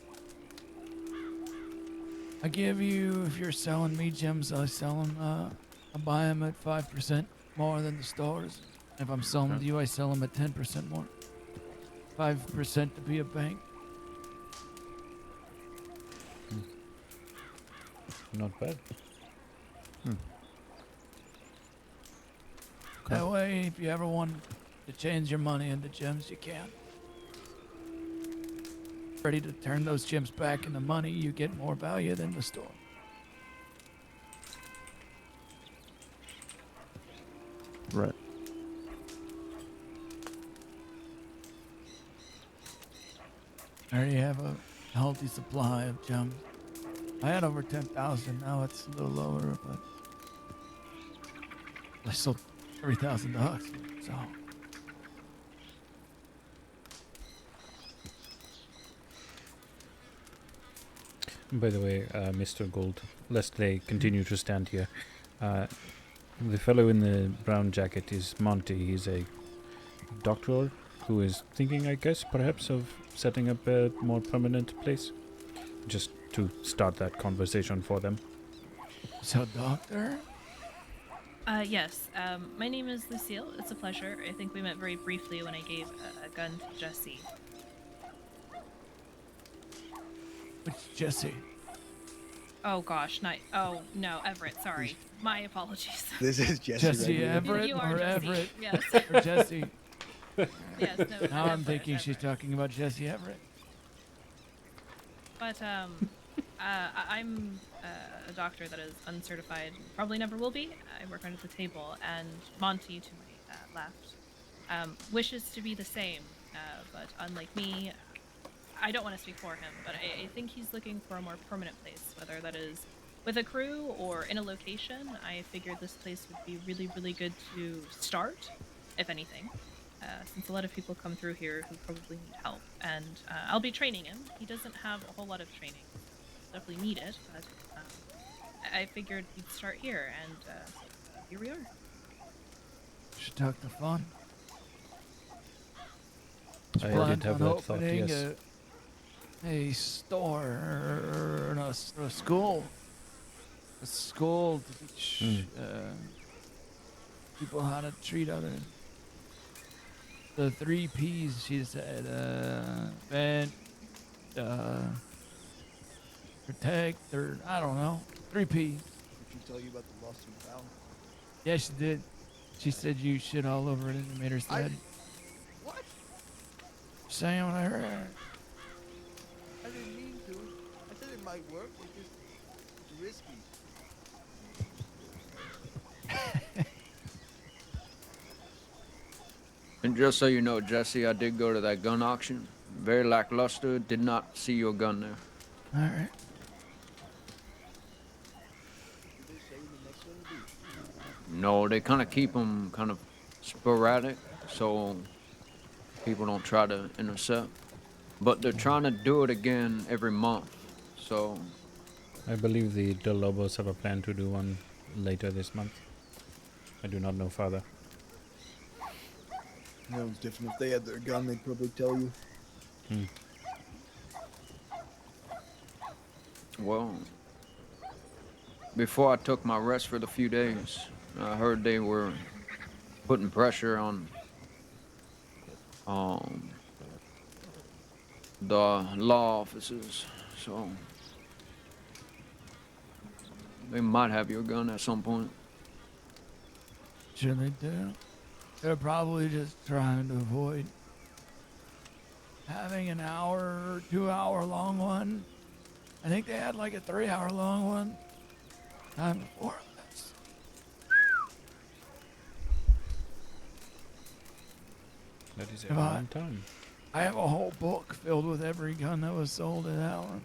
I give you, if you're selling me gems, I sell them, I buy them at 5% more than the stores. If I'm selling them to you, I sell them at 10% more. 5% to be a bank. Not bad. That way, if you ever want to change your money into gems, you can. Ready to turn those gems back into money, you get more value than the store. Right. I already have a healthy supply of gems. I had over 10,000, now it's a little lower, but I sold $3,000, so. By the way, Mr. Gold, lest they continue to stand here, the fellow in the brown jacket is Monty. He's a doctor who is thinking, I guess, perhaps of setting up a more permanent place. Just to start that conversation for them. So, doctor? Yes. My name is Lucille. It's a pleasure. I think we met very briefly when I gave a gun to Jesse. Which Jesse? Oh gosh, not. Oh no, Everett. Sorry, my apologies. This is Jesse. Jesse Everett You are or Jesse. Everett? Yes. Or Jesse? Yes. No. Now I'm thinking she's talking about Jesse Everett. But I'm a doctor that is uncertified, probably never will be. I work under the table, and Monty to my left wishes to be the same, but unlike me, I don't want to speak for him, but I think he's looking for a more permanent place, whether that is with a crew or in a location. I figured this place would be really, really good to start, if anything. Since a lot of people come through here who probably need help, and I'll be training him. He doesn't have a whole lot of training. Definitely need it, but I figured he'd start here, and here we are. Should talk to Fun. I did have that thought, yes. A store or a school. A school to teach people how to treat others. The 3 P's, she said, vent, protect, or I don't know, 3 P's. Did she tell you about the lost and found? Yeah, she did. She said you shit all over it and it made her sad. What? Saying what I heard. I didn't mean to. I said it might work. It's risky. And just so you know, Jesse, I did go to that gun auction. Very lackluster. Did not see your gun there. All right. No, they kind of keep them kind of sporadic, so people don't try to intercept. But they're trying to do it again every month, so I believe the Del Lobos have a plan to do one later this month. I do not know further. That was different. If they had their gun, they'd probably tell you. well, before I took my rest for the few days, I heard they were putting pressure on the law officers, so they might have your gun at some point. Sure they do. They're probably just trying to avoid having an hour or 2 hour long one. I think they had like a 3 hour long one time before this. That is a Come long on. time. I have a whole book filled with every gun that was sold at that one.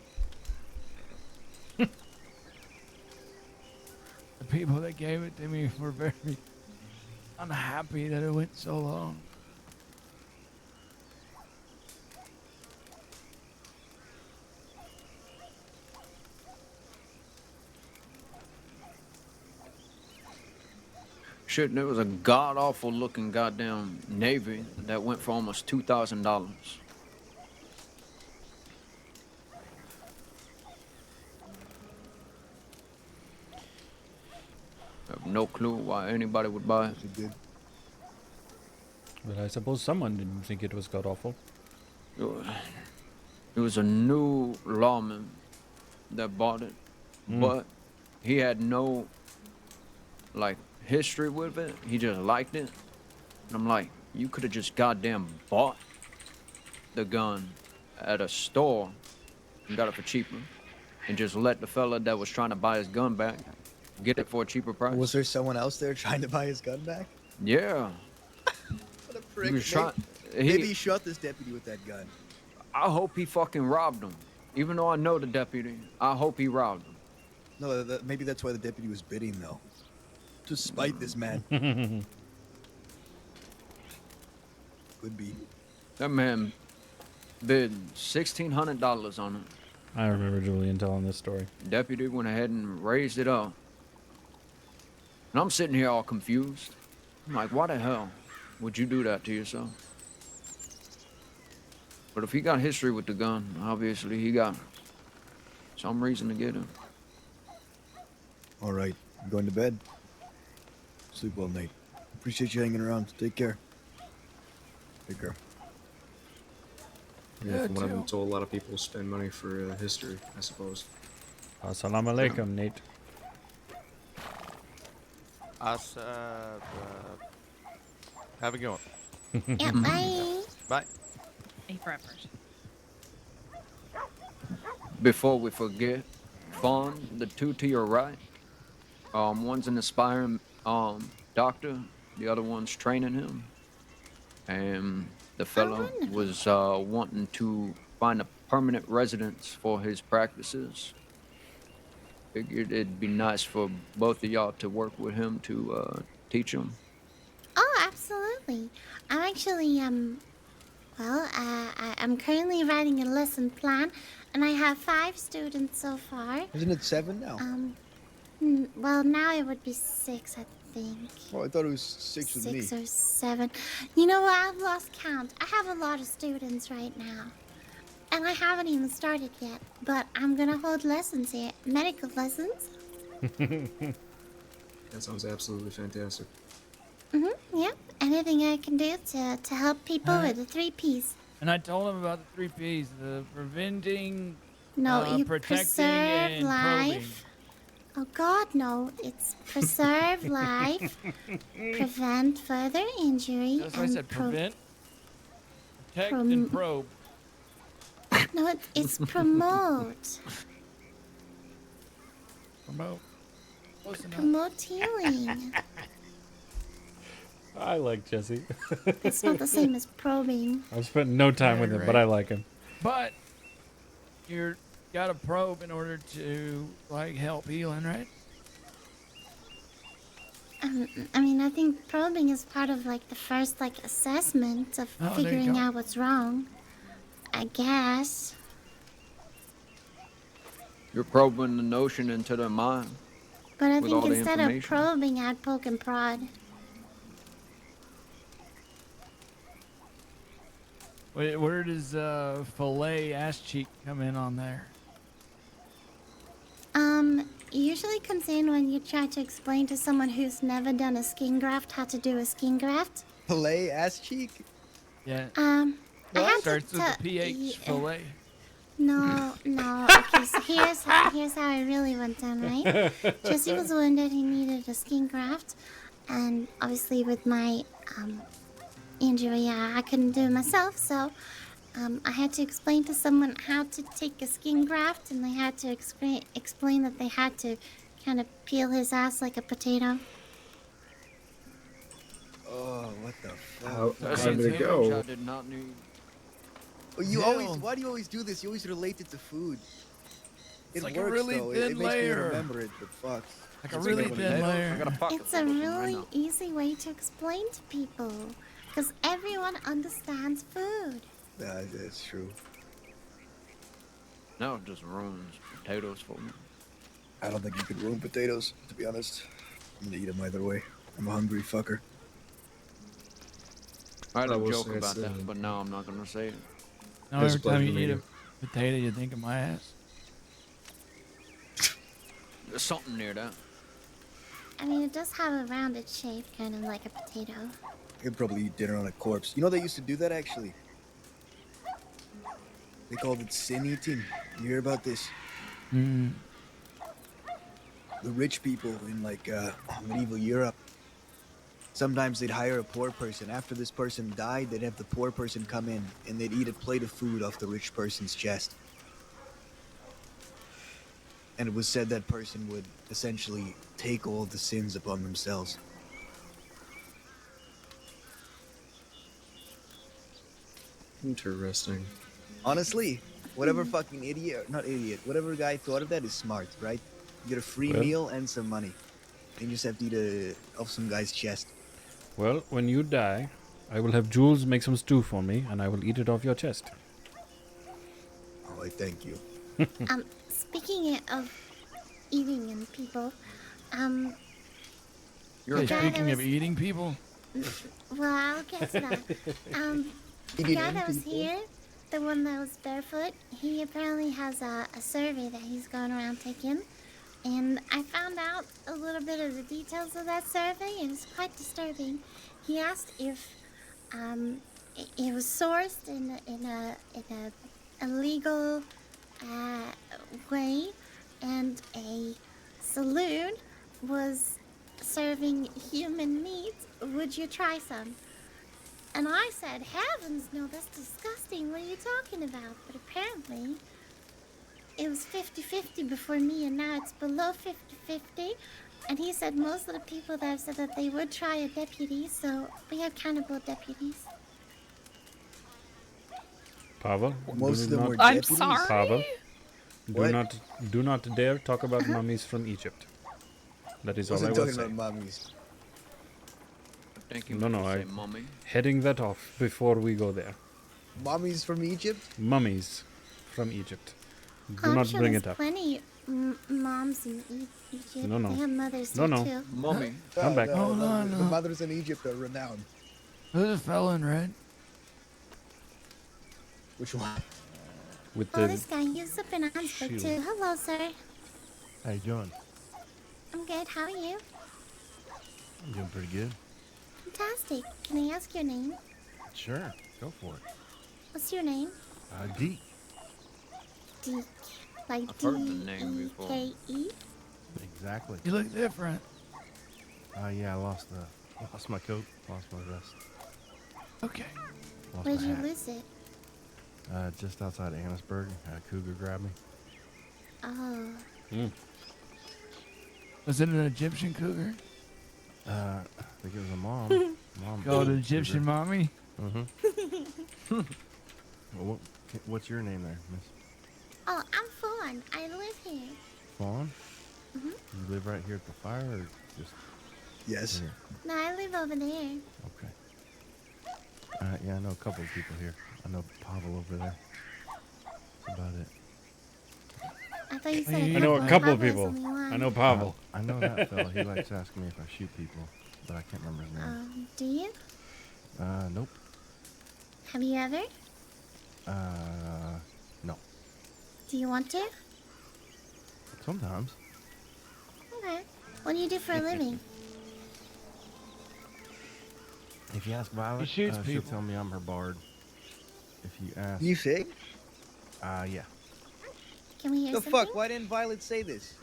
The people that gave it to me were very unhappy that it went so long. Shit, there was a god-awful looking goddamn Navy that went for almost $2,000. I have no clue why anybody would buy it. But I suppose someone didn't think it was god awful. It was a new lawman that bought it, but he had no, like, history with it. He just liked it. And I'm like, you could have just goddamn bought the gun at a store and got it for cheaper and just let the fella that was trying to buy his gun back get it for a cheaper price. Was there someone else there trying to buy his gun back? Yeah. What a prick. He was trying. Maybe he shot this deputy with that gun. I hope he fucking robbed him. Even though I know the deputy, I hope he robbed him. No, maybe that's why the deputy was bidding, though. To spite this man. Could be. That man bid $1,600 on it. I remember Julian telling this story. Deputy went ahead and raised it up. And I'm sitting here all confused. I'm like, why the hell would you do that to yourself? But if he got history with the gun, obviously he got some reason to get it. All right, I'm going to bed. Sleep well, Nate. Appreciate you hanging around. Take care. Take care. Yeah, from what I've been told, a lot of people spend money for history, I suppose. Assalamu alaikum, Nate. Have a good one. Yeah, bye. Bye. A for effort. Before we forget, Fawn, the two to your right, one's an aspiring doctor, the other one's training him. And the fellow was wanting to find a permanent residence for his practices. Figured it'd be nice for both of y'all to work with him to teach him. Oh, absolutely. I'm actually, I'm currently writing a lesson plan, and I have 5 students so far. Isn't it 7 now? Well, now it would be 6, I think. Oh, I thought it was 6 with me. 6 or 7. You know what? I've lost count. I have a lot of students right now. And I haven't even started yet, but I'm gonna hold lessons here. Medical lessons. That sounds absolutely fantastic. Yeah. Anything I can do to help people with the 3 Ps. And I told him about the 3 Ps: the preventing, No, you protecting, preserve and probing. life. Oh God, no! It's preserve life, prevent further injury, That's what I and said. Prevent, protect, and probe. No, it's promote. Promote. Close enough. Promote healing. I like Jesse. It's not the same as probing. I've spent no time with him, but I like him. But you're got a probe in order to like help healing, right? I mean, I think probing is part of like the first like assessment of Oh, there you figuring go. out what's wrong. I guess. You're probing the notion into their mind. But I with think all the instead of information. probing, I'd poke and prod. Where does fillet ass cheek come in on there? Usually comes in when you try to explain to someone who's never done a skin graft how to do a skin graft. Fillet ass cheek? Yeah. I had Starts to with the PH fillet. No. Okay, so here's how it really went down, right? Jesse was wounded. He needed a skin graft, and obviously with my injury, I couldn't do it myself. So I had to explain to someone how to take a skin graft, and they had to explain that they had to kind of peel his ass like a potato. Oh, what the fuck? How did it go? I did not need. Why do you always do this? You always relate it to food. It like a works really though. thin It makes me layer. remember it, but fuck. Like a really thin layer. It's a really easy way to explain to people, because everyone understands food. Yeah, that's true. Now it just ruins potatoes for me. I don't think you could ruin potatoes, to be honest. I'm gonna eat them either way. I'm a hungry fucker. I had I a will joke say it's, about that, but now I'm not gonna say it. Now It's a every time you pleasure eat to a potato, you think of my ass. There's something near that. I mean, it does have a rounded shape, kind of like a potato. I could probably eat dinner on a corpse. You know they used to do that actually. They called it sin eating. You hear about this? Mm. The rich people in like medieval Europe. Sometimes they'd hire a poor person. After this person died, they'd have the poor person come in and they'd eat a plate of food off the rich person's chest. And it was said that person would essentially take all the sins upon themselves. Interesting. Honestly, whatever fucking whatever guy thought of that is smart, right? You get a free Well- meal and some money. And you just have to eat off some guy's chest. Well, when you die, I will have Jules make some stew for me, and I will eat it off your chest. Oh, I thank you. Speaking of eating and people, Hey, the guy that speaking of was- eating people, Well, I'll get to that. The Eating guy that was people? here, the one that was barefoot, he apparently has a survey that he's going around taking. And I found out a little bit of the details of that survey, and it's quite disturbing. He asked if it was sourced in a legal way, and a saloon was serving human meat. Would you try some? And I said, heavens no, that's disgusting. What are you talking about? But apparently, it was 50-50 before me, and now it's below 50-50. And he said most of the people that have said that they would try are deputies, so we have cannibal deputies. Pavel, Most of them were I'm deputies? sorry? Pavel, What? do not dare talk about mummies from Egypt. That is all I Wasn't will talking say. about mummies. Thank you. No, no, say I mummy. heading that off before we go there. Mummies from Egypt? Mummies from Egypt. Do I'm not sure bring there's it up. plenty moms in Egypt. No, no. They have mothers No, there no. too. Mummy. Come back. Hold on, The mothers in Egypt are renowned. there's a fella in red. Which one? With Oh, the this guy, he's up in Ansburg shield. too. Hello, sir. How you doing? I'm good. How are you? I'm doing pretty good. Fantastic. Can I ask your name? Sure, go for it. What's your name? Deke. Deke. Like I've heard the name before. D-E-K-E? Exactly. You look different. Yeah, I lost my coat, lost my vest, Okay. lost Where'd my you hat. lose it? Just outside of Annisburg, a cougar grabbed me. Oh. Was it an Egyptian cougar? I think it was a mom. Called an Egyptian mommy? Mm-hmm. What's your name there, miss? Oh, I'm Foy. Fawn. I live here. Fawn? Mm-hmm. You live right here at the fire, or just? Yes. Here? No, I live over there. Okay. Yeah, I know a couple of people here. I know Pavel over there. That's about it. I thought you said I know a couple of Pablo's people. only one. I know Pavel. I know that fella. He likes asking me if I shoot people, but I can't remember his name. Do you? Nope. Have you ever? No. Do you want to? Sometimes. Okay. What do you do for a living? If you ask Violet, shoots she'll people. tell me I'm her bard. If you ask... You say? Yeah. Can we hear The something? fuck? Why didn't Violet say this?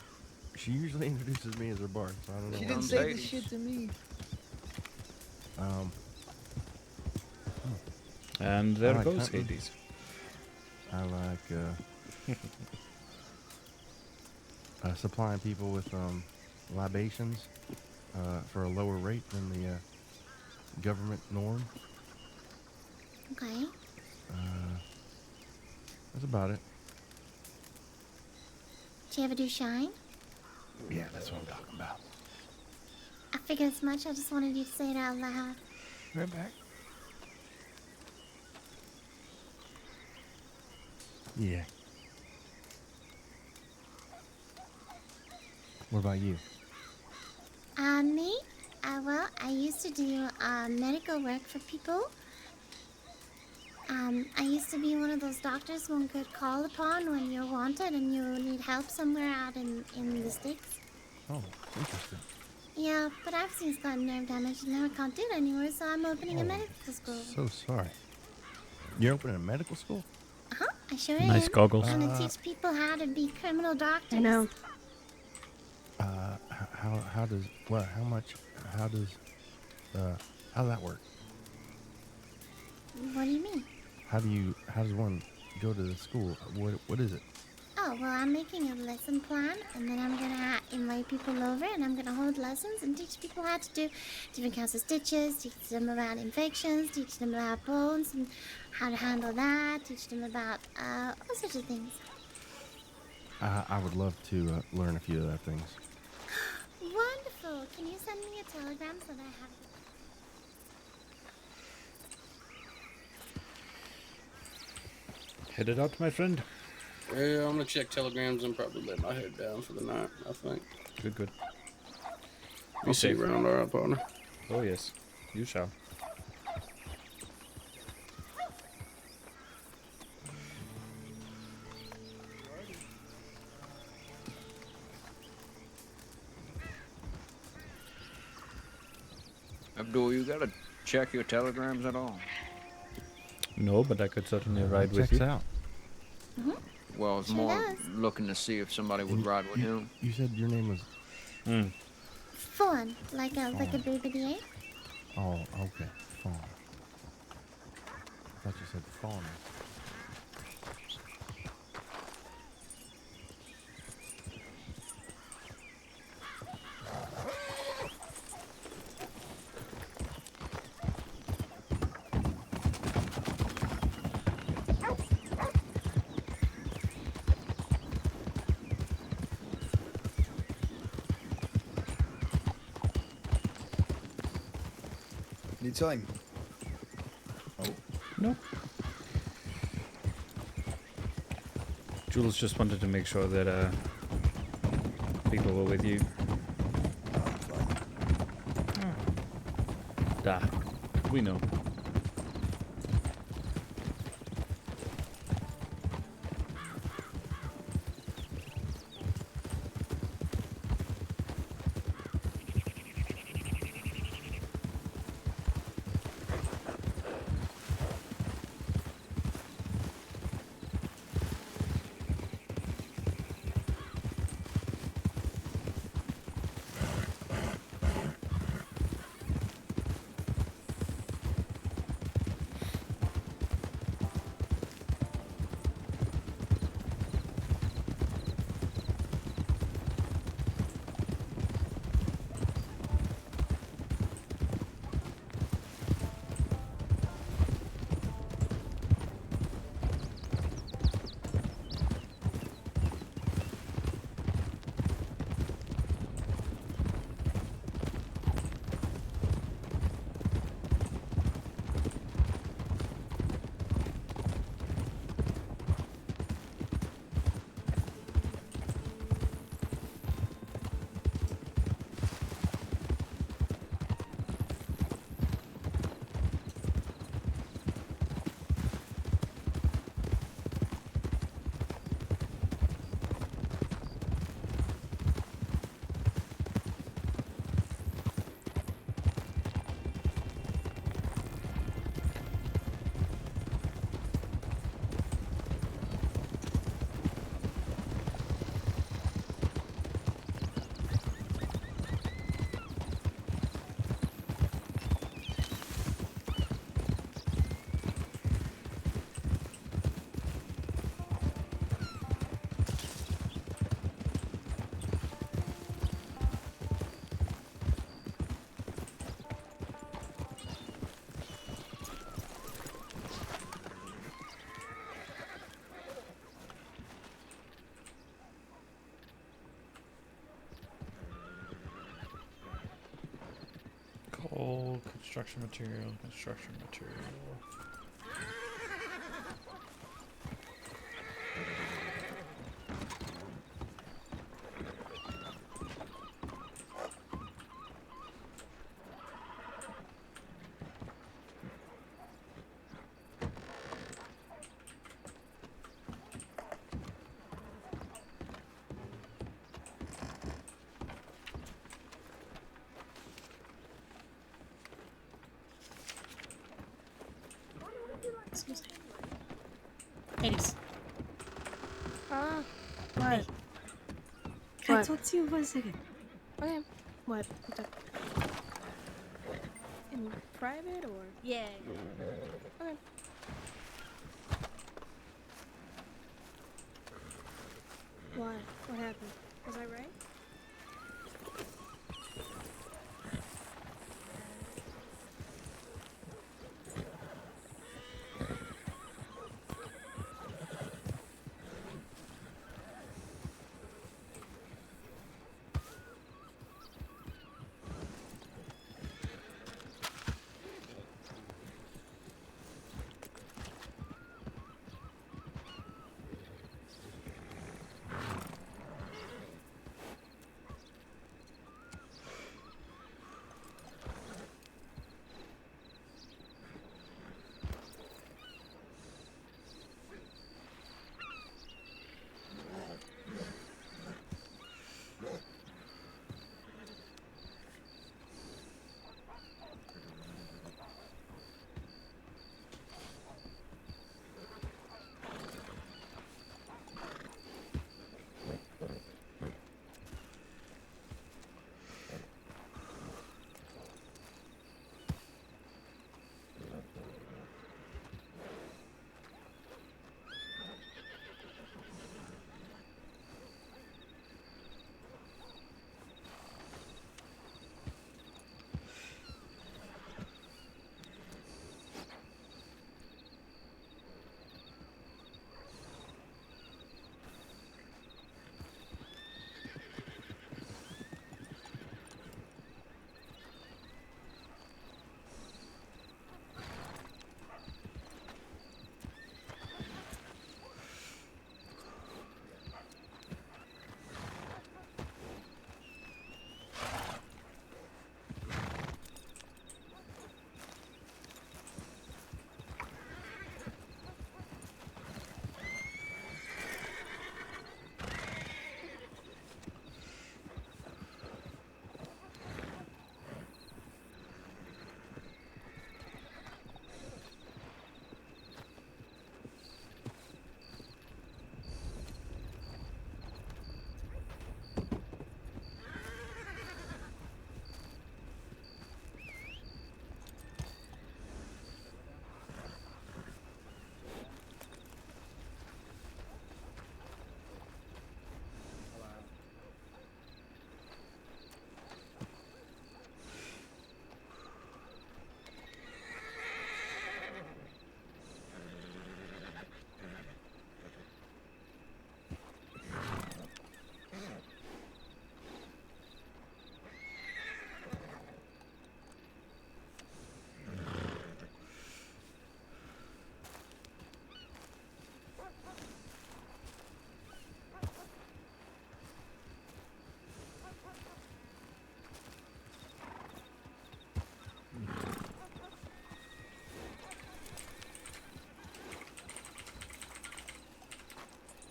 She usually introduces me as her bard, so I don't know. She why didn't I'm say saying this shit to me. And I there like goes hunting. Hades. I like supplying people with libations for a lower rate than the government norm. Okay. That's about it. Do you ever do shine? Yeah, that's what I'm talking about. I figured as much. I just wanted you to say it out loud. Right back. Yeah. What about you? Me? Well, I used to do medical work for people. I used to be one of those doctors one could call upon when you're wanted and you need help somewhere out in the sticks. Oh, interesting. Yeah, but I've since gotten nerve damage and now I can't do it anymore, so I'm opening a medical school. So sorry. You're opening a medical school? Uh-huh, I sure Nice am. goggles. I'm gonna teach people how to be criminal doctors. I know. How does that work? What do you mean? How does one go to the school? What is it? Oh, well, I'm making a lesson plan, and then I'm gonna invite people over, and I'm gonna hold lessons and teach people how to do different kinds of stitches, teach them about infections, teach them about bones, and how to handle that, teach them about all sorts of things. I would love to learn a few of those things. Wonderful! Can you send me a telegram so that I have it? Headed out, my friend. Yeah, I'm gonna check telegrams and probably let my head down for the night, I think. Good, good. I'll see you around, alright, partner? Oh, yes. You shall. Abdul, you gotta check your telegrams at all? No, but I could certainly ride with Checks you. out. Well, it's Sure more does. looking to see if somebody would ride with him. You said your name was... Fawn, like a baby ape. Oh, okay. Fawn. I thought you said fawn. Need time? No. Jules just wanted to make sure that people were with you. Da. We know. construction material, construction material. Excuse me. Hades. What? Can I What? talk to you for a second? Okay. What? What's up? In private or? Yeah. Okay. Why? What happened? Was I right?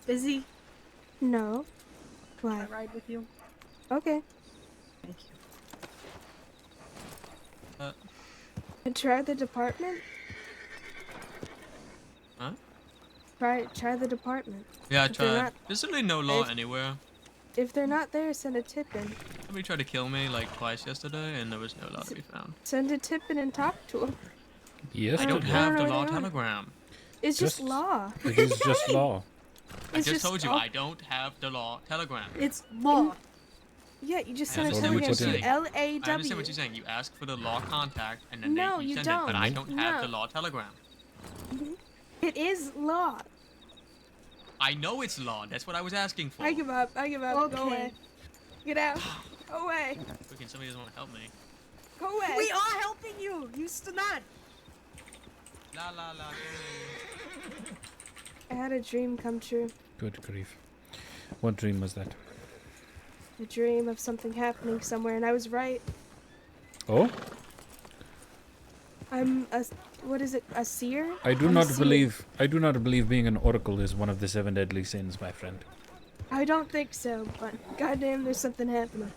Busy? No. Can Why? I ride with you? Okay. Thank you. And try the department? Huh? Try the department. Yeah, I If they're tried. not- There's really no law if- anywhere. If they're not there, send a tip in. Somebody tried to kill me like twice yesterday, and there was no law to be found. Send a tip in and talk to them. Yes, I don't I have don't the know law where they are. telegram. It's just law. It is just law. I It's just told you all- I don't have the law telegram. It's law. Yeah, you just I send a understand what you're telegram to saying. LAW. I understand what you're saying. You ask for the law contact, and then No, you you send don't. it. But I don't have No. the law telegram. It is law. I know it's law. That's what I was asking for. I give up. I give up. Go Okay. away. Get out. Go away. Freaking somebody doesn't want to help me. Go away. We are helping you. La la la. I had a dream come true. Good grief. What dream was that? A dream of something happening somewhere, and I was right. Oh? I'm a, what is it, a seer? I do I'm a not seer. believe being an oracle is one of the 7 deadly sins, my friend. I don't think so, but goddamn, there's something happening.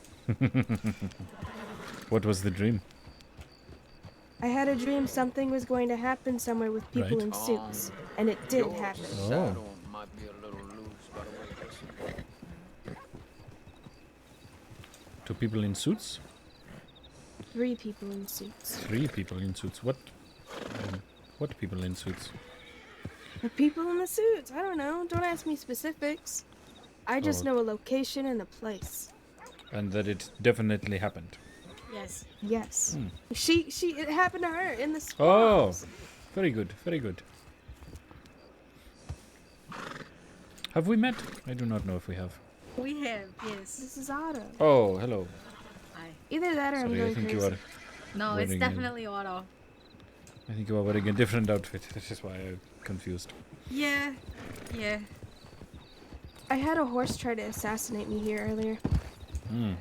What was the dream? I had a dream something was going to happen somewhere with people Right. in suits, and it did happen. Oh. Might be a little loose, by the way. Two people in suits? 3 people in suits. 3 people in suits. What people in suits? The people in the suits. I don't know. Don't ask me specifics. I just Oh. know a location and a place. And that it definitely happened. Yes. Yes. Hmm. It happened to her in the Oh, swamps. very good, very good. Have we met? I do not know if we have. We have, yes. This is Otto. Oh, hello. Hi. Either that or I'm Sorry, going I think crazy. you are. No, it's wearing a- definitely Otto. I think you are wearing a different outfit. This is why I'm confused. Yeah, yeah. I had a horse try to assassinate me here earlier. Hmm.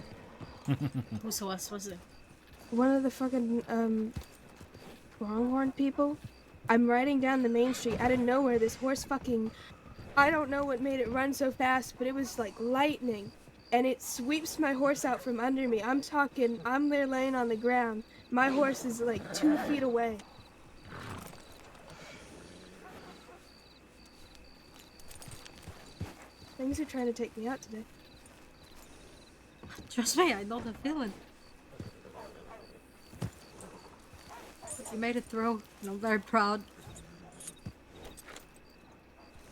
Whose horse was it? One of the fucking Longhorn people. I'm riding down the main street out of nowhere. This horse fucking, I don't know what made it run so fast, but it was like lightning, and it sweeps my horse out from under me. I'm talking, I'm there laying on the ground. My horse is like 2 feet away. Things are trying to take me out today. Trust me, I know the feeling. You made it through, and I'm very proud.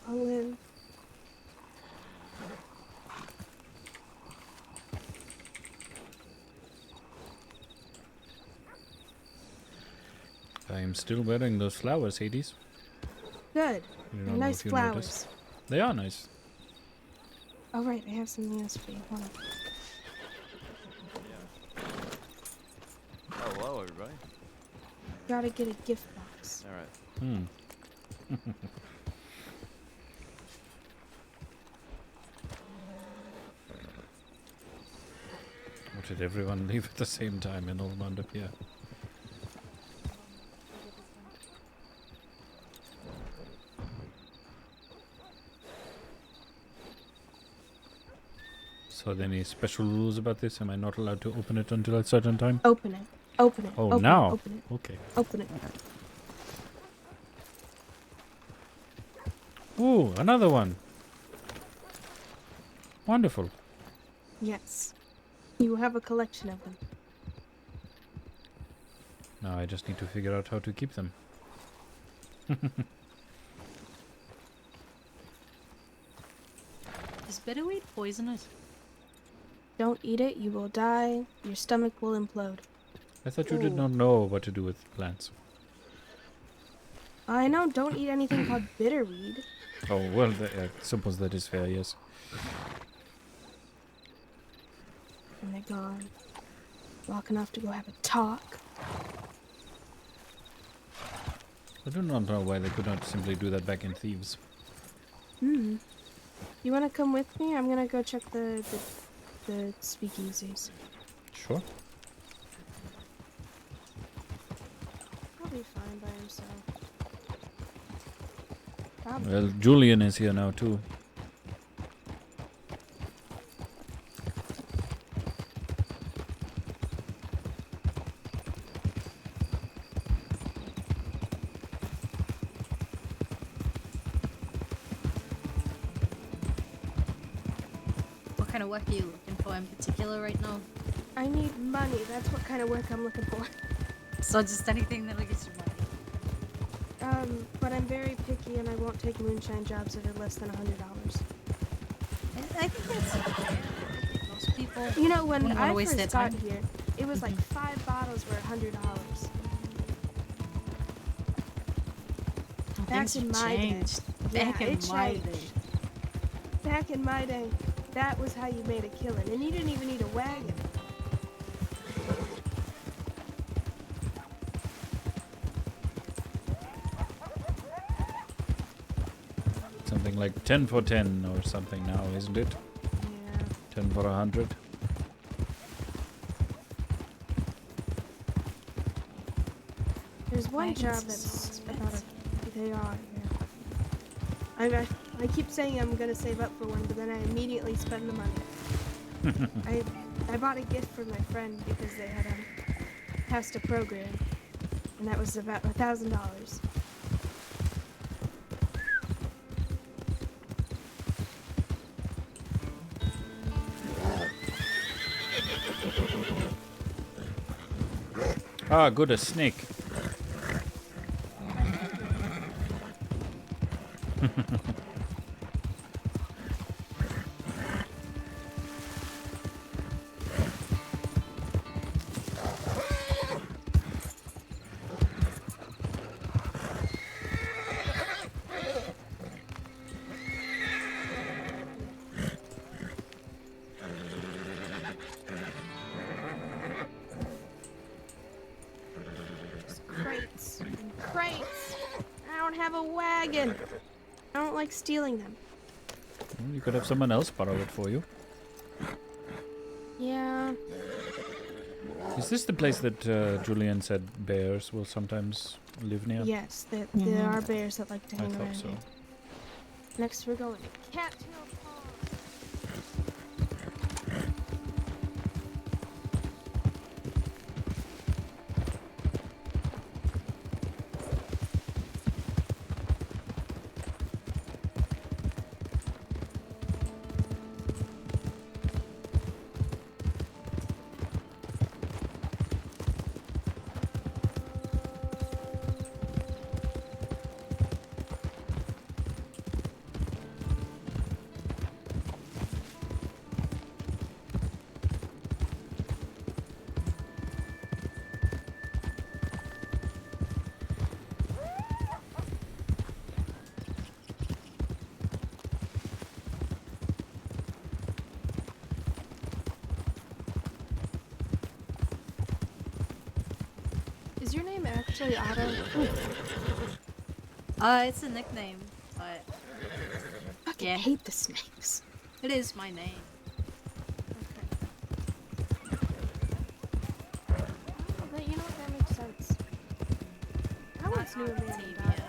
I'll live. I am still wearing those flowers, Hades. Good. I don't know Nice if you flowers. noticed. They are nice. Oh right, I have something else for you. Hold on. Oh, hello, everybody. Gotta get a gift box. All right. Hmm. Or did everyone leave at the same time and all wound up here? So, are there any special rules about this? Am I not allowed to open it until a certain time? Open it. Open it. Oh, open now? It, open it. Okay. Open it. Ooh, another one. Wonderful. Yes. You have a collection of them. Now I just need to figure out how to keep them. Is bitterweed poisonous? Don't eat it, you will die. Your stomach will implode. I thought you did Ooh. not know what to do with plants. I know, don't eat anything called bitterweed. Oh, well, I suppose that is fair, yes. And they're gone. Walking off to go have a talk. I do not know why they could not simply do that back in Thieves. Hmm. You wanna come with me? I'm gonna go check the speakeasies. Sure. He'll be fine by himself. Probably. Well, Julian is here now, too. What kind of work are you looking for in particular right now? I need money. That's what kind of work I'm looking for. So just anything that'll get you money. But I'm very picky and I won't take moonshine jobs that are less than $100. I think that's fair. Most people. You know, when wouldn't wanna I waste their first got time. here, it was like 5 bottles were $100. Back Things in have my changed. day. Back Yeah, in it my changed. day. Back in my day, that was how you made a killing. And you didn't even need a wagon. Something like 10 for 10 or something now, isn't it? Yeah. 10 for 100. There's one Wagons job are that's so about they are. Yeah. I keep saying I'm gonna save up for one, but then I immediately spend the money. I bought a gift for my friend because they had passed a program, and that was about $1,000. Ah, good, a snake. Crates and crates. I don't have a wagon. I don't like stealing them. Well, you could have someone else borrow it for you. Yeah. Is this the place that Julian said bears will sometimes live near? Yes, there are bears that like to I hang thought around so. here. Next, we're going to Cattail Pond. Is your name actually Otto? It's a nickname, but I hate the snakes. it is my name. But you know what? That makes sense. I once knew a man named Otto.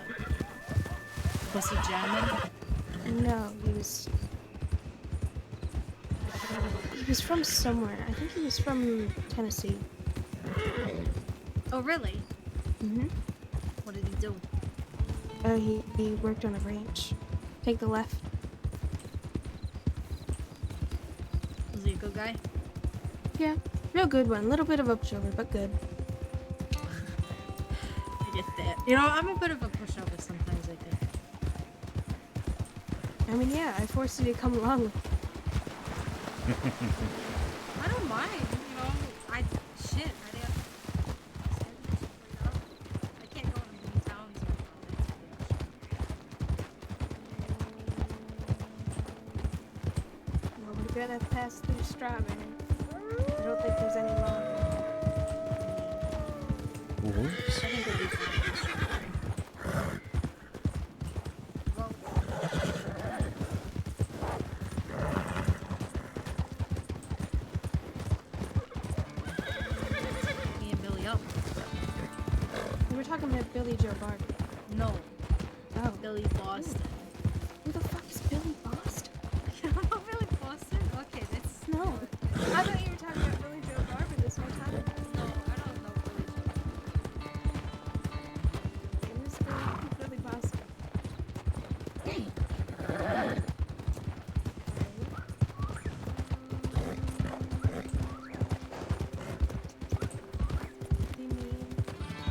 Was he German? No, he was. He was from somewhere. I think he was from Tennessee. Oh, really? Mm-hmm. What did he do? He worked on a ranch. Take the left. Was he a good guy? Yeah, real good one. Little bit of a pushover, but good. I get that. You know, I'm a bit of a pushover sometimes, I think. I mean, yeah, I forced you to come along with. I don't mind, you know. I can't go to many towns Well, we gotta pass through Strawberry. I don't think there's any longer. Wolves? I think we'll be fine. Me and Billy up. We're talking about Billy Joe Barbie. No. Oh. Billy Boston. Who the fuck is Billy Boston? You don't know Billy Boston? Okay, that's... No. I thought you were talking about Billy Joe Barbie this whole time. No, I don't know Billy Joe. Who's Billy Boston? Be mean.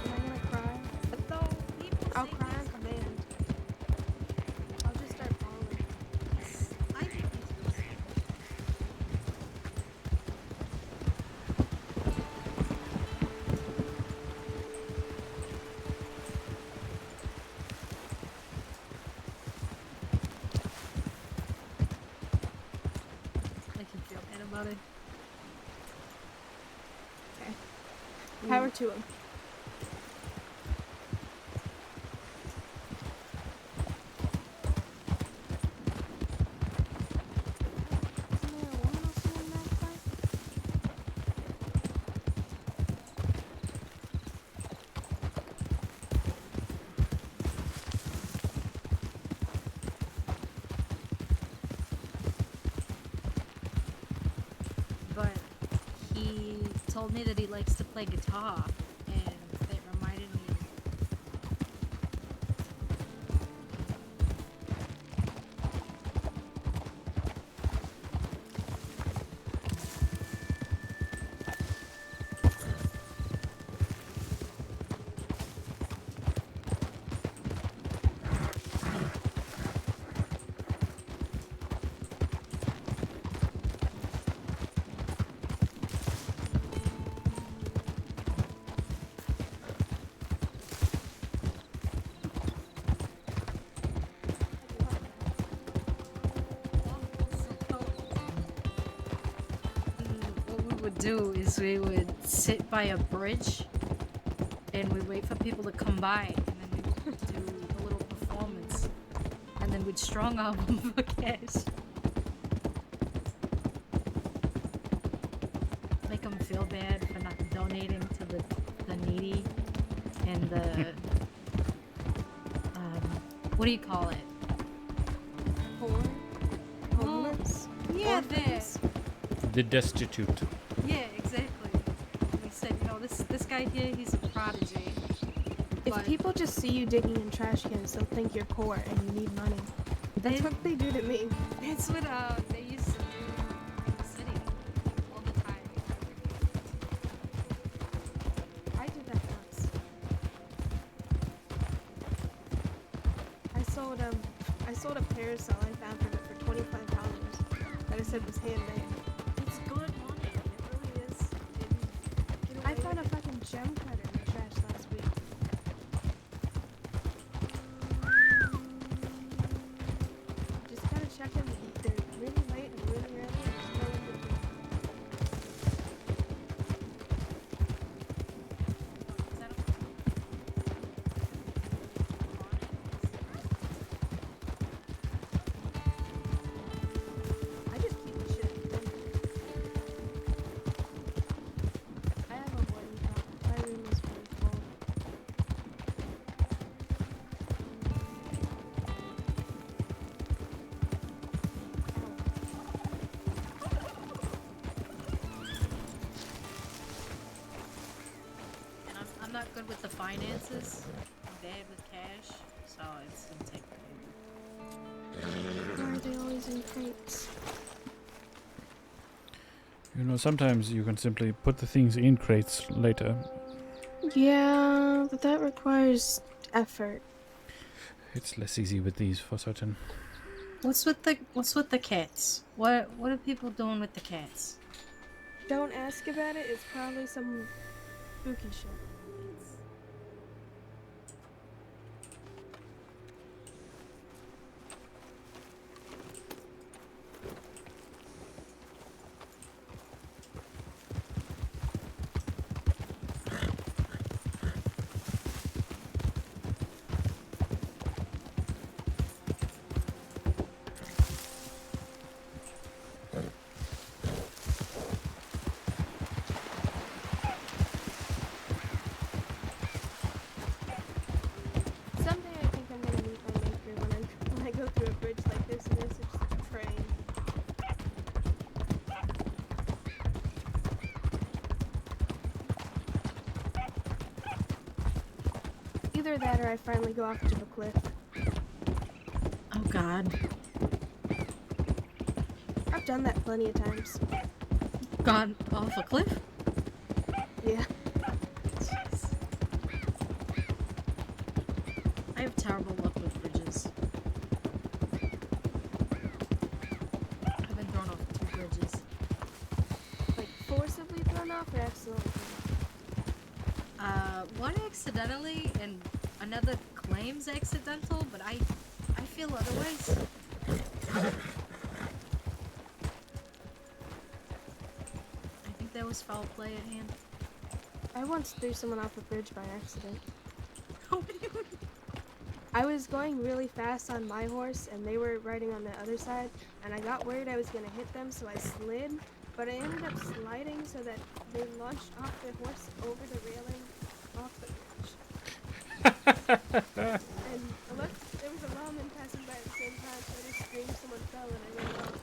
Am I gonna cry? I'll cry on command. I'll just start bawling. I think he's just... I can feel bad about it. Power to him. told me that he likes to play guitar, and it reminded me. What we would do is we would sit by a bridge and we'd wait for people to come by, and then we would do a little performance, and then we'd strong arm them for cash. Make them feel bad for not donating to the needy and the what do you call it? Poor? Homeless? Yeah, Orphans? The destitute. Yeah, exactly. We said, you know, this guy here, he's a prodigy. If But people just see you digging in trash cans, they'll think you're poor and you need money. That's what they do to me. that's what they used to do in the city all the time. I did that once. I sold a parasol I found from it for $25 that I said was handmade. It's good money. It really is. I found a fucking gem cutter in the trash last week. Just gotta check them. They're really late and really early. And there's no in between. I just keep the shit. I have a wooden top. My room is really full. And I'm not good with the finances. I'm bad with cash, so it's gonna take Why are they always in crates? You know, sometimes you can simply put the things in crates later. Yeah, but that requires effort. It's less easy with these for certain. What's with the cats? What are people doing with the cats? Don't ask about it. It's probably some spooky shit. Someday I think I'm gonna meet my maker when I go through a bridge like this and it's just a train. Either that or I finally go off to the cliff. Oh God. I've done that plenty of times. Gone off a cliff? Yeah. Jeez. I have terrible luck with bridges. I've been thrown off 2 bridges. Like forcibly thrown off or accidentally thrown off? One accidentally and another claims accidental, but I feel otherwise. I think there was foul play at hand. I once threw someone off a bridge by accident. I was going really fast on my horse and they were riding on the other side and I got worried I was gonna hit them, so I slid, but I ended up sliding so that they launched off their horse over the railing off the bridge. And look, there was a lawman passing by at the same time, so I just screamed someone fell and I ran off.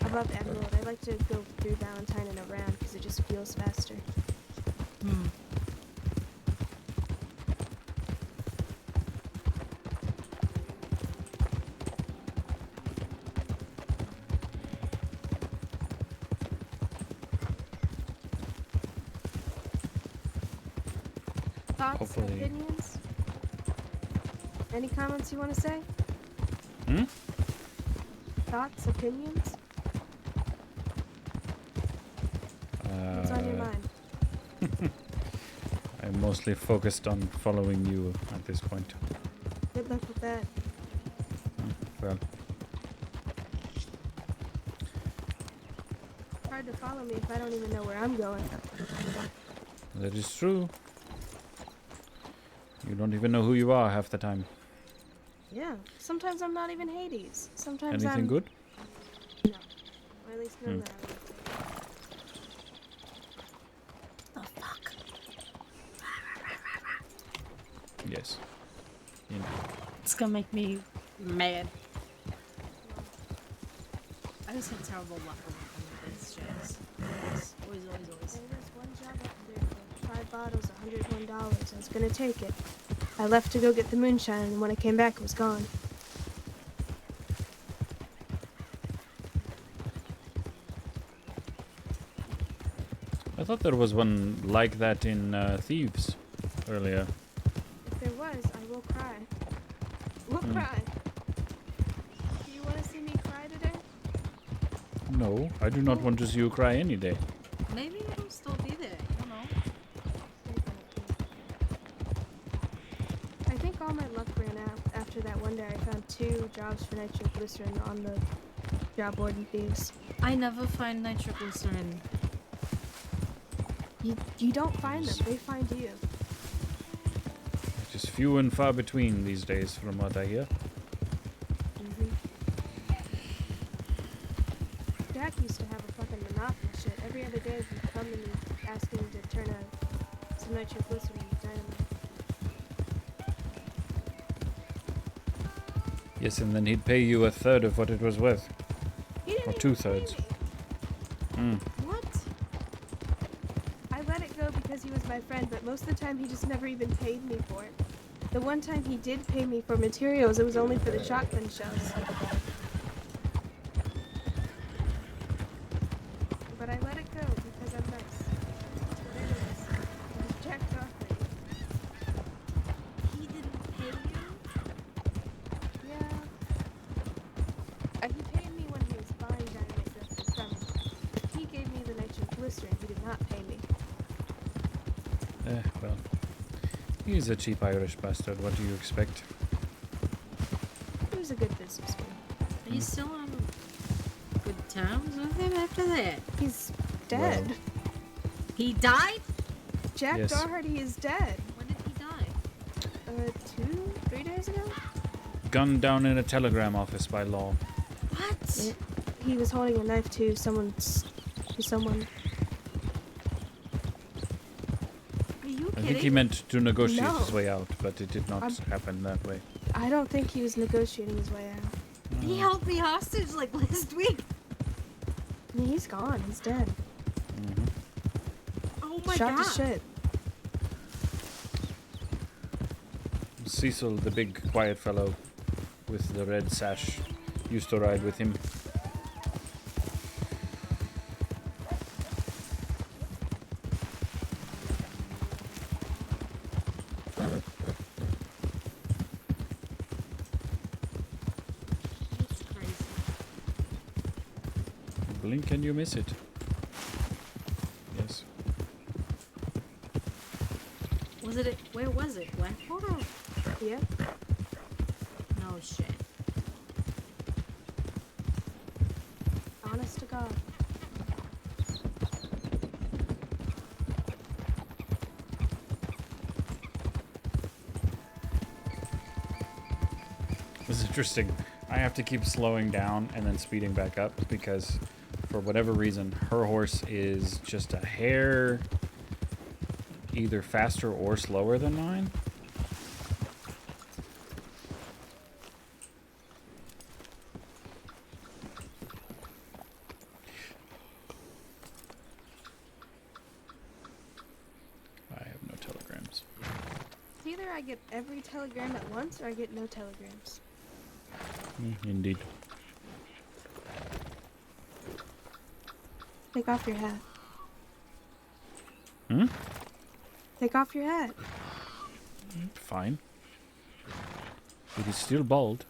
above Emerald. I like to go through Valentine and around because it just feels faster. Thoughts, Hopefully. opinions? Any comments you want to say? Hmm? Thoughts, opinions? What's on your mind? I'm mostly focused on following you at this point. Good luck with that. Well, Hard to follow me if I don't even know where I'm going. that is true. You don't even know who you are half the time. Yeah, sometimes I'm not even Hades. Sometimes Anything I'm... good? No. Or at least none that I would Oh, fuck. Yes. Indeed. It's gonna make me mad. I just had terrible luck with these shows. Always. There was one job up there for 5 bottles, $101. I was gonna take it. I left to go get the moonshine, and when I came back, it was gone. I thought there was one like that in Thieves earlier. If there was, I will cry. We'll cry. Do you want to see me cry today? No, I do not want to see you cry any day. Maybe it'll still be there. I don't know. I think all my luck ran out after that one day I found 2 jobs for nitroglycerin on the job board in Thieves. I never find nitroglycerin. You don't find them, they find you. Just few and far between these days, from what I hear. Jack used to have a fucking monopoly shit. Every other day he'd come and he'd ask me to turn some nitroglycerin into dynamite. Yes, and then he'd pay you 1/3 of what it was worth. He didn't Or even 2/3. pay me. What? I let it go because he was my friend, but most of the time he just never even paid me for it. The one time he did pay me for materials, it was only for the shotgun shells. But I let it go because I'm nice. But anyways, it was Jack Doherty. He didn't pay you? Yeah. He paid me when he was buying dynamite directly from me. He gave me the nitroglycerin. He did not pay me. Well. He's a cheap Irish bastard, what do you expect? He was a good businessman. Are you still on good terms with him after that? He's dead. Well. He died? Jack Yes. Doherty is dead. When did he die? 3 days ago? Gunned down in a telegram office by law. What? He was holding a knife to someone. Are you I kidding? think he meant to negotiate No. his way out, but it did not happen that way. I don't think he was negotiating his way out. He held me hostage like last week. I mean, he's gone. He's dead. Oh my Shot god. to shit. Cecil, the big quiet fellow with the red sash, used to ride with him. That's crazy. Blink and you miss it. Yes. Was it? Where was it? Blackwater? Yep. No shit. Honest to God. This is interesting. I have to keep slowing down and then speeding back up because for whatever reason her horse is just a hair either faster or slower than mine. either I get every telegram at once or I get no telegrams. Indeed. Take off your hat. Hmm? Take off your hat. Fine. It is still bald.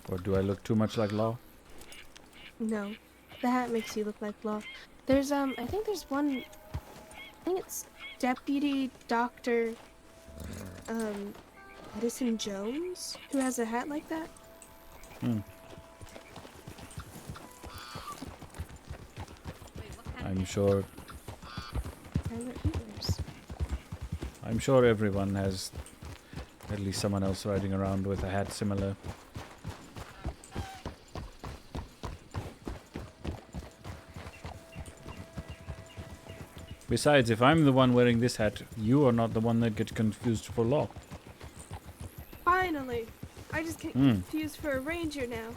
Or do I look too much like Law? No. The hat makes you look like Law. There's, I think there's one... I think it's Deputy Dr. Edison Jones, who has a hat like that. I'm sure... Private ears. I'm sure everyone has at least someone else riding around with a hat similar. Besides, if I'm the one wearing this hat, you are not the one that gets confused for Law. Finally! I just get confused for a ranger now.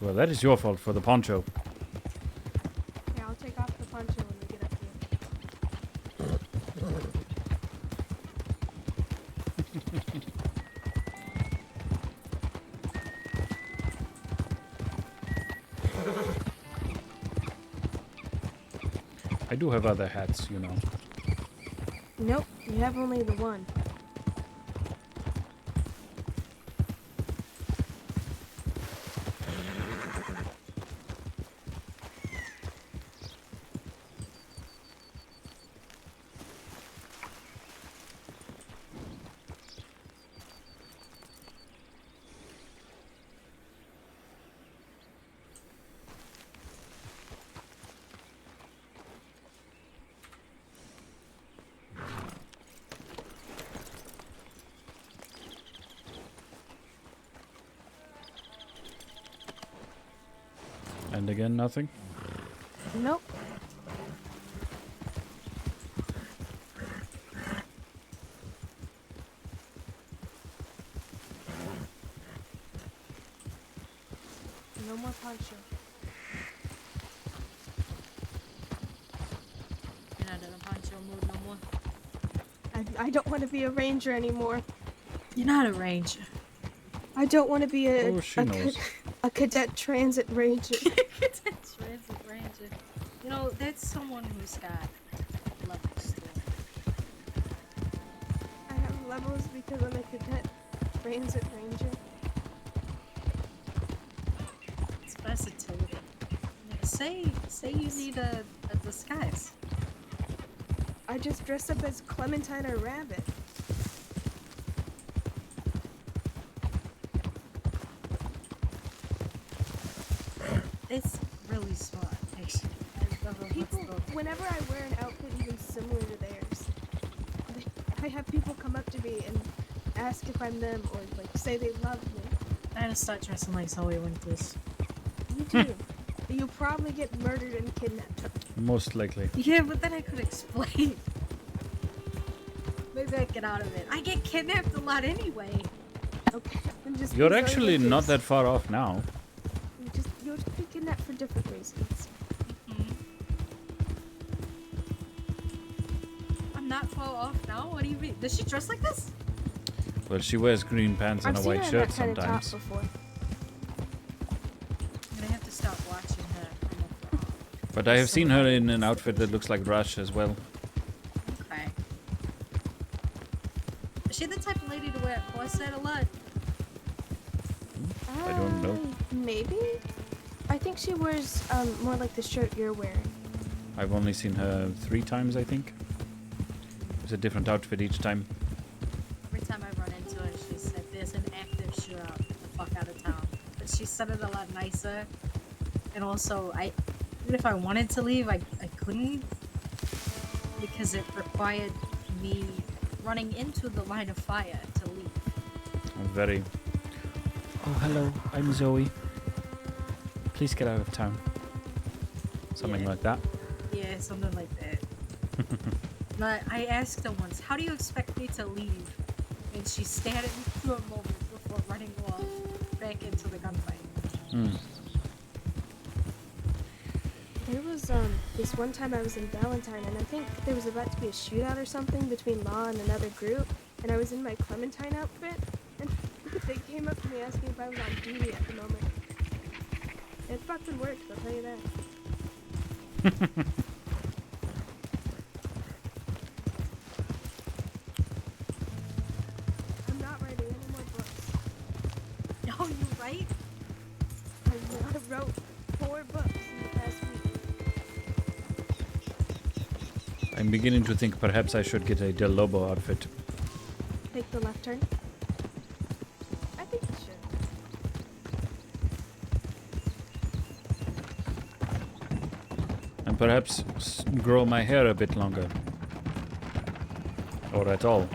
Well, that is your fault for the poncho. Yeah, I'll take off the poncho when we get up I do have other hats, you know. Nope, you have only the one. And again, nothing? Nope. No more poncho. You're not in a poncho mood no more. I don't want to be a ranger anymore. You're not a ranger. I don't want to be knows. a cadet transit ranger. Transit ranger. You know, that's someone who's got levels to it. I have levels because I'm a cadet transit ranger. It's versatility. Say you need a disguise. I just dress up as Clementine or Rabbit. It's really smart, actually. People, whenever I wear an outfit even similar to theirs, I have people come up to me and ask if I'm them or like say they love me. I gotta start dressing like Zoe Winters. You do. You'll probably get murdered and kidnapped. Most likely. Yeah, but then I could explain. Maybe I'd get out of it. I get kidnapped a lot anyway. Okay. Then just You're be Zoe actually not Winters. that far off now. You'll just be kidnapped for different reasons. I'm not far off now. What do you mean? Does she dress like this? Well, she wears green pants and I've a seen white her in shirt that kind of top sometimes. before. I'm gonna have to stop watching her. But I have seen her in an outfit that looks like Rush as well. Okay. Is she the type of lady to wear a corset a lot? I don't know. Maybe. I think she wears more like the shirt you're wearing. I've only seen her 3 times, I think. It's a different outfit each time. Every time I run into her, she said, "There's an active shootout. Get the fuck out of town." But she said it a lot nicer. And also, even if I wanted to leave, I couldn't because it required me running into the line of fire to leave. Very. Oh, hello. I'm Zoe. Please get out of town. Something Yeah. like that. Yeah, something like that. But I asked her once, "How do you expect me to leave?" And she stared at me for a moment before running off back into the gunfight. There was this one time I was in Valentine, and I think there was about to be a shootout or something between Law and another group, and I was in my Clementine outfit, and they came up to me asking if I was on duty at the moment. It fucking worked, I'll tell you that. I'm not writing any more books. Oh, you write? I wrote 4 books in the past week. I'm beginning to think perhaps I should get a Del Lobo outfit. Take the left turn. I think you should. And perhaps grow my hair a bit longer. Or at all.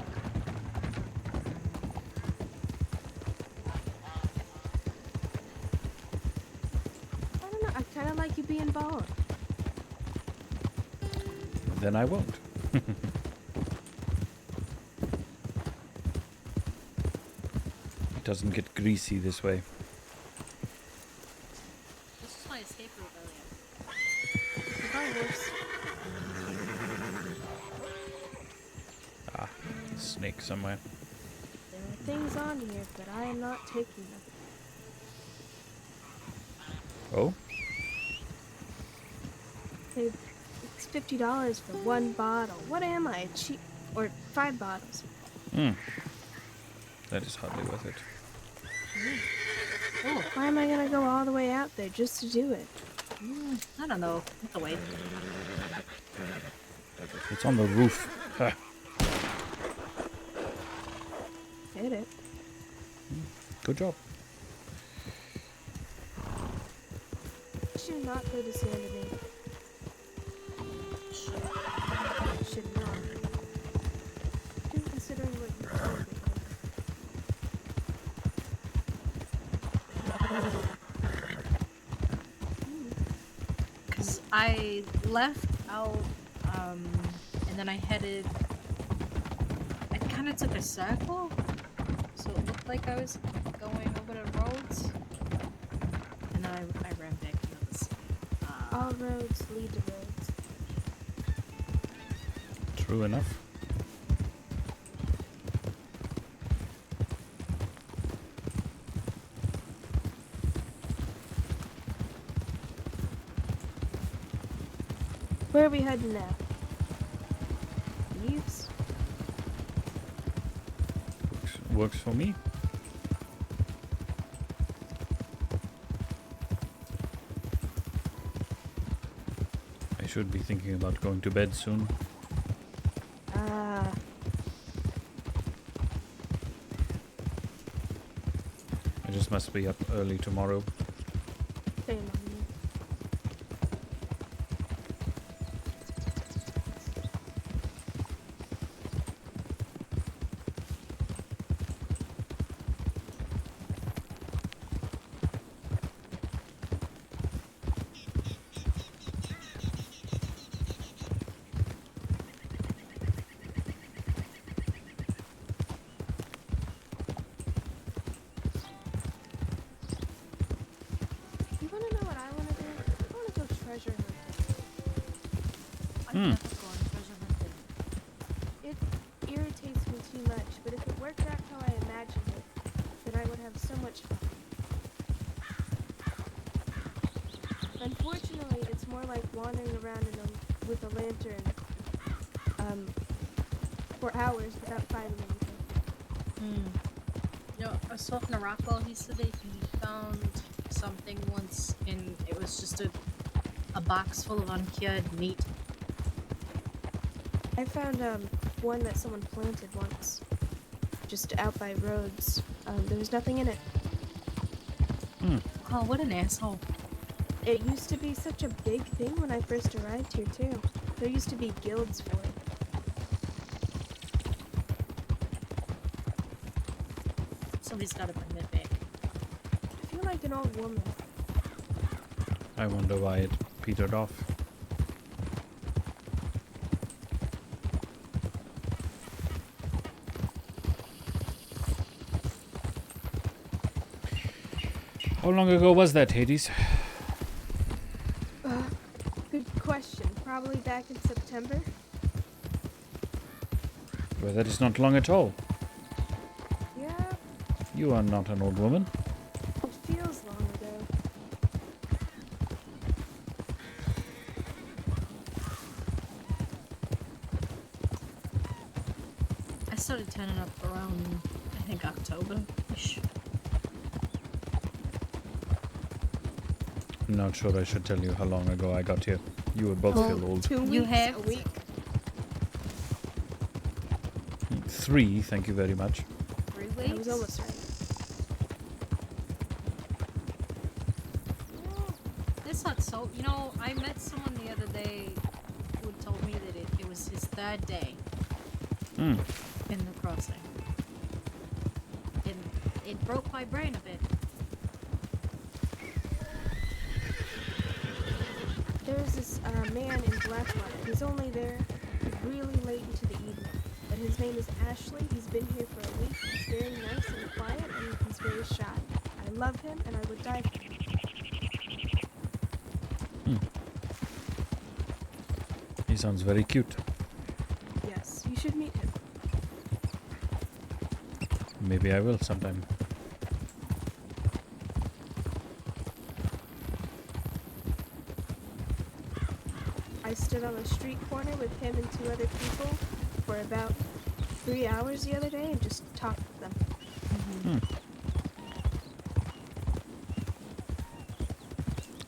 I don't know, I kind of like you being bald. Then I won't. It doesn't get greasy this way. This is my escape route earlier. Goodbye, horse. Ah, a snake somewhere. There are things on here, but I am not taking them. Oh? It's $50 for 1 bottle. What am I, cheap? Or 5 bottles. That is hardly worth it. Oh, Why am I gonna go all the way out there just to do it? I don't know. Have to wait. It's on the roof. Ha. Hit it. Good job. Should not go to sea underneath. Should not. Considering what you told me. Because I left out, and then I headed. I kind of took a circle, so it looked like I was going over the roads, and I ran back to the sea. All roads lead to roads. True enough. Where are we heading now? East? Works for me. I should be thinking about going to bed soon. I just must be up early tomorrow. Shame on you. You wanna know what I wanna do? I wanna go treasure hunting. I've never gone treasure hunting. It irritates me too much, but if it worked out how I imagined it, then I would have so much fun. Unfortunately, it's more like wandering around with a lantern for hours without finding anything. You know, I was talking to Rockwell. He said that he found something once, and it was just a box full of uncured meat. I found one that someone planted once, just out by roads. There was nothing in it. Oh, what an asshole. It used to be such a big thing when I first arrived here, too. There used to be guilds for it. Somebody's got to bring that back. I feel like an old woman. I wonder why it petered off. How long ago was that, Hades? back in September. Well, that is not long at all. Yeah, You are not an old woman. it feels long ago. I started turning up around, I think, October-ish. I'm not sure I should tell you how long ago I got here. You would both feel old. 2 weeks You have a week. 3, thank you very much. 3 weeks? I was almost right. That's not so. You know, I met someone the other day who told me that it was his 3rd day Hmm. in the crossing. And it broke my brain a bit. There's this man in Blackwater. He's only there really late into the evening. But his name is Ashley. He's been here for a week. He's very nice and quiet, and he's very shy. I love him, and I would die for him. He sounds very cute. Yes, you should meet him. Maybe I will sometime. I stood on a street corner with him and 2 other people for about 3 hours the other day and just talked with them.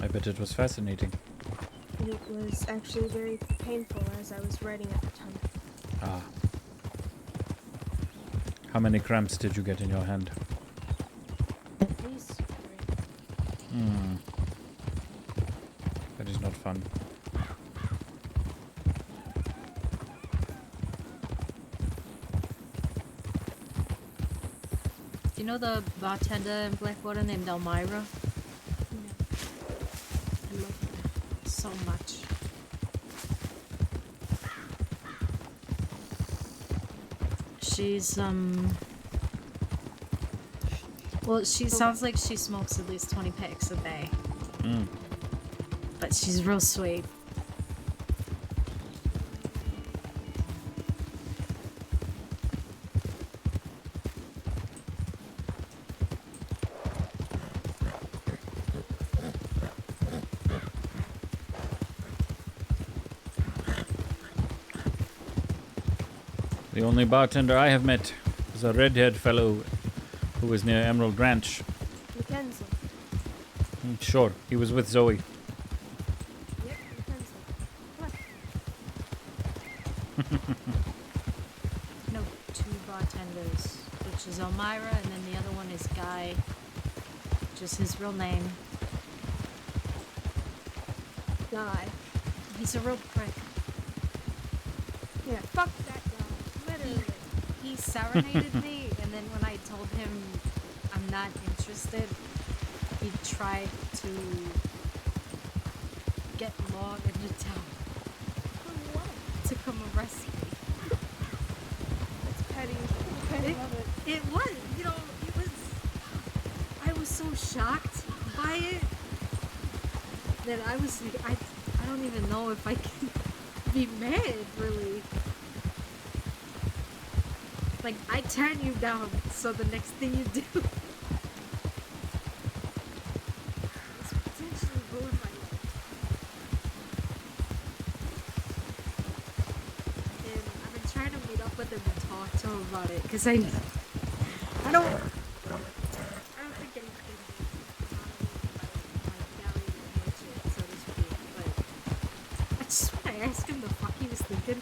I bet it was fascinating. It was actually very painful as I was writing at the time. Ah. How many cramps did you get in your hand? At least 3. That is not fun. Do you know the bartender in Blackwater named Elmira? I love her so much. She's, well, she sounds like she smokes at least 20 packs a day. But she's real sweet. The only bartender I have met is a red-haired fellow who was near Emerald Ranch. Mackenzie. Sure, he was with Zoe. Yep, Mackenzie. What? No, 2 bartenders, which is Elmira, and then the other one is Guy, just his real name. Guy. He's a real prick. Yeah, fuck that guy. Literally. He serenaded me, and then when I told him I'm not interested, he tried to get Law into town to come arrest me. That's petty. I love it. It was, you know, it was. I was so shocked by it that I was like, I don't even know if I can be mad, really. Like, I turn you down, so the next thing you do is potentially ruin my life. And I've been trying to meet up with him and talk to him about it, because I don't think anything so to speak, but I just want to ask him the fuck he was thinking.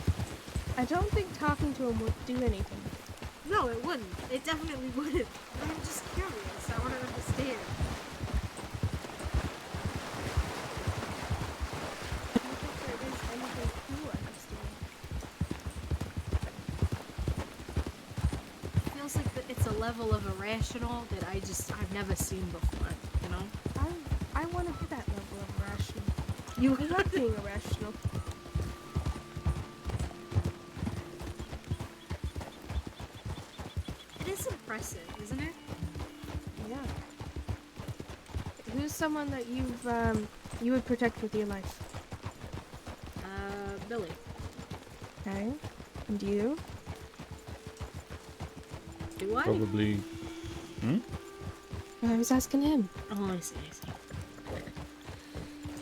I don't think talking to him would do anything. No, it wouldn't. It definitely wouldn't. I'm just curious. I want to understand. I don't think there is anything to understand. It feels like it's a level of irrational that I've never seen before, you know? I want to be that level of irrational. You I love being irrational. It is impressive, isn't it? Yeah. Who's someone that you would protect with your life? Billy. Okay. And you? Do I? Probably. Hmm? I was asking him. Oh, I see, I see.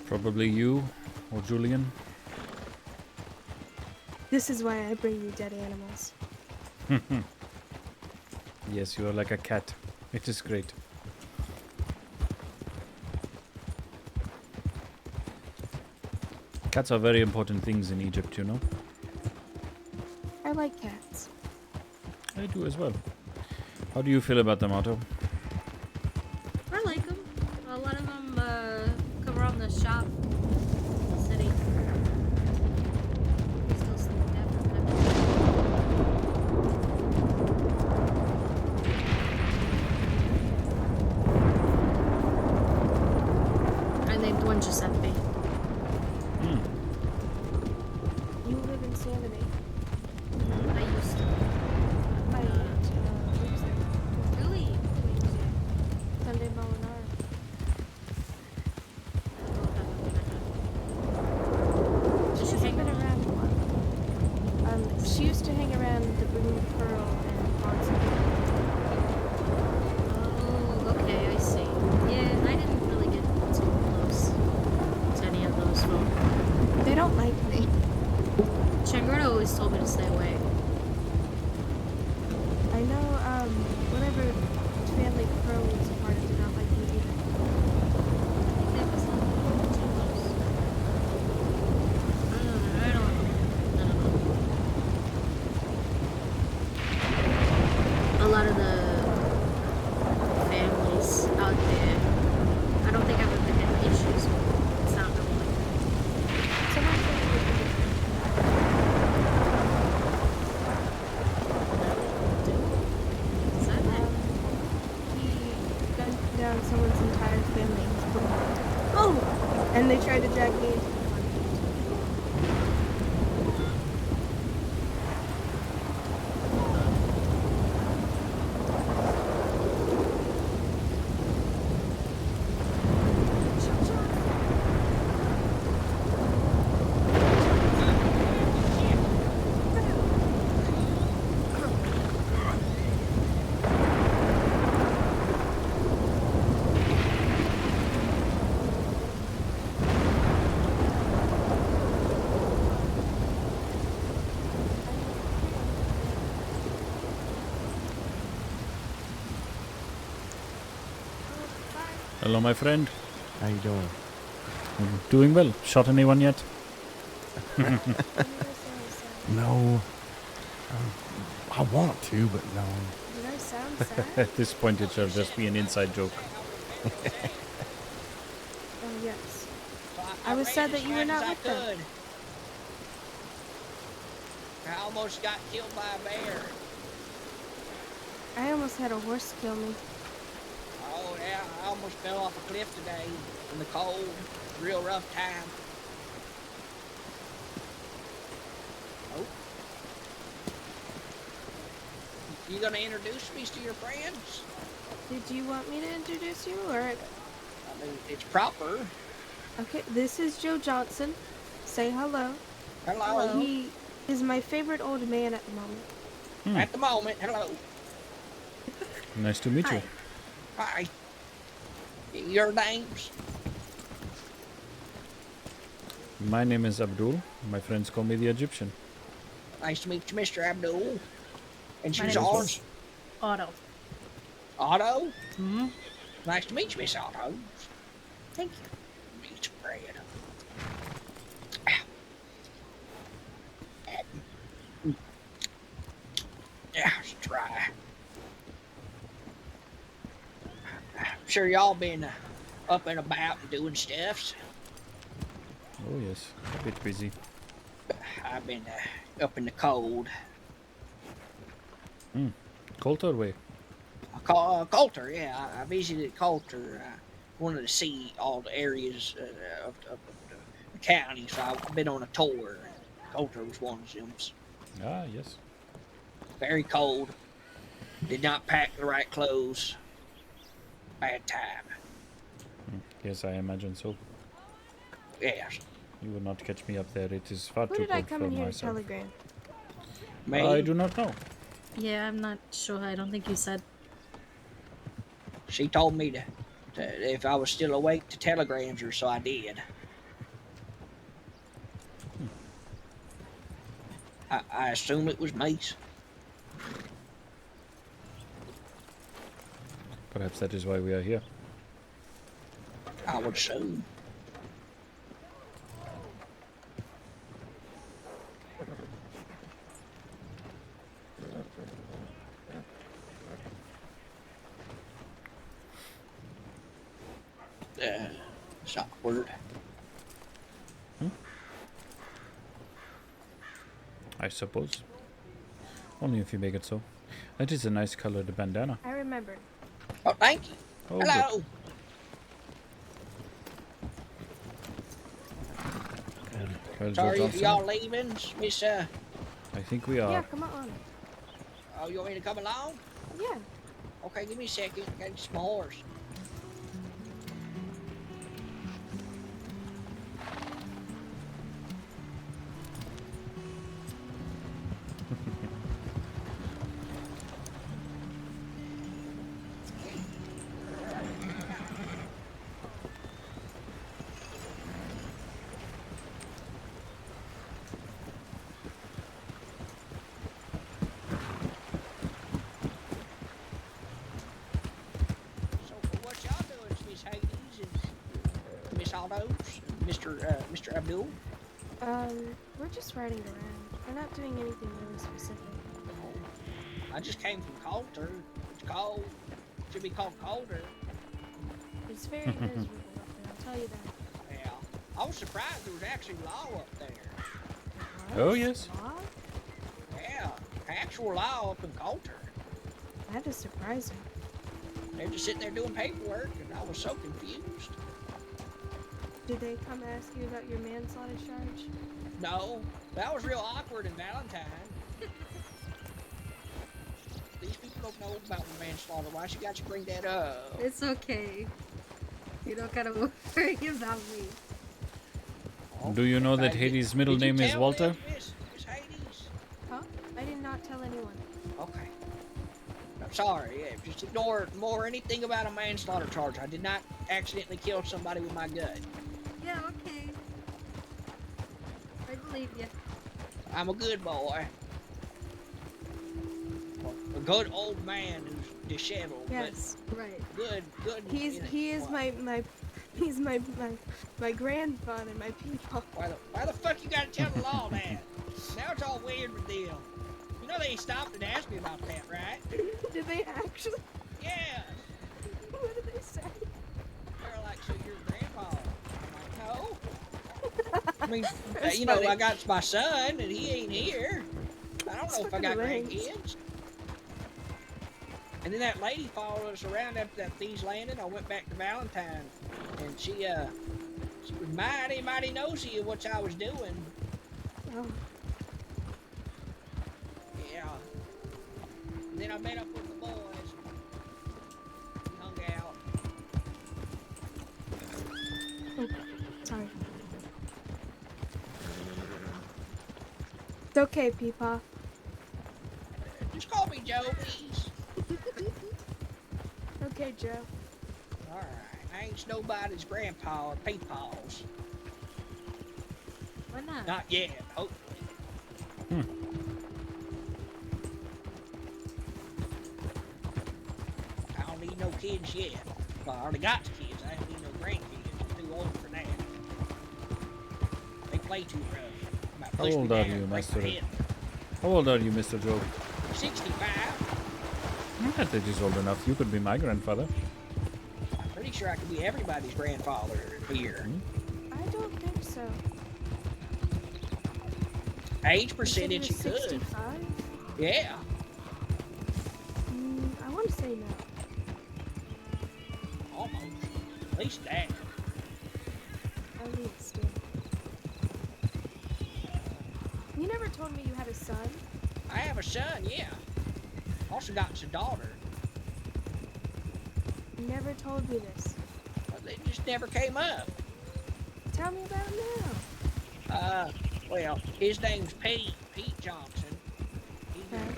Probably you or Julian. This is why I bring you dead animals. Yes, you are like a cat. It is great. Cats are very important things in Egypt, you know? I like cats. I do as well. How do you feel about them, Otto? I like them. A lot of them come around the shop, the city. They still sleep I named one Giuseppe. You live in Sanity. I used to. Really? Sunday Molinar. She's been around a while. She used to hang around the Boom Pearl and Bonson. Oh, okay, I see. Yeah, I didn't really get too close to any of those folk. They don't like me. Changretta always told me to stay away. I know, whatever family Pearl was a part of did not like me either. That was too close. I don't know. A lot of the families out there, I don't think I've ever had any issues with. It's not really like that. Someone told me to be he gunned down someone's entire family. Oh! And they tried to drag me into the Hello, my friend. How you doing? Doing well. Shot anyone yet? No. I want to, but no. You guys sound sad. At this point, it shall just be an inside joke. Oh, yes. I was sad that you were not with them. I almost got killed by a bear. I almost had a horse kill me. Oh yeah, I almost fell off a cliff today in the cold. Real rough time. Oh. You gonna introduce me to your friends? Did you want me to introduce you, or? I mean, it's proper. Okay, this is Joe Johnson. Say hello. Hello. He is my favorite old man at the moment. At the moment, hello. Nice to meet you. Hi. Your names? My name is Abdul. My friends call me the Egyptian. Nice to meet you, Mr. Abdul. And My she's name is ours. Otto. Otto? Hmm? Nice to meet you, Miss Otto. Thank you. Eat some bread. Yeah, it's dry. I'm sure y'all been up and about and doing stuff. Oh yes, a bit busy. I've been up in the cold. Coulter way. Coulter, yeah. I visited Coulter. I wanted to see all the areas of the county, so I've been on a tour. Coulter was one of them. Ah, yes. Very cold. Did not pack the right clothes. Bad time. Yes, I imagine so. Yes. You will not catch me up there. It is far Who too did I cold come for in here to myself. telegram? I do not know. Yeah, I'm not sure. I don't think you said. She told me to if I was still awake to telegrams her, so I did. I assume it was Mace. Perhaps that is why we are here. I would assume. It's awkward. I suppose. Only if you make it so. That is a nice colored bandana. I remembered. Oh, thank you. Oh, hello. Sorry, y'all leaving, Miss? I think we are. Yeah, come on. Oh, you want me to come along? Yeah. Okay, give me a second. Got some horse. Otto, Mr. Abdul? We're just riding around. We're not doing anything really specific. I just came from Coulter. It's cold. Should be called colder. It's very miserable up there, I'll tell you that. Yeah. I was surprised there was actually law up there. Oh, yes. Law? Yeah. Actual law up in Coulter. That is surprising. They're just sitting there doing paperwork, and I was so confused. Did they come ask you about your manslaughter charge? No. That was real awkward in Valentine. These people don't know about manslaughter. Why she got you bring that up? It's okay. You don't gotta worry about me. Do you know that Hades' middle name is Walter? Miss Hades? Huh? I did not tell anyone. Okay. I'm sorry. Yeah, just ignore anything about a manslaughter charge. I did not accidentally kill somebody with my gun. Yeah, okay. I believe you. I'm a good boy. A good old man who's disheveled. Yes, but right. Good. He is my grandfather, my people. Why the fuck you gotta tell the law that? Now it's all weird with them. You know they stopped and asked me about that, right? Did they actually? Yeah. What did they say? They're like, so you're grandpa? I'm like, no. I mean, That's you know, funny. I got my son and he ain't here. I don't know if I got fucking grandkids. And then that lady followed us around after that thieves landed. I went back to Valentine, and she was mighty nosy of what I was doing. Oh. Yeah. And then I met up with the boys. We hung out. Oh, sorry. It's okay, Peepaw. Just call me Joe, please. Okay, Joe. Alright. I ain't nobody's grandpa or peepaws. Why not? Not yet, hopefully. I don't need no kids yet. Well, I already got kids. I don't need no grandkids. I'm too old for that. They play too rough. How old are you, Master? How old are you, Mr. Joe? 65. That is old enough. You could be my grandfather. I'm pretty sure I could be everybody's grandfather here. I don't think so. Age percentage, you could. 65? Yeah. I want to say no. Almost. At least that. At least. You never told me you had a son. I have a son, yeah. Also got a daughter. You never told me this. But they just never came up. Tell me about it now. Well, his name's Pete Johnson.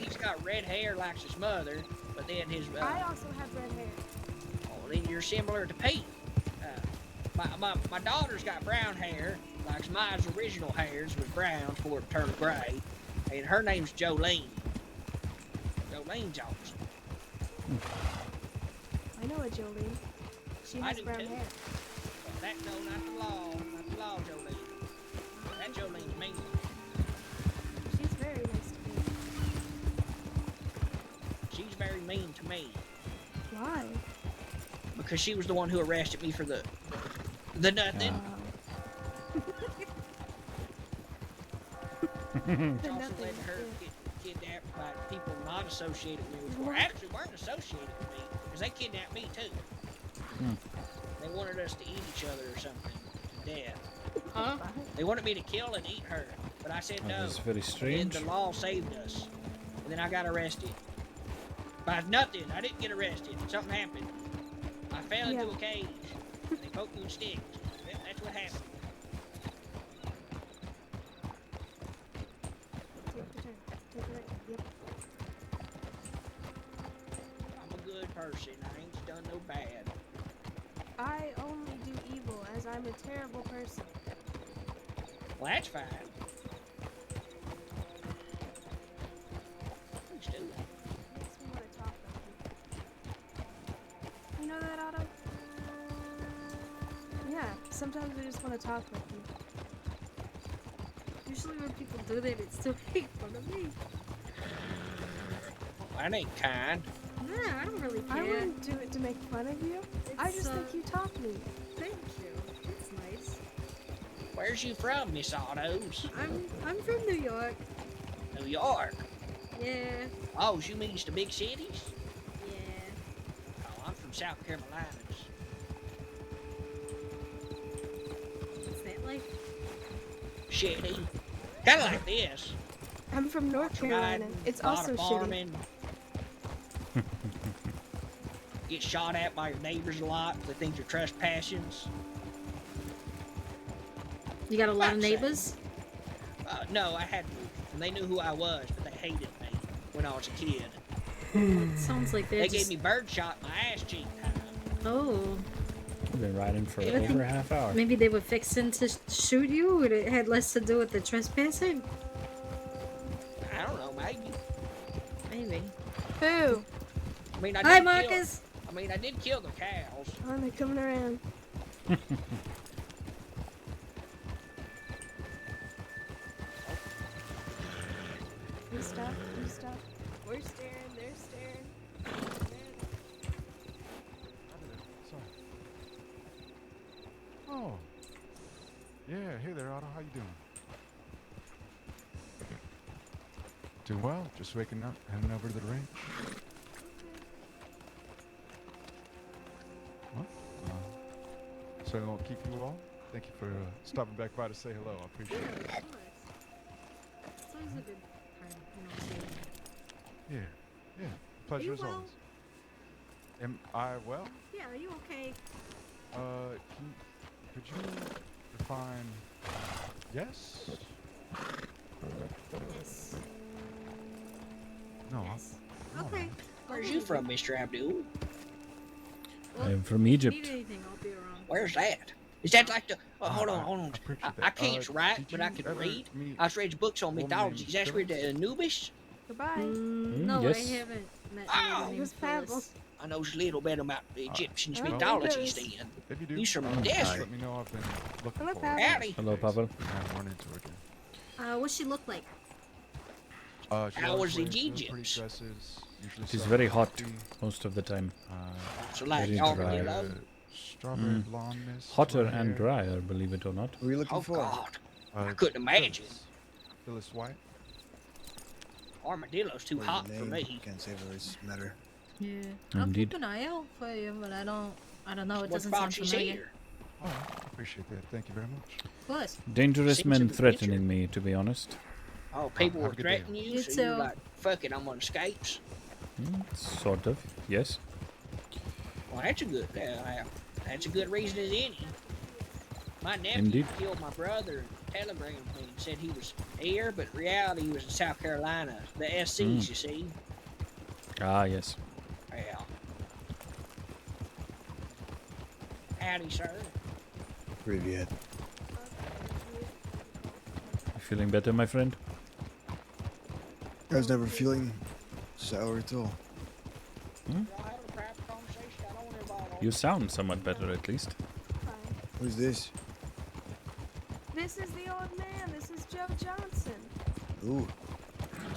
He's got red hair like his mother, but then his. I also have red hair. Oh, then you're similar to Pete. My daughter's got brown hair, like my original hairs was brown before it turned gray, and her name's Jolene. Jolene Johnson. I know a Jolene. She has brown hair. No, not the law, Jolene. That Jolene's mean. She's very nice to me. She's very mean to me. Why? Because she was the one who arrested me for the nothing. Also letting her get kidnapped by people not associated with me, or actually weren't associated with me, because they kidnapped me too. They wanted us to eat each other or something to death. Huh? They wanted me to kill and eat her, but I said no. That's very strange. And the law saved us, and then I got arrested. By nothing, I didn't get arrested. Something happened. I fell into a cage. They poked me with sticks. That's what happened. I'm a good person. I ain't done no bad. I only do evil as I'm a terrible person. Well, that's fine. Who's doing it? Makes me want to talk about you. You know that, Otto? Yeah, sometimes I just want to talk with you. Usually when people do that, it's to make fun of me. That ain't kind. Nah, I don't really care. I wouldn't do it to make fun of you. I just think you talk me. Thank you. It's nice. Where's you from, Miss Ottos? I'm from New York. New York? Yeah. Oh, you mean the big cities? Yeah. Oh, I'm from South Carolina. What's that like? Shitty. Kind of like this. I'm from North Carolina. It's also shitty. Get shot at by your neighbors a lot. They think you're trespassings. You got a lot of neighbors? No, I had, and they knew who I was, but they hated me when I was a kid. It sounds like they gave me birdshot in my ass cheek. Oh. I've been riding for over a half hour. Maybe they were fixing to shoot you, and it had less to do with the trespassing? I don't know, maybe. Maybe. Who? I mean, Hi, Marcus. I did kill the cows. Oh, they're coming around. You stop. We're staring, they're staring. Oh. Yeah, hey there, Otto. How you doing? Doing well. Just waking up, heading over to the ranch. Well, so I won't keep you all. Thank you for stopping back by to say hello. I appreciate it. Of course. It's always a good time, Yeah. Pleasure as always. Am I well? Yeah, are you okay? Could you define yes? Yes. No. Yes. I'm Okay. Where's you from, Mr. Abdul? I am from Egypt. Need anything, I'll be around. Where's that? Is that like the... Oh, hold on. I can't write, but I can read. I was reading books on mythology. Is that where the Anubis? Goodbye. No, yes. I haven't met Oh, it was fabulous. I know a little bit about the Egyptians' Oh, mythologies yes. then. If you do, He's from the let desert. me know. I've been looking Hello, for Pavel. Howdy. Hello, Pavel. I run into her again. What's she look like? She How always was the wears really Egypts? pretty dresses, usually She's sells very hot coffee, most of the time. So like Very already dry. love. Strawberry blondness. Hotter to her and hair. drier, believe it or not. What are you looking Oh, for? God. I couldn't imagine. Phyllis White. Armadillo's too What is hot your for name? me. Can't say voice matter. Yeah. I'll Indeed. keep an eye out for you, but I don't know. It What doesn't brought sound you familiar. here? Oh, I appreciate that. Thank you very much. Of course. Dangerous Seems men to be threatening me, to be honest. Oh, people have were a good day. threatening you, You so you're too. like, fuck it, I'm on escapes. Sort of, yes. Well, that's a good reason as any. My nephew Indeed. killed my brother. telegram feed. Said he was here, but in reality he was in South Carolina. The SCs, you see. Ah, yes. Yeah. Howdy, sir. Привет. You feeling better, my friend? I was never feeling sour at all. You sound somewhat better, at least. Who's this? This is the old man. This is Joe Johnson. Ooh.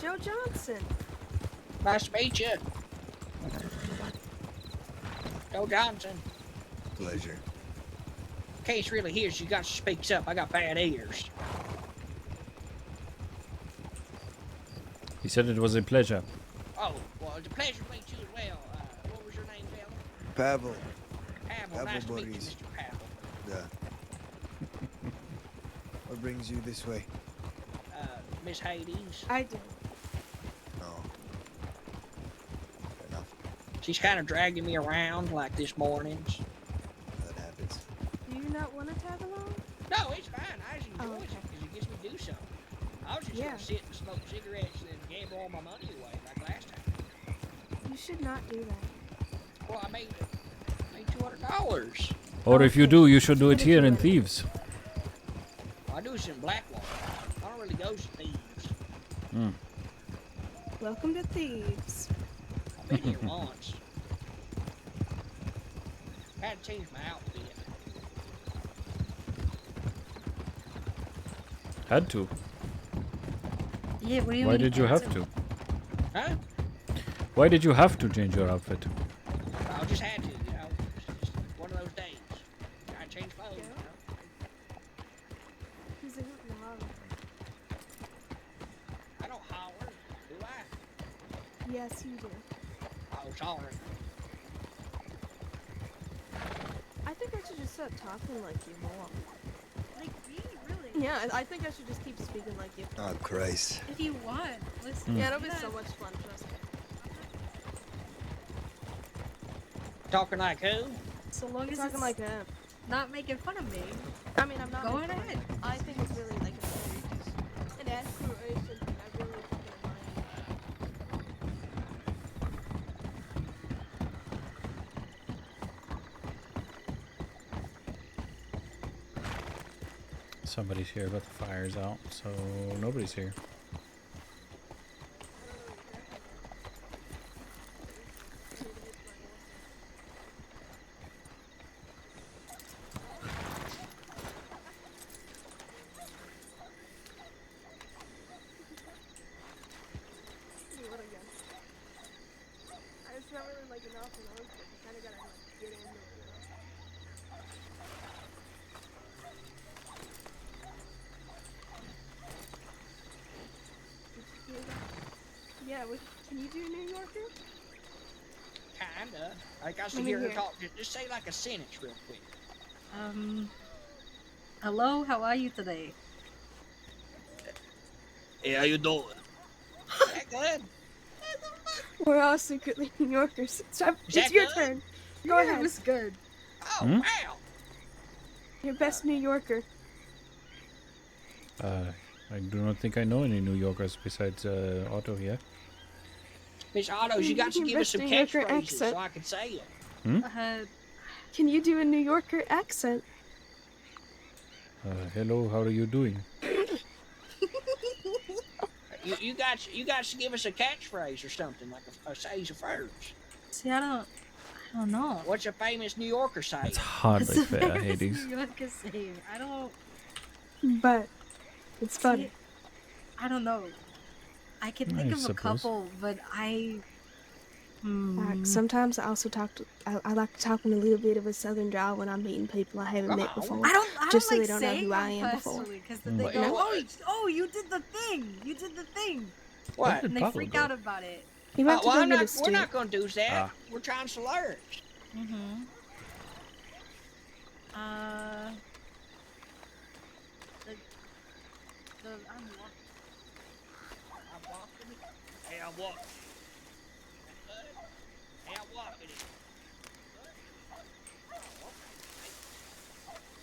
Joe Johnson. Nice to meet you. Joe Johnson. Pleasure. In case really hears you got to speak up. I got bad ears. He said it was a pleasure. Oh, well, it's a pleasure to meet you as well. What was your name, fella? Pavel. Pavel. Nice to meet you, Mr. Pavel. Yeah. What brings you this way? Miss Hades. I do. Oh. Fair enough. She's kind of dragging me around like this morning. That happens. Do you not want to tag along? No, it's fine. I just enjoy it because it gets me to do something. I was just going to sit and smoke cigarettes and gamble all my money away like last time. You should not do that. Well, I made $200. Or if you do, you should do it here in Thieves. Well, I do this in Blackwater. I don't really go to Thieves. Welcome to Thieves. I've been here once. Had to change my outfit. Had to. Yeah, what do you Why mean did you had have to? Huh? Why did you have to change your outfit? I just had to, you know. It's just one of those days. I change clothes, you know. He's a hoot and holler. I don't holler, do I? Yes, you do. Oh, sorry. I think I should just start talking like you more. Like me, really? Yeah, I think I should just keep speaking like you. Oh, Christ. If you want, listen. Yeah, it'll be so much fun, trust me. Talking like who? So long as Talking it's like him. not making fun of me. I mean, I'm not. Go making fun of ahead. him. I think it's really like an aspiration thing. I really fucking admire. Somebody's here, but the fire's out, so nobody's here. What again? It's not really like enough, you know. You kind of gotta like get into it, you know. Yeah, can you do New Yorker? Kinda. I got to Let me hear her hear. talk. Just say like a sentence real quick. Hello, how are you today? Hey, how you doing? That good? We're all secretly New Yorkers. So Is it's that your good? turn. Go Yeah, ahead. it was good. Oh, wow. Your best New Yorker. I do not think I know any New Yorkers besides Otto here. Miss Otto, you got to Your give us best some New Yorker catchphrases accent. so I can say it. Can you do a New Yorker accent? Hello, how are you doing? You got to give us a catchphrase or something, like a say's of words. See, I don't know. What's a famous New Yorker say? It's hardly fair, Hades. New Yorker saying. I don't. But it's funny. See, I don't know. I can think I of a suppose. couple, but I. Sometimes I also I like talking a little bit of a southern drawl when I'm meeting people I haven't met before. I don't just so like they don't know saying who I them am before. personally, because then they go, No? oh, you did the thing. You did the thing. What? And they freak out about it. You have to well, go I'm get not, a we're stew. not going to do that. Ah. We're trying to learn. Mm-hmm. I'm walking. Hey, I'm walking. Hey, I'm walking.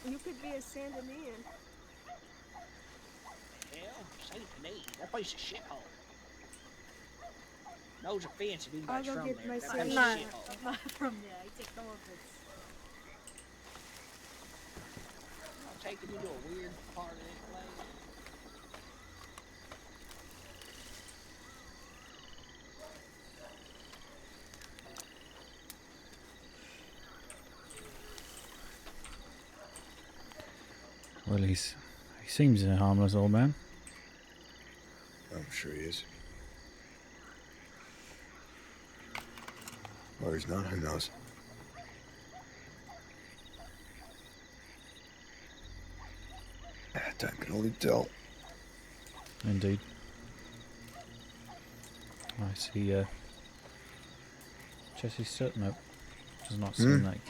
You could be a Sandinian. Saint Denis. That place is a shithole. No's offense if I'll anybody's go from get there. my That sword. place is I'm a not, shithole. I'm not from there. I take no offense. I'll take him into a weird part of this place. Well, he seems a harmless old man. I'm sure he is. Or he's not, who knows? Time can only tell. Indeed. I see, Jesse's still... Nope. Does not seem like...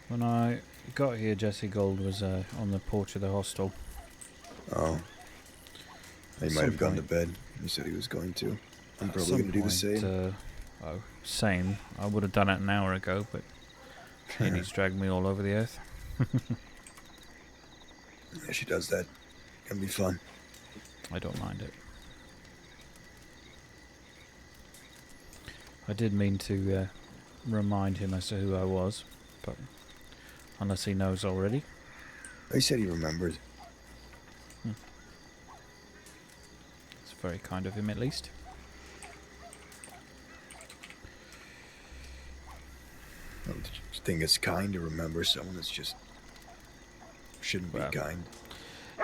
When I got here, Jesse Gold was on the porch of the hostel. Oh. He At might have some gone to point- bed. He said he was going to. I'm At probably some going to do the point, same. Same. I would have done it an hour ago, but Katie's dragged me all over the earth. Yeah, she does that. Can be fun. I don't mind it. I did mean to remind him as to who I was, but unless he knows already. He said he remembered. It's very kind of him, at least. I don't think it's kind to remember someone that's just shouldn't be kind.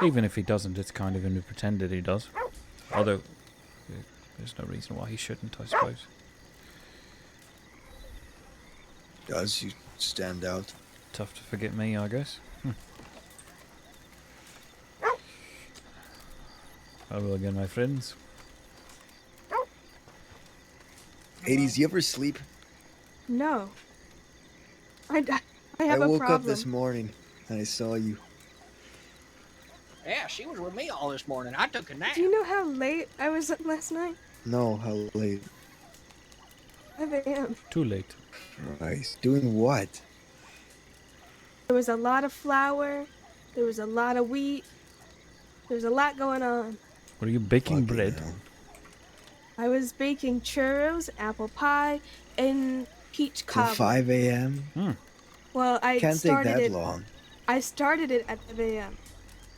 Even if he doesn't, it's kind of him to pretend that he does. Although, there's no reason why he shouldn't, I suppose. Does he stand out? Tough to forget me, I guess. Hello again, my friends. Hades, you ever sleep? No. I have a woke problem. up this morning and I saw you. Yeah, she was with me all this morning. I took a nap. Do you know how late I was up last night? No, how late? 5 a.m. Too late. Christ. Doing what? There was a lot of flour. There was a lot of wheat. There was a lot going on. Were you baking bread? I was baking churros, apple pie, and peach Till cobbler. 5 a.m.? Well, I Can't take started that it. long. I started it at 5 a.m.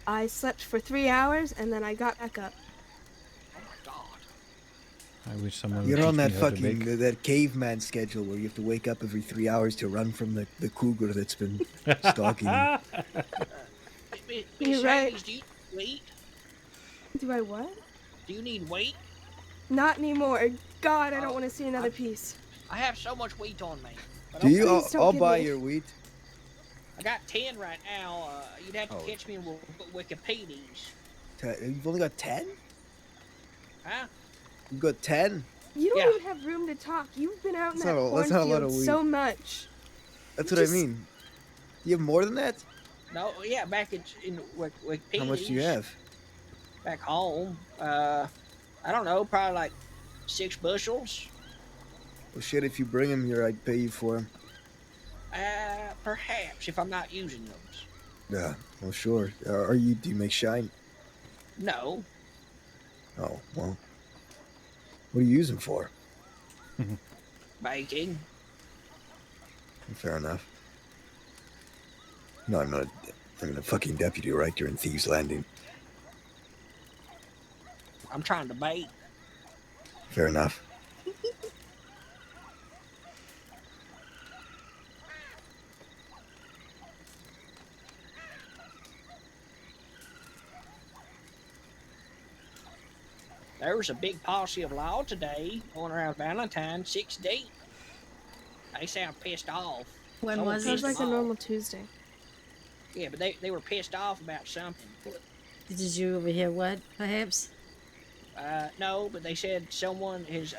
I slept for 3 hours and then I got back up. I wish someone would You're teach on that me how to fucking bake. that caveman schedule where you have to wake up every 3 hours to run from the cougar that's been stalking you. You're right. Do you wait? Do I what? Do you need weight? Not anymore. God, I don't want to see another piece. I have so much wheat on me. But Do you? Please don't I'll give buy me- your wheat. I got 10 right now. You'd have to Oh. catch me in Wikipedia's. You've only got 10? Huh? You've got 10? You don't Yeah. even have room to talk. You've been out in That's that not a- that's not a lot of cornfield weed. so much. That's You what just- I mean. You have more than that? No, yeah, back in Wikipedia's. How much do you have? Back home. I don't know, probably like 6 bushels. Well, shit, if you bring them here, I'd pay you for them. Perhaps, if I'm not using those. Yeah, well, sure. Do you make shine? No. Oh, well. What do you use them for? Baking. Fair enough. No, I'm not. I'm a fucking deputy, right? You're in Thieves' Landing. I'm trying to bake. Fair enough. There was a big posse of law today going around Valentine, 6 deep. They sound pissed off. When Someone was Sounds pissed like a them off. normal Tuesday. Yeah, but they were pissed off about something. Did you overhear what, perhaps? No, but they said someone is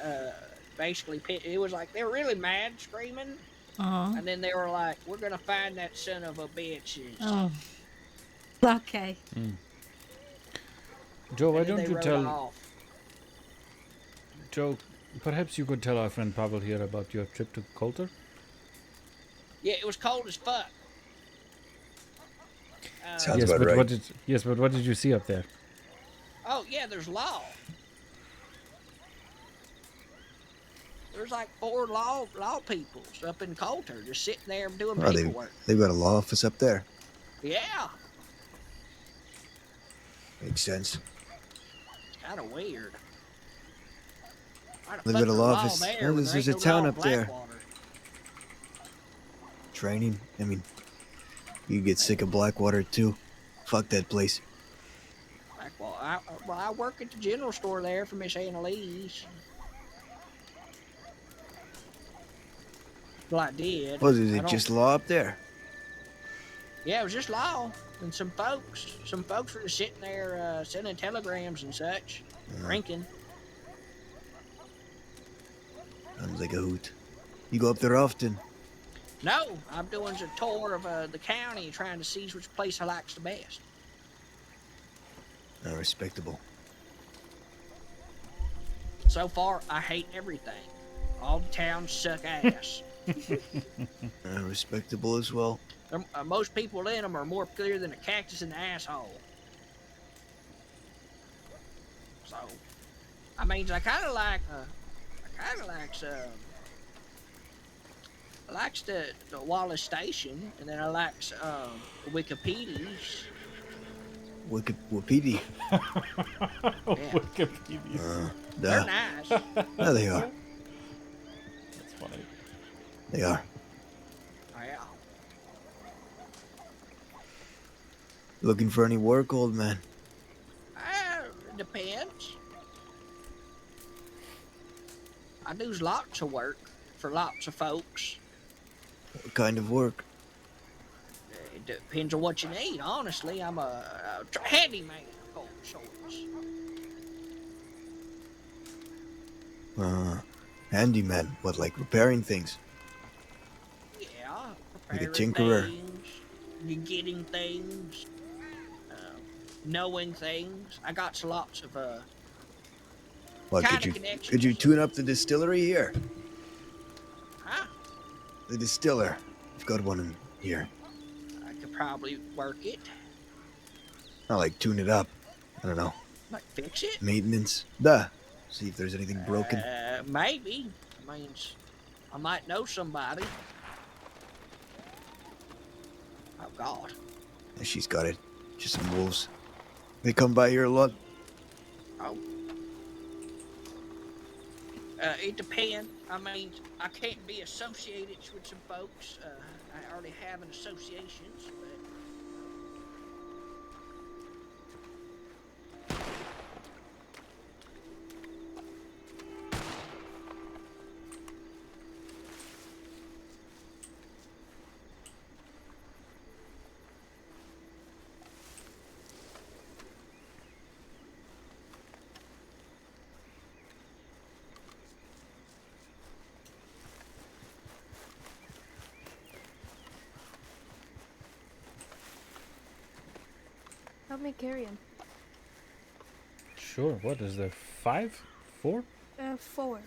basically it was like they were really mad, screaming, Uh-huh. and then they were like, "We're gonna find that son of a bitch." Oh. Okay. Joe, why And then don't they you rode tell... off. Joe, perhaps you could tell our friend Pavel here about your trip to Coulter? Yeah, it was cold as fuck. Sounds yes, about but right. what did you see up there? Oh yeah, there's law. There's like 4 law peoples up in Coulter just sitting there doing Oh, paperwork. they've got a law office up there. Yeah, Makes sense. it's kind of weird. Why the They've fuck got a is law law office. there Oh, when there's there a ain't no town law in up there. Blackwater? Training. I mean, you get sick of Blackwater too. Fuck that place. I work at the general store there for Miss Annalise. Well, I did. What is I it? don't- Just law up there? Yeah, it was just law and some folks. Some folks were just sitting there sending telegrams and such, drinking. Sounds like a hoot. You go up there often? No, I'm doing a tour of the county, trying to see which place I likes the best. Respectable. So far, I hate everything. All the towns suck ass. Respectable as well. Most people in them are more clear than a cactus in the asshole. So, I mean, I kind of like the Wallace Station, and then I likes the Wikipedias. Wikipedia. Wikipedia. They're nice. No, they are. That's funny. They are. Oh, yeah. Looking for any work, old man? It depends. I do lots of work for lots of folks. What kind of work? It depends on what you need, honestly. I'm a handyman of sorts. Handyman. What, like repairing things? Yeah, Like a preparing tinkerer. things, getting things, knowing things. I got lots of What, kinda connections. could you tune up the distillery here? Huh? The distiller. I've got one in here. I could probably work it. Not like tune it up. I don't know. Like fix it? Maintenance. Duh. See if there's anything broken. Maybe. I mean, I might know somebody. Oh God. She's got it. Just some wolves. They come by here a lot. Oh. It depends. I mean, I can't be associated with some folks. I already have an associations, but Help me carry him. Sure. What is there? 5? 4? 4.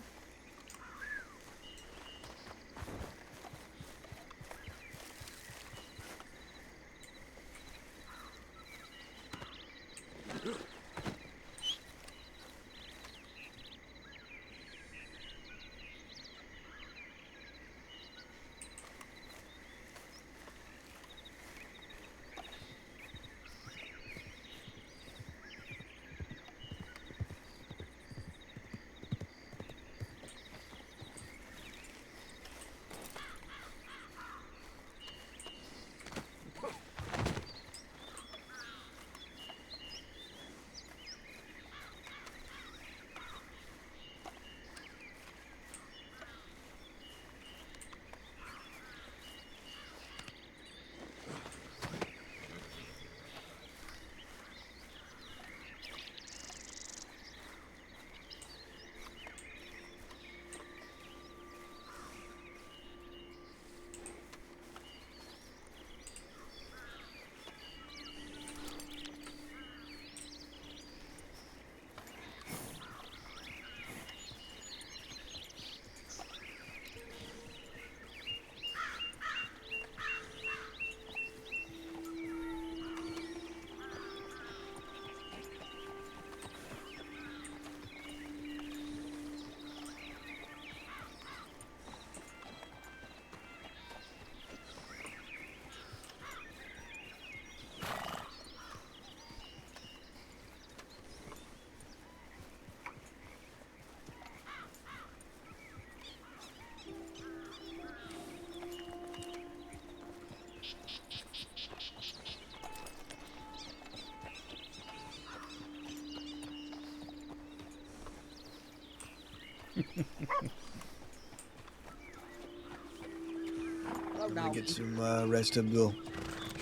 Hello, I'm gonna doggy. get some rest, Abdul.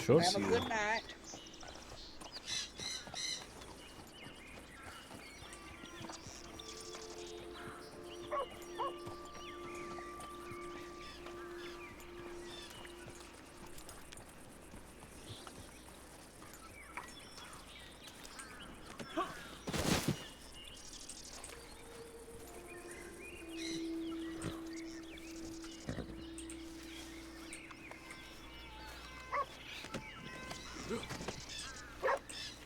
Sure. Have a good night.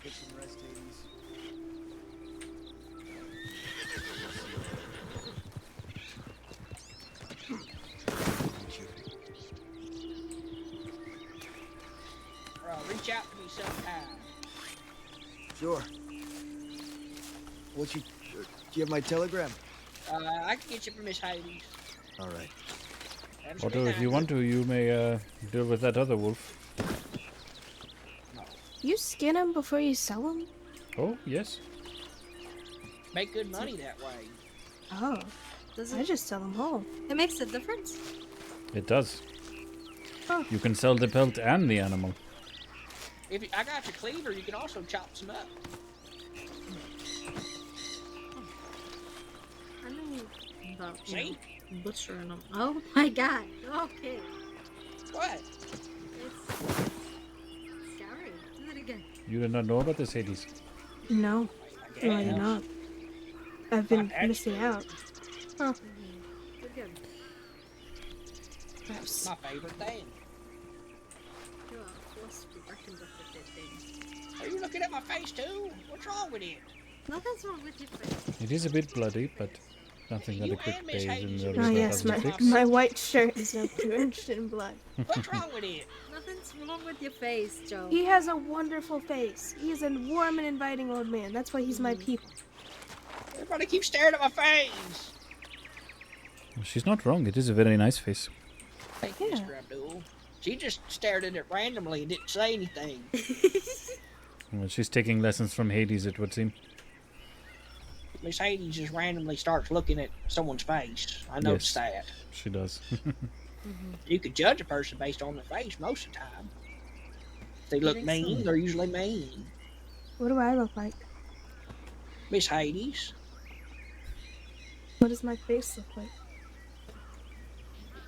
Get some rest, Hades. Reach out to me sometime. Sure. Do you have my telegram? I can get you from Miss Hades. All right. Otto, if you want to, you may deal with that other wolf. You skin them before you sell them? Oh, yes. Make good money that way. Oh. I just sell them whole. It makes a difference. It does. Oh. You can sell the pelt and the animal. If I got your cleaver, you can also chop some up. I know about See? butchering them. Oh my god. Okay. What? It's scary. Do it again. You did not know about this, Hades? No. No, I did guess. not. I've been missing out. Huh. Do it again. Perhaps. My favorite thing. You are forced to reckon with that thing. Are you looking at my face too? What's wrong with it? Nothing's wrong with your face. It is a bit bloody, but nothing that a quick and Miss bathe in Hades the are Oh river yes, doesn't fix. my white shirt is now drenched in blood. What's wrong with it? Nothing's wrong with your face, Joe. He has a wonderful face. He is a warm and inviting old man. That's why he's my people. Everybody keeps staring at my face. She's not wrong. It is a very nice face. Thank you, Mr. Abdul. She just stared at it randomly and didn't say anything. Well, she's taking lessons from Hades, it would seem. Miss Hades just randomly starts looking at someone's face. I noticed that. She does. You could judge a person based on their face most of the time. If they look mean, they're usually mean. What do I look like? Miss Hades. What does my face look like?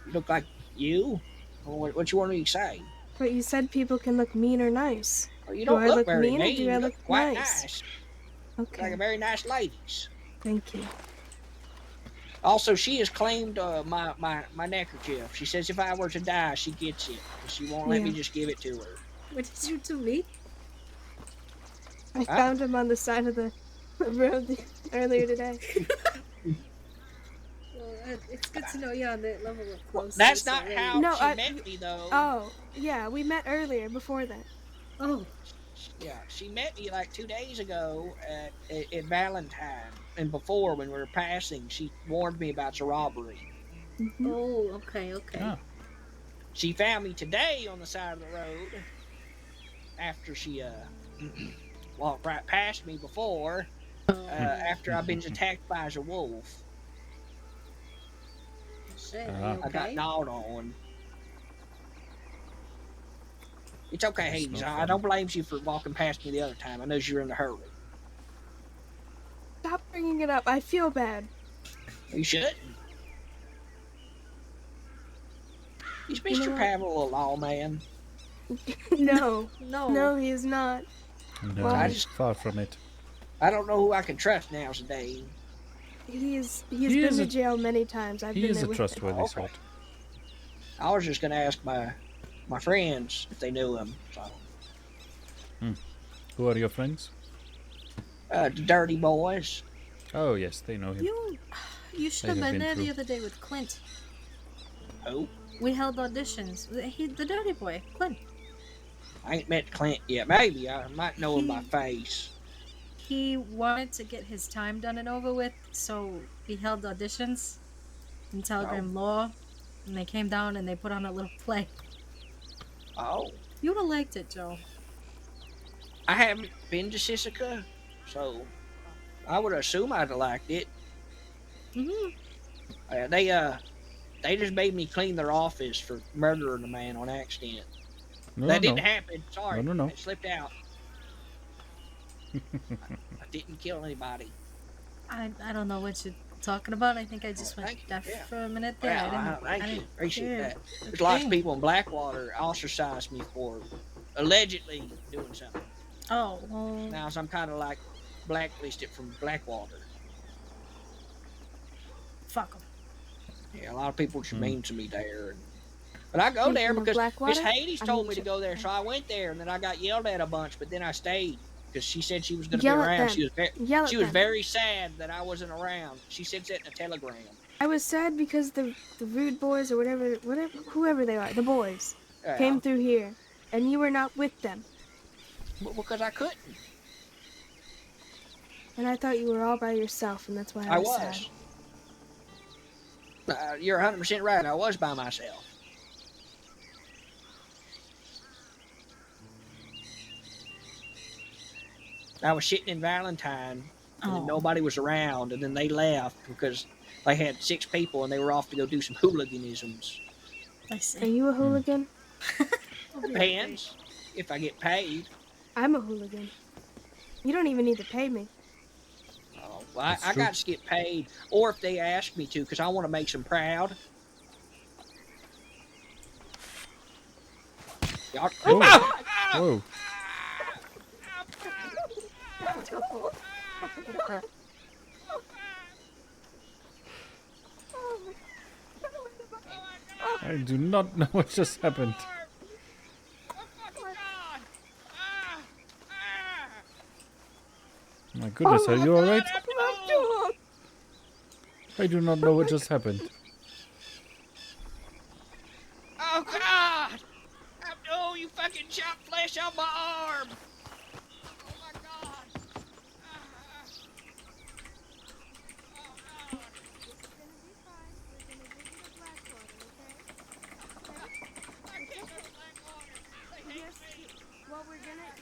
You look like you? Or what you want me to say? But you said people can look mean or nice. Well, you Do don't I look look very mean or do You I look look quite nice? nice. Okay. Like a very nice ladies. Thank you. Also, she has claimed my neckerchief. She says if I were to die, she gets it. But she won't let me Yeah. just give it to her. What did you do, me? I found him on the side of the road earlier today. Well, it's good to know you're on that level of close. That's not how No, she met me, though. Oh, yeah, we met earlier before that. Oh. Yeah, she met me like 2 days ago at Valentine. And before, when we were passing, she warned me about the robbery. Oh, okay, okay. Ah. She found me today on the side of the road after she walked right past me before, after I've been attacked by a wolf. Shit, I got gnawed on. It's okay, That's Hades. no I fun. don't blame you for walking past me the other time. I know you were in a hurry. Stop bringing it up. I feel bad. You shouldn't. Is You know Mr. what? Pavel a lawman? No. No. No, he is not. No, I just- far from it. I don't know who I can trust nowadays. He's He been is to a- jail many times. I've He been is there a with trustworthy Okay. sort. I was just going to ask my friends if they knew him. So, Who are your friends? the dirty boys. Oh, yes, they know him. You should I have have been been there the through. other day with Clint. Who? We held auditions. The dirty boy, Clint. I ain't met Clint yet. Maybe I might know him by face. He wanted to get his time done and over with, so he held auditions in Telegram Law, and they came down and they put on a little play. Oh, You would have liked it, Joe. I haven't been to Sisika, so I would assume I'd have liked it. Mm-hmm. They just made me clean their office for murdering a man on accident. No, That no, didn't no. happen. Sorry, No, no, no. it slipped out. I didn't kill anybody. I don't know what you're talking about. I think I just went deaf for a minute there. Well, I thank you. didn't Appreciate hear that. a There's lots of thing. people in Blackwater ostracized me for allegedly doing something. Oh, well. Now, so I'm kind of like blacklisted from Blackwater. Fuck them. Yeah, a lot of people just mean to me there. But I go there Speaking of because Miss Blackwater, Hades I told mean me to go there, so I went there, and then I got yelled at a bunch, but then I stayed because she said she was going to be Yell at around. them. She was very sad that I wasn't around. She said that in a telegram. I was sad because the rude boys or whatever, whoever they are, the boys, Yeah. came through here, and you were not with them. Because I couldn't. And I thought you were all by yourself, and that's why I I was was. sad. You're 100% right. I was by myself. I was sitting in Valentine, and then nobody was around, and then they left because they had 6 people, and they were off to go do some hooliganisms. I see. Are you a hooligan? Depends if I get paid. I'm a hooligan. You don't even need to pay me. Oh, well, I got to get paid, or if they ask me to, because I want to make them proud. Y'all, Whoa. I do not know what just happened. My goodness, are you alright? I do not know what just happened. Oh, God! Abdul, you fucking chopped flesh on my arm! Oh, my God! Well,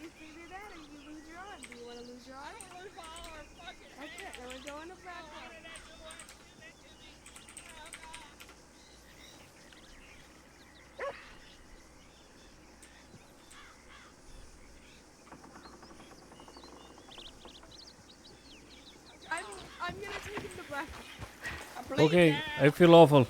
you figure that or you lose your arm. Do you want to lose your arm? I lose my arm. Fuck it. That's it. Then we're going to Blackwater. I'm gonna take him to Blackwater. Okay, I feel awful.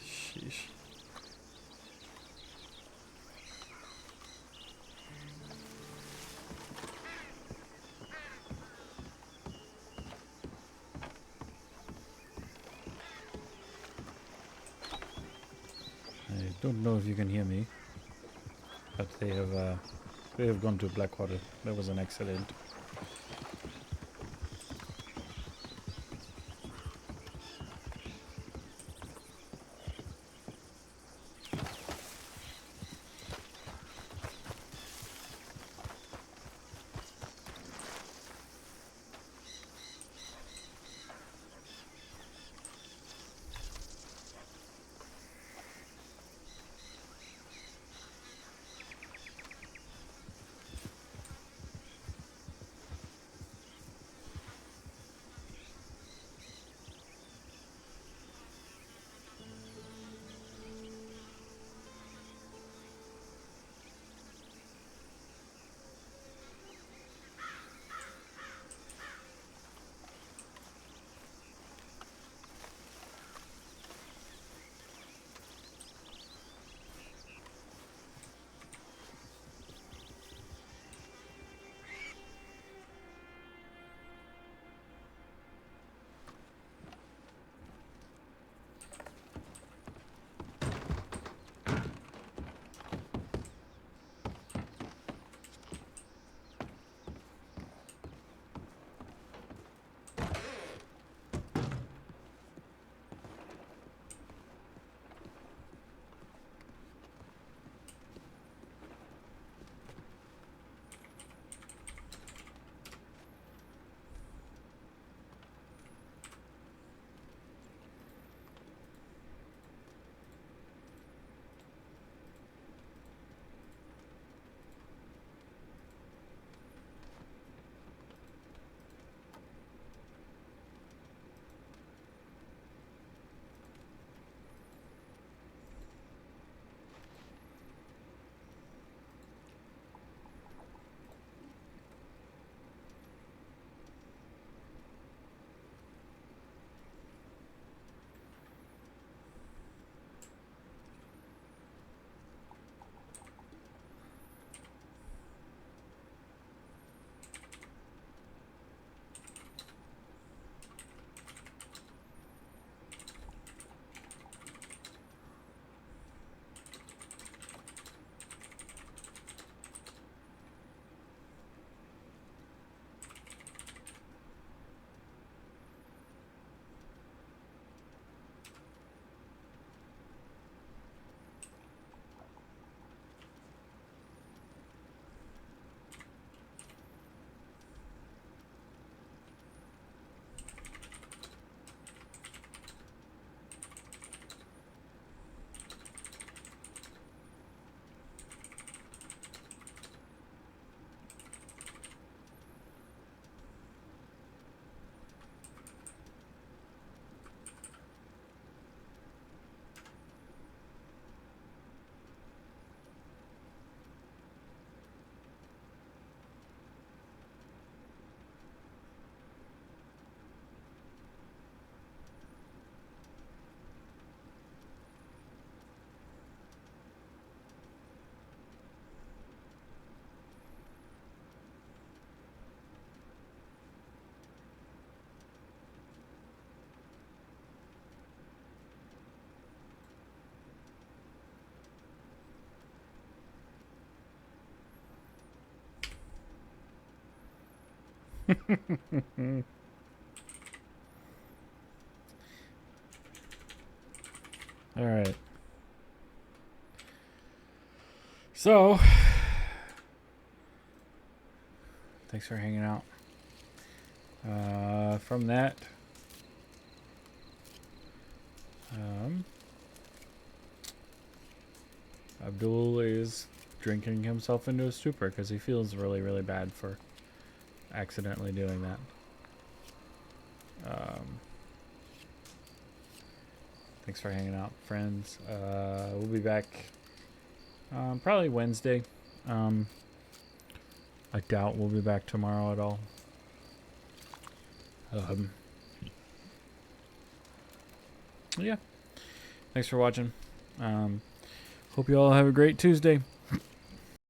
Sheesh. I don't know if you can hear me, but they have gone to Blackwater. That was an accident. All right. So, thanks for hanging out. From that, Abdul is drinking himself into a stupor because he feels really, really bad for accidentally doing that. Thanks for hanging out, friends. We'll be back probably Wednesday. I doubt we'll be back tomorrow at all. Yeah. Thanks for watching. Hope you all have a great Tuesday.